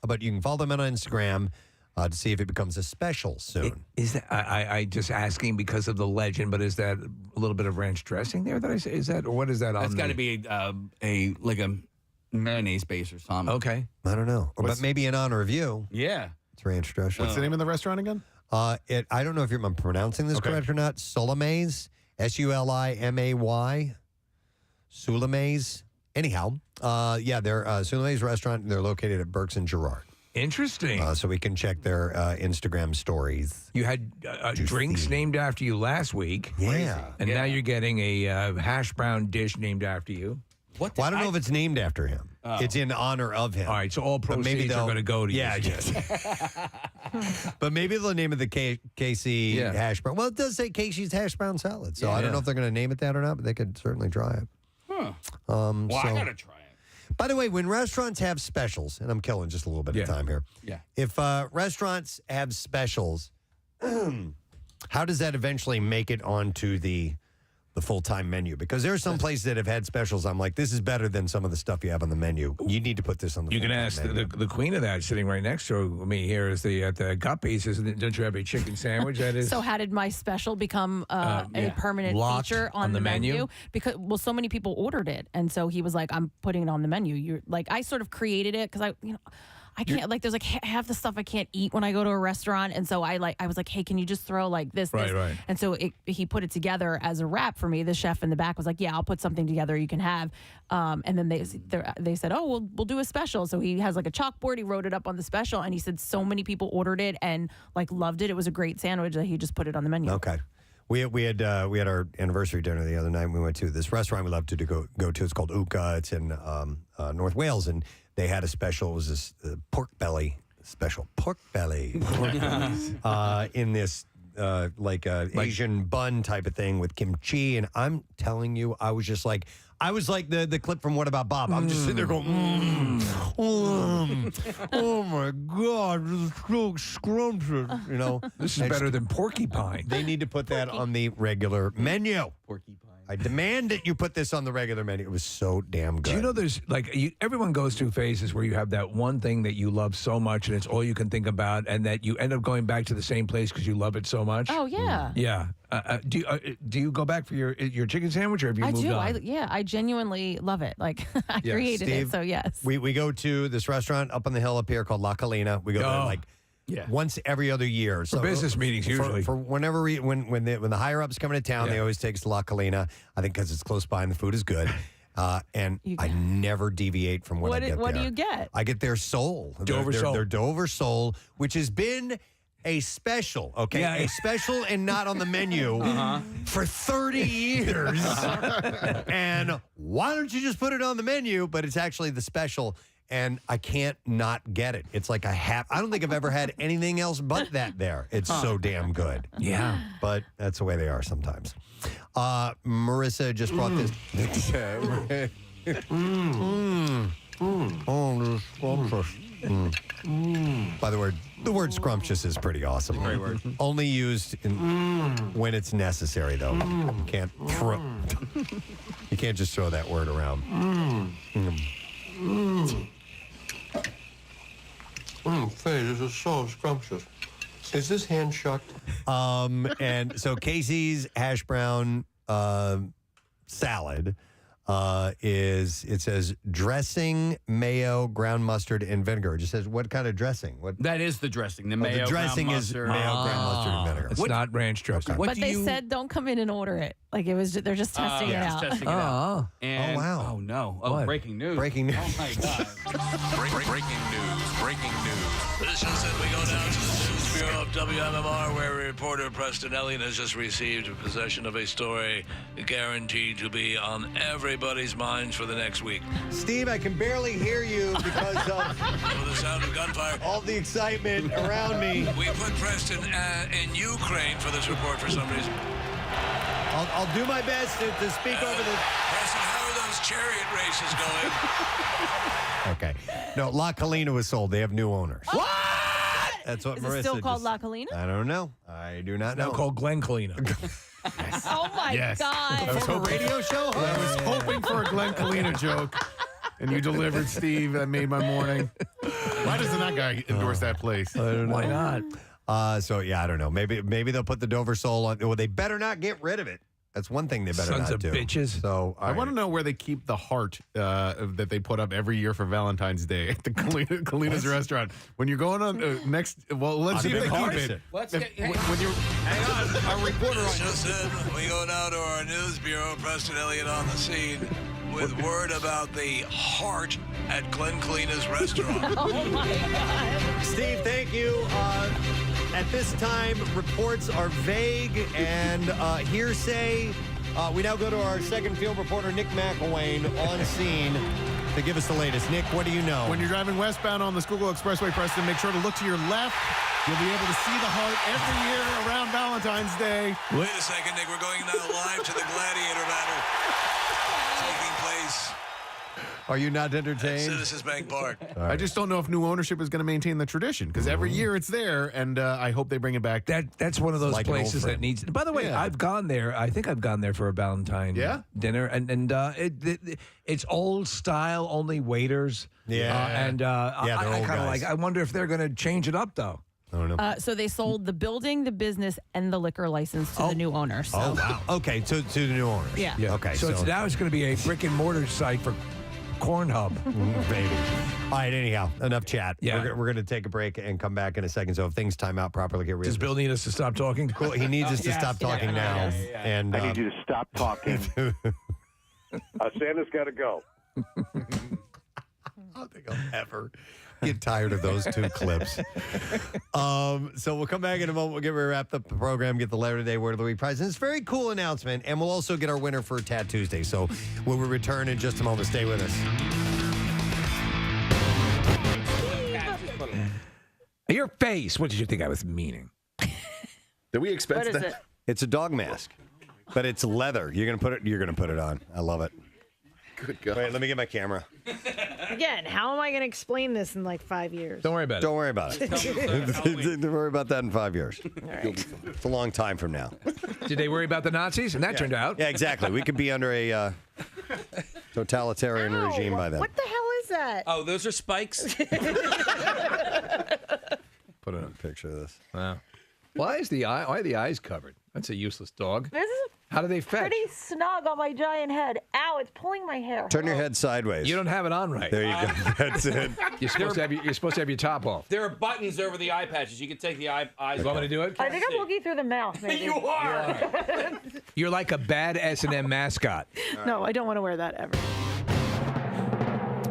But you can follow them on Instagram to see if it becomes a special soon. Is that I just asking because of the legend? But is that a little bit of ranch dressing there that I say? Is that or what is that on? That's got to be a mayonnaise base or something. Okay, I don't know, but maybe in honor of you. Yeah, it's ranch dressing. What's the name of the restaurant again? I don't know if I'm pronouncing this correct or not. Solome's, Sulimay, Solome's. Anyhow, they're Solome's restaurant. They're located at Berks and Girard. Interesting. So we can check their Instagram stories. You had drinks named after you last week. Yeah. And now you're getting a hash brown dish named after you. Well, I don't know if it's named after him. Oh. It's in honor of him. All right, so all proceeds are going to go to you. Yeah, but maybe they'll name it the Casey hash brown. Well, it does say Casey's hash brown salad. So I don't know if they're going to name it that or not, but they could certainly try it. Huh. I got to try it. By the way, when restaurants have specials, and I'm killing just a little bit of time here. Yeah. If restaurants have specials, how does that eventually make it onto the the full-time menu, because there are some places that have had specials. I'm like, this is better than some of the stuff you have on the menu. You need to put this on the You can full-time ask menu. the queen of that sitting right next to me here is at the Guppies. Don't you have a chicken sandwich? That is. So how did my special become a permanent Locked feature on the menu? Because so many people ordered it, and so he was like, "I'm putting it on the menu." You're like, I sort of created it because I can't there's like half the stuff I can't eat when I go to a restaurant, and so I was like, hey, can you just throw like this? Right. And so he put it together as a wrap for me. The chef in the back was like, yeah, I'll put something together you can have. And then they said, oh, we'll do a special. So he has like a chalkboard. He wrote it up on the special, and he said so many people ordered it and like loved it. It was a great sandwich that he just put it on the menu. Okay. We had our anniversary dinner the other night. We went to this restaurant we love to go to. It's called EGOT. It's in North Wales, and they had a special. It was this pork belly special. Pork belly in this Asian bun type of thing with kimchi. And I'm telling you, I was like the clip from What About Bob. I'm just sitting there going, oh my God, this is so scrumptious. This is better than porcupine. They need to put that on the regular menu. Porcupine. I demand that you put this on the regular menu. It was so damn good. Do you know there's everyone goes through phases where you have that one thing that you love so much and it's all you can think about, and that you end up going back to the same place because you love it so much? Oh, yeah. Yeah. Do you go back for your chicken sandwich, or have you moved on? I genuinely love it. Like, I created Steve, it, so yes. We go to this restaurant up on the hill up here called La Colina. We go there once every other year. For business meetings, usually. For whenever when the higher ups come into town, they always take us to La Colina. I think because it's close by and the food is good. And I never deviate from what I get there. What do you get? I get their sole. Their Dover sole, which has been a special, a special and not on the menu for 30 years. And why don't you just put it on the menu? But it's actually the special, and I can't not get it. It's like I don't think I've ever had anything else but that there. It's so damn good. Yeah. But that's the way they are sometimes. Marissa just brought this. By the word scrumptious is pretty awesome. Great word. Only used when it's necessary, though. You can't you can't just throw that word around. Faye, this is so scrumptious. Is this hand shucked? And so Casey's hash brown salad it says dressing, mayo, ground mustard, and vinegar. It just says what kind of dressing? That is the dressing. The mayo, the dressing ground is mustard. mayo, ground mustard, and vinegar. It's not ranch dressing. Okay. But they said don't come in and order it. Like it was, they're just testing it out. Testing it out. Oh, wow. Oh no! Oh, What? breaking news! Breaking news. Oh my God! Breaking news. Breaking news. This is it. We go down to the News Bureau of WMMR, where reporter Preston Elliott has just received possession of a story guaranteed to be on everybody's minds for the next week. Steve, I can barely hear you because of the sound of gunfire. all the excitement around me. We put Preston in Ukraine for this report for some reason. I'll do my best to speak over the... Preston, how are those chariot races going? Okay. No, La Colina was sold. They have new owners. What? That's what Is Marissa it still called just- La Colina? I don't know. I do not know. Now called Glen Colina. Oh my Yes. God. That was a radio show? I was hoping for a Glen Colina joke, and you delivered, Steve. That made my morning. Why doesn't that guy endorse that place? I don't know. Why not? I don't know. Maybe they'll put the Dover sole on. Well, they better not get rid of it. That's one thing they better Sons not of do. bitches. So I want to know where they keep the heart that they put up every year for Valentine's Day at the Colina's restaurant. When you're going on next, let's see if they keep it. Let's get. When you're, hang on, our reporter on. Just in, we go now to our news bureau, Preston Elliott on the scene with word about the heart at Glen Colina's restaurant. Oh my God. Steve, thank you. At this time, reports are vague and hearsay. We now go to our second field reporter, Nick McElwain, on scene to give us the latest. Nick, what do you know? when you're driving westbound on the Schuylkill Expressway, Preston, make sure to look to your left. You'll be able to see the heart every year around Valentine's Day. Wait a second, Nick. We're going now live to the Gladiator Battle taking place Are you not entertained? Citizens Bank Park. I just don't know if new ownership is going to maintain the tradition because every year it's there, and I hope they bring it back. That's one of those like an old places that friend. needs. By the way, Yeah. I've gone there. I think I've gone there for a Valentine dinner, and it's old style, only waiters. Yeah. And they're I old kind of guys. like. I wonder if they're going to change it up though. I don't know. So they sold the building, the business, and the liquor license to the new owner. So. Oh, wow. Okay, to the new owners. Yeah. Okay, So it's now it's going to be a brick and mortar site for Corn Hub. Baby. All right, anyhow, enough chat. Yeah. We're going to take a break and come back in a second. So if things time out properly, get rid Does Bill need us to stop talking? Cool. He needs us to stop talking now. And I need you to stop talking. Santa's got to go. I don't think I'll ever get tired of those two clips. So we'll come back in a moment. We'll get ready to wrap up the program, get the letter today, word of the week prize. And it's a very cool announcement. And we'll also get our winner for Tat Tuesday. So when we return in just a moment, stay with us. Your face. What did you think I was meaning? Did we expense What is that? it? It's a dog mask, but it's leather. You're gonna put it on. I love it. Good God. Wait, let me get my camera. Again, how am I going to explain this in like 5 years? Don't worry about it. Don't worry about it. Don't worry about that in 5 years. It's a long time from now. Did they worry about the Nazis? And that turned out. Yeah, exactly. We could be under a totalitarian regime by then. What the hell is that? Oh, those are spikes? Put in a picture of this. Wow. Why are the eyes covered? That's a useless dog. This is How do they fetch? pretty snug on my giant head. Ow, it's pulling my hair. Turn your head sideways. You don't have it on right. There you go. That's it. You're supposed to have your top off. There are buttons over the eye patches. You can take the eyes You want me to do it? I think I'm looking through the mouth, maybe. You are. You're like a bad S&M mascot. No, I don't want to wear that ever.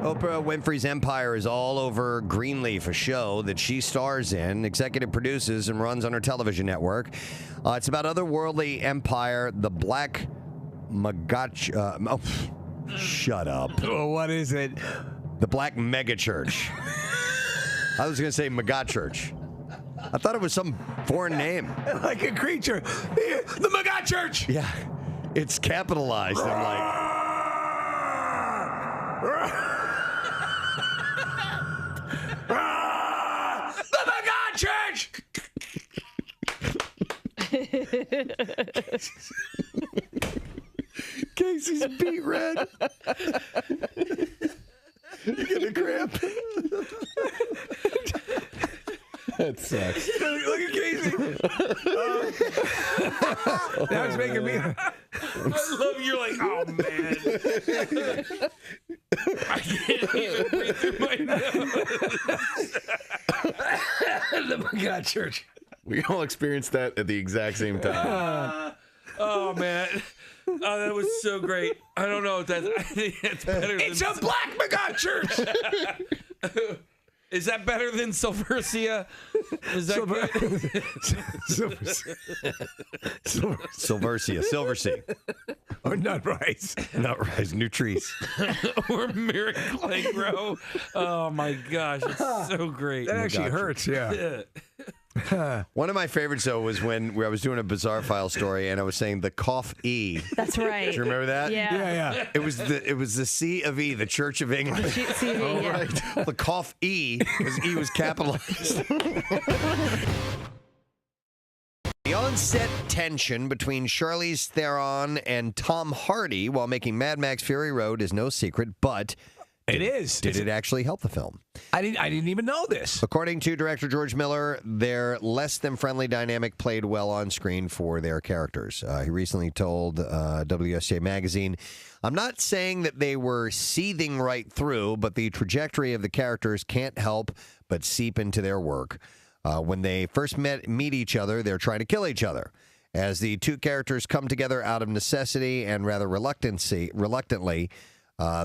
Oprah Winfrey's empire is all over Greenleaf, a show that she stars in, executive produces, and runs on her television network. It's about otherworldly empire, the Black shut up. Oh, what is it? The Black Megachurch. I was going to say Megachurch. I thought it was some foreign name. Like a creature. The Magat Church. Yeah. It's capitalized. I'm like... The Magat Church. Casey's beet red. You get a cramp. That sucks. Look at Casey. Now it's making me. I love you're like, oh man. I can't even breathe through my nose. The Magat Church. We all experienced that at the exact same time. Oh man. Oh, that was so great. I don't know if that's. I think that's better. It's a Black Magat Church. Is that better than Silversia? Is that Silversia. Silversea. Or nut rice. Nut rice. New trees. or Miracle Grow? Oh my gosh, it's so great. That actually hurts. Yeah. One of my favorites, though, was when I was doing a Bizarre File story and I was saying the cough E. That's right. Do you remember that? Yeah. It was the C of E, the Church of England. C of E, yeah. Right. The cough E was capitalized. The on-set tension between Charlize Theron and Tom Hardy while making Mad Max Fury Road is no secret, but it is. Did it actually help the film? I didn't even know this. According to director George Miller, their less than friendly dynamic played well on screen for their characters. He recently told WSJ Magazine, "I'm not saying that they were seething right through, but the trajectory of the characters can't help but seep into their work. When they first meet each other, they're trying to kill each other. As the two characters come together out of necessity and rather reluctantly,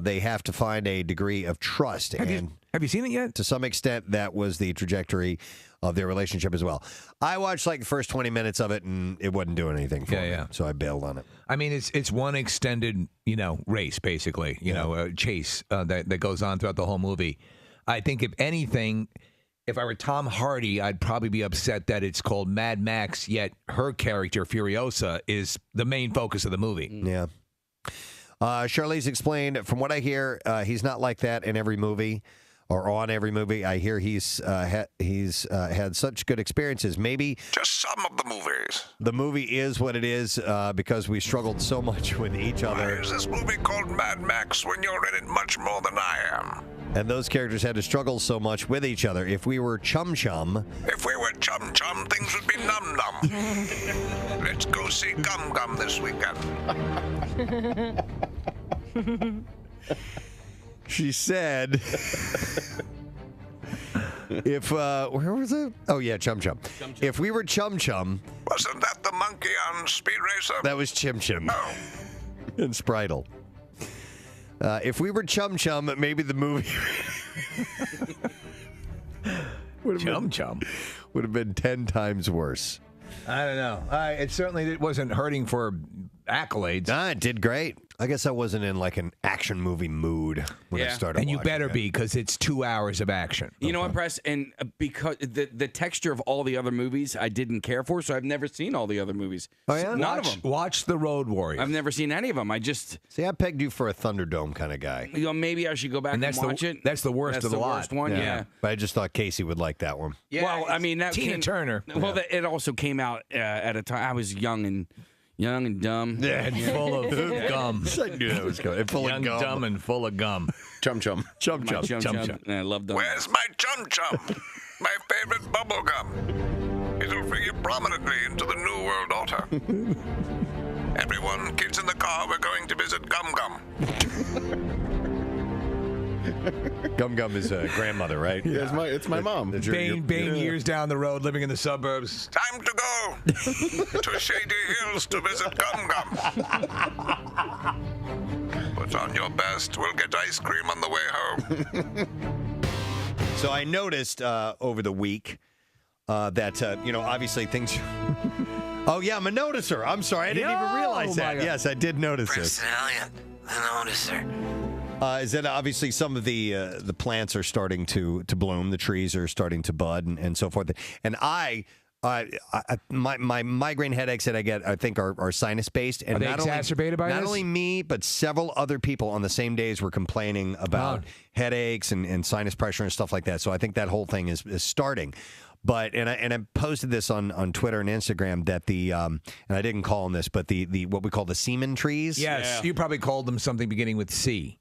they have to find a degree of trust." Have you seen it yet? To some extent, that was the trajectory of their relationship as well. I watched like the first 20 minutes of it, and it wasn't doing anything for me, so I bailed on it. I mean, it's one extended, race, basically, chase that goes on throughout the whole movie. I think, if anything, if I were Tom Hardy, I'd probably be upset that it's called Mad Max, yet her character, Furiosa, is the main focus of the movie. Yeah. Charlize explained, from what I hear, he's not like that in every movie or on every movie. I hear he's had such good experiences. Maybe just some of the movies. The movie is what it is because we struggled so much with each other. Why is this movie called Mad Max when you're in it much more than I am? And those characters had to struggle so much with each other. If we were chum-chum... If we were chum-chum, things would be num-num. Let's go see Gum Gum this weekend. She said... If, where was it? Oh, yeah, Chum Chum. If we were Chum Chum... Wasn't that the monkey on Speed Racer? That was Chim Chim. Oh. And Spritle. If we were Chum Chum, maybe the movie... Chum Chum. Would have been 10 times worse. I don't know. It certainly wasn't hurting for accolades. It did great. I guess I wasn't in like an action movie mood when I started And you watching better it. be, because it's 2 hours of action. You know what, Press? And because the texture of all the other movies I didn't care for, so I've never seen all the other movies. Oh, yeah? None of them. Watch The Road Warrior. I've never seen any of them. I just... See, I pegged you for a Thunderdome kind of guy. You know, maybe I should go back and, watch it. That's the worst That's of the lot. worst one, yeah. But I just thought Casey would like that one. Yeah, well, I mean, that Tina Turner. Well, it also came out at a time I was young and dumb. Yeah, and full of gum. I knew that was coming. Full Young, of gum. dumb, and full of gum. Chum Chum. Chum My Chum. chum chum. I love them. Where's my Chum Chum? My favorite bubble gum. It'll figure prominently into the New World Order. Everyone, kids in the car, we're going to visit Gum Gum. Gum Gum is a grandmother, right? Yeah, it's my mom. Bane years down the road, living in the suburbs. Time to go to Shady Hills to visit Gum Gum. Put on your best. We'll get ice cream on the way home. So I noticed over the week that, obviously things... Oh, yeah, I'm a noticer. I'm sorry. I didn't even realize that. Yes, I did notice this. Preston Elliott, the noticer. Is that obviously some of the plants are starting to bloom, the trees are starting to bud, and so forth. And my migraine headaches that I get, I think, are sinus based. And Are they not exacerbated by not this? only me, but several other people on the same days were complaining about headaches and sinus pressure and stuff like that. So I think that whole thing is starting. But and I posted this on Twitter and Instagram that and I didn't call them this, but the what we call the semen trees. Yes, you probably called them something beginning with C.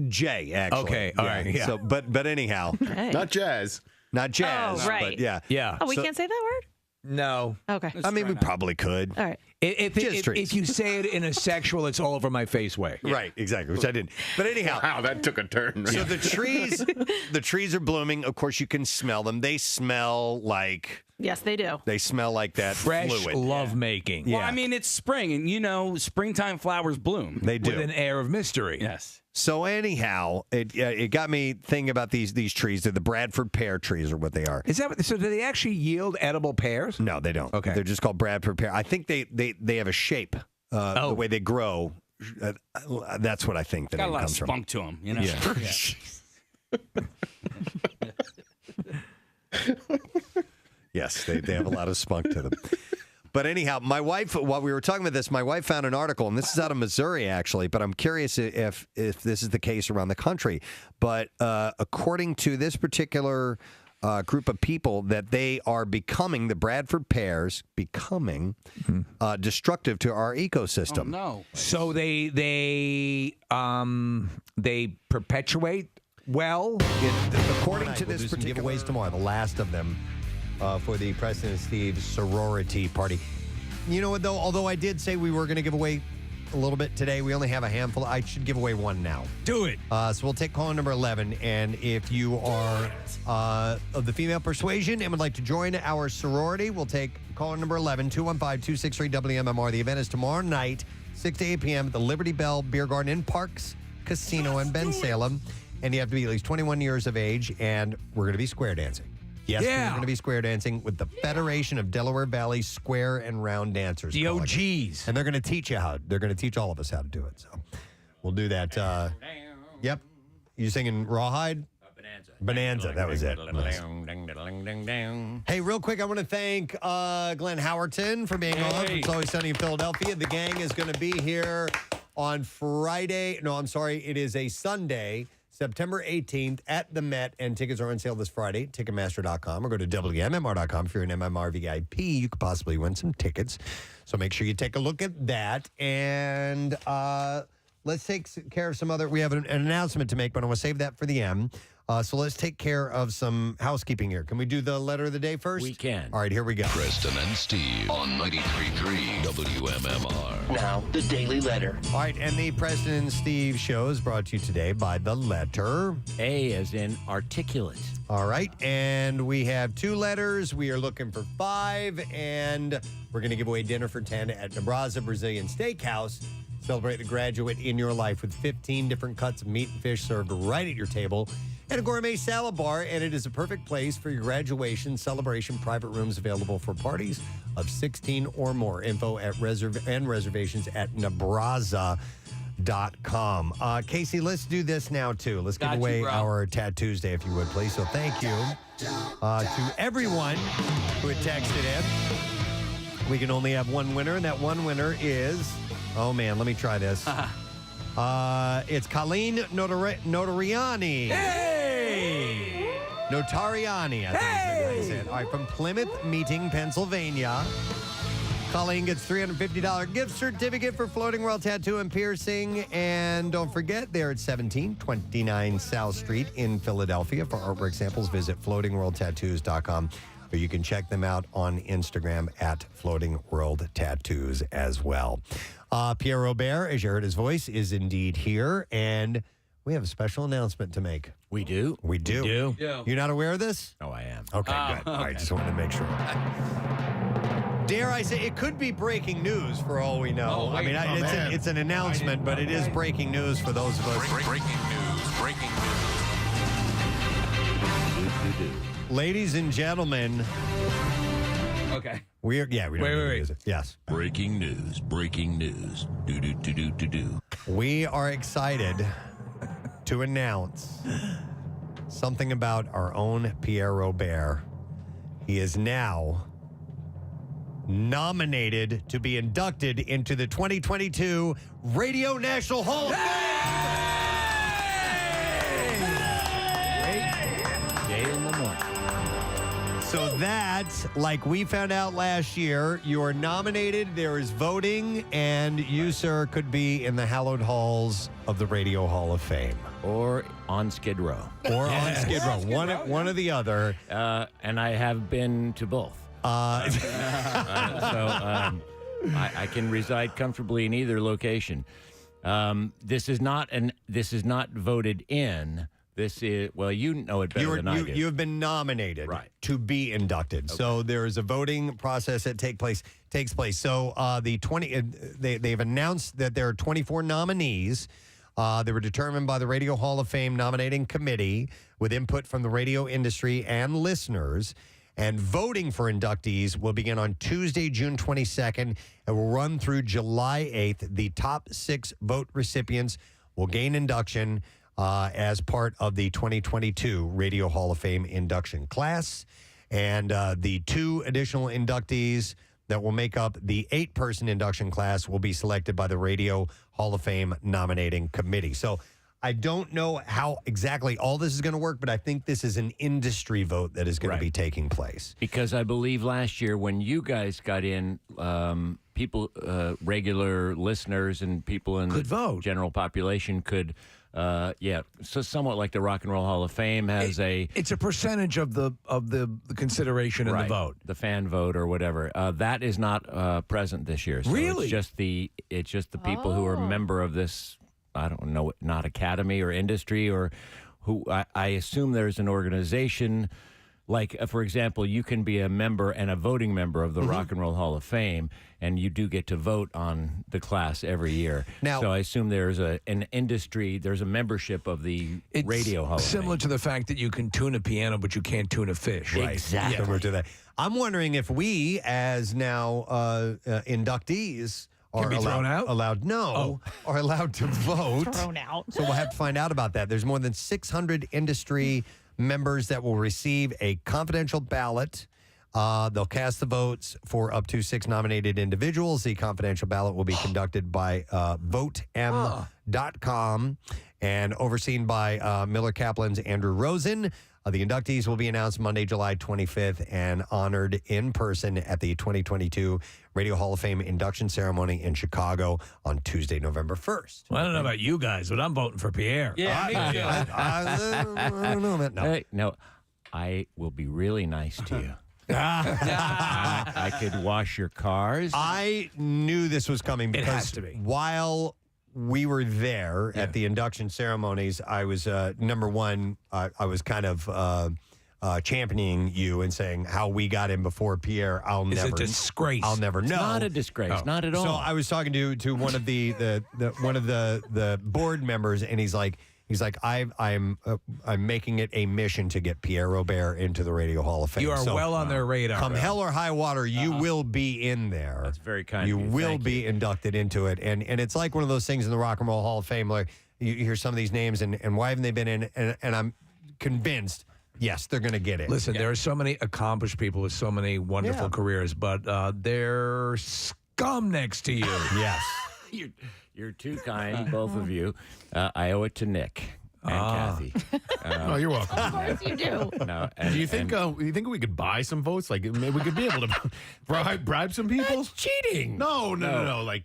J, actually. Okay, all right. Yeah. So, but anyhow, not jazz. Not jazz. Oh, right. But yeah. Yeah. Oh, we can't say that word? No. Okay. I mean, we probably could. All right. If you say it in a sexual, it's all over my face way. Right, exactly, which I didn't. But anyhow. Wow, that took a turn. So the trees are blooming. Of course, you can smell them. They smell like... Yes, they do. They smell like that fresh fluid. lovemaking. Well, I mean, it's spring, and springtime flowers bloom. They do. With an air of mystery. Yes. So anyhow, it got me thinking about these trees. They're the Bradford pear trees, or what they are. Is that so? Do they actually yield edible pears? No, they don't. Okay, they're just called Bradford pear. I think they have a shape. The way they grow. That's what I think that Got a lot of comes from. spunk to them, you know. Yeah. Yes, they have a lot of spunk to them. But anyhow, my wife, while we were talking about this, my wife found an article, and this is out of Missouri, actually, but I'm curious if this is the case around the country. But according to this particular group of people, that they are becoming, the Bradford pears, destructive to our ecosystem. Oh, no. So they perpetuate well? According to this particular giveaways tomorrow, the last of them. For the Preston and Steve sorority party. You know what, though? Although I did say we were going to give away a little bit today, we only have a handful. I should give away one now. Do it. So we'll take caller number 11. And if you are of the female persuasion and would like to join our sorority, we'll take caller number 11, 215-263-WMMR. The event is tomorrow night, 6 to 8 p.m. at the Liberty Bell Beer Garden in Parks Casino in Bensalem. And you have to be at least 21 years of age, and we're going to be square dancing. Yes, we're going to be square dancing with the Federation of Delaware Valley Square and Round Dancers. The OGs. And they're going to teach you they're going to teach all of us how to do it. So we'll do that. Yep. You singing Rawhide? Bonanza. That was it. Nice. Hey, real quick, I want to thank Glenn Howerton for being on. It's Always Sunny in Philadelphia. The gang is going to be here on Friday. No, I'm sorry. It is a Sunday, September 18th at the Met, and tickets are on sale this Friday. Ticketmaster.com or go to WMMR.com. If you're an MMR VIP, you could possibly win some tickets. So make sure you take a look at that. And let's take care of some other. We have an announcement to make, but I want to save that for the end. So let's take care of some housekeeping here. Can we do the letter of the day first? We can. All right, here we go. Preston and Steve on 93.3 WMMR. Now, the Daily Letter. All right, and the Preston and Steve show is brought to you today by the letter A, as in articulate. All right, and we have 2 letters. We are looking for 5, and we're going to give away dinner for 10 at Nebraska Brazilian Steakhouse. Celebrate the graduate in your life with 15 different cuts of meat and fish served right at your table, and a gourmet salad bar, and it is a perfect place for your graduation celebration. Private rooms available for parties of 16 or more. Info at reservations at Nebraska.com. Casey, let's do this now, too. Let's give away our Tattoos Day, if you would, please. So thank you to everyone who had texted in. We can only have one winner, and that one winner is, oh, man, let me try this. It's Colleen Notariani. Hey! Notariani, I think is how you say it. All right, from Plymouth Meeting, Pennsylvania. Colleen gets $350 gift certificate for Floating World Tattoo and Piercing. And don't forget, they're at 1729 South Street in Philadelphia. For artwork samples, visit floatingworldtattoos.com. Or you can check them out on Instagram at Floating World Tattoos as well. Pierre Robert, as you heard his voice, is indeed here. And we have a special announcement to make. We do? We do. You're not aware of this? Oh, I am. Okay, good. All right, just wanted to make sure. Dare I say, it could be breaking news for all we know. I mean, it's an announcement, but it is breaking news for those of us. Breaking news. Ladies and gentlemen. Okay. We don't need music. Yes. Breaking news. Do. We are excited to announce something about our own Pierre Robert. He is now nominated to be inducted into the 2022 Radio National Hall of Fame. Day in the morning. So that, like we found out last year, you are nominated, there is voting, and you, sir, could be in the hallowed halls of the Radio Hall of Fame. Or on Skid Row. Or on Skid Row. One or the other. And I have been to both. I can reside comfortably in either location. This is not voted in. This is, well, you know it better than I do. You have been nominated to be inducted. Okay. So there is a voting process that takes place. So they've announced that there are 24 nominees. They were determined by the Radio Hall of Fame nominating committee with input from the radio industry and listeners. And voting for inductees will begin on Tuesday, June 22nd, and will run through July 8th. The top 6 vote recipients will gain induction as part of the 2022 Radio Hall of Fame induction class. And the 2 additional inductees that will make up the 8-person induction class will be selected by the Radio Hall of Fame nominating committee. So I don't know how exactly all this is going to work, but I think this is an industry vote that is going to be taking place. Because I believe last year when you guys got in, people, regular listeners and people in the general population could, so somewhat like the Rock and Roll Hall of Fame has it's a percentage of the consideration in the vote, the fan vote or whatever. That is not present this year. So really, it's just the people who are a member of this. I don't know, not academy or industry, or who I assume there's an organization. Like, for example, you can be a member and a voting member of the Rock and Roll Hall of Fame, and you do get to vote on the class every year. Now, so I assume there's an industry, there's a membership of the Radio Hall of Fame. Similar to the fact that you can tune a piano, but you can't tune a fish. Right. Exactly. Similar to that. I'm wondering if we, as now inductees, are allowed to vote. Thrown out. So we'll have to find out about that. There's more than 600 industry members that will receive a confidential ballot They'll cast the votes for up to 6 nominated individuals. The confidential ballot will be conducted by votem.com and overseen by Miller Kaplan's Andrew Rosen. The inductees will be announced Monday, July 25th and honored in person at the 2022 Radio Hall of Fame induction ceremony in Chicago on Tuesday, November 1st. Well, I don't know about you guys, but I'm voting for Pierre. Yeah, me too. I don't know that. No. No, I will be really nice to you. I could wash your cars. I knew this was coming It because has to be. while we were there at the induction ceremonies, I was, number one, I was kind of championing you and saying how we got in before Pierre. It's a disgrace. I'll never know. It's not a disgrace, not at all. So I was talking to one of the board members, and he's like, I'm making it a mission to get Pierre Robert into the Radio Hall of Fame. You are well on their radar. Come hell or high water, you will be in there. That's very kind You of you. will Thank be inducted into it. And it's like one of those things in the Rock and Roll Hall of Fame. Like you hear some of these names and why haven't they been in? And I'm convinced, yes, they're going to get it. Listen, there are so many accomplished people with so many wonderful careers, but they're scum next to you. Yes. You're too kind, both of you. I owe it to Nick and Kathy. Oh, you're welcome. Of course you do. No, Do you think we could buy some votes? Like maybe we could be able to bribe some people? That's cheating. No. Like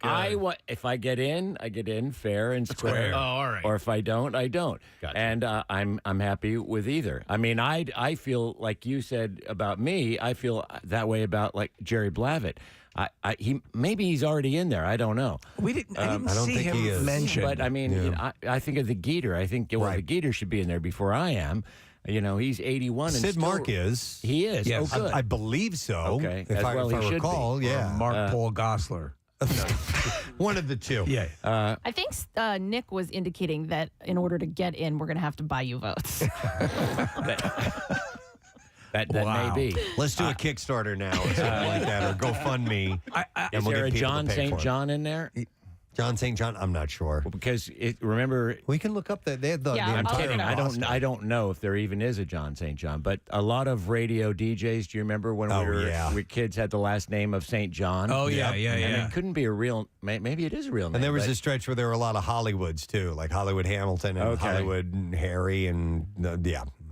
if I get in, I get in fair and square. Oh, all right. Or if I don't, I don't. Gotcha. And I'm happy with either. I mean, I feel like you said about me. I feel that way about like Jerry Blavitt. Maybe he's already in there. I don't know. I didn't don't see think he is. him mentioned. But I mean, I think of the Geeter. I think the Geeter should be in there before I am. You know, he's 81. Sid Mark is. He is. Yes. Oh, good. I believe so. Okay. If As I well he should recall, be. yeah. Mark Paul Gosselaar. One of the two. Yeah. I think Nick was indicating that in order to get in, we're going to have to buy you votes. That Wow. may be. Let's do a Kickstarter now or something like that, or GoFundMe. Is there a John St. John in there? John St. John? I'm not sure. Because remember, we can look up the Yeah, I'm I'll kidding. look it up. I don't know if there even is a John St. John, but a lot of radio DJs. Do you remember when we kids had the last name of St. John? Oh yeah. And it couldn't be a real. Maybe it is a real name. And there was but- a stretch where there were a lot of Hollywoods too, like Hollywood Hamilton and Hollywood Harry and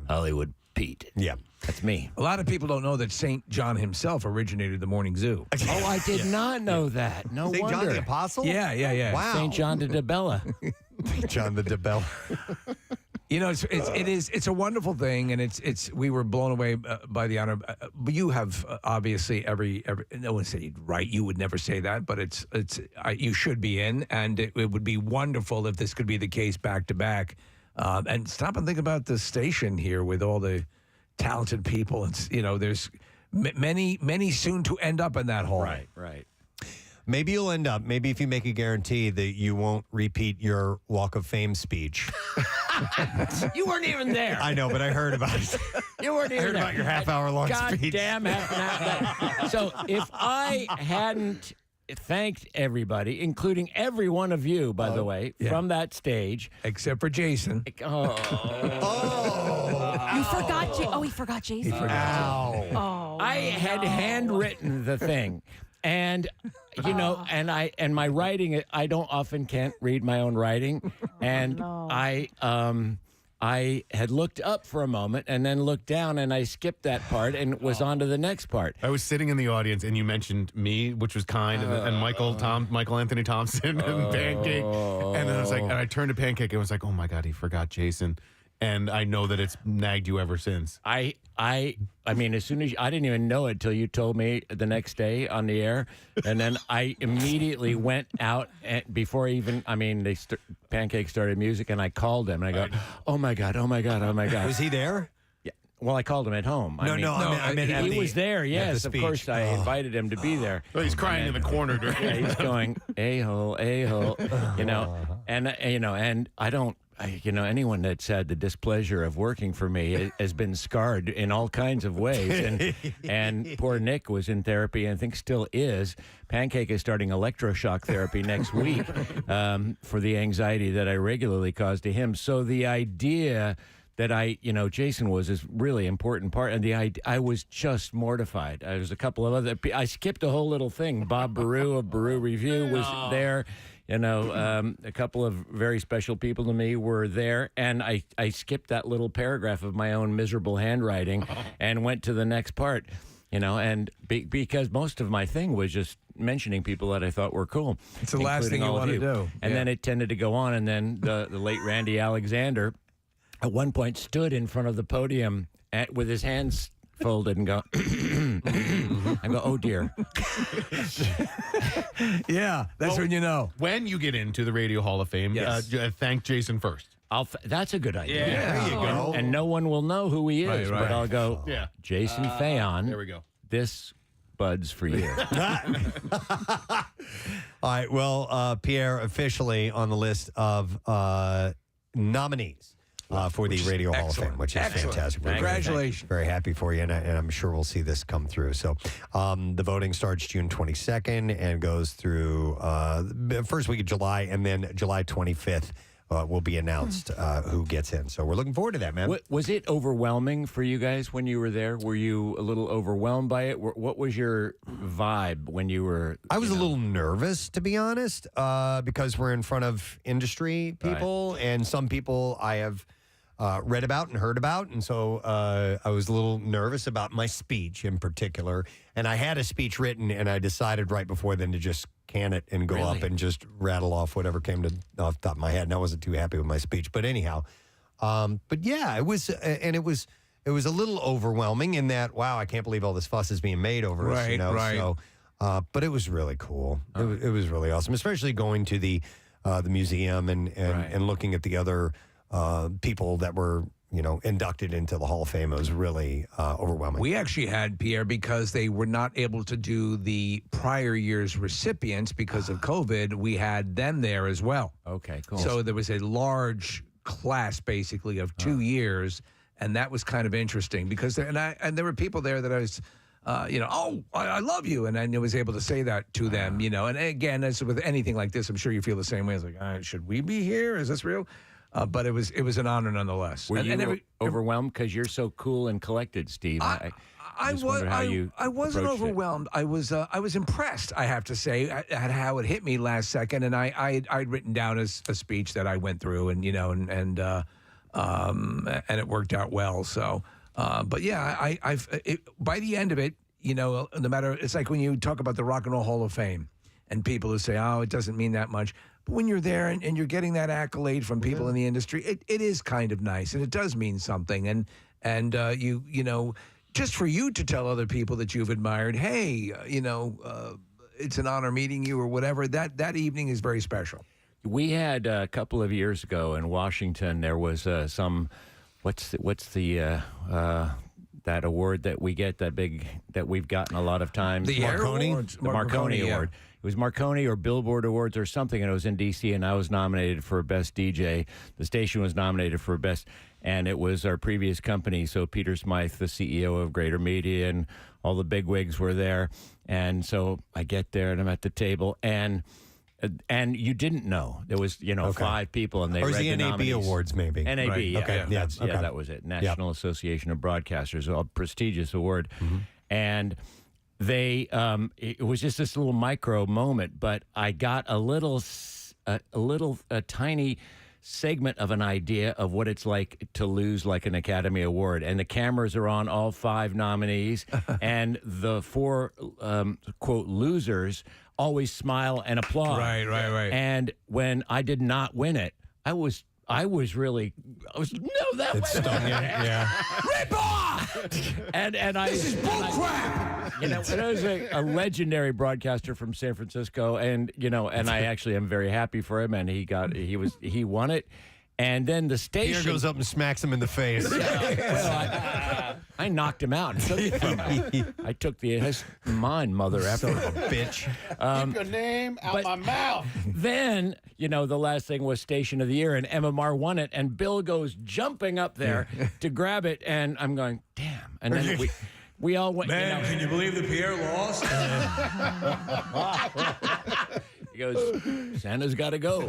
Hollywood Pete. Yeah. That's me. A lot of people don't know that St. John himself originated the morning zoo. Oh, I did not know that. No St. wonder. John the Apostle? Yeah. Wow. St. John de Bella. St. John the DeBella. You know, it's a wonderful thing, and it's we were blown away by the honor. You have obviously every no one said right. You would never say that, but you should be in, and it would be wonderful if this could be the case back to back. And stop and think about the station here with all the talented people. It's there's many soon to end up in that hall. Right. Maybe you'll end up, maybe if you make a guarantee that you won't repeat your Walk of Fame speech. You weren't even there. I know, but I heard about it. You weren't even I heard there. about your half-hour-long speech. Goddamn half. So if I hadn't thanked everybody, including every one of you, by the way, from that stage. Except for Jason. You forgot he forgot Jason. Oh, I had handwritten the thing. And and my writing, I don't often can't read my own writing. And I had looked up for a moment and then looked down, and I skipped that part and was on to the next part. I was sitting in the audience and you mentioned me, which was kind, and Michael Anthony Thompson and Pancake. And then I was like, and I turned to Pancake and was like, oh my God, he forgot Jason. And I know that it's nagged you ever since. I mean, as soon as I didn't even know it till you told me the next day on the air, and then I immediately went out before Pancake started music, and I called him and I go, oh my God. Was he there? Yeah. Well, I called him at home. I meant he was there. Yes, of course. I invited him to be there. Well, he's crying in the corner. Yeah, he's going a-hole, and I don't. Anyone that's had the displeasure of working for me has been scarred in all kinds of ways. And poor Nick was in therapy and I think still is. Pancake is starting electroshock therapy next week for the anxiety that I regularly cause to him. So the idea that Jason was this really important part, and I was just mortified. There's a couple of other. I skipped a whole little thing. Bob Baru of Baru Review was there. A couple of very special people to me were there, and I skipped that little paragraph of my own miserable handwriting and went to the next part, and because most of my thing was just mentioning people that I thought were cool. It's the last thing you want to do. And then it tended to go on, and then the late Randy Alexander at one point stood in front of the podium with his hands folded and go, I go, oh dear. Yeah, that's when you know. When you get into the Radio Hall of Fame, thank Jason first. That's a good idea. Yeah, there you go. And no one will know who he is, but I'll go, Jason Fayon. There we go. This Bud's for you. All right. Well, Pierre, officially on the list of nominees for the Radio Hall of Fame, which is fantastic. Congratulations. Very happy for you, and I'm sure we'll see this come through. So the voting starts June 22nd and goes through the first week of July, and then July 25th. Will be announced who gets in. So we're looking forward to that, man. Was it overwhelming for you guys when you were there? Were you a little overwhelmed by it? What was your vibe when you were? I was a little nervous, to be honest, because we're in front of industry people, and some people I have read about and heard about. And so I was a little nervous about my speech in particular. And I had a speech written, and I decided right before then to just can it and go up and just rattle off whatever came off the top of my head. And I wasn't too happy with my speech. But anyhow, but yeah, it was a little overwhelming in that, wow, I can't believe all this fuss is being made over us, So, but it was really cool. It was really awesome, especially going to the museum and looking at the other people that were inducted into the Hall of Fame. It was really overwhelming. We actually had, Pierre, because they were not able to do the prior year's recipients because of COVID, we had them there as well. Okay, cool. So there was a large class, basically, of 2 years, and that was kind of interesting because there were people there that I was, I love you, and I was able to say that to them, And again, as with anything like this, I'm sure you feel the same way. I was like, should we be here? Is this real? But it was an honor nonetheless. Were you overwhelmed because you're so cool and collected, Steve? I wasn't overwhelmed. I was impressed, I have to say, at how it hit me last second. And I'd written down a speech that I went through, and and it worked out well. So, but yeah, by the end of it, no matter, it's like when you talk about the Rock and Roll Hall of Fame, and people who say, oh, it doesn't mean that much. But when you're there and you're getting that accolade from people in the industry, it is kind of nice, and it does mean something. And just for you to tell other people that you've admired, hey, it's an honor meeting you or whatever, that evening is very special. We had a couple of years ago in Washington, there was what's the that award that we get, that we've gotten a lot of times? The Marconi? Awards? The Marconi Award. It was Marconi or Billboard Awards or something, and it was in D.C., and I was nominated for Best DJ. The station was nominated for Best, and it was our previous company. So Peter Smythe, the CEO of Greater Media, and all the bigwigs were there. And so I get there, and I'm at the table, and you didn't know. There was, 5 people, and they read the NAB nominees. Awards, maybe. NAB, right. yeah. Okay. Yeah, that was it. National Association of Broadcasters, a prestigious award. Mm-hmm. And they, it was just this little micro moment, but I got a tiny segment of an idea of what it's like to lose like an Academy Award. And the cameras are on all 5 nominees, and the 4, quote, losers always smile and applaud. Right. And when I did not win it, I was really, that was yeah. Rip off! and this is bullcrap. And I was a legendary broadcaster from San Francisco, and I actually am very happy for him, and he won it. And then the station Pierre goes up and smacks him in the face. Well, I knocked him out and took it from him. I took mine, mother after a bitch. Keep your name out my mouth. Then, the last thing was Station of the Year, and MMR won it, and Bill goes jumping up there to grab it, and I'm going, damn. And then we all went. Man, can you believe that Pierre lost? He goes, Santa's got to go.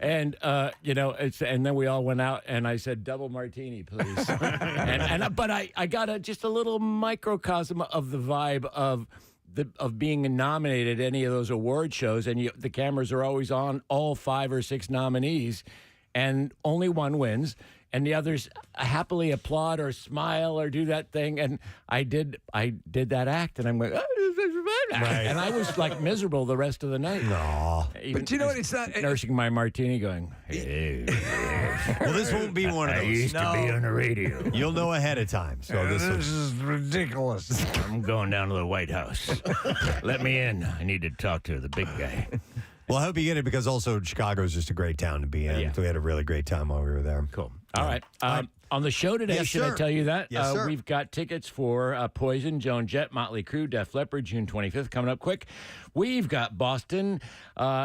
And, and then we all went out, and I said, double martini, please. But I got just a little microcosm of the vibe of being nominated at any of those award shows, and the cameras are always on all 5 or 6 nominees, and only one wins. And the others happily applaud or smile or do that thing. And I did that act, and I'm like, and I was like miserable the rest of the night. No. But you know what? It's not nursing my martini, going, hey. Well, this won't be one of those. I used to be on the radio. You'll know ahead of time. So this is ridiculous. I'm going down to the White House. Let me in. I need to talk to the big guy. Well, I hope you get it, because also Chicago's just a great town to be in. Yeah. So we had a really great time while we were there. Cool. All right. On the show today, Yes, should sir. I tell you that? Yes, sir. We've got tickets for Poison, Joan Jett, Motley Crue, Def Leppard, June 25th, coming up quick. We've got Boston.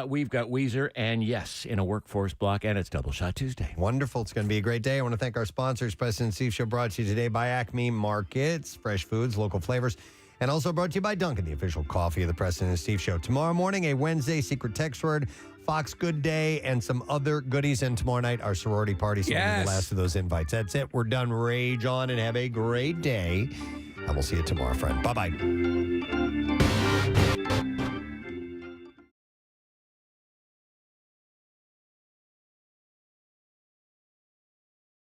We've got Weezer, and yes, in a workforce block, and it's Double Shot Tuesday. Wonderful. It's going to be a great day. I want to thank our sponsors. Preston and Steve Show brought to you today by Acme Markets, fresh foods, local flavors, and also brought to you by Dunkin', the official coffee of the Preston and Steve Show. Tomorrow morning, a Wednesday secret text word, Fox Good Day, and some other goodies. And tomorrow night, our sorority party. So we'll do the last of those invites. That's it. We're done. Rage on and have a great day. And we'll see you tomorrow, friend. Bye-bye.